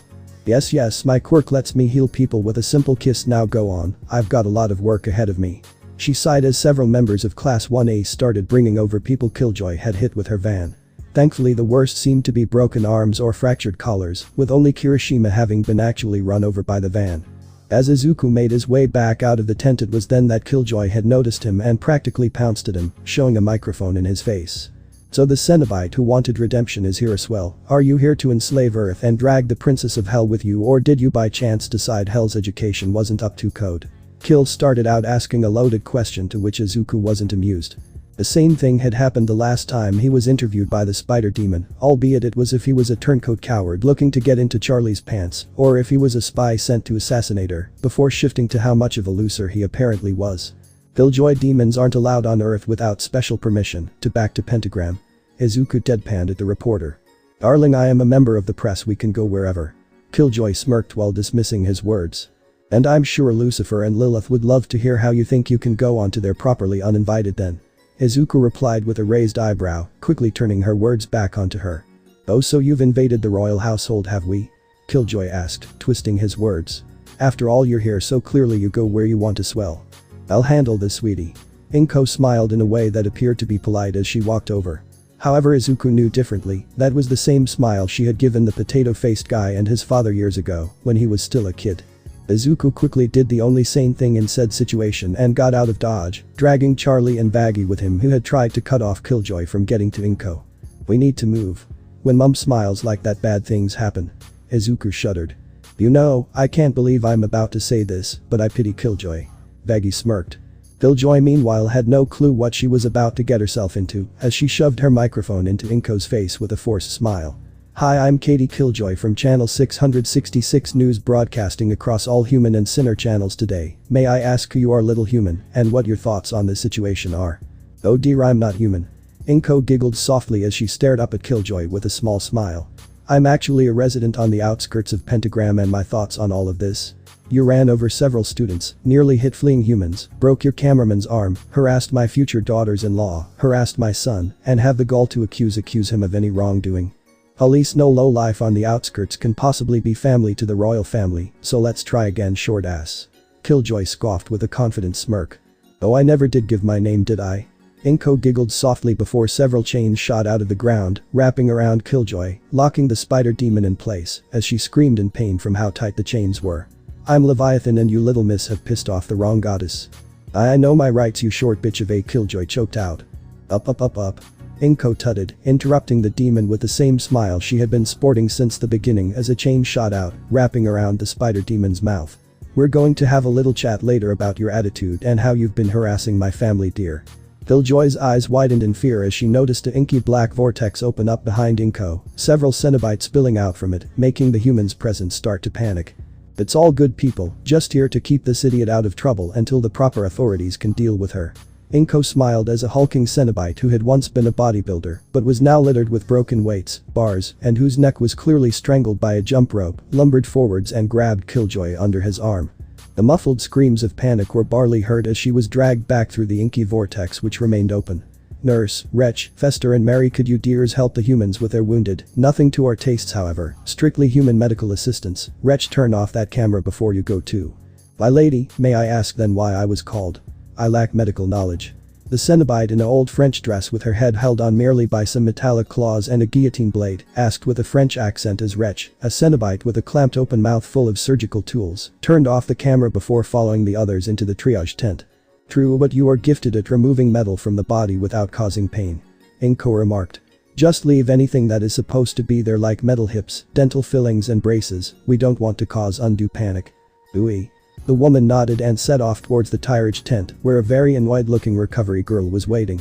Yes, my quirk lets me heal people with a simple kiss, now go on, I've got a lot of work ahead of me. She sighed as several members of Class 1A started bringing over people Killjoy had hit with her van. Thankfully the worst seemed to be broken arms or fractured collars, with only Kirishima having been actually run over by the van. As Izuku made his way back out of the tent it was then that Killjoy had noticed him and practically pounced at him, showing a microphone in his face. So the Cenobite who wanted redemption is here as well, are you here to enslave Earth and drag the Princess of Hell with you, or did you by chance decide Hell's education wasn't up to code? Kill started out asking a loaded question to which Izuku wasn't amused. The same thing had happened the last time he was interviewed by the spider demon, albeit it was if he was a turncoat coward looking to get into Charlie's pants, or if he was a spy sent to assassinate her, before shifting to how much of a loser he apparently was. Killjoy demons aren't allowed on Earth without special permission, back to Pentagram. Izuku deadpanned at the reporter. Darling, I am a member of the press, we can go wherever. Killjoy smirked while dismissing his words. And I'm sure Lucifer and Lilith would love to hear how you think you can go onto their properly uninvited then. Izuku replied with a raised eyebrow, quickly turning her words back onto her. Oh, so you've invaded the royal household, have we? Killjoy asked, twisting his words. After all, you're here so clearly you go where you want to swell. I'll handle this, sweetie. Inko smiled in a way that appeared to be polite as she walked over. However, Izuku knew differently, that was the same smile she had given the potato-faced guy and his father years ago, when he was still a kid. Izuku quickly did the only sane thing in said situation and got out of Dodge, dragging Charlie and Baggy with him who had tried to cut off Killjoy from getting to Inko. We need to move. When mom smiles like that, bad things happen. Izuku shuddered. You know, I can't believe I'm about to say this, but I pity Killjoy. Baggy smirked. Killjoy meanwhile had no clue what she was about to get herself into as she shoved her microphone into Inko's face with a forced smile. Hi, I'm Katie Killjoy from Channel 666 News, broadcasting across all human and sinner channels today. May I ask who you are, little human, and what your thoughts on this situation are? Oh dear, I'm not human. Inko giggled softly as she stared up at Killjoy with a small smile. I'm actually a resident on the outskirts of Pentagram, and my thoughts on all of this. You ran over several students, nearly hit fleeing humans, broke your cameraman's arm, harassed my future daughters-in-law, harassed my son, and have the gall to accuse him of any wrongdoing. At least no lowlife on the outskirts can possibly be family to the royal family, so let's try again, short ass. Killjoy scoffed with a confident smirk. Oh, I never did give my name, did I? Inko giggled softly before several chains shot out of the ground, wrapping around Killjoy, locking the spider demon in place as she screamed in pain from how tight the chains were. I'm Leviathan and you little miss have pissed off the wrong goddess. I know my rights, you short bitch of a, Killjoy choked out. Up. Inko tutted, interrupting the demon with the same smile she had been sporting since the beginning as a chain shot out, wrapping around the spider demon's mouth. We're going to have a little chat later about your attitude and how you've been harassing my family, dear. Killjoy's eyes widened in fear as she noticed an inky black vortex open up behind Inko, several Cenobites spilling out from it, making the humans present start to panic. It's all good, people, just here to keep this idiot out of trouble until the proper authorities can deal with her. Inko smiled as a hulking Cenobite who had once been a bodybuilder but was now littered with broken weights, bars, and whose neck was clearly strangled by a jump rope, lumbered forwards and grabbed Killjoy under his arm. The muffled screams of panic were barely heard as she was dragged back through the inky vortex which remained open. Nurse, Wretch, Fester and Mary, could you dears help the humans with their wounded? Nothing to our tastes, however, strictly human medical assistance. Wretch, turn off that camera before you go too. My lady, may I ask then why I was called? I lack medical knowledge. The Cenobite in an old French dress with her head held on merely by some metallic claws and a guillotine blade, asked with a French accent as Wretch, a Cenobite with a clamped open mouth full of surgical tools, turned off the camera before following the others into the triage tent. True, but you are gifted at removing metal from the body without causing pain. Inko remarked. Just leave anything that is supposed to be there like metal hips, dental fillings and braces, we don't want to cause undue panic. Ooey. The woman nodded and set off towards the triage tent where a very annoyed-looking recovery girl was waiting.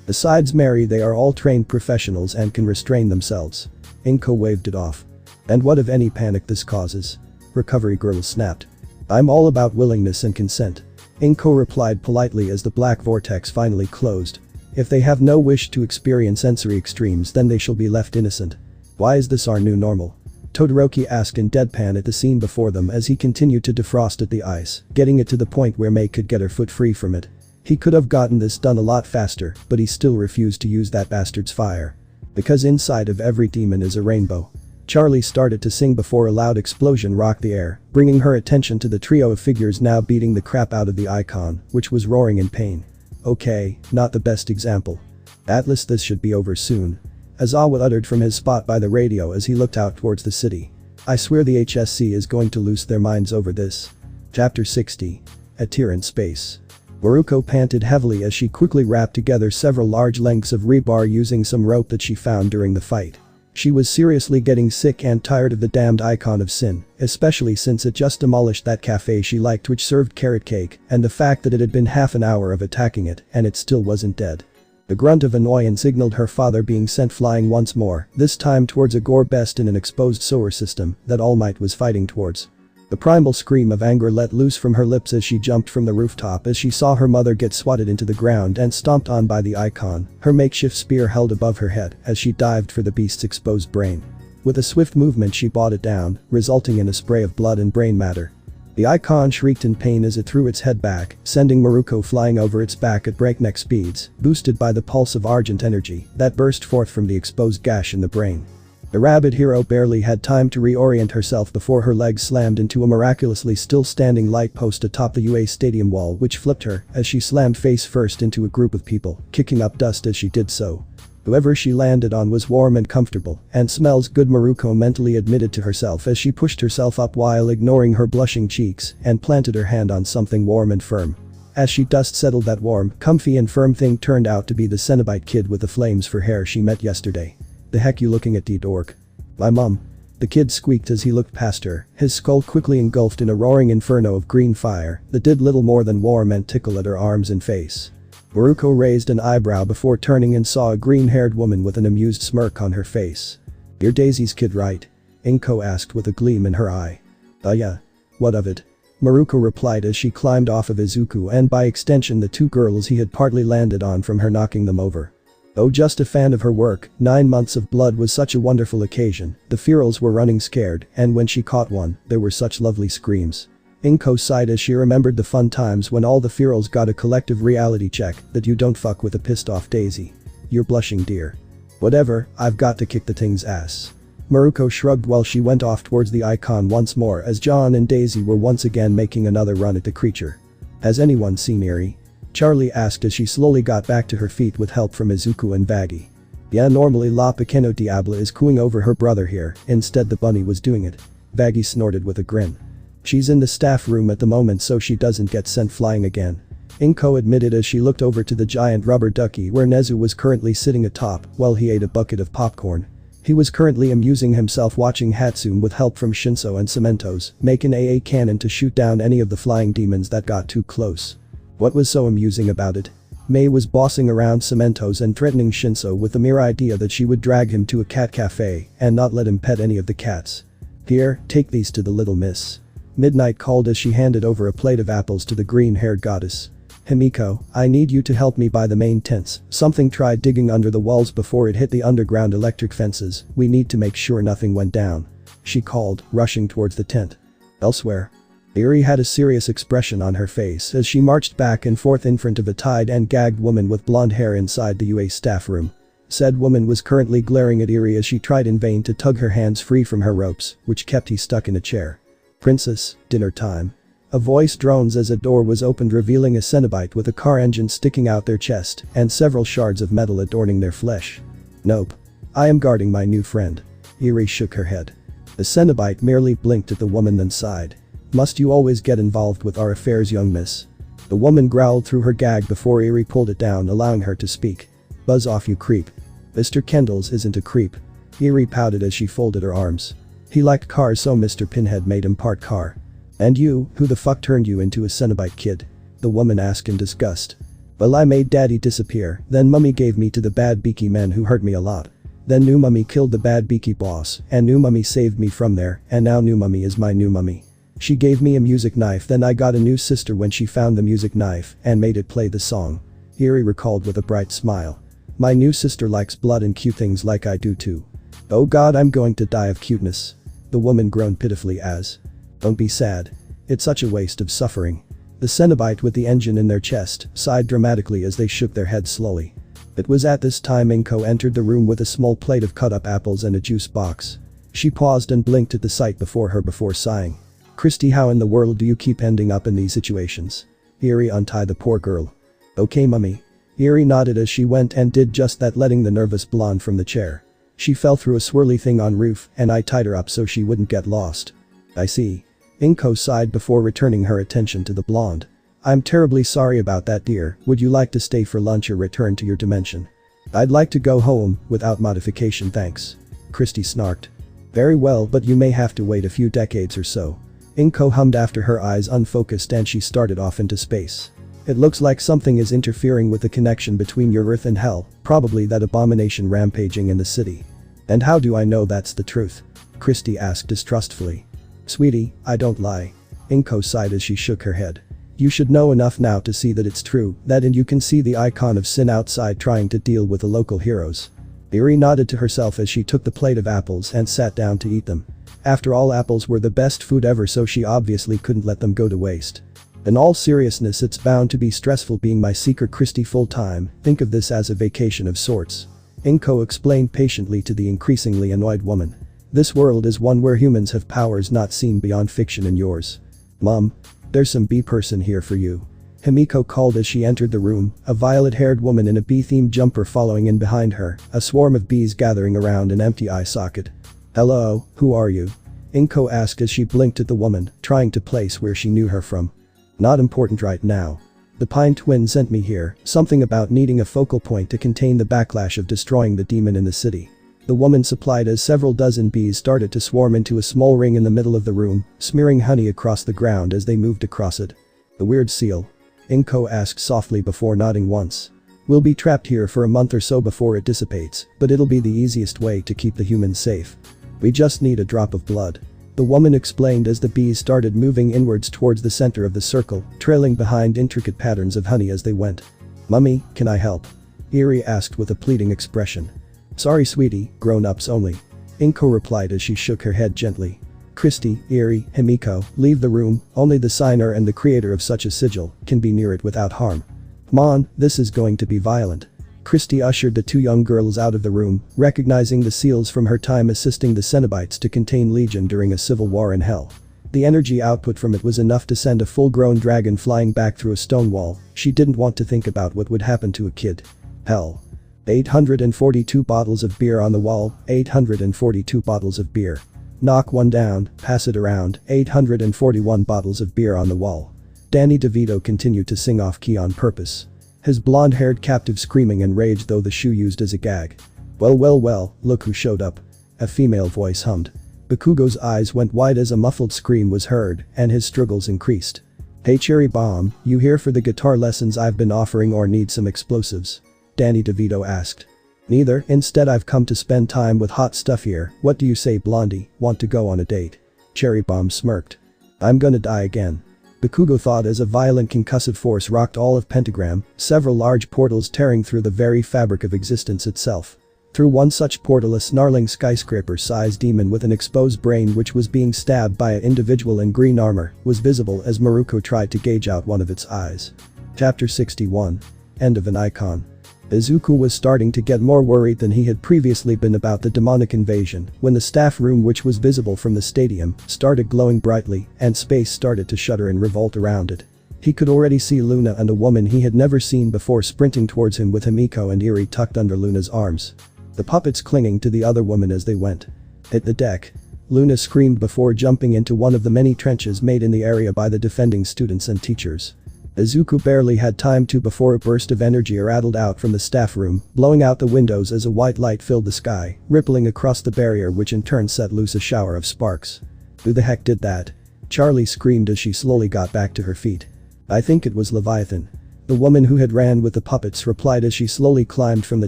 Besides Mary, they are all trained professionals and can restrain themselves. Inko waved it off. And what if any panic this causes? Recovery girl snapped. I'm all about willingness and consent. Inko replied politely as the black vortex finally closed. If they have no wish to experience sensory extremes, then they shall be left innocent. Why is this our new normal? Todoroki asked in deadpan at the scene before them as he continued to defrost at the ice, getting it to the point where Mei could get her foot free from it. He could have gotten this done a lot faster, but he still refused to use that bastard's fire. Because inside of every demon is a rainbow. Charlie started to sing before a loud explosion rocked the air, bringing her attention to the trio of figures now beating the crap out of the icon, which was roaring in pain. Okay, not the best example. Atlas, this should be over soon. Azawa uttered from his spot by the radio as he looked out towards the city. I swear the HSC is going to lose their minds over this. Chapter 60. A tear in space. Boruko panted heavily as she quickly wrapped together several large lengths of rebar using some rope that she found during the fight. She was seriously getting sick and tired of the damned icon of sin, especially since it just demolished that cafe she liked which served carrot cake, and the fact that it had been half an hour of attacking it and it still wasn't dead. The grunt of annoyance signaled her father being sent flying once more, this time towards a gore best in an exposed sewer system that All Might was fighting towards. The primal scream of anger let loose from her lips as she jumped from the rooftop as she saw her mother get swatted into the ground and stomped on by the icon, her makeshift spear held above her head as she dived for the beast's exposed brain. With a swift movement she brought it down, resulting in a spray of blood and brain matter. The icon shrieked in pain as it threw its head back, sending Maruko flying over its back at breakneck speeds, boosted by the pulse of argent energy that burst forth from the exposed gash in the brain. The rabbit hero barely had time to reorient herself before her legs slammed into a miraculously still standing light post atop the UA stadium wall which flipped her as she slammed face first into a group of people, kicking up dust as she did so. Whoever she landed on was warm and comfortable and smells good, Maruko mentally admitted to herself as she pushed herself up while ignoring her blushing cheeks and planted her hand on something warm and firm. As she dust settled, that warm, comfy and firm thing turned out to be the Cenobite kid with the flames for hair she met yesterday. The heck you looking at, dork? My mum. The kid squeaked as he looked past her, his skull quickly engulfed in a roaring inferno of green fire that did little more than warm and tickle at her arms and face. Boruko raised an eyebrow before turning and saw a green-haired woman with an amused smirk on her face. You're Daisy's kid, right? Inko asked with a gleam in her eye. Yeah. What of it? Maruko replied as she climbed off of Izuku and by extension the two girls he had partly landed on from her knocking them over. Oh, just a fan of her work, 9 months of blood was such a wonderful occasion, the ferals were running scared and when she caught one, there were such lovely screams. Inko sighed as she remembered the fun times when all the ferals got a collective reality check that you don't fuck with a pissed off Daisy. You're blushing, dear. Whatever, I've got to kick the thing's ass. Maruko shrugged while she went off towards the icon once more as John and Daisy were once again making another run at the creature. Has anyone seen Eri? Charlie asked as she slowly got back to her feet with help from Izuku and Baggy. Yeah, normally La Pequeno Diabla is cooing over her brother here, instead the bunny was doing it. Baggy snorted with a grin. She's in the staff room at the moment so she doesn't get sent flying again. Inko admitted as she looked over to the giant rubber ducky where Nezu was currently sitting atop while he ate a bucket of popcorn. He was currently amusing himself watching Hatsune with help from Shinso and Cementos make an AA cannon to shoot down any of the flying demons that got too close. What was so amusing about it? Mei was bossing around Cementos and threatening Shinso with the mere idea that she would drag him to a cat cafe and not let him pet any of the cats. Here, take these to the little miss. Midnight called as she handed over a plate of apples to the green-haired goddess. Himiko, I need you to help me by the main tents. Something tried digging under the walls before it hit the underground electric fences. We need to make sure nothing went down. She called, rushing towards the tent. Elsewhere. Eri had a serious expression on her face as she marched back and forth in front of a tied and gagged woman with blonde hair inside the UA staff room. Said woman was currently glaring at Eri as she tried in vain to tug her hands free from her ropes, which kept he stuck in a chair. Princess, dinner time. A voice drones as a door was opened revealing a Cenobite with a car engine sticking out their chest and several shards of metal adorning their flesh. Nope. I am guarding my new friend. Eri shook her head. The Cenobite merely blinked at the woman then sighed. Must you always get involved with our affairs, young miss? The woman growled through her gag before Eri pulled it down, allowing her to speak. Buzz off, you creep. Mr. Kendall's isn't a creep. Eri pouted as she folded her arms. He liked cars, so Mr. Pinhead made him part car. And you, who the fuck turned you into a Cenobite kid? The woman asked in disgust. Well, I made daddy disappear, then mummy gave me to the bad beaky men who hurt me a lot. Then new mummy killed the bad beaky boss, and new mummy saved me from there, and now new mummy is my new mummy. She gave me a music knife, then I got a new sister when she found the music knife and made it play the song. Eri recalled with a bright smile. My new sister likes blood and cute things like I do too. Oh god, I'm going to die of cuteness. The woman groaned pitifully as. Don't be sad. It's such a waste of suffering. The Cenobite with the engine in their chest sighed dramatically as they shook their heads slowly. It was at this time Inko entered the room with a small plate of cut up apples and a juice box. She paused and blinked at the sight before her before sighing. Christy, how in the world do you keep ending up in these situations? Eri untied the poor girl. Okay mummy. Eri nodded as she went and did just that, letting the nervous blonde from the chair. She fell through a swirly thing on roof and I tied her up so she wouldn't get lost. I see. Inko sighed before returning her attention to the blonde. I'm terribly sorry about that, dear. Would you like to stay for lunch or return to your dimension? I'd like to go home, without modification thanks. Christy snarked. Very well, but you may have to wait a few decades or so. Inko hummed after, her eyes unfocused, and she started off into space. It looks like something is interfering with the connection between your Earth and Hell, probably that abomination rampaging in the city. And how do I know that's the truth? Christy asked distrustfully. Sweetie, I don't lie. Inko sighed as she shook her head. You should know enough now to see that it's true, and you can see the icon of sin outside trying to deal with the local heroes. Eri nodded to herself as she took the plate of apples and sat down to eat them. After all, apples were the best food ever, so she obviously couldn't let them go to waste. In all seriousness, it's bound to be stressful being my secret Christy full-time. Think of this as a vacation of sorts. Inko explained patiently to the increasingly annoyed woman. This world is one where humans have powers not seen beyond fiction and yours. Mom. There's some bee person here for you. Himiko called as she entered the room, a violet-haired woman in a bee-themed jumper following in behind her, a swarm of bees gathering around an empty eye socket. Hello, who are you? Inko asked as she blinked at the woman, trying to place where she knew her from. Not important right now. The Pine Twin sent me here, something about needing a focal point to contain the backlash of destroying the demon in the city. The woman supplied as several dozen bees started to swarm into a small ring in the middle of the room, smearing honey across the ground as they moved across it. The weird seal? Inko asked softly before nodding once. We'll be trapped here for a month or so before it dissipates, but it'll be the easiest way to keep the humans safe. We just need a drop of blood. The woman explained as the bees started moving inwards towards the center of the circle, trailing behind intricate patterns of honey as they went. Mummy, can I help? Eri asked with a pleading expression. Sorry sweetie, grown-ups only. Inko replied as she shook her head gently. Christy, Eri, Himiko, leave the room, only the signer and the creator of such a sigil can be near it without harm. Come on, this is going to be violent. Christy ushered the two young girls out of the room, recognizing the seals from her time assisting the Cenobites to contain Legion during a civil war in Hell. The energy output from it was enough to send a full-grown dragon flying back through a stone wall. She didn't want to think about what would happen to a kid. Hell. 842 bottles of beer on the wall, 842 bottles of beer. Knock one down, pass it around, 841 bottles of beer on the wall. Danny DeVito continued to sing off-key on purpose. His blonde-haired captive screaming in rage, though the shoe used as a gag. Well, look who showed up. A female voice hummed. Bakugo's eyes went wide as a muffled scream was heard, and his struggles increased. Hey Cherry Bomb, you here for the guitar lessons I've been offering or need some explosives? Danny DeVito asked. Neither, instead I've come to spend time with hot stuff here. What do you say, Blondie, want to go on a date? Cherry Bomb smirked. I'm gonna die again. Bakugo thought as a violent concussive force rocked all of Pentagram, several large portals tearing through the very fabric of existence itself. Through one such portal, a snarling skyscraper-sized demon with an exposed brain which was being stabbed by an individual in green armor was visible as Maruko tried to gauge out one of its eyes. Chapter 61. End of an icon. Izuku was starting to get more worried than he had previously been about the demonic invasion when the staff room, which was visible from the stadium, started glowing brightly and space started to shudder in revolt around it. He could already see Luna and a woman he had never seen before sprinting towards him with Himiko and Eri tucked under Luna's arms. The puppets clinging to the other woman as they went. Hit the deck. Luna screamed before jumping into one of the many trenches made in the area by the defending students and teachers. Izuku barely had time to before a burst of energy rattled out from the staff room, blowing out the windows as a white light filled the sky, rippling across the barrier, which in turn set loose a shower of sparks. Who the heck did that? Charlie screamed as she slowly got back to her feet. I think it was Leviathan. The woman who had ran with the puppets replied as she slowly climbed from the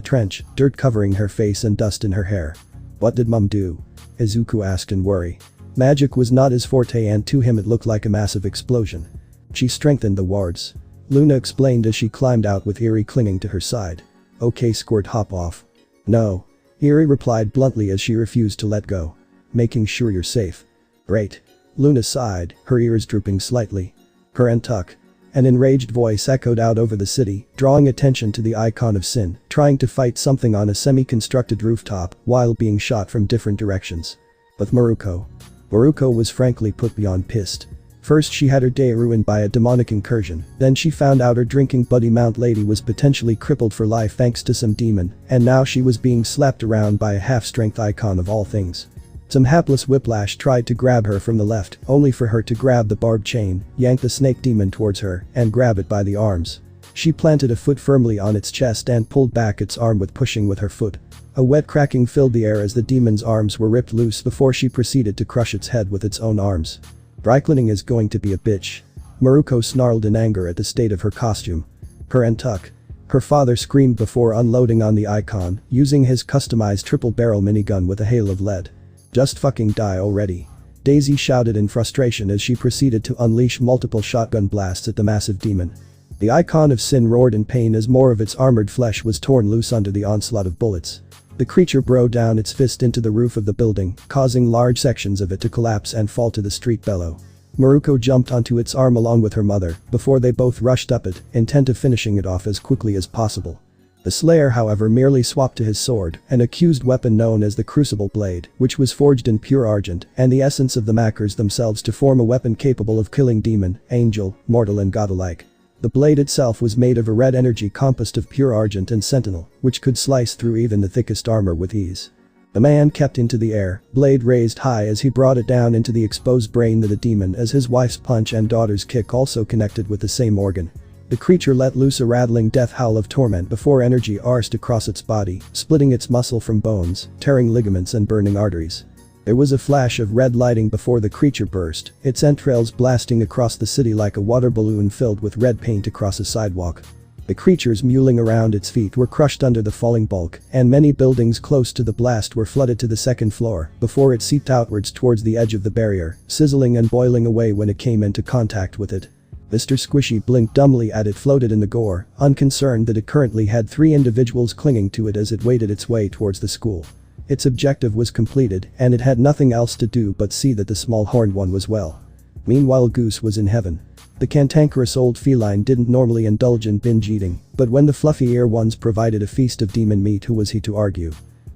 trench, dirt covering her face and dust in her hair. What did Mum do? Izuku asked in worry. Magic was not his forte and to him it looked like a massive explosion. She strengthened the wards. Luna explained as she climbed out with Eri clinging to her side. Okay, Squirt, hop off. No. Eri replied bluntly as she refused to let go. Making sure you're safe. Great. Luna sighed, her ears drooping slightly. Tuck. An enraged voice echoed out over the city, drawing attention to the icon of Sin, trying to fight something on a semi-constructed rooftop while being shot from different directions. But Maruko was frankly put beyond pissed. First she had her day ruined by a demonic incursion, then she found out her drinking buddy Mount Lady was potentially crippled for life thanks to some demon, and now she was being slapped around by a half-strength icon of all things. Some hapless whiplash tried to grab her from the left, only for her to grab the barbed chain, yank the snake demon towards her, and grab it by the arms. She planted a foot firmly on its chest and pulled back its arm with pushing with her foot. A wet cracking filled the air as the demon's arms were ripped loose before she proceeded to crush its head with its own arms. Brightlining is going to be a bitch. Maruko snarled in anger at the state of her costume. Tuck. Her father screamed before unloading on the icon, using his customized triple-barrel minigun with a hail of lead. Just fucking die already. Daisy shouted in frustration as she proceeded to unleash multiple shotgun blasts at the massive demon. The icon of Sin roared in pain as more of its armored flesh was torn loose under the onslaught of bullets. The creature brought down its fist into the roof of the building, causing large sections of it to collapse and fall to the street below. Maruko jumped onto its arm along with her mother, before they both rushed up it, intent of finishing it off as quickly as possible. The Slayer, however, merely swapped to his sword, an accused weapon known as the Crucible Blade, which was forged in pure argent and the essence of the Makers themselves to form a weapon capable of killing demon, angel, mortal and god alike. The blade itself was made of a red energy composed of pure argent and sentinel, which could slice through even the thickest armor with ease. The man kept into the air, blade raised high as he brought it down into the exposed brain of the demon as his wife's punch and daughter's kick also connected with the same organ. The creature let loose a rattling death howl of torment before energy arced across its body, splitting its muscle from bones, tearing ligaments and burning arteries. There was a flash of red lighting before the creature burst, its entrails blasting across the city like a water balloon filled with red paint across a sidewalk. The creatures mulling around its feet were crushed under the falling bulk, and many buildings close to the blast were flooded to the second floor before it seeped outwards towards the edge of the barrier, sizzling and boiling away when it came into contact with it. Mr. Squishy blinked dumbly at it floated in the gore, unconcerned that it currently had 3 individuals clinging to it as it waded its way towards the school. Its objective was completed, and it had nothing else to do but see that the small horned one was well. Meanwhile, Goose was in heaven. The cantankerous old feline didn't normally indulge in binge eating, but when the fluffy ear ones provided a feast of demon meat, who was he to argue?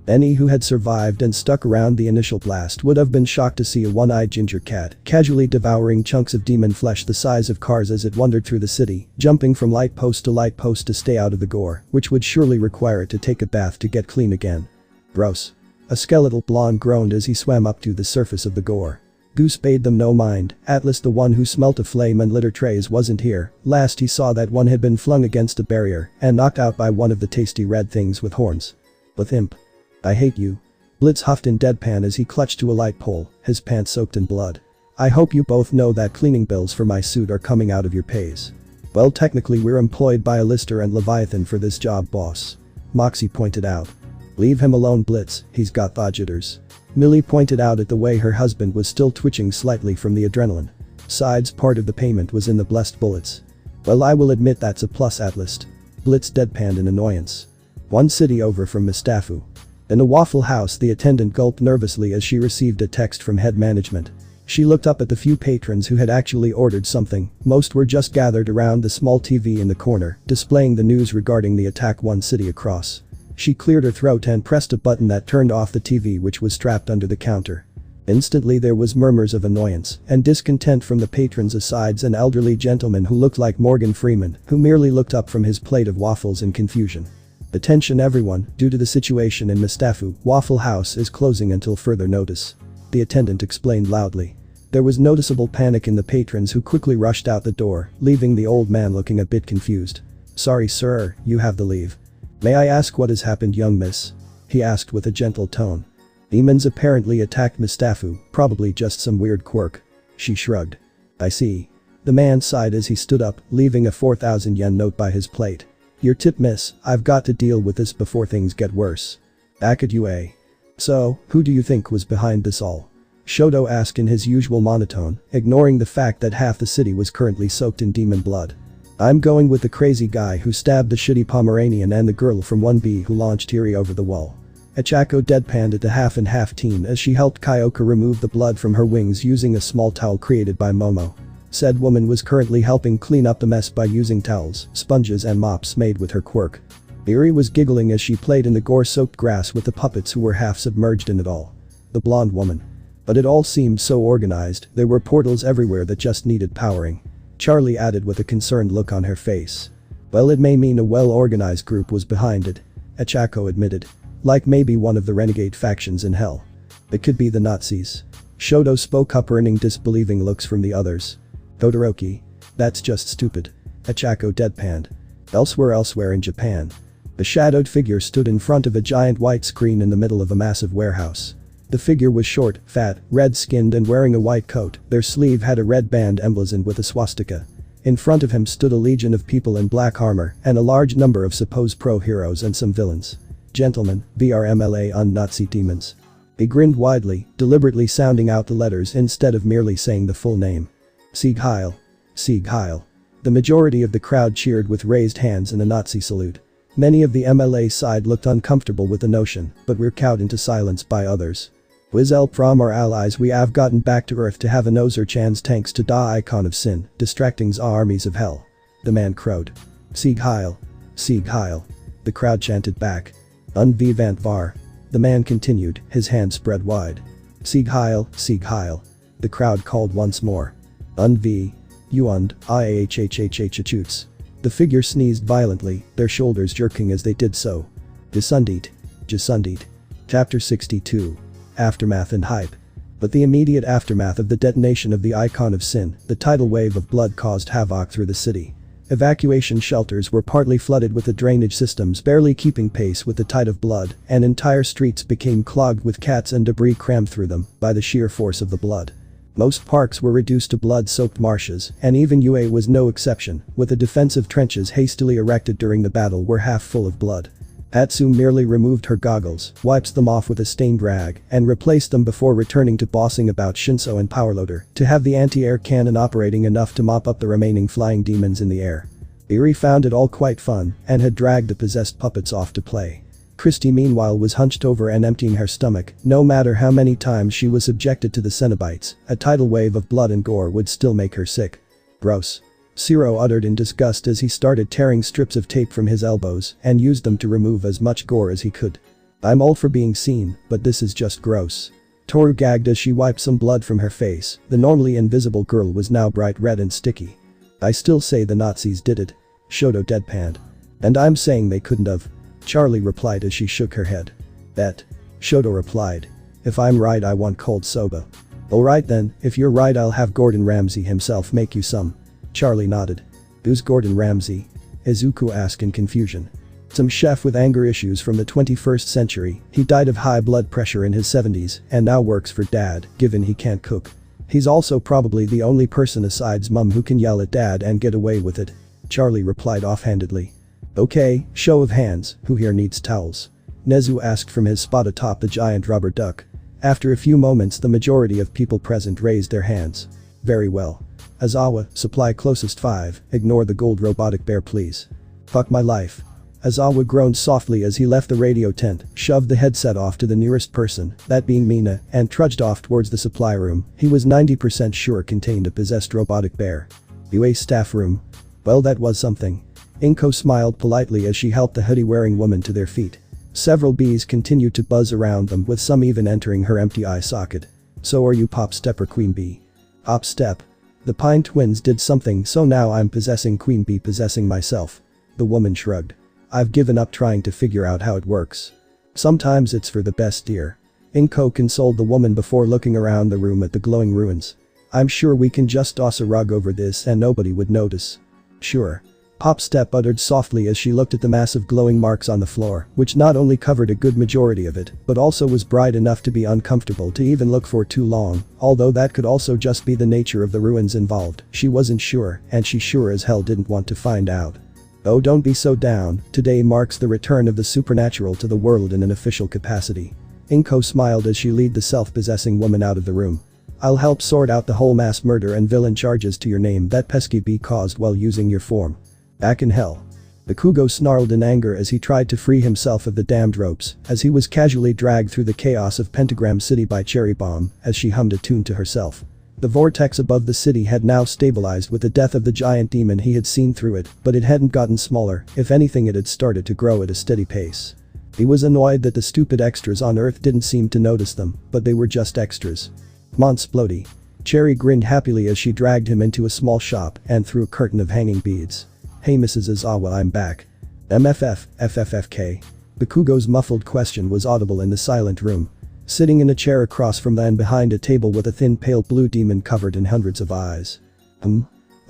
Any who had survived and stuck around the initial blast would have been shocked to see a one-eyed ginger cat casually devouring chunks of demon flesh the size of cars as it wandered through the city, jumping from light post to stay out of the gore, which would surely require it to take a bath to get clean again. Gross. A skeletal blonde groaned as he swam up to the surface of the gore. Goose paid them no mind. Atlas, the one who smelt of flame and litter trays, wasn't here. Last he saw that one had been flung against a barrier and knocked out by one of the tasty red things with horns. But imp. I hate you. Blitz huffed in deadpan as he clutched to a light pole, his pants soaked in blood. I hope you both know that cleaning bills for my suit are coming out of your pays. Well, technically we're employed by Lister and Leviathan for this job, boss. Moxie pointed out. Leave him alone, Blitz, he's got thought jitters. Millie pointed out at the way her husband was still twitching slightly from the adrenaline. Besides, part of the payment was in the blessed bullets. Well, I will admit that's a plus, Atlas. Blitz deadpanned in annoyance. One city over from Mustafu. In the Waffle House, the attendant gulped nervously as she received a text from head management. She looked up at the few patrons who had actually ordered something. Most were just gathered around the small TV in the corner, displaying the news regarding the attack one city across. She cleared her throat and pressed a button that turned off the TV, which was strapped under the counter. Instantly there was murmurs of annoyance and discontent from the patrons, asides an elderly gentleman who looked like Morgan Freeman, who merely looked up from his plate of waffles in confusion. "Attention everyone, due to the situation in Mustafu, Waffle House is closing until further notice," the attendant explained loudly. There was noticeable panic in the patrons, who quickly rushed out the door, leaving the old man looking a bit confused. "Sorry sir, you have the leave." "May I ask what has happened, young miss?" he asked with a gentle tone. "Demons apparently attacked Mustafu, probably just some weird quirk." She shrugged. "I see." The man sighed as he stood up, leaving a 4,000 yen note by his plate. "Your tip, miss, I've got to deal with this before things get worse." "Back at UA. So, who do you think was behind this all?" Shoto asked in his usual monotone, ignoring the fact that half the city was currently soaked in demon blood. "I'm going with the crazy guy who stabbed the shitty Pomeranian and the girl from 1B who launched Iri over the wall." Achako deadpanned at the half-and-half team as she helped Kyoka remove the blood from her wings using a small towel created by Momo. Said woman was currently helping clean up the mess by using towels, sponges and mops made with her quirk. Iri was giggling as she played in the gore-soaked grass with the puppets who were half submerged in it all. The blonde woman. But it all seemed so organized, there were portals everywhere that just needed powering. Charlie added with a concerned look on her face. "Well, it may mean a well-organized group was behind it," Achako admitted. "Like maybe one of the renegade factions in hell. It could be the Nazis." Shoto spoke up, earning disbelieving looks from the others. "Todoroki. That's just stupid." Achako deadpanned. Elsewhere in Japan. The shadowed figure stood in front of a giant white screen in the middle of a massive warehouse. The figure was short, fat, red-skinned and wearing a white coat. Their sleeve had a red band emblazoned with a swastika. In front of him stood a legion of people in black armor and a large number of supposed pro-heroes and some villains. "Gentlemen, VRMLA on Nazi demons." He grinned widely, deliberately sounding out the letters instead of merely saying the full name. "Sieg Heil. Sieg Heil." The majority of the crowd cheered with raised hands in a Nazi salute. Many of the MLA side looked uncomfortable with the notion, but were cowed into silence by others. "Wizel from our allies, we have gotten back to Earth to have a noser chance tanks to da icon of sin, distracting za armies of hell," the man crowed. "Sieg Heil. Sieg Heil." The crowd chanted back. "Unvivant var." The man continued, his hands spread wide. "Sieg Heil, Sieg Heil." The crowd called once more. "Unv. Uund, ihhhhhhchoots." The figure sneezed violently, their shoulders jerking as they did so. Gesundheit. Gesundheit. Chapter 62. Aftermath and Hype. But the immediate aftermath of the detonation of the icon of sin, the tidal wave of blood caused havoc through the city. Evacuation shelters were partly flooded with the drainage systems barely keeping pace with the tide of blood, and entire streets became clogged with cats and debris crammed through them by the sheer force of the blood. Most parks were reduced to blood-soaked marshes, and even UA was no exception, with the defensive trenches hastily erected during the battle were half full of blood. Atsu merely removed her goggles, wipes them off with a stained rag, and replaced them before returning to bossing about Shinso and Powerloader to have the anti-air cannon operating enough to mop up the remaining flying demons in the air. Iri found it all quite fun and had dragged the possessed puppets off to play. Christie meanwhile was hunched over and emptying her stomach. No matter how many times she was subjected to the Cenobites, a tidal wave of blood and gore would still make her sick. "Gross." Ciro uttered in disgust as he started tearing strips of tape from his elbows and used them to remove as much gore as he could. "I'm all for being seen, but this is just gross." Toru gagged as she wiped some blood from her face. The normally invisible girl was now bright red and sticky. "I still say the Nazis did it." Shoto deadpanned. "And I'm saying they couldn't have." Charlie replied as she shook her head. "Bet." Shoto replied. "If I'm right, I want cold soba." "Alright then, if you're right, I'll have Gordon Ramsay himself make you some." Charlie nodded. "Who's Gordon Ramsay?" Izuku asked in confusion. "Some chef with anger issues from the 21st century. He died of high blood pressure in his 70s and now works for Dad, given he can't cook. He's also probably the only person asides Mum who can yell at Dad and get away with it." Charlie replied offhandedly. "Okay, show of hands, who here needs towels?" Nezu asked from his spot atop the giant rubber duck. After a few moments, the majority of people present raised their hands. "Very well. Azawa, supply closest 5, ignore the gold robotic bear please." "Fuck my life." Aizawa groaned softly as he left the radio tent, shoved the headset off to the nearest person, that being Mina, and trudged off towards the supply room he was 90% sure contained a possessed robotic bear. UA staff room. Well, that was something. Inko smiled politely as she helped the hoodie-wearing woman to their feet. Several bees continued to buzz around them, with some even entering her empty eye socket. So are you Pop Step or Queen Bee? Pop Step. The Pine twins did something, so now I'm possessing Queen Bee possessing myself. The woman shrugged. I've given up trying to figure out how it works. Sometimes it's for the best, dear. Inko consoled the woman before looking around the room at the glowing ruins. I'm sure we can just toss a rug over this and nobody would notice. Sure. Pop Step uttered softly as she looked at the massive glowing marks on the floor, which not only covered a good majority of it, but also was bright enough to be uncomfortable to even look for too long, although that could also just be the nature of the ruins involved. She wasn't sure, and she sure as hell didn't want to find out. Oh, don't be so down, today marks the return of the supernatural to the world in an official capacity. Inko smiled as she led the self-possessing woman out of the room. I'll help sort out the whole mass murder and villain charges to your name that pesky bee caused while using your form. Back in hell. Bakugo snarled in anger as he tried to free himself of the damned ropes, as he was casually dragged through the chaos of Pentagram City by Cherry Bomb, as she hummed a tune to herself. The vortex above the city had now stabilized with the death of the giant demon he had seen through it, but it hadn't gotten smaller, if anything it had started to grow at a steady pace. He was annoyed that the stupid extras on Earth didn't seem to notice them, but they were just extras. Monsplody. Cherry grinned happily as she dragged him into a small shop and through a curtain of hanging beads. Hey Mrs. Aizawa, I'm back. MFF, FFFK. Bakugo's muffled question was audible in the silent room. Sitting in a chair across from and behind a table with a thin pale blue demon covered in hundreds of eyes.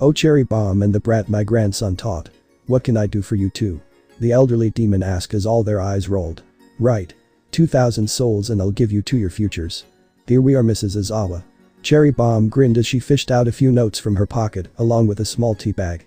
Oh Cherry Bomb and the brat my grandson taught. What can I do for you too? The elderly demon asked as all their eyes rolled. Right. 2,000 souls and I'll give you to your futures. Here we are Mrs. Aizawa. Cherry Bomb grinned as she fished out a few notes from her pocket along with a small tea bag.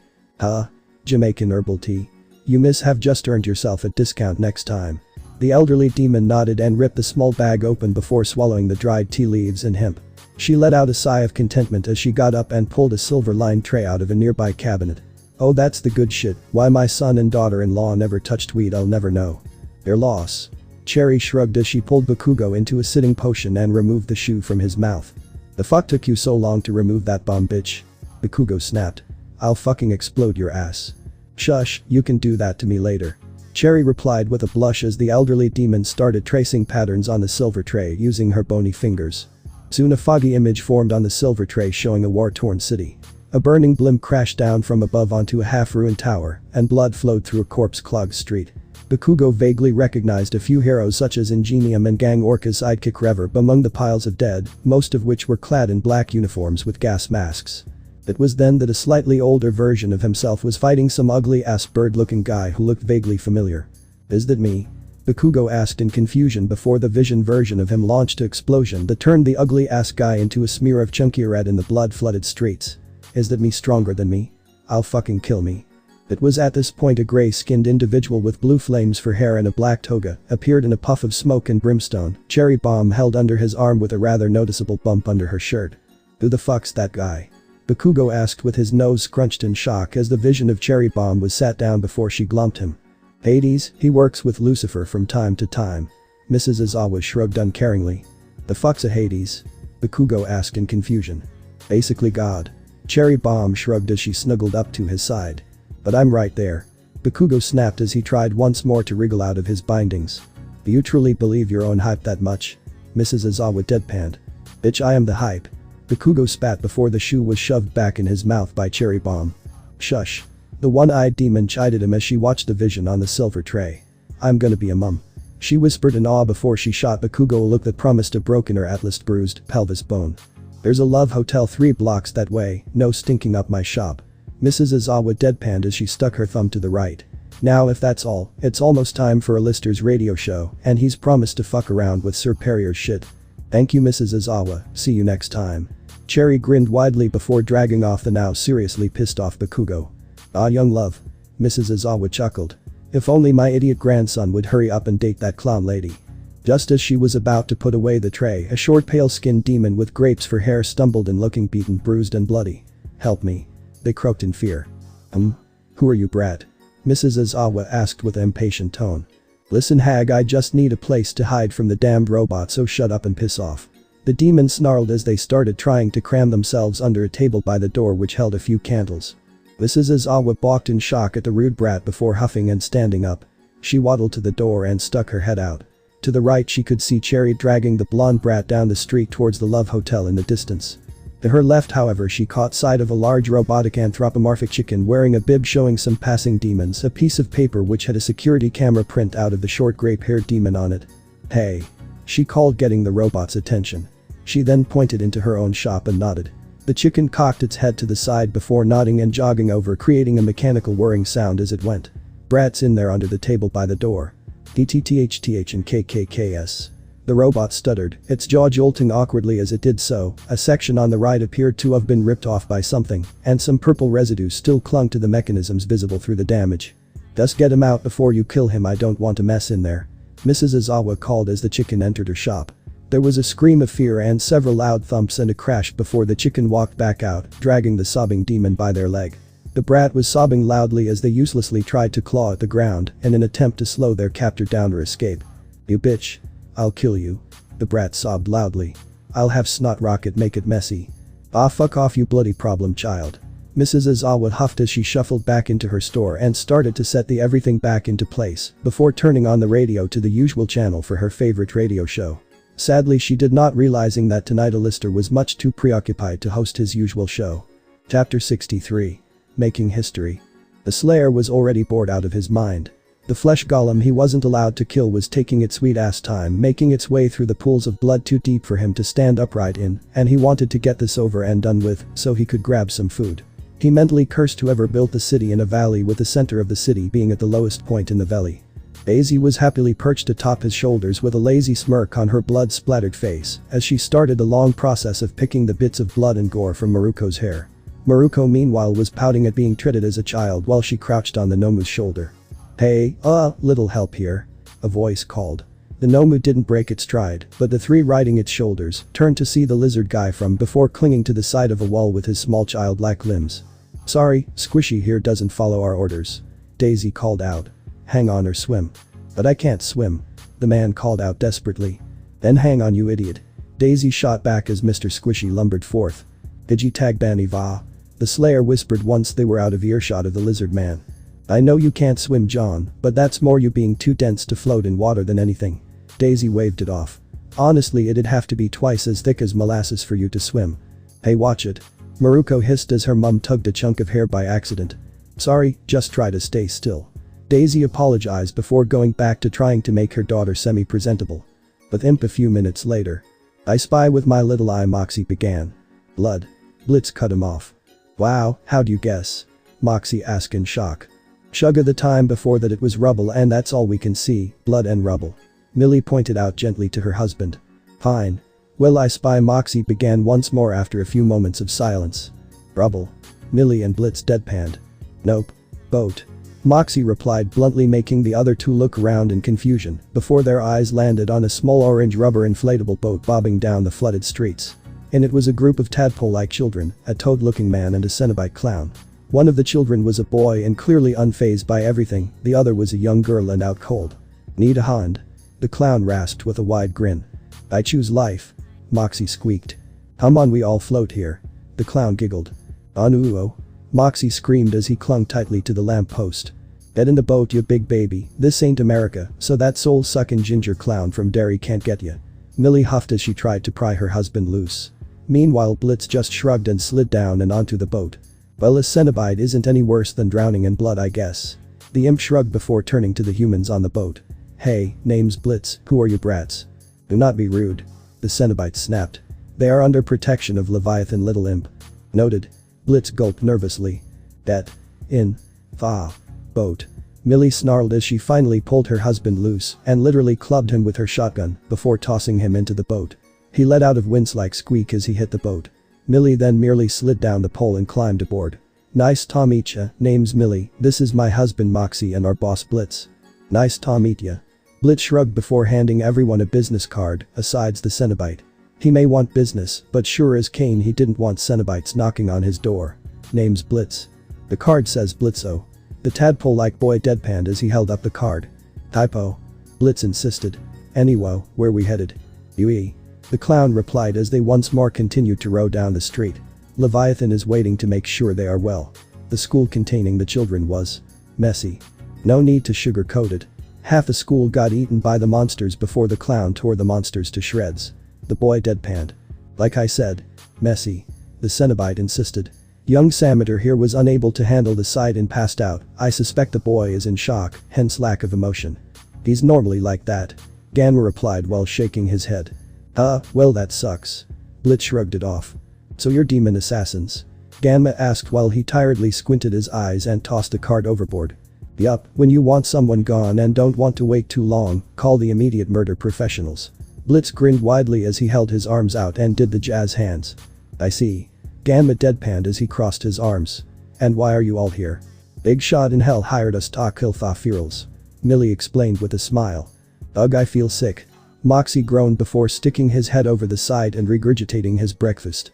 Jamaican herbal tea. You miss have just earned yourself a discount next time. The elderly demon nodded and ripped the small bag open before swallowing the dried tea leaves and hemp. She let out a sigh of contentment as she got up and pulled a silver-lined tray out of a nearby cabinet. Oh, that's the good shit. Why my son and daughter-in-law never touched weed I'll never know. Their loss. Cherry shrugged as she pulled Bakugo into a sitting position and removed the shoe from his mouth. The fuck took you so long to remove that bomb, bitch? Bakugo snapped. I'll fucking explode your ass. Shush, you can do that to me later. Cherry replied with a blush as the elderly demon started tracing patterns on the silver tray using her bony fingers. Soon a foggy image formed on the silver tray showing a war-torn city. A burning blimp crashed down from above onto a half-ruined tower, and blood flowed through a corpse-clogged street. Bakugo vaguely recognized a few heroes such as Ingenium and Gang Orca's sidekick Reverb among the piles of dead, most of which were clad in black uniforms with gas masks. It was then that a slightly older version of himself was fighting some ugly-ass bird-looking guy who looked vaguely familiar. Is that me? Bakugo asked in confusion before the vision version of him launched an explosion that turned the ugly-ass guy into a smear of chunky red in the blood-flooded streets. Is that me stronger than me? I'll fucking kill me. It was at this point a gray-skinned individual with blue flames for hair and a black toga appeared in a puff of smoke and brimstone, Cherry Bomb held under his arm with a rather noticeable bump under her shirt. Who the fuck's that guy? Bakugo asked with his nose scrunched in shock as the vision of Cherry Bomb was sat down before she glumped him. Hades, he works with Lucifer from time to time. Mrs. Aizawa shrugged uncaringly. The fuck's a Hades? Bakugo asked in confusion. Basically God. Cherry Bomb shrugged as she snuggled up to his side. But I'm right there. Bakugo snapped as he tried once more to wriggle out of his bindings. Do you truly believe your own hype that much? Mrs. Aizawa deadpanned. Bitch, I am the hype. Bakugo spat before the shoe was shoved back in his mouth by Cherry Bomb. Shush. The one-eyed demon chided him as she watched the vision on the silver tray. I'm gonna be a mum. She whispered in awe before she shot Bakugo a look that promised a broken or at least bruised pelvis bone. There's a love hotel 3 blocks that way, no stinking up my shop. Mrs. Aizawa deadpanned as she stuck her thumb to the right. Now if that's all, it's almost time for a Lister's radio show and he's promised to fuck around with Sir Perrier's shit. Thank you Mrs. Aizawa, see you next time. Cherry grinned widely before dragging off the now seriously pissed off Bakugo. Ah young love. Mrs. Aizawa chuckled. If only my idiot grandson would hurry up and date that clown lady. Just as she was about to put away the tray, a short pale-skinned demon with grapes for hair stumbled in looking beaten, bruised and bloody. Help me. They croaked in fear. Who are you brat? Mrs. Izawa asked with impatient tone. Listen Hag, I just need a place to hide from the damned robot, so shut up and piss off. The demon snarled as they started trying to cram themselves under a table by the door which held a few candles. Mrs. Izawa balked in shock at the rude brat before huffing and standing up. She waddled to the door and stuck her head out. To the right she could see Cherry dragging the blonde brat down the street towards the Love Hotel in the distance. To her left however she caught sight of a large robotic anthropomorphic chicken wearing a bib showing some passing demons, a piece of paper which had a security camera print out of the short grape-haired demon on it. Hey! She called, getting the robot's attention. She then pointed into her own shop and nodded. The chicken cocked its head to the side before nodding and jogging over, creating a mechanical whirring sound as it went. Brat's in there under the table by the door. DTTHTH and KKKS. The robot stuttered, its jaw jolting awkwardly as it did so. A section on the right appeared to have been ripped off by something, and some purple residue still clung to the mechanisms visible through the damage. Just get him out before you kill him, I don't want a mess in there. Mrs. Izawa called as the chicken entered her shop. There was a scream of fear and several loud thumps and a crash before the chicken walked back out, dragging the sobbing demon by their leg. The brat was sobbing loudly as they uselessly tried to claw at the ground in an attempt to slow their captor down or escape. You bitch. I'll kill you. The brat sobbed loudly. I'll have Snot Rocket make it messy. Ah, fuck off you bloody problem child. Mrs. Izawa huffed as she shuffled back into her store and started to set the everything back into place before turning on the radio to the usual channel for her favorite radio show. Sadly she did not, realizing that tonight Alistair was much too preoccupied to host his usual show. Chapter 63. Making History. The Slayer was already bored out of his mind. The flesh golem he wasn't allowed to kill was taking its sweet ass time making its way through the pools of blood too deep for him to stand upright in, and he wanted to get this over and done with so he could grab some food. He mentally cursed whoever built the city in a valley, with the center of the city being at the lowest point in the valley. Daisy was happily perched atop his shoulders with a lazy smirk on her blood-splattered face as she started the long process of picking the bits of blood and gore from Maruko's hair. Maruko meanwhile was pouting at being treated as a child while she crouched on the Nomu's shoulder. Hey, little help here. A voice called. The Nomu didn't break its stride, but the three riding its shoulders turned to see the lizard guy from before clinging to the side of a wall with his small childlike limbs. Sorry, Squishy here doesn't follow our orders. Daisy called out. Hang on or swim. But I can't swim. The man called out desperately. Then hang on you idiot. Daisy shot back as Mr. Squishy lumbered forth. Digi tag Bani va? The Slayer whispered once they were out of earshot of the lizard man. I know you can't swim, John, but that's more you being too dense to float in water than anything. Daisy waved it off. Honestly, it'd have to be twice as thick as molasses for you to swim. Hey, watch it. Maruko hissed as her mum tugged a chunk of hair by accident. Sorry, just try to stay still. Daisy apologized before going back to trying to make her daughter semi-presentable. But a few minutes later. I spy with my little eye, Moxie began. Blood. Blitz cut him off. Wow, how'd you guess? Moxie asked in shock. Sugar, the time before that it was rubble, and that's all we can see, blood and rubble. Millie pointed out gently to her husband. Fine. Well, I spy, Moxie began once more after a few moments of silence. Rubble. Millie and Blitz deadpanned. Nope. Boat. Moxie replied bluntly, making the other two look around in confusion before their eyes landed on a small orange rubber inflatable boat bobbing down the flooded streets. In it was a group of tadpole-like children, a toad-looking man and a Cenobite clown. One of the children was a boy and clearly unfazed by everything, the other was a young girl and out cold. Need a hand? The clown rasped with a wide grin. I choose life. Moxie squeaked. Come on, we all float here. The clown giggled. Anuo. Moxie screamed as he clung tightly to the lamppost. Get in the boat, you big baby, this ain't America, so that soul-sucking ginger clown from Derry can't get ya. Millie huffed as she tried to pry her husband loose. Meanwhile, Blitz just shrugged and slid down and onto the boat. Well, a Cenobite isn't any worse than drowning in blood, I guess. The imp shrugged before turning to the humans on the boat. Hey, name's Blitz, who are you brats? Do not be rude. The Cenobite snapped. They are under protection of Leviathan, little imp. Noted. Blitz gulped nervously. Dat. In. Fa. Boat. Millie snarled as she finally pulled her husband loose and literally clubbed him with her shotgun before tossing him into the boat. He let out a wince-like squeak as he hit the boat. Millie then merely slid down the pole and climbed aboard. Nice to meet ya, name's Millie, this is my husband Moxie and our boss Blitz. Nice to meet ya. Blitz shrugged before handing everyone a business card, asides the Cenobite. He may want business, but sure as Cain he didn't want Cenobites knocking on his door. Name's Blitz. The card says Blitzo. The tadpole-like boy deadpanned as he held up the card. Typo. Blitz insisted. Anyway, where we headed? UE. The clown replied as they once more continued to row down the street. Leviathan is waiting to make sure they are well. The school containing the children was messy. No need to sugarcoat it. Half the school got eaten by the monsters before the clown tore the monsters to shreds. The boy deadpanned. Like I said, messy. The Cenobite insisted. Young Sameter here was unable to handle the sight and passed out. I suspect the boy is in shock, hence lack of emotion. He's normally like that. Ganma replied while shaking his head. Well that sucks. Blitz shrugged it off. So you're demon assassins? Ganma asked while he tiredly squinted his eyes and tossed the card overboard. Yup, when you want someone gone and don't want to wait too long, call the immediate murder professionals. Blitz grinned widely as he held his arms out and did the jazz hands. I see. Ganma deadpanned as he crossed his arms. And why are you all here? Big Shot in Hell hired us to kill Thafirals. Millie explained with a smile. Ugh, I feel sick. Moxie groaned before sticking his head over the side and regurgitating his breakfast.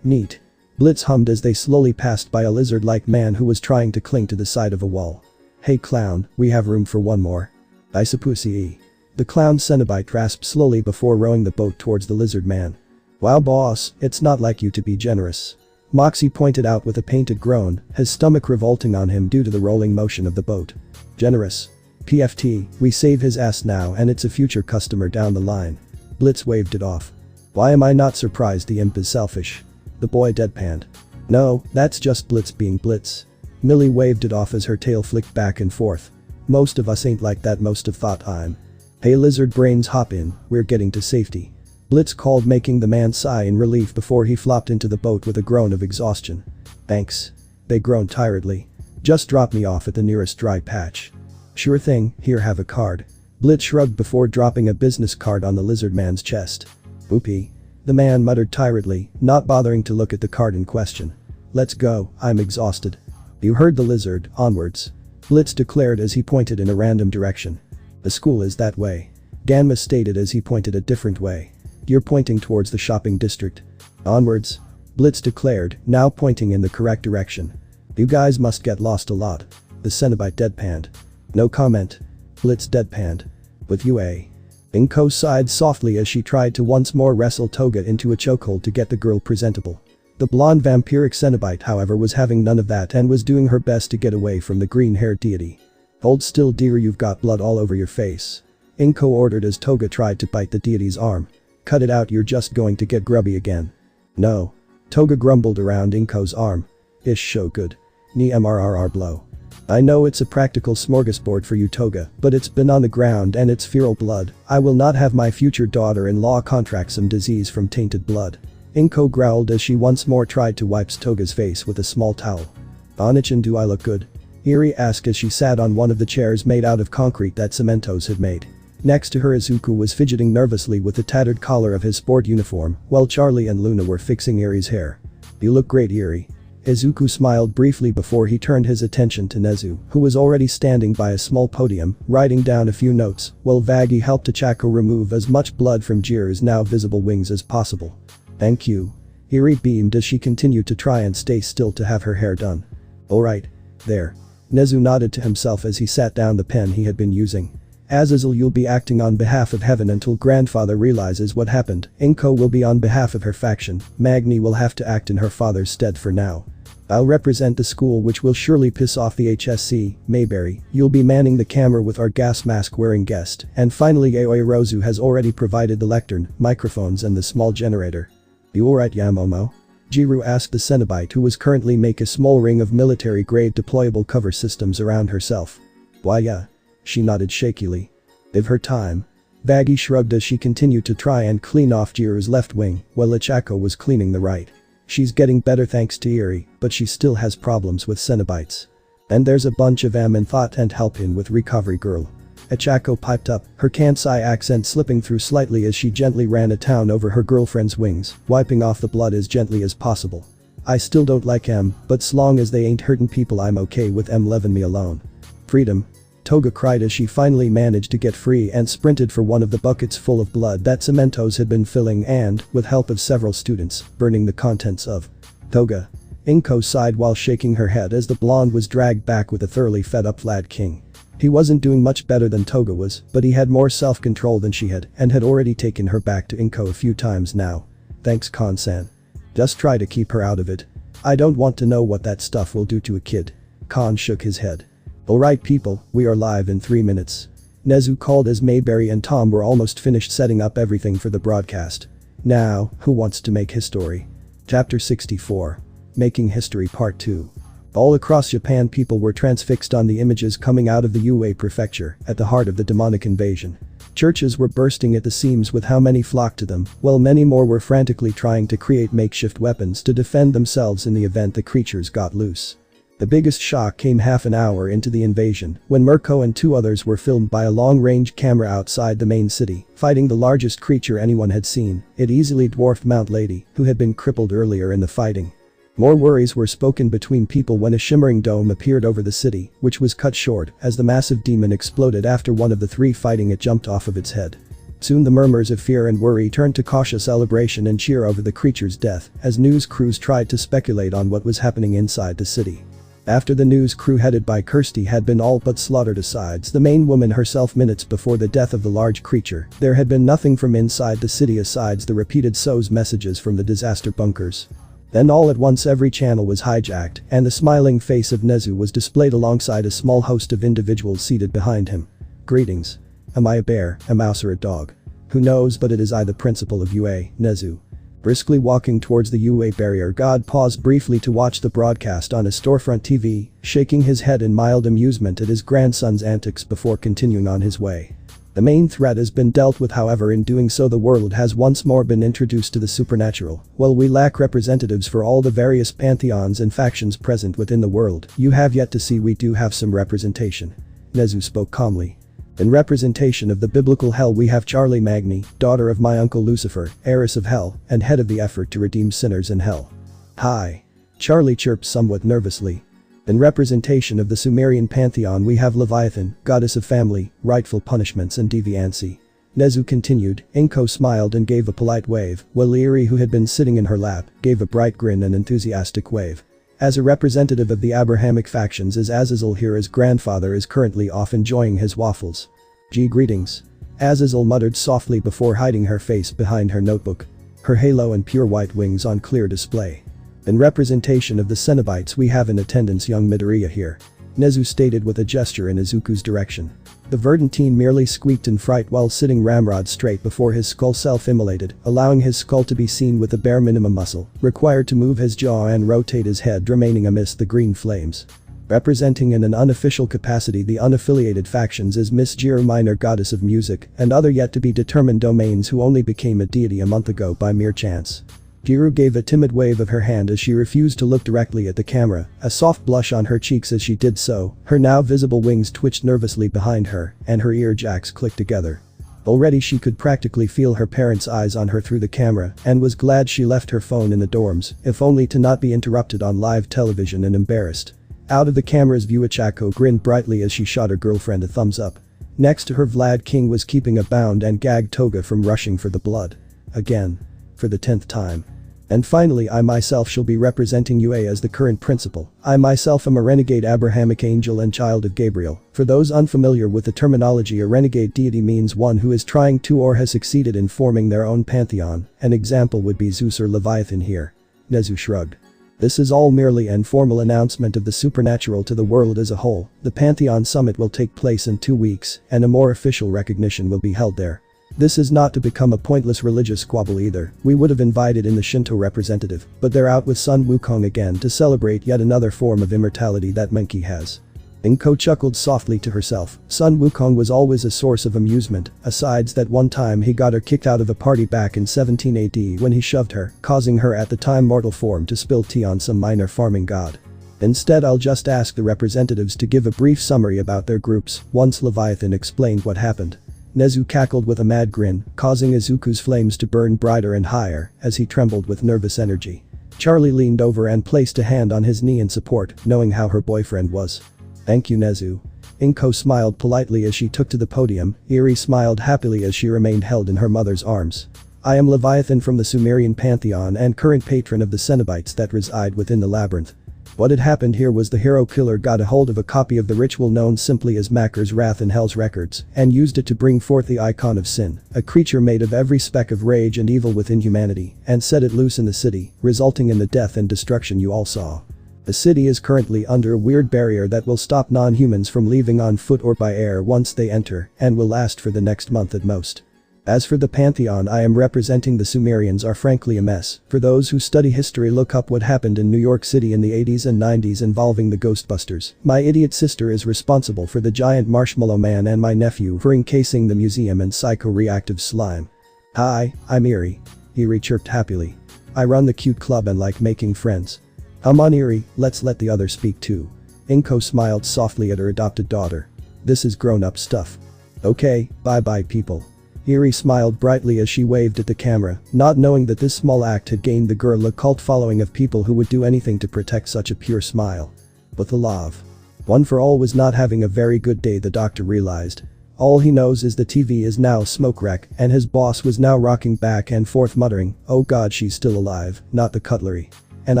Neat. Blitz hummed as they slowly passed by a lizard-like man who was trying to cling to the side of a wall. Hey clown, we have room for one more. I suppose. The clown Cenobite rasped slowly before rowing the boat towards the lizard man. Wow boss, it's not like you to be generous. Moxie pointed out with a painted groan, his stomach revolting on him due to the rolling motion of the boat. Generous. PFT, we save his ass now and it's a future customer down the line. Blitz waved it off. Why am I not surprised the imp is selfish? The boy deadpanned. No, that's just Blitz being Blitz. Millie waved it off as her tail flicked back and forth. Most of us ain't like that, most of thought I'm. Hey lizard brains, hop in, we're getting to safety. Blitz called, making the man sigh in relief before he flopped into the boat with a groan of exhaustion. Thanks. They groaned tiredly. Just drop me off at the nearest dry patch. Sure thing, here, have a card. Blitz shrugged before dropping a business card on the lizard man's chest. Oopie. The man muttered tiredly, not bothering to look at the card in question. Let's go, I'm exhausted. You heard the lizard, onwards. Blitz declared as he pointed in a random direction. The school is that way. Ganma stated as he pointed a different way. You're pointing towards the shopping district. Onwards. Blitz declared, now pointing in the correct direction. You guys must get lost a lot. The Cenobite deadpanned. No comment. Blitz deadpanned. With UA. Inko sighed softly as she tried to once more wrestle Toga into a chokehold to get the girl presentable. The blonde vampiric Cenobite, however, was having none of that and was doing her best to get away from the green-haired deity. Hold still, dear, you've got blood all over your face. Inko ordered as Toga tried to bite the deity's arm. Cut it out, you're just going to get grubby again. No. Toga grumbled around Inko's arm. Ish, so good. Ni mrrr blow. I know it's a practical smorgasbord for you, Toga, but it's been on the ground and it's feral blood. I will not have my future daughter-in-law contract some disease from tainted blood. Inko growled as she once more tried to wipe Toga's face with a small towel. Onichan, do I look good? Eri asked as she sat on one of the chairs made out of concrete that Cementos had made. Next to her, Izuku was fidgeting nervously with the tattered collar of his sport uniform, while Charlie and Luna were fixing Eri's hair. You look great, Eri. Izuku smiled briefly before he turned his attention to Nezu, who was already standing by a small podium, writing down a few notes, while Vaggie helped Ochako remove as much blood from Jir's now visible wings as possible. Thank you. Eri beamed as she continued to try and stay still to have her hair done. Alright. There. Nezu nodded to himself as he sat down the pen he had been using. Azazel, you'll be acting on behalf of heaven until grandfather realizes what happened. Inko will be on behalf of her faction. Magni will have to act in her father's stead for now. I'll represent the school, which will surely piss off the HSC. Mayberry, you'll be manning the camera with our gas mask wearing guest. And finally, Aoi Rozu has already provided the lectern, microphones and the small generator. You alright, Yamomo? Jiru asked the Cenobite, who was currently making a small ring of military-grade deployable cover systems around herself. Why yeah. She nodded shakily. They've her time. Vaggie shrugged as she continued to try and clean off Jiru's left wing, while Ochako was cleaning the right. She's getting better thanks to Eri, but she still has problems with Cenobites. And there's a bunch of them in thought and help in with recovery girl. Ochako piped up, her Kansai accent slipping through slightly as she gently ran a town over her girlfriend's wings, wiping off the blood as gently as possible. I still don't like em, but s'long as they ain't hurtin' people I'm okay with em leavin' me alone. Freedom. Toga cried as she finally managed to get free and sprinted for one of the buckets full of blood that Cementos had been filling and, with help of several students, burning the contents of. Toga. Inko sighed while shaking her head as the blonde was dragged back with a thoroughly fed-up Vlad King. He wasn't doing much better than Toga was, but he had more self-control than she had and had already taken her back to Inko a few times now. Thanks, Khan-san. Just try to keep her out of it. I don't want to know what that stuff will do to a kid. Khan shook his head. Alright people, we are live in 3 minutes. Nezu called as Mayberry and Tom were almost finished setting up everything for the broadcast. Now, who wants to make history? Chapter 64. Making History Part 2. All across Japan people were transfixed on the images coming out of the Yue prefecture, at the heart of the demonic invasion. Churches were bursting at the seams with how many flocked to them, while many more were frantically trying to create makeshift weapons to defend themselves in the event the creatures got loose. The biggest shock came half an hour into the invasion, when Mirko and 2 others were filmed by a long-range camera outside the main city, fighting the largest creature anyone had seen. It easily dwarfed Mount Lady, who had been crippled earlier in the fighting. More worries were spoken between people when a shimmering dome appeared over the city, which was cut short as the massive demon exploded after one of the 3 fighting it jumped off of its head. Soon the murmurs of fear and worry turned to cautious celebration and cheer over the creature's death as news crews tried to speculate on what was happening inside the city. After the news crew headed by Kirsty had been all but slaughtered aside the main woman herself minutes before the death of the large creature, there had been nothing from inside the city asides the repeated SOS messages from the disaster bunkers. Then all at once every channel was hijacked and the smiling face of Nezu was displayed alongside a small host of individuals seated behind him. Greetings. Am I a bear, a mouse or a dog? Who knows, but it is I, the principal of Yue, Nezu. Briskly walking towards the Yue barrier, God paused briefly to watch the broadcast on his storefront TV, shaking his head in mild amusement at his grandson's antics before continuing on his way. The main threat has been dealt with, however in doing so the world has once more been introduced to the supernatural. While we lack representatives for all the various pantheons and factions present within the world, you have yet to see we do have some representation. Nezu spoke calmly. In representation of the biblical hell we have Charlie Magni, daughter of my uncle Lucifer, heiress of hell, and head of the effort to redeem sinners in hell. Hi. Charlie chirped somewhat nervously. In representation of the Sumerian pantheon we have Leviathan, goddess of family, rightful punishments and deviancy. Nezu continued. Inko smiled and gave a polite wave, while Leary, who had been sitting in her lap, gave a bright grin and enthusiastic wave. As a representative of the Abrahamic factions is Azazel here, his grandfather is currently off enjoying his waffles. Gee, greetings. Azazel muttered softly before hiding her face behind her notebook. Her halo and pure white wings on clear display. In representation of the Cenobites we have in attendance young Midoriya here. Nezu stated with a gesture in Izuku's direction. The verdant teen merely squeaked in fright while sitting ramrod straight before his skull, self-immolated, allowing his skull to be seen with the bare minimum muscle required to move his jaw and rotate his head, remaining amidst the green flames. Representing in an unofficial capacity the unaffiliated factions is Miss Jiru, minor goddess of music and other yet to be determined domains, who only became a deity a month ago by mere chance. Jiru gave a timid wave of her hand as she refused to look directly at the camera, a soft blush on her cheeks as she did so. Her now visible wings twitched nervously behind her and her ear jacks clicked together. Already she could practically feel her parents' eyes on her through the camera and was glad she left her phone in the dorms, if only to not be interrupted on live television and embarrassed. Out of the camera's view, Achako grinned brightly as she shot her girlfriend a thumbs up. Next to her, Vlad King was keeping a bound and gagged Toga from rushing for the blood. Again. For the 10th time. And finally, I myself shall be representing Yue as the current principal. I myself am a renegade Abrahamic angel and child of Gabriel. For those unfamiliar with the terminology, a renegade deity means one who is trying to or has succeeded in forming their own pantheon. An example would be Zeus or Leviathan here. Nezu shrugged. This is all merely an informal announcement of the supernatural to the world as a whole. The Pantheon Summit will take place in 2 weeks, and a more official recognition will be held there. This is not to become a pointless religious squabble either. We would have invited in the Shinto representative, but they're out with Sun Wukong again to celebrate yet another form of immortality that monkey has. Inko chuckled softly to herself. Sun Wukong was always a source of amusement, asides that one time he got her kicked out of a party back in 17 AD when he shoved her, causing her at the time mortal form to spill tea on some minor farming god. Instead, I'll just ask the representatives to give a brief summary about their groups once Leviathan explained what happened. Nezu cackled with a mad grin, causing Izuku's flames to burn brighter and higher as he trembled with nervous energy. Charlie leaned over and placed a hand on his knee in support, knowing how her boyfriend was. Thank you, Nezu. Inko smiled politely as she took to the podium. Eri smiled happily as she remained held in her mother's arms. I am Leviathan from the Sumerian pantheon and current patron of the Cenobites that reside within the labyrinth. What had happened here was the hero killer got a hold of a copy of the ritual known simply as Maker's Wrath in Hell's records and used it to bring forth the icon of sin, a creature made of every speck of rage and evil within humanity, and set it loose in the city, resulting in the death and destruction you all saw. The city is currently under a weird barrier that will stop non-humans from leaving on foot or by air once they enter and will last for the next month at most. As for the pantheon I am representing, the Sumerians are frankly a mess. For those who study history, look up what happened in New York City in the 80s and 90s involving the Ghostbusters. My idiot sister is responsible for the giant marshmallow man and my nephew for encasing the museum in psycho-reactive slime. Hi, I'm Eerie. Eerie chirped happily. I run the cute club and like making friends. Come on Eerie, let's let the others speak too. Inko smiled softly at her adopted daughter. This is grown-up stuff. Okay, bye-bye people. Eerie smiled brightly as she waved at the camera, not knowing that this small act had gained the girl a cult following of people who would do anything to protect such a pure smile. But the love. One for All was not having a very good day, the doctor realized. All he knows is the TV is now smoke wreck and his boss was now rocking back and forth muttering, oh god, she's still alive, not the cutlery. And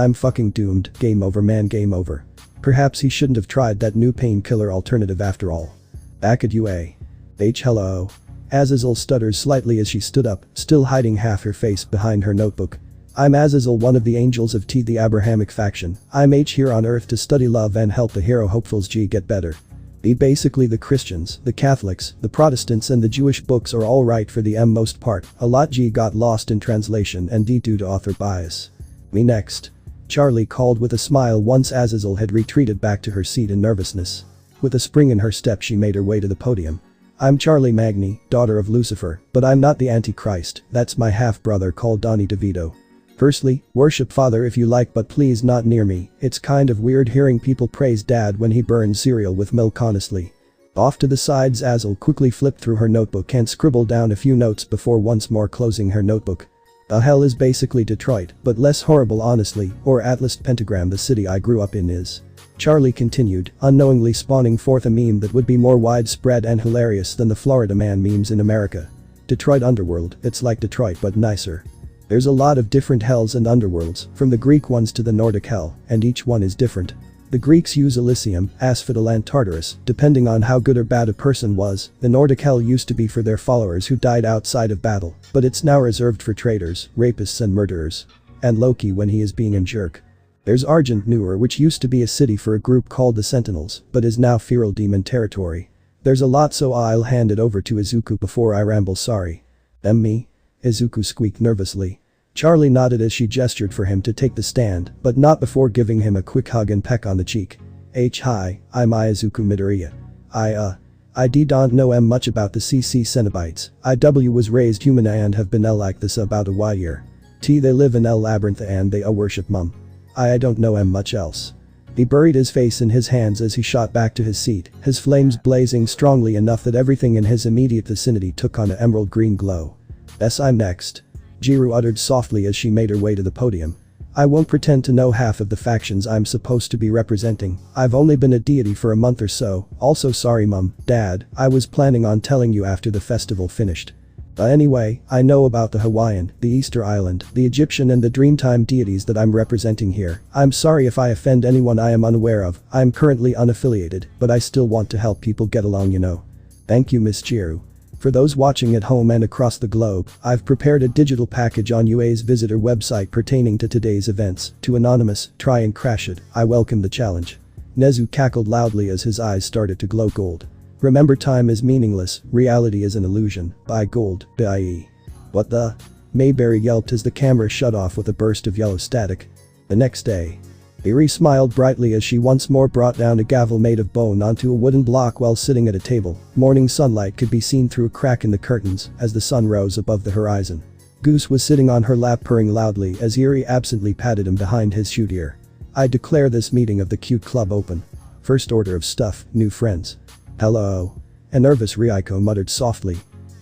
I'm fucking doomed, game over man, game over. Perhaps he shouldn't have tried that new painkiller alternative after all. Back at UA. Hello. Azazel stutters slightly as she stood up, still hiding half her face behind her notebook. I'm Azazel, one of the angels of the Abrahamic faction. I'm here on earth to study love and help the hero hopefuls get better. Basically the Christians, the Catholics, the Protestants and the Jewish books are all right for the most part. A lot got lost in translation and due to author bias. Me next. Charlie called with a smile once Azazel had retreated back to her seat in nervousness. With a spring in her step she made her way to the podium. I'm Charlie Magni, daughter of Lucifer, but I'm not the Antichrist, that's my half-brother called Donnie DeVito. Firstly, worship Father if you like, but please not near me. It's kind of weird hearing people praise Dad when he burns cereal with milk, honestly. Off to the side, Azazel quickly flipped through her notebook and scribbled down a few notes before once more closing her notebook. The hell is basically Detroit, but less horrible honestly, or at least Pentagram, the city I grew up in is. Charlie continued, unknowingly spawning forth a meme that would be more widespread and hilarious than the Florida Man memes in America. Detroit Underworld, it's like Detroit but nicer. There's a lot of different hells and underworlds, from the Greek ones to the Nordic hell, and each one is different. The Greeks use Elysium, Asphodel and Tartarus, depending on how good or bad a person was. The Nordic hell used to be for their followers who died outside of battle, but it's now reserved for traitors, rapists and murderers. And Loki when he is being a jerk. There's Argent Newer, which used to be a city for a group called the Sentinels, but is now feral demon territory. There's a lot, so I'll hand it over to Izuku before I ramble, sorry. Me? Izuku squeaked nervously. Charlie nodded as she gestured for him to take the stand, but not before giving him a quick hug and peck on the cheek. Hi, I'm Izuku Midoriya. I don't know much about the CC Cenobites. IW was raised human and have been like this about a year. They live in El Labyrinth and they worship mum. I don't know much else. He buried his face in his hands as he shot back to his seat, his flames blazing strongly enough that everything in his immediate vicinity took on an emerald green glow. I'm next. Jiru uttered softly as she made her way to the podium. I won't pretend to know half of the factions I'm supposed to be representing. I've only been a deity for a month or so. Also sorry mum, dad, I was planning on telling you after the festival finished. Anyway, I know about the Hawaiian, the Easter Island, the Egyptian and the Dreamtime deities that I'm representing here. I'm sorry if I offend anyone I am unaware of. I'm currently unaffiliated, but I still want to help people get along, you know. Thank you, Miss Jiru. For those watching at home and across the globe, I've prepared a digital package on UA's visitor website pertaining to today's events. To Anonymous, try and crash it, I welcome the challenge. Nezu cackled loudly as his eyes started to glow gold. Remember, time is meaningless, reality is an illusion. Buy gold, BIE. What the? Mayberry yelped as the camera shut off with a burst of yellow static. The next day. Eerie smiled brightly as she once more brought down a gavel made of bone onto a wooden block while sitting at a table. Morning sunlight could be seen through a crack in the curtains as the sun rose above the horizon. Goose was sitting on her lap purring loudly as Eerie absently patted him behind his shoot ear. I declare this meeting of the cute club open. First order of stuff, new friends. Hello. A nervous Ryuko muttered softly.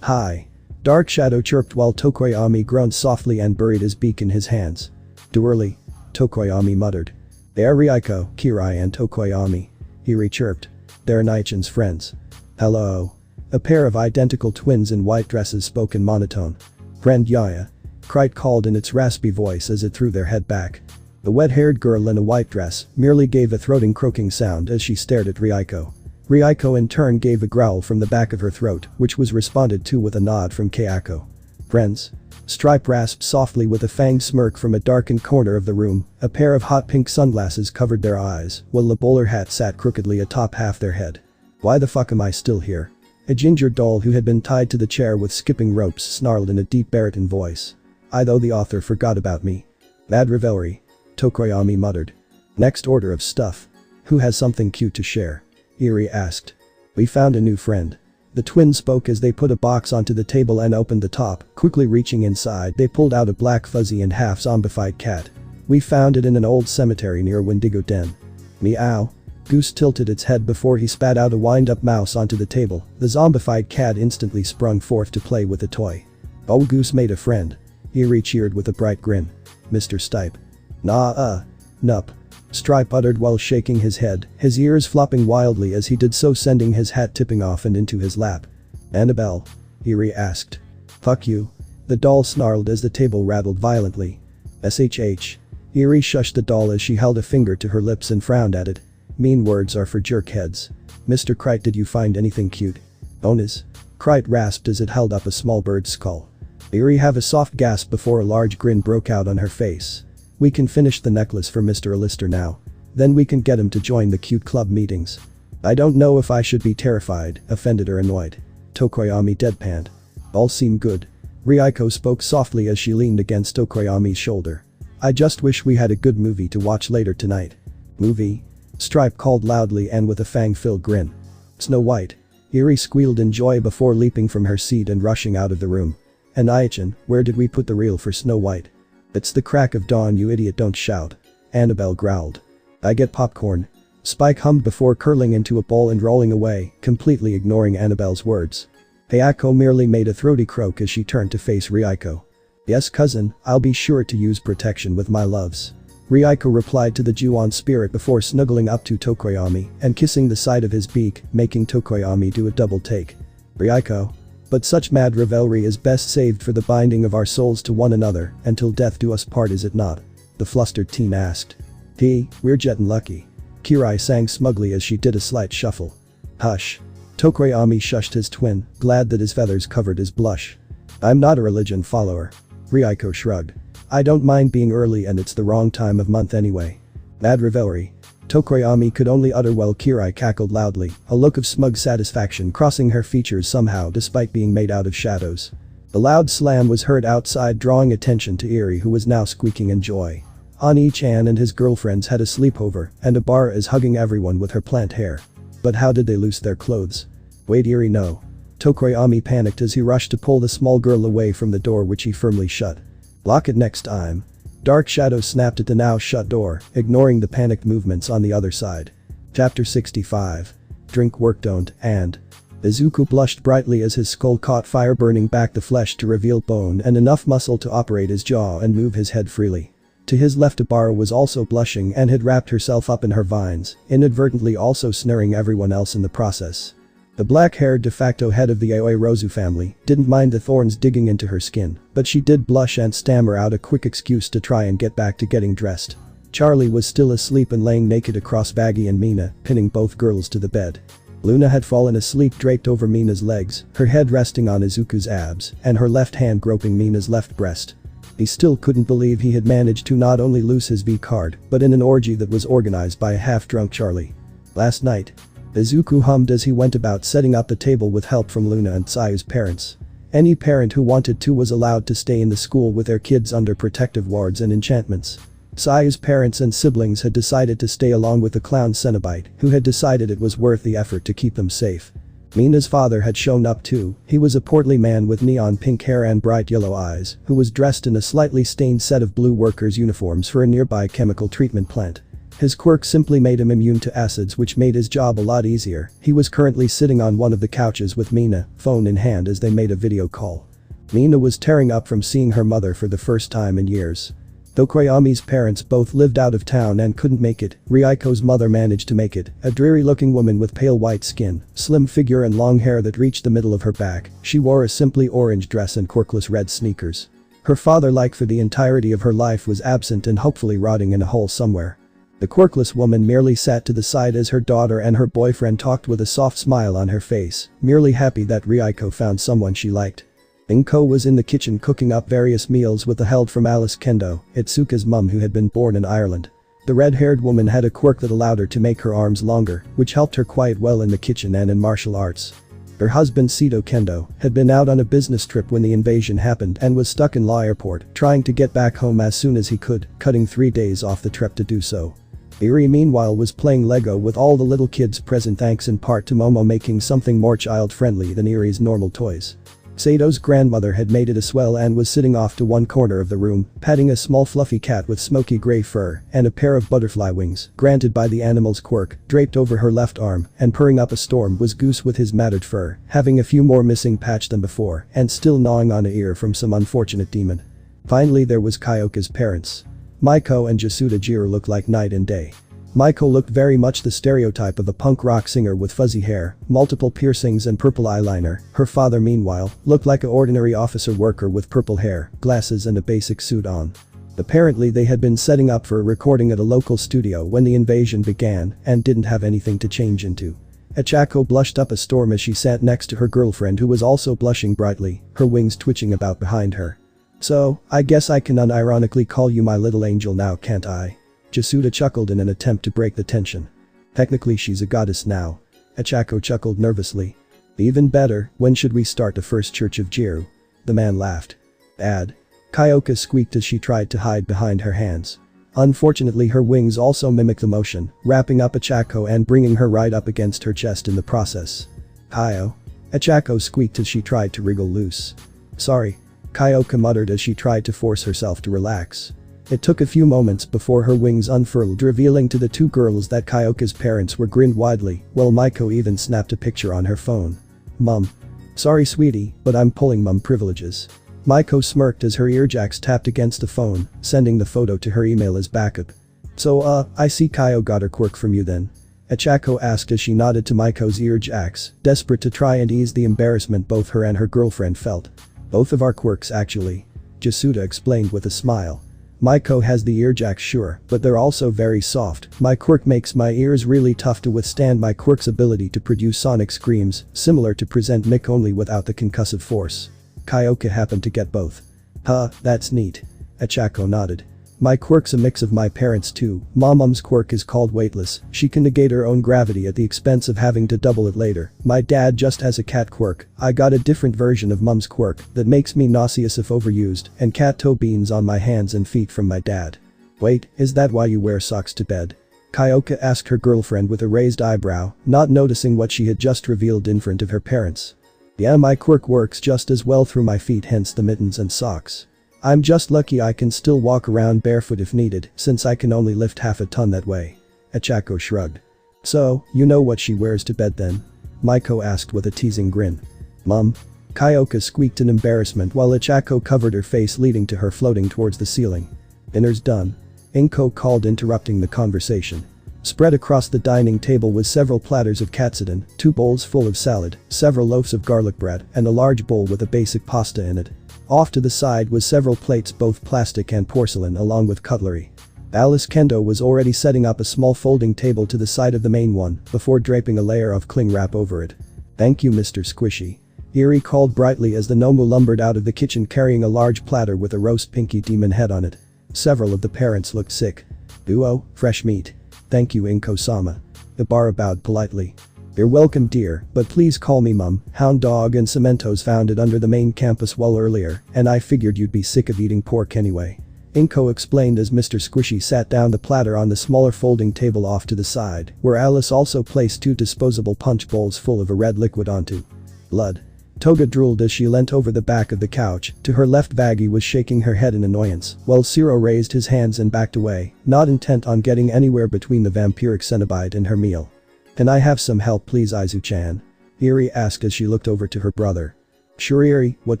Hi. Dark Shadow chirped while Tokoyami groaned softly and buried his beak in his hands. Too early. Tokoyami muttered. They are Ryuko, Kirai and Tokoyami. Eerie chirped. They're Naichin's friends. Hello. A pair of identical twins in white dresses spoke in monotone. "Friend Yaya," Krite called in its raspy voice as it threw their head back. The wet-haired girl in a white dress merely gave a throating croaking sound as she stared at Ryuko. Ryuko in turn gave a growl from the back of her throat, which was responded to with a nod from Kayako. "Friends?" Stripe rasped softly with a fanged smirk from a darkened corner of the room. A pair of hot pink sunglasses covered their eyes, while a bowler hat sat crookedly atop half their head. "Why the fuck am I still here?" A ginger doll who had been tied to the chair with skipping ropes snarled in a deep baritone voice. "I though the author forgot about me." "Mad revelry," Tokoyami muttered. "Next order of stuff. Who has something cute to share?" Eri asked. "We found a new friend." The twins spoke as they put a box onto the table and opened the top. Quickly reaching inside, they pulled out a black fuzzy and half zombified cat. "We found it in an old cemetery near Wendigo Den." "Meow." Goose tilted its head before he spat out a wind-up mouse onto the table. The zombified cat instantly sprung forth to play with the toy. "Oh, Goose made a friend." Eri cheered with a bright grin. "Mr. Stipe." Nup. Stripe uttered while shaking his head, his ears flopping wildly as he did so, sending his hat tipping off and into his lap. "Annabelle?" Eri asked. "Fuck you." The doll snarled as the table rattled violently. "SHH." Eri shushed the doll as she held a finger to her lips and frowned at it. "Mean words are for jerkheads." "Mr. Krite, did you find anything cute?" "Bonus." Krite rasped as it held up a small bird's skull. Eri have a soft gasp before a large grin broke out on her face. "We can finish the necklace for Mr. Alistair now. Then we can get him to join the cute club meetings." "I don't know if I should be terrified, offended or annoyed." Tokoyami deadpanned. "All seem good." Ryuko spoke softly as she leaned against Tokoyami's shoulder. "I just wish we had a good movie to watch later tonight." "Movie?" Stripe called loudly and with a fang-filled grin. "Snow White." Eri squealed in joy before leaping from her seat and rushing out of the room. "And Aichin, where did we put the reel for Snow White?" "It's the crack of dawn, you idiot, don't shout." Annabelle growled. "I get popcorn." Spike hummed before curling into a ball and rolling away, completely ignoring Annabelle's words. Ayako merely made a throaty croak as she turned to face Ryuko. "Yes cousin, I'll be sure to use protection with my loves." Ryuko replied to the Ju-on spirit before snuggling up to Tokoyami and kissing the side of his beak, making Tokoyami do a double take. "Ryuko." "But such mad revelry is best saved for the binding of our souls to one another, until death do us part, is it not?" the flustered teen asked. We're jettin' lucky." Kirai sang smugly as she did a slight shuffle. "Hush." Tokoyami shushed his twin, glad that his feathers covered his blush. "I'm not a religion follower." Ryuko shrugged. "I don't mind being early, and it's the wrong time of month anyway." "Mad revelry." Tokoyami could only utter while Kirai cackled loudly, a look of smug satisfaction crossing her features somehow despite being made out of shadows. The loud slam was heard outside, drawing attention to Eri, who was now squeaking in joy. Ani-chan and his girlfriends had a sleepover, and Abara is hugging everyone with her plant hair. But how did they lose their clothes? "Wait, Eri, no." Tokoyami panicked as he rushed to pull the small girl away from the door, which he firmly shut. "Lock it next time." Dark shadows snapped at the now shut door, ignoring the panicked movements on the other side. Chapter 65. Drink work don't, and. Izuku blushed brightly as his skull caught fire, burning back the flesh to reveal bone and enough muscle to operate his jaw and move his head freely. To his left, Abara was also blushing and had wrapped herself up in her vines, inadvertently also snaring everyone else in the process. The black-haired de facto head of the Aoi Rozu family didn't mind the thorns digging into her skin, but she did blush and stammer out a quick excuse to try and get back to getting dressed. Charlie was still asleep and laying naked across Baggy and Mina, pinning both girls to the bed. Luna had fallen asleep draped over Mina's legs, her head resting on Izuku's abs, and her left hand groping Mina's left breast. He still couldn't believe he had managed to not only lose his V-card, but in an orgy that was organized by a half-drunk Charlie. Last night. Izuku hummed as he went about setting up the table with help from Luna and Sayu's parents. Any parent who wanted to was allowed to stay in the school with their kids under protective wards and enchantments. Sayu's parents and siblings had decided to stay along with the clown Cenobite, who had decided it was worth the effort to keep them safe. Mina's father had shown up too. He was a portly man with neon pink hair and bright yellow eyes, who was dressed in a slightly stained set of blue workers' uniforms for a nearby chemical treatment plant. His quirk simply made him immune to acids, which made his job a lot easier. He was currently sitting on one of the couches with Mina, phone in hand, as they made a video call. Mina was tearing up from seeing her mother for the first time in years. Though Koyami's parents both lived out of town and couldn't make it, Ryuko's mother managed to make it, a dreary-looking woman with pale white skin, slim figure and long hair that reached the middle of her back. She wore a simply orange dress and corkless red sneakers. Her father, like for the entirety of her life, was absent and hopefully rotting in a hole somewhere. The quirkless woman merely sat to the side as her daughter and her boyfriend talked with a soft smile on her face, merely happy that Ryuko found someone she liked. Inko was in the kitchen cooking up various meals with the help from Alice Kendo, Itsuka's mum who had been born in Ireland. The red-haired woman had a quirk that allowed her to make her arms longer, which helped her quite well in the kitchen and in martial arts. Her husband Sito Kendo had been out on a business trip when the invasion happened and was stuck in Law Airport, trying to get back home as soon as he could, cutting 3 days off the trip to do so. Iri meanwhile was playing Lego with all the little kids present, thanks in part to Momo making something more child-friendly than Iri's normal toys. Sato's grandmother had made it as well and was sitting off to one corner of the room, patting a small fluffy cat with smoky gray fur and a pair of butterfly wings, granted by the animal's quirk, draped over her left arm, and purring up a storm was Goose with his matted fur, having a few more missing patch than before, and still gnawing on an ear from some unfortunate demon. Finally there was Kyoka's parents. Maiko and Jasuda Jiro looked like night and day. Maiko looked very much the stereotype of a punk rock singer with fuzzy hair, multiple piercings and purple eyeliner. Her father meanwhile looked like an ordinary officer worker with purple hair, glasses and a basic suit on. Apparently they had been setting up for a recording at a local studio when the invasion began and didn't have anything to change into. Achako blushed up a storm as she sat next to her girlfriend, who was also blushing brightly, her wings twitching about behind her. "So, I guess I can unironically call you my little angel now, can't I?" Jasuda chuckled in an attempt to break the tension. "Technically she's a goddess now." Achako chuckled nervously. "Even better, when should we start the first Church of Jiru?" The man laughed. "Ad." Kyoka squeaked as she tried to hide behind her hands. Unfortunately her wings also mimicked the motion, wrapping up Achako and bringing her right up against her chest in the process. "Kyo?" Achako squeaked as she tried to wriggle loose. "Sorry." Kyoka muttered as she tried to force herself to relax. It took a few moments before her wings unfurled, revealing to the two girls that Kyoka's parents were grinned widely, while Maiko even snapped a picture on her phone. "Mum. Sorry sweetie, but I'm pulling mum privileges." Maiko smirked as her earjacks tapped against the phone, sending the photo to her email as backup. "So I see Kyo got her quirk from you then?" Achako asked as she nodded to Maiko's earjacks, desperate to try and ease the embarrassment both her and her girlfriend felt. "Both of our quirks actually," Jasuda explained with a smile. "Maiko has the earjacks sure, but they're also very soft. My quirk makes my ears really tough to withstand my quirk's ability to produce sonic screams, similar to Present Mic only without the concussive force." Kyoka happened to get both. "Huh, that's neat." Achako nodded. "My quirk's a mix of my parents too. Mom's quirk is called weightless, she can negate her own gravity at the expense of having to double it later. My dad just has a cat quirk. I got a different version of Mom's quirk that makes me nauseous if overused, and cat toe beans on my hands and feet from my dad." "Wait, is that why you wear socks to bed?" Kyoka asked her girlfriend with a raised eyebrow, not noticing what she had just revealed in front of her parents. "Yeah, my quirk works just as well through my feet, hence the mittens and socks. I'm just lucky I can still walk around barefoot if needed, since I can only lift half a ton that way." Achako shrugged. "So, you know what she wears to bed then?" Maiko asked with a teasing grin. "Mum?" Kyoka squeaked in embarrassment while Achako covered her face, leading to her floating towards the ceiling. "Dinner's done," Inko called, interrupting the conversation. Spread across the dining table was several platters of katsudon, 2 bowls full of salad, several loaves of garlic bread, and a large bowl with a basic pasta in it. Off to the side was several plates, both plastic and porcelain, along with cutlery. Alice Kendo was already setting up a small folding table to the side of the main one, before draping a layer of cling wrap over it. "Thank you, Mr. Squishy," Iri called brightly as the Nomu lumbered out of the kitchen carrying a large platter with a roast pinky demon head on it. Several of the parents looked sick. "Duo, fresh meat." "Thank you, Inko-sama." Ibarra bowed politely. "You're welcome dear, but please call me Mum. Hound Dog and Cementos found it under the main campus wall earlier, and I figured you'd be sick of eating pork anyway." Inko explained as Mr. Squishy sat down the platter on the smaller folding table off to the side, where Alice also placed 2 disposable punch bowls full of a red liquid onto. "Blood." Toga drooled as she leant over the back of the couch. To her left, Vaggie was shaking her head in annoyance, while Zero raised his hands and backed away, not intent on getting anywhere between the vampiric Cenobite and her meal. "Can I have some help please, Izu-chan?" Iri asked as she looked over to her brother. "Sure Iri, what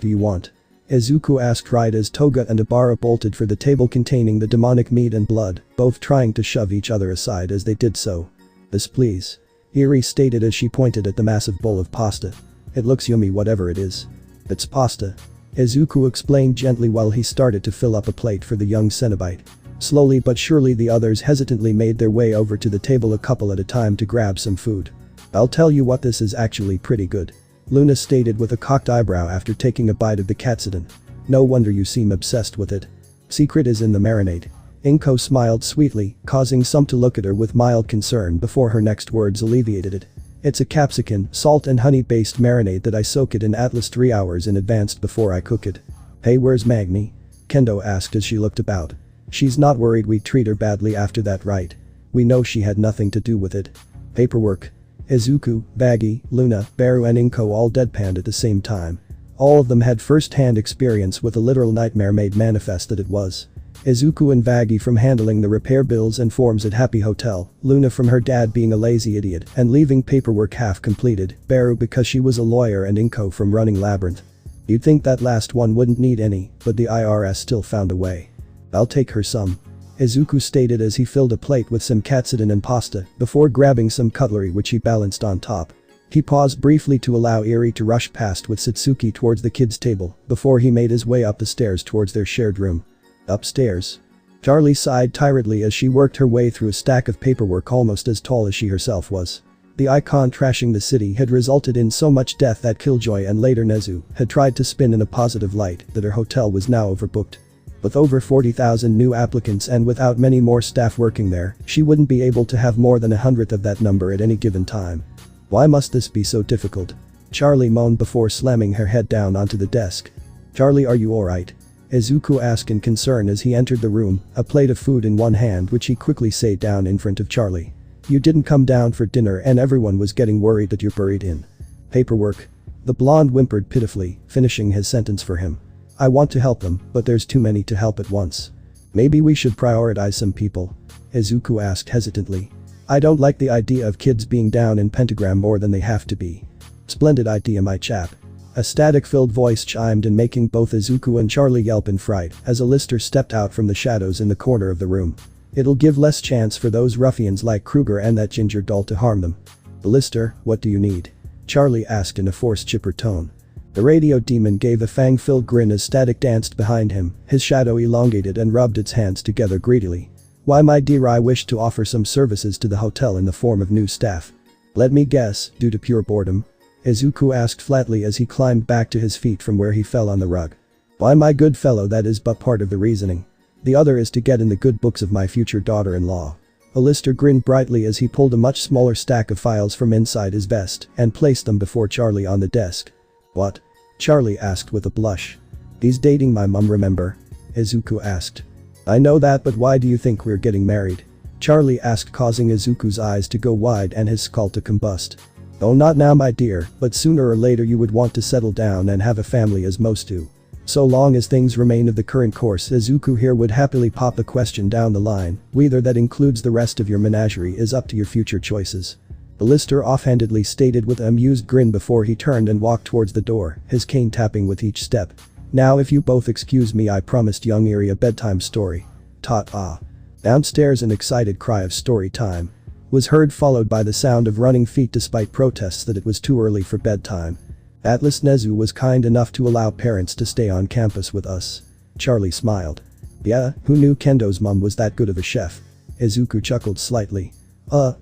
do you want?" Izuku asked right as Toga and Ibara bolted for the table containing the demonic meat and blood, both trying to shove each other aside as they did so. "This please," Eri stated as she pointed at the massive bowl of pasta. "It looks yummy whatever it is." "It's pasta," Izuku explained gently while he started to fill up a plate for the young Cenobite. Slowly but surely the others hesitantly made their way over to the table a couple at a time to grab some food. "I'll tell you what, this is actually pretty good," Luna stated with a cocked eyebrow after taking a bite of the katsudon. "No wonder you seem obsessed with it. Secret is in the marinade." Inko smiled sweetly, causing some to look at her with mild concern before her next words alleviated it. "It's a capsicum, salt and honey based marinade that I soak it in at least 3 hours in advance before I cook it." "Hey, where's Magni?" Kendo asked as she looked about. "She's not worried we treat her badly after that, right? We know she had nothing to do with it." "Paperwork." Izuku, Baggy, Luna, Baru and Inko all deadpanned at the same time. All of them had first-hand experience with a literal nightmare made manifest that it was. Izuku and Baggy from handling the repair bills and forms at Happy Hotel, Luna from her dad being a lazy idiot and leaving paperwork half completed, Baru because she was a lawyer and Inko from running Labyrinth. You'd think that last one wouldn't need any, but the IRS still found a way. "I'll take her some," Izuku stated as he filled a plate with some katsudon and pasta before grabbing some cutlery which he balanced on top. He paused briefly to allow Eri to rush past with Satsuki towards the kids' table before he made his way up the stairs towards their shared room. "Upstairs?" Charlie sighed tiredly as she worked her way through a stack of paperwork almost as tall as she herself was. The icon trashing the city had resulted in so much death that Killjoy and later Nezu had tried to spin in a positive light that her hotel was now overbooked. With over 40,000 new applicants and without many more staff working there, she wouldn't be able to have more than 100th of that number at any given time. "Why must this be so difficult?" Charlie moaned before slamming her head down onto the desk. "Charlie, are you alright?" Izuku asked in concern as he entered the room, a plate of food in one hand which he quickly sat down in front of Charlie. "You didn't come down for dinner and everyone was getting worried that you're buried in paperwork." The blonde whimpered pitifully, finishing his sentence for him. "I want to help them, but there's too many to help at once." "Maybe we should prioritize some people?" Izuku asked hesitantly. "I don't like the idea of kids being down in pentagram more than they have to be." "Splendid idea, my chap." A static-filled voice chimed in, making both Izuku and Charlie yelp in fright as a lister stepped out from the shadows in the corner of the room. "It'll give less chance for those ruffians like Kruger and that ginger doll to harm them." "Lister, what do you need?" Charlie asked in a forced chipper tone. The radio demon gave a fang-filled grin as static danced behind him, his shadow elongated and rubbed its hands together greedily. "Why, my dear, I wish to offer some services to the hotel in the form of new staff." "Let me guess, due to pure boredom?" Izuku asked flatly as he climbed back to his feet from where he fell on the rug. "Why, my good fellow, that is but part of the reasoning. The other is to get in the good books of my future daughter-in-law." Lister grinned brightly as he pulled a much smaller stack of files from inside his vest and placed them before Charlie on the desk. "What?" Charlie asked with a blush. "He's dating my mum, remember?" Izuku asked. "I know that, but why do you think we're getting married?" Charlie asked, causing Izuku's eyes to go wide and his skull to combust. "Oh, not now, my dear, but sooner or later you would want to settle down and have a family as most do. So long as things remain of the current course, Izuku here would happily pop the question down the line, whether that includes the rest of your menagerie is up to your future choices." The lister offhandedly stated with an amused grin before he turned and walked towards the door, his cane tapping with each step. "Now if you both excuse me, I promised young Eri a bedtime story." "Ta-ta." Downstairs an excited cry of story time was heard, followed by the sound of running feet despite protests that it was too early for bedtime. "Atlas Nezu was kind enough to allow parents to stay on campus with us." Charlie smiled. "Yeah, who knew Kendo's mum was that good of a chef?" Izuku chuckled slightly.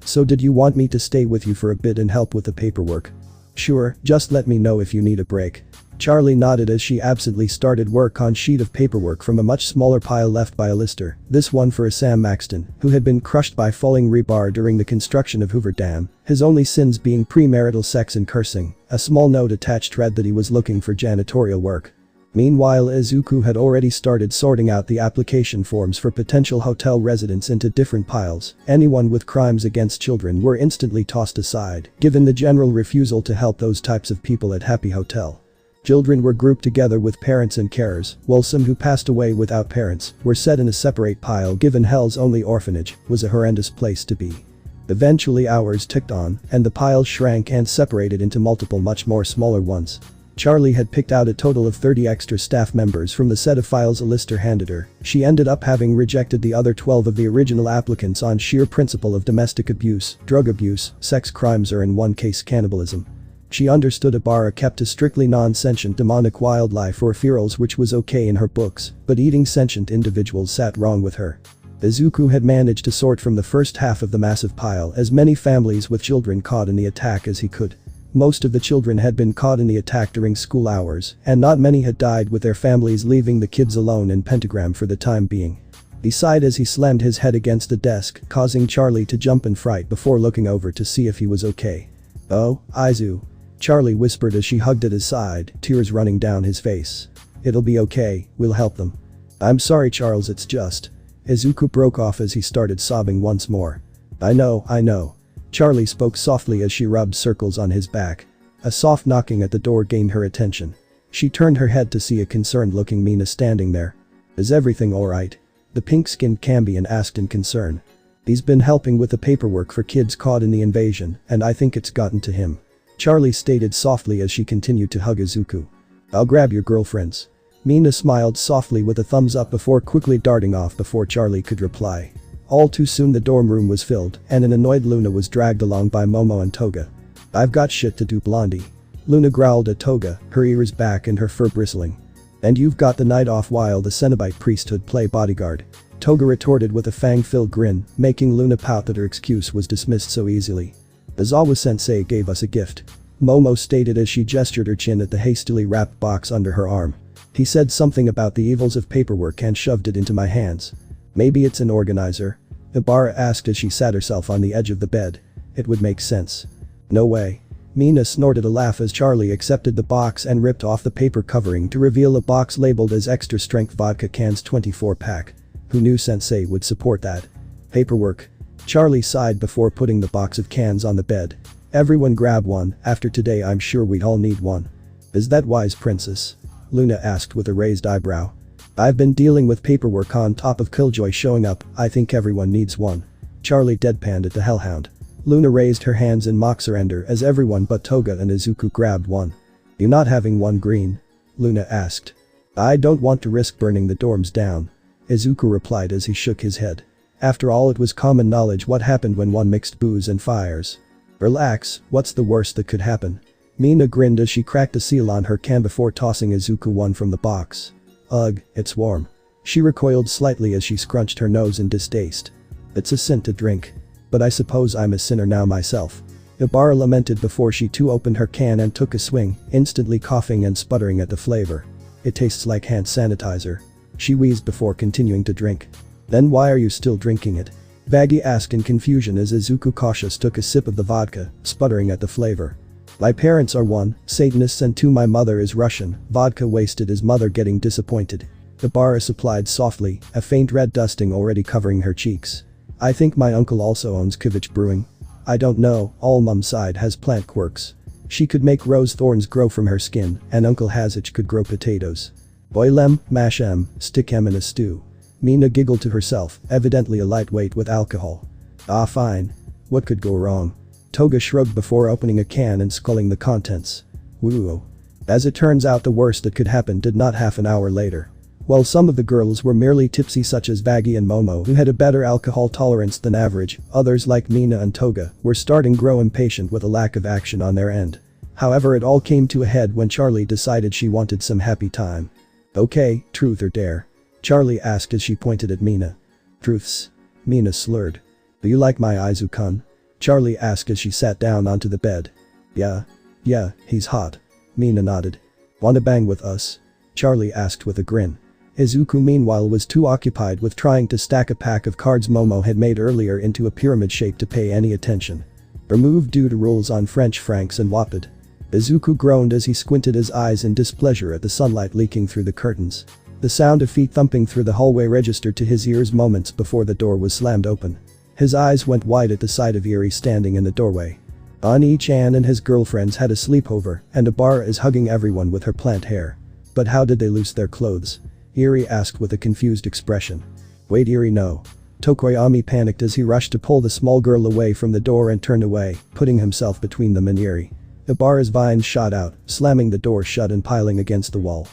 So did you want me to stay with you for a bit and help with the paperwork?" "Sure, just let me know if you need a break." Charlie nodded as she absently started work on sheet of paperwork from a much smaller pile left by Lister, this one for a Sam Maxton, who had been crushed by falling rebar during the construction of Hoover Dam, his only sins being premarital sex and cursing. A small note attached read that he was looking for janitorial work. Meanwhile, Izuku had already started sorting out the application forms for potential hotel residents into different piles. Anyone with crimes against children were instantly tossed aside, given the general refusal to help those types of people at Happy Hotel. Children were grouped together with parents and carers, while some who passed away without parents were set in a separate pile, given Hell's only orphanage was a horrendous place to be. Eventually hours ticked on, and the pile shrank and separated into multiple much more smaller ones. Charlie had picked out a total of 30 extra staff members from the set of files Alistair handed her. She ended up having rejected the other 12 of the original applicants on sheer principle of domestic abuse, drug abuse, sex crimes or in one case cannibalism. She understood Ibarra kept a strictly non-sentient demonic wildlife or ferals which was okay in her books, but eating sentient individuals sat wrong with her. Izuku had managed to sort from the first half of the massive pile as many families with children caught in the attack as he could. Most of the children had been caught in the attack during school hours, and not many had died with their families leaving the kids alone in Pentagram for the time being. He sighed as he slammed his head against the desk, causing Charlie to jump in fright before looking over to see if he was okay. "Oh, Izu," Charlie whispered as she hugged at his side, tears running down his face. "It'll be okay, we'll help them." "I'm sorry Charles, it's just..." Izuku broke off as he started sobbing once more. I know. Charlie spoke softly as she rubbed circles on his back. A soft knocking at the door gained her attention. She turned her head to see a concerned-looking Mina standing there. "Is everything alright?" the pink-skinned Cambion asked in concern. "He's been helping with the paperwork for kids caught in the invasion, and I think it's gotten to him," Charlie stated softly as she continued to hug Izuku. "I'll grab your girlfriends." Mina smiled softly with a thumbs up before quickly darting off before Charlie could reply. All too soon the dorm room was filled, and an annoyed Luna was dragged along by Momo and Toga. "I've got shit to do, Blondie." Luna growled at Toga, her ears back and her fur bristling. "And you've got the night off while the Cenobite priesthood play bodyguard," Toga retorted with a fang-filled grin, making Luna pout that her excuse was dismissed so easily. "Izawa-sensei gave us a gift," Momo stated as she gestured her chin at the hastily wrapped box under her arm. "He said something about the evils of paperwork and shoved it into my hands." "Maybe it's an organizer?" Ibarra asked as she sat herself on the edge of the bed. "It would make sense." "No way." Mina snorted a laugh as Charlie accepted the box and ripped off the paper covering to reveal a box labeled as extra strength vodka cans 24-pack. Who knew Sensei would support that? "Paperwork." Charlie sighed before putting the box of cans on the bed. "Everyone grab one, after today I'm sure we'd all need one." "Is that wise, princess?" Luna asked with a raised eyebrow. "I've been dealing with paperwork on top of Killjoy showing up, I think everyone needs one." Charlie deadpanned at the hellhound. Luna raised her hands in mock surrender as everyone but Toga and Izuku grabbed one. "You not having one green?" Luna asked. "I don't want to risk burning the dorms down," Izuku replied as he shook his head. After all, it was common knowledge what happened when one mixed booze and fires. "Relax, what's the worst that could happen?" Mina grinned as she cracked the seal on her can before tossing Izuku one from the box. "Ugh, it's warm." She recoiled slightly as she scrunched her nose in distaste. "It's a sin to drink. But I suppose I'm a sinner now myself." Ibarra lamented before she too opened her can and took a swing, instantly coughing and sputtering at the flavor. "It tastes like hand sanitizer." She wheezed before continuing to drink. "Then why are you still drinking it?" Baggy asked in confusion as Izuku cautious took a sip of the vodka, sputtering at the flavor. "My parents are one, Satanists, and two, my mother is Russian." Vodka wasted his mother getting disappointed. Ibarra supplied softly, a faint red dusting already covering her cheeks. "I think my uncle also owns Kivich Brewing." "I don't know, all Mum's side has plant quirks. She could make rose thorns grow from her skin, and Uncle Hazich could grow potatoes. Boil them, mash them, stick them in a stew." Mina giggled to herself, evidently a lightweight with alcohol. "Ah, fine. What could go wrong?" Toga shrugged before opening a can and sculling the contents. "Woo." As it turns out, the worst that could happen did not half an hour later. While some of the girls were merely tipsy, such as Baggy and Momo who had a better alcohol tolerance than average, others like Mina and Toga were starting to grow impatient with a lack of action on their end. However, it all came to a head when Charlie decided she wanted some happy time. "Okay, truth or dare?" Charlie asked as she pointed at Mina. "Truths." Mina slurred. "Do you like my Izu-kun?" Charlie asked as she sat down onto the bed. Yeah, he's hot." Mina nodded. "Wanna bang with us?" Charlie asked with a grin. Izuku meanwhile was too occupied with trying to stack a pack of cards Momo had made earlier into a pyramid shape to pay any attention. "Removed due to rules on French francs and Wapid." Izuku groaned as he squinted his eyes in displeasure at the sunlight leaking through the curtains. The sound of feet thumping through the hallway registered to his ears moments before the door was slammed open. His eyes went wide at the sight of Eri standing in the doorway. Ani-chan and his girlfriends had a sleepover, and Ibarra is hugging everyone with her plant hair. "But how did they lose their clothes?" Eri asked with a confused expression. "Wait, Eri, no." Tokoyami panicked as he rushed to pull the small girl away from the door and turned away, putting himself between them and Eri. The bar's vines shot out, slamming the door shut and piling against the wall.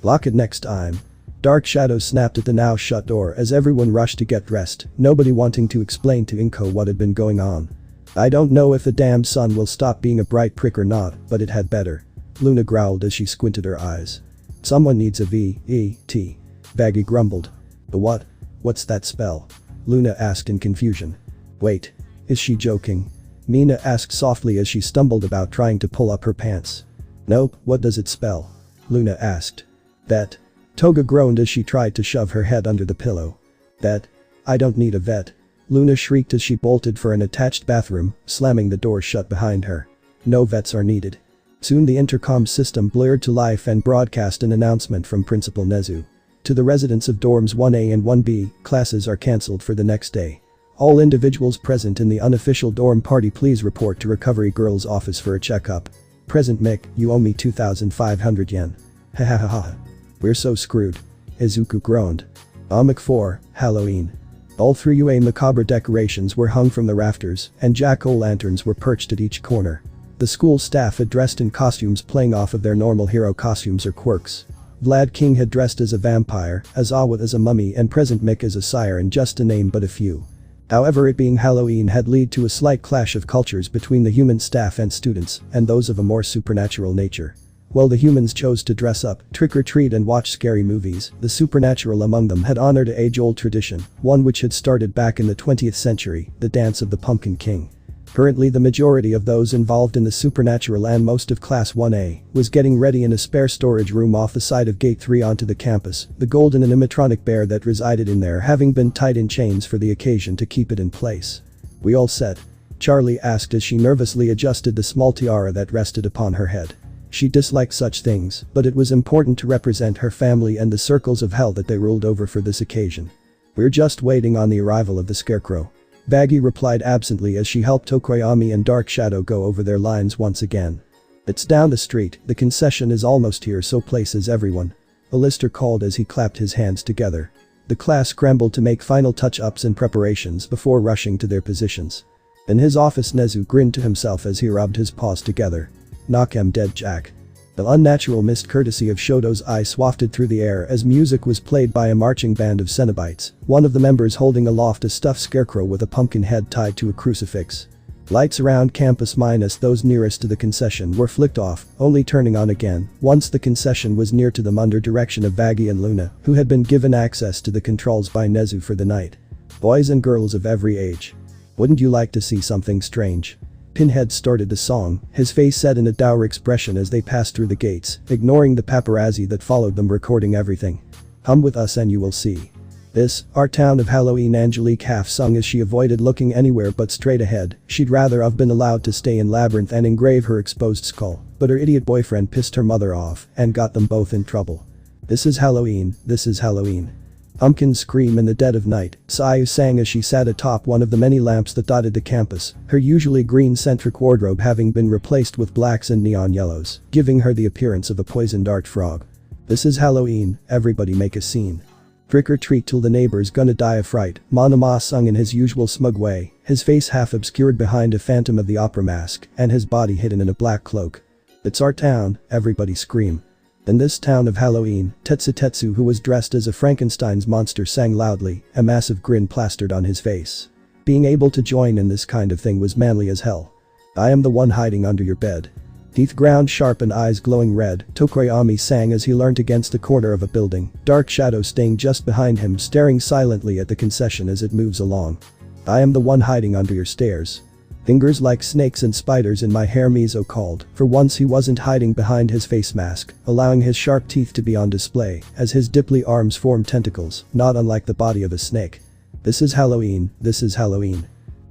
"Lock it next time." Dark shadows snapped at the now shut door as everyone rushed to get dressed, nobody wanting to explain to Inko what had been going on. "I don't know if the damned sun will stop being a bright prick or not, but it had better," Luna growled as she squinted her eyes. "Someone needs a V.E.T. Baggy grumbled. "The what? What's that spell?" Luna asked in confusion. "Wait. Is she joking?" Mina asked softly as she stumbled about trying to pull up her pants. "Nope, what does it spell?" Luna asked. "Vet." Toga groaned as she tried to shove her head under the pillow. "Vet? I don't need a vet." Luna shrieked as she bolted for an attached bathroom, slamming the door shut behind her. "No vets are needed." Soon the intercom system blurred to life and broadcast an announcement from Principal Nezu. "To the residents of dorms 1A and 1B, classes are cancelled for the next day. All individuals present in the unofficial dorm party please report to Recovery Girl's office for a checkup. Present Mick, you owe me 2,500 yen. Ha ha ha ha. We're so screwed." Izuku groaned. Mick 4, Halloween. All 3 UA macabre decorations were hung from the rafters, and jack-o'-lanterns were perched at each corner. The school staff had dressed in costumes playing off of their normal hero costumes or quirks. Vlad King had dressed as a vampire, Azawa as a mummy and Present Mick as a siren, just to name but a few. However, it being Halloween had led to a slight clash of cultures between the human staff and students, and those of a more supernatural nature. While the humans chose to dress up, trick or treat and watch scary movies, the supernatural among them had honored an age-old tradition, one which had started back in the 20th century, the dance of the Pumpkin King. Currently the majority of those involved in the supernatural and most of Class 1A was getting ready in a spare storage room off the side of Gate 3 onto the campus, the golden animatronic bear that resided in there having been tied in chains for the occasion to keep it in place. "We all set?" Charlie asked as she nervously adjusted the small tiara that rested upon her head. She disliked such things, but it was important to represent her family and the circles of hell that they ruled over for this occasion. "We're just waiting on the arrival of the scarecrow." Baggy replied absently as she helped Tokoyami and Dark Shadow go over their lines once again. "It's down the street, the concession is almost here, so places everyone," Alistair called as he clapped his hands together. The class scrambled to make final touch-ups and preparations before rushing to their positions. In his office Nezu grinned to himself as he rubbed his paws together. "Knock 'em dead, Jack." The unnatural mist courtesy of Shoto's eyes wafted through the air as music was played by a marching band of Cenobites, one of the members holding aloft a stuffed scarecrow with a pumpkin head tied to a crucifix. Lights around campus minus those nearest to the concession were flicked off, only turning on again once the concession was near to them under direction of Baggy and Luna, who had been given access to the controls by Nezu for the night. Boys and girls of every age. Wouldn't you like to see something strange? Pinhead started the song, his face set in a dour expression as they passed through the gates, ignoring the paparazzi that followed them recording everything. "Come with us and you will see. This, our town of Halloween," Angelique half sung as she avoided looking anywhere but straight ahead. She'd rather have been allowed to stay in Labyrinth and engrave her exposed skull, but her idiot boyfriend pissed her mother off and got them both in trouble. "This is Halloween, this is Halloween." Pumpkins scream in the dead of night, Sayu sang as she sat atop one of the many lamps that dotted the campus, her usually green-centric wardrobe having been replaced with blacks and neon yellows, giving her the appearance of a poison dart frog. "This is Halloween, everybody make a scene. Trick or treat till the neighbor's gonna die of fright," Monoma sung in his usual smug way, his face half obscured behind a Phantom of the Opera mask and his body hidden in a black cloak. "It's our town," everybody scream. "In this town of Halloween," Tetsu, who was dressed as a Frankenstein's monster, sang loudly, a massive grin plastered on his face. Being able to join in this kind of thing was manly as hell. "I am the one hiding under your bed." Teeth ground sharp and eyes glowing red, Tokoyami sang as he leaned against the corner of a building, Dark Shadow staying just behind him, staring silently at the concession as it moves along. "I am the one hiding under your stairs. Fingers like snakes and spiders in my hair," Mizo called. For once he wasn't hiding behind his face mask, allowing his sharp teeth to be on display as his dimply arms formed tentacles, not unlike the body of a snake. "This is Halloween, this is Halloween.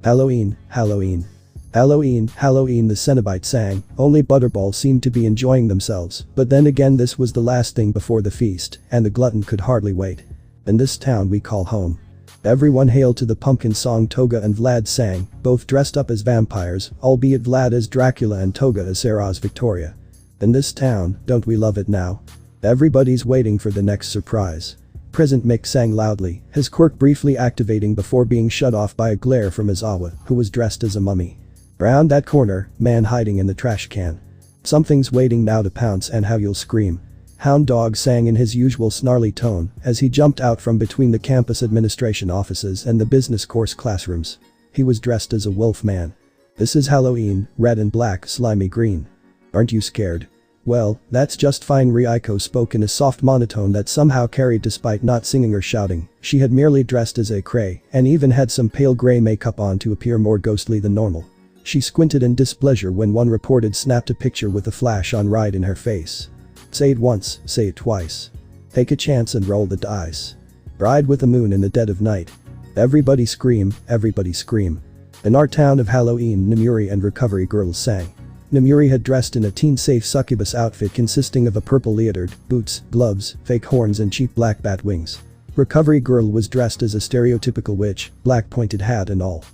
Halloween, Halloween. Halloween, Halloween," the Cenobite sang. Only Butterball seemed to be enjoying themselves, but then again this was the last thing before the feast, and the glutton could hardly wait. "In this town we call home." Everyone hail to the pumpkin song Toga and Vlad sang, both dressed up as vampires, albeit Vlad as Dracula and Toga as Sarah's Victoria. "In this town, don't we love it now? Everybody's waiting for the next surprise." Present Mick sang loudly, his quirk briefly activating before being shut off by a glare from Izawa, who was dressed as a mummy. Around that corner, man hiding in the trash can. Something's waiting now to pounce and how you'll scream. Hound Dog sang in his usual snarly tone as he jumped out from between the campus administration offices and the business course classrooms. He was dressed as a wolf man. This is Halloween, red and black, slimy green. Aren't you scared? Well, that's just fine. Ryuko spoke in a soft monotone that somehow carried despite not singing or shouting. She had merely dressed as a cray and even had some pale gray makeup on to appear more ghostly than normal. She squinted in displeasure when one reporter snapped a picture with a flash on right in her face. Say it once, say it twice. Take a chance and roll the dice. Ride with the moon in the dead of night. Everybody scream, everybody scream. In our town of Halloween, Namuri and Recovery Girls sang. Namuri had dressed in a teen-safe succubus outfit consisting of a purple leotard, boots, gloves, fake horns and cheap black bat wings. Recovery Girl was dressed as a stereotypical witch, black pointed hat and all.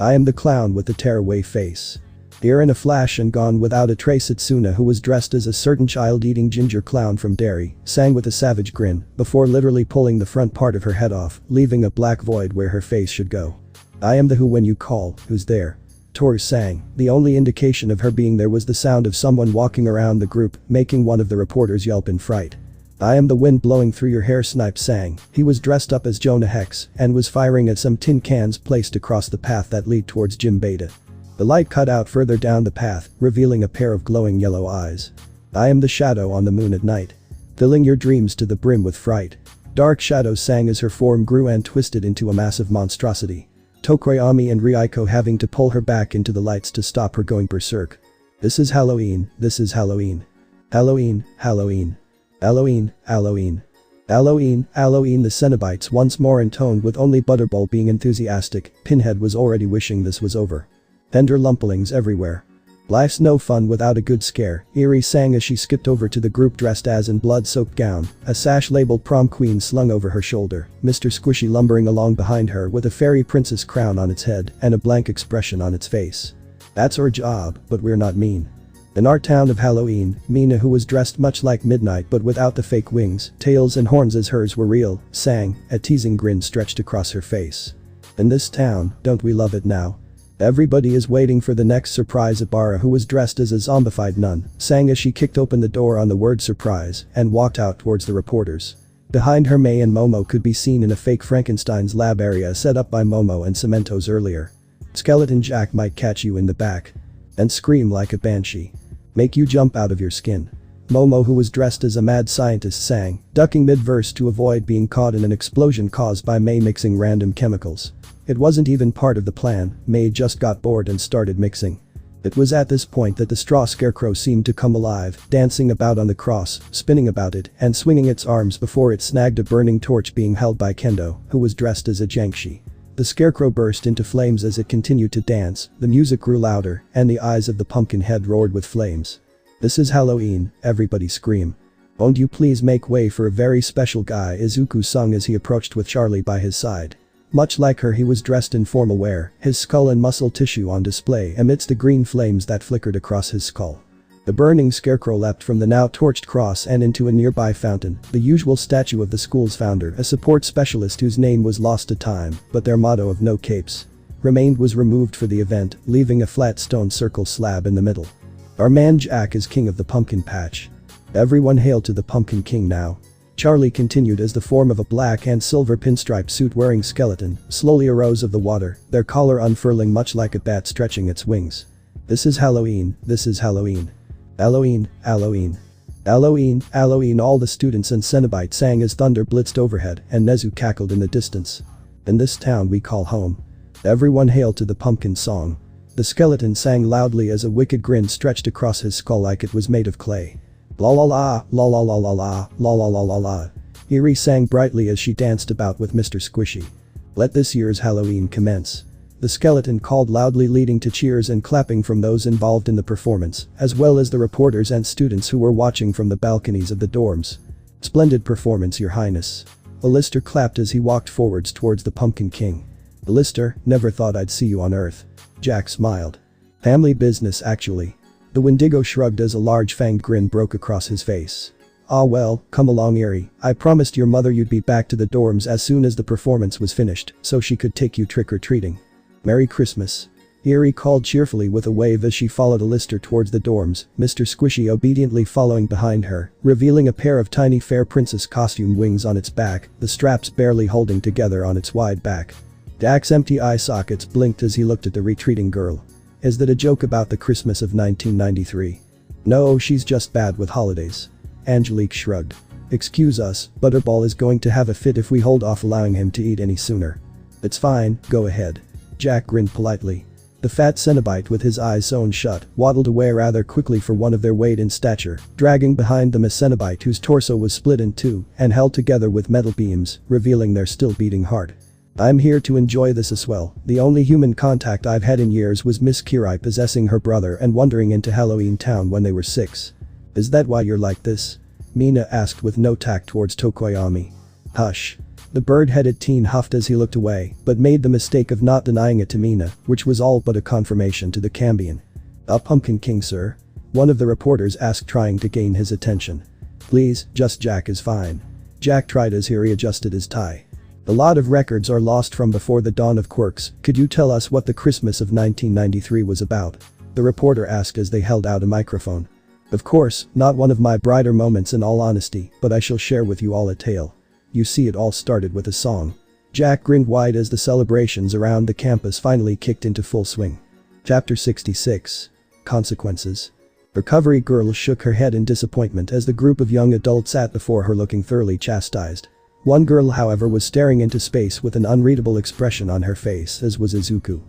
I am the clown with the tearaway face. Here in a flash and gone without a trace. Itsuna, who was dressed as a certain child-eating ginger clown from Derry, sang with a savage grin before literally pulling the front part of her head off, leaving a black void where her face should go. I am the who when you call, who's there? Tori sang. The only indication of her being there was the sound of someone walking around the group, making one of the reporters yelp in fright. I am the wind blowing through your hair. Snipe sang. He was dressed up as Jonah Hex and was firing at some tin cans placed across the path that lead towards Gym Beta. The light cut out further down the path, revealing a pair of glowing yellow eyes. I am the shadow on the moon at night. Filling your dreams to the brim with fright. Dark Shadow sang as her form grew and twisted into a massive monstrosity. Tokoyami and Ryuko having to pull her back into the lights to stop her going berserk. This is Halloween, this is Halloween. Halloween, Halloween. Halloween, Halloween. Halloween, Halloween. The Cenobites once more intoned with only Butterball being enthusiastic. Pinhead was already wishing this was over. Tender lumplings everywhere. Life's no fun without a good scare, Eerie sang as she skipped over to the group dressed as in blood-soaked gown, a sash labeled Prom Queen slung over her shoulder, Mr. Squishy lumbering along behind her with a fairy princess crown on its head and a blank expression on its face. That's our job, but we're not mean. In our town of Halloween, Mina, who was dressed much like Midnight but without the fake wings, tails and horns as hers were real, sang, a teasing grin stretched across her face. In this town, don't we love it now? Everybody is waiting for the next surprise. Ibarra, who was dressed as a zombified nun, sang as she kicked open the door on the word surprise and walked out towards the reporters. Behind her, May and Momo could be seen in a fake Frankenstein's lab area set up by Momo and Cementos earlier. Skeleton Jack might catch you in the back and scream like a banshee. Make you jump out of your skin. Momo, who was dressed as a mad scientist, sang, ducking mid-verse to avoid being caught in an explosion caused by May mixing random chemicals. It wasn't even part of the plan, May just got bored and started mixing. It was at this point that the straw scarecrow seemed to come alive, dancing about on the cross, spinning about it, and swinging its arms before it snagged a burning torch being held by Kendo, who was dressed as a Jiangshi. The scarecrow burst into flames as it continued to dance, the music grew louder, and the eyes of the pumpkin head roared with flames. This is Halloween, everybody scream. Won't you please make way for a very special guy, Izuku sung as he approached with Charlie by his side. Much like her, he was dressed in formal wear, his skull and muscle tissue on display amidst the green flames that flickered across his skull. The burning scarecrow leapt from the now torched cross and into a nearby fountain, the usual statue of the school's founder, a support specialist whose name was lost to time, but their motto of no capes remained, was removed for the event, leaving a flat stone circle slab in the middle. Our man Jack is king of the pumpkin patch. Everyone hail to the Pumpkin King now. Charlie continued as the form of a black and silver pinstripe suit wearing skeleton slowly arose of the water, their collar unfurling much like a bat stretching its wings. This is Halloween, this is Halloween. Halloween, Halloween. Halloween, Halloween. All the students and Cenobites sang as thunder blitzed overhead and Nezu cackled in the distance. In this town we call home. Everyone hail to the pumpkin song. The skeleton sang loudly as a wicked grin stretched across his skull like it was made of clay. La la la, la la la la la, la la la la la. Eerie sang brightly as she danced about with Mr. Squishy. Let this year's Halloween commence. The skeleton called loudly, leading to cheers and clapping from those involved in the performance, as well as the reporters and students who were watching from the balconies of the dorms. Splendid performance, Your Highness. Alistair clapped as he walked forwards towards the Pumpkin King. Alistair, never thought I'd see you on Earth. Jack smiled. Family business actually. The Wendigo shrugged as a large fanged grin broke across his face. Ah well, come along Eerie, I promised your mother you'd be back to the dorms as soon as the performance was finished, so she could take you trick-or-treating. Merry Christmas. Eerie called cheerfully with a wave as she followed Alistair towards the dorms, Mr. Squishy obediently following behind her, revealing a pair of tiny fair princess costume wings on its back, the straps barely holding together on its wide back. Jack's empty eye sockets blinked as he looked at the retreating girl. Is that a joke about the Christmas of 1993? No, she's just bad with holidays. Angelique shrugged. Excuse us, Butterball is going to have a fit if we hold off allowing him to eat any sooner. It's fine, go ahead. Jack grinned politely. The fat Cenobite with his eyes sewn shut waddled away rather quickly for one of their weight in stature, dragging behind them a Cenobite whose torso was split in two and held together with metal beams, revealing their still beating heart. I'm here to enjoy this as well. The only human contact I've had in years was Miss Kirai possessing her brother and wandering into Halloween Town when they were 6. Is that why you're like this? Mina asked with no tact towards Tokoyami. Hush. The bird-headed teen huffed as he looked away, but made the mistake of not denying it to Mina, which was all but a confirmation to the Cambion. A Pumpkin King, sir? One of the reporters asked, trying to gain his attention. Please, just Jack is fine. Jack tried as he readjusted his tie. A lot of records are lost from before the dawn of quirks. Could you tell us what the Christmas of 1993 was about? The reporter asked as they held out a microphone. Of course, not one of my brighter moments in all honesty, but I shall share with you all a tale. You see, it all started with a song. Jack grinned wide as the celebrations around the campus finally kicked into full swing. Chapter 66. Consequences. Recovery Girl shook her head in disappointment as the group of young adults sat before her looking thoroughly chastised. One girl, however, was staring into space with an unreadable expression on her face, as was Izuku.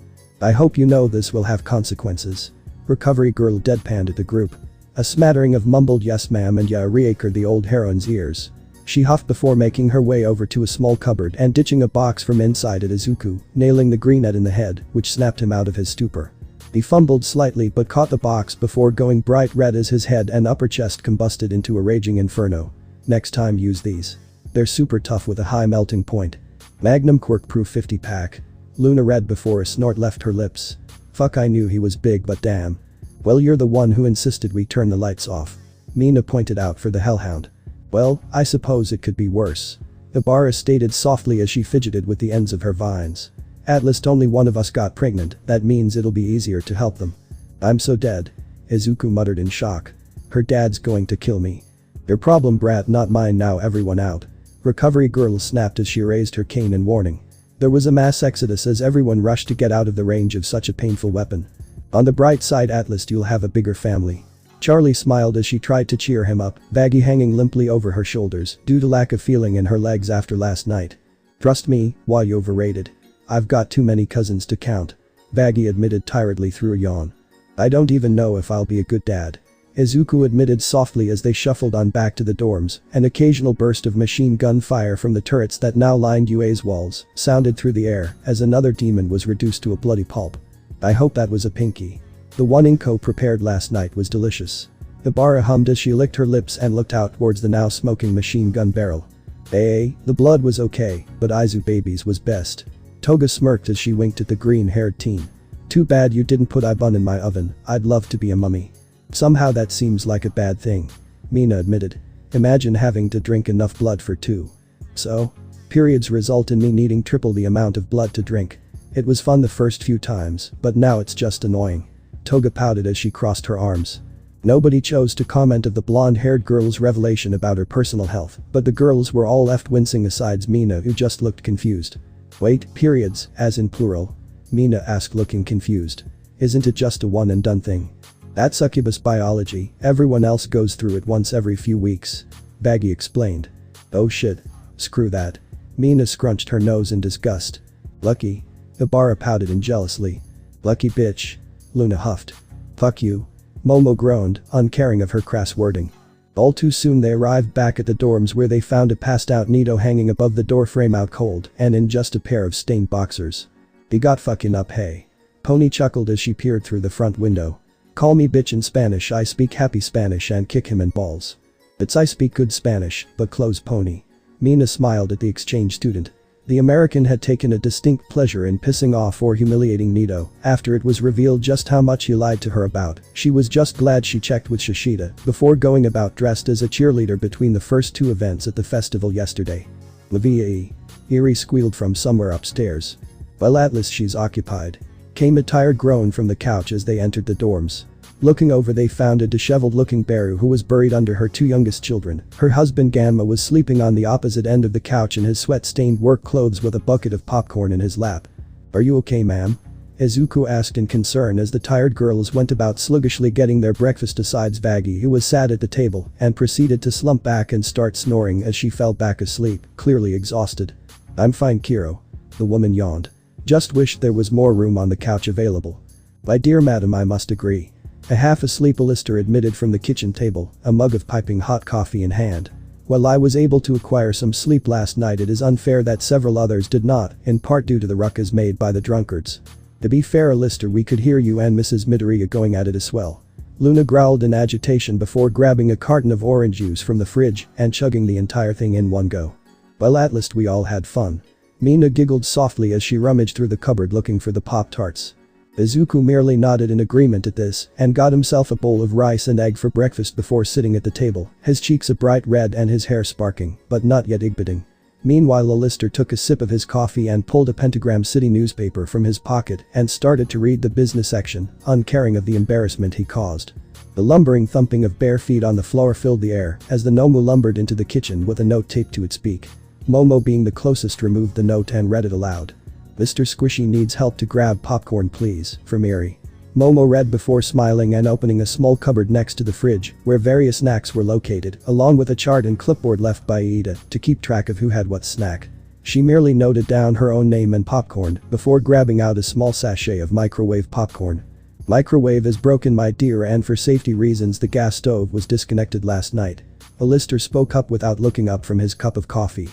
I hope you know this will have consequences. Recovery Girl deadpanned at the group. A smattering of mumbled yes ma'am and yeah reached the old heroine's ears. She huffed before making her way over to a small cupboard and ditching a box from inside at Izuku, nailing the greenette in the head, which snapped him out of his stupor. He fumbled slightly but caught the box before going bright red as his head and upper chest combusted into a raging inferno. Next time use these. They're super tough with a high melting point. Magnum Quirk Proof 50 pack. Luna read before a snort left her lips. Fuck, I knew he was big, but damn. Well, you're the one who insisted we turn the lights off. Mina pointed out for the hellhound. Well, I suppose it could be worse. Ibarra stated softly as she fidgeted with the ends of her vines. At least only one of us got pregnant, that means it'll be easier to help them. I'm so dead. Izuku muttered in shock. Her dad's going to kill me. Your problem, brat, not mine. Now everyone out. Recovery Girl snapped as she raised her cane in warning. There was a mass exodus as everyone rushed to get out of the range of such a painful weapon. On the bright side, at least you'll have a bigger family. Charlie smiled as she tried to cheer him up, baggy hanging limply over her shoulders due to lack of feeling in her legs after last night. Trust me, why you overrated. I've got too many cousins to count. Baggy admitted tiredly through a yawn. I don't even know if I'll be a good dad. Izuku admitted softly as they shuffled on back to the dorms. An occasional burst of machine gun fire from the turrets that now lined UA's walls sounded through the air as another demon was reduced to a bloody pulp. I hope that was a pinky. The one Inko prepared last night was delicious. Ibarra hummed as she licked her lips and looked out towards the now smoking machine gun barrel. The blood was okay, but Izu baby's was best. Toga smirked as she winked at the green-haired teen. Too bad you didn't put Ibun in my oven. I'd love to be a mummy. Somehow that seems like a bad thing. Mina admitted. Imagine having to drink enough blood for 2. So? Periods result in me needing triple the amount of blood to drink. It was fun the first few times, but now it's just annoying. Toga pouted as she crossed her arms. Nobody chose to comment of the blonde-haired girl's revelation about her personal health, but the girls were all left wincing asides Mina, who just looked confused. Wait, periods, as in plural? Mina asked, looking confused. Isn't it just a one and done thing? That's succubus biology, everyone else goes through it once every few weeks. Baggy explained. Oh shit. Screw that. Mina scrunched her nose in disgust. Lucky. Ibarra pouted in jealously. Lucky bitch. Luna huffed. Fuck you. Momo groaned, uncaring of her crass wording. All too soon they arrived back at the dorms where they found a passed-out Nito hanging above the door frame out cold and in just a pair of stained boxers. He got fucking up, hey. Pony chuckled as she peered through the front window. Call me bitch in Spanish, I speak happy Spanish, and kick him in balls. It's I speak good Spanish, but close Pony. Mina smiled at the exchange student. The American had taken a distinct pleasure in pissing off or humiliating Nito after it was revealed just how much he lied to her about. She was just glad she checked with Shishida before going about dressed as a cheerleader between the first 2 events at the festival yesterday. Lavia Eerie squealed from somewhere upstairs. Well, at least she's occupied. came a tired groan from the couch as they entered the dorms. Looking over, they found a disheveled-looking Beru who was buried under her two youngest children. Her husband Ganma was sleeping on the opposite end of the couch in his sweat-stained work clothes with a bucket of popcorn in his lap. "Are you okay, ma'am?" Izuku asked in concern as the tired girls went about sluggishly getting their breakfast aside Vaggie, who was sat at the table and proceeded to slump back and start snoring as she fell back asleep, clearly exhausted. "I'm fine, Kiro." The woman yawned. "Just wish there was more room on the couch available." "My dear madam, I must agree." A half-asleep Alistair admitted from the kitchen table, a mug of piping hot coffee in hand. "While I was able to acquire some sleep last night, it is unfair that several others did not, in part due to the ruckus made by the drunkards." "To be fair, Alistair, we could hear you and Mrs. Midoriya going at it as well." Luna growled in agitation before grabbing a carton of orange juice from the fridge and chugging the entire thing in one go. "Well, at least we all had fun." Mina giggled softly as she rummaged through the cupboard looking for the Pop-Tarts. Izuku merely nodded in agreement at this and got himself a bowl of rice and egg for breakfast before sitting at the table, his cheeks a bright red and his hair sparking, but not yet exhibiting. Meanwhile, Alistair took a sip of his coffee and pulled a Pentagram City newspaper from his pocket and started to read the business section, uncaring of the embarrassment he caused. The lumbering thumping of bare feet on the floor filled the air as the Nomu lumbered into the kitchen with a note taped to its beak. Momo, being the closest, removed the note and read it aloud. "Mr. Squishy needs help to grab popcorn, please, from Eri." Momo read before smiling and opening a small cupboard next to the fridge where various snacks were located, along with a chart and clipboard left by Iida to keep track of who had what snack. She merely noted down her own name and popcorn before grabbing out a small sachet of microwave popcorn. "Microwave is broken, my dear, and for safety reasons the gas stove was disconnected last night." Alistair spoke up without looking up from his cup of coffee.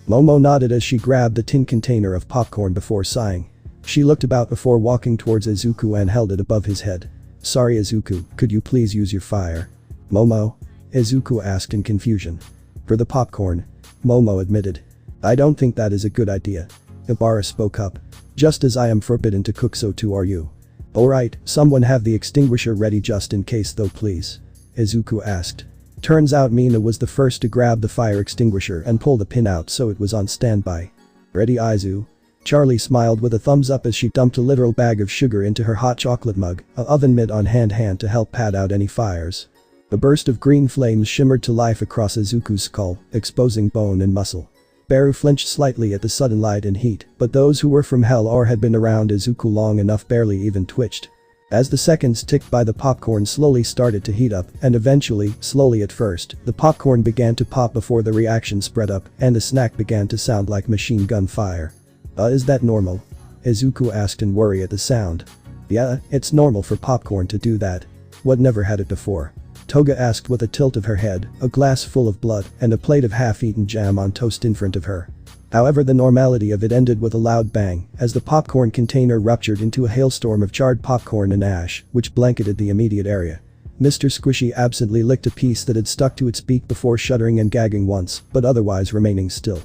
Momo nodded as she grabbed a tin container of popcorn before sighing. She looked about before walking towards Izuku and held it above his head. "Sorry, Izuku, could you please use your fire?" "Momo?" Izuku asked in confusion. "For the popcorn," Momo admitted. "I don't think that is a good idea." Ibarra spoke up. "Just as I am forbidden to cook, so too are you." "Alright, someone have the extinguisher ready just in case though, please," Izuku asked. Turns out Mina was the first to grab the fire extinguisher and pull the pin out so it was on standby. "Ready, Izu?" Charlie smiled with a thumbs up as she dumped a literal bag of sugar into her hot chocolate mug, a oven mitt on hand to help pad out any fires. A burst of green flames shimmered to life across Izuku's skull, exposing bone and muscle. Beru flinched slightly at the sudden light and heat, but those who were from hell or had been around Izuku long enough barely even twitched. As the seconds ticked by, the popcorn slowly started to heat up, and eventually, slowly at first, the popcorn began to pop before the reaction spread up and the snack began to sound like machine gun fire. Is that normal?" Izuku asked in worry at the sound. "Yeah, it's normal for popcorn to do that. What, never had it before?" Toga asked with a tilt of her head, a glass full of blood and a plate of half-eaten jam on toast in front of her. However, the normality of it ended with a loud bang as the popcorn container ruptured into a hailstorm of charred popcorn and ash, which blanketed the immediate area. Mr. Squishy absently licked a piece that had stuck to its beak before shuddering and gagging once, but otherwise remaining still.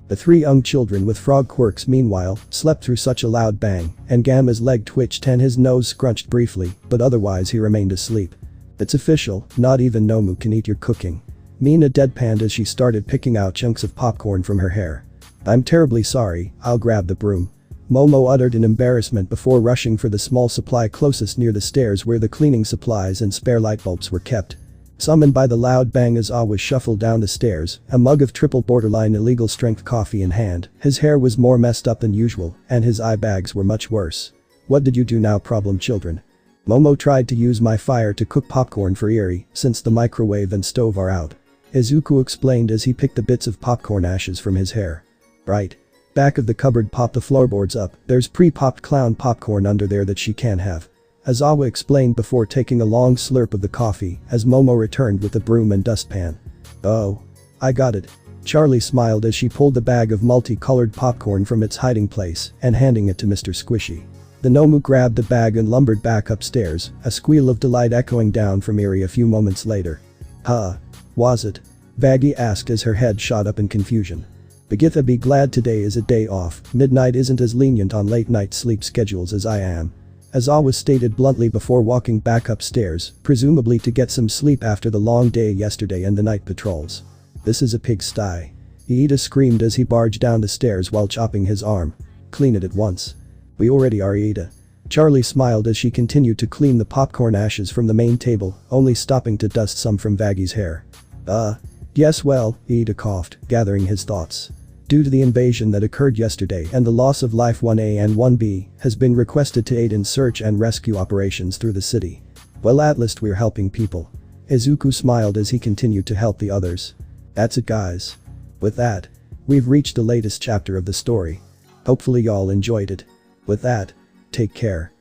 The three young children with frog quirks, meanwhile, slept through such a loud bang, and Gamma's leg twitched and his nose scrunched briefly, but otherwise he remained asleep. "It's official, not even Nomu can eat your cooking." Mina deadpanned as she started picking out chunks of popcorn from her hair. "I'm terribly sorry, I'll grab the broom." Momo uttered in embarrassment before rushing for the small supply closest near the stairs where the cleaning supplies and spare light bulbs were kept. Summoned by the loud bang, Izawa shuffled down the stairs, a mug of triple borderline illegal strength coffee in hand. His hair was more messed up than usual, and his eye bags were much worse. "What did you do now, problem children?" "Momo tried to use my fire to cook popcorn for Eri, since the microwave and stove are out," Izuku explained as he picked the bits of popcorn ashes from his hair. "Right. Back of the cupboard, pop the floorboards up, there's pre-popped clown popcorn under there that she can't have," Izawa explained before taking a long slurp of the coffee as Momo returned with the broom and dustpan. "Oh. I got it." Charlie smiled as she pulled the bag of multicolored popcorn from its hiding place and handing it to Mr. Squishy. The Nomu grabbed the bag and lumbered back upstairs, a squeal of delight echoing down from Eri a few moments later. "Huh. Was it?" Vaggie asked as her head shot up in confusion. "Begitha, be glad today is a day off, midnight isn't as lenient on late night sleep schedules as I am," Izawa stated bluntly before walking back upstairs, presumably to get some sleep after the long day yesterday and the night patrols. "This is a pigsty," Iida screamed as he barged down the stairs while chopping his arm. "Clean it at once." "We already are, Iida." Charlie smiled as she continued to clean the popcorn ashes from the main table, only stopping to dust some from Vaggy's hair. Yes, well, Ida coughed, gathering his thoughts. Due to the invasion that occurred yesterday and the loss of Life 1A and 1B, has been requested to aid in search and rescue operations through the city. Well, at least we're helping people. Izuku smiled as he continued to help the others. That's it, guys. With that, we've reached the latest chapter of the story. Hopefully y'all enjoyed it. With that, take care.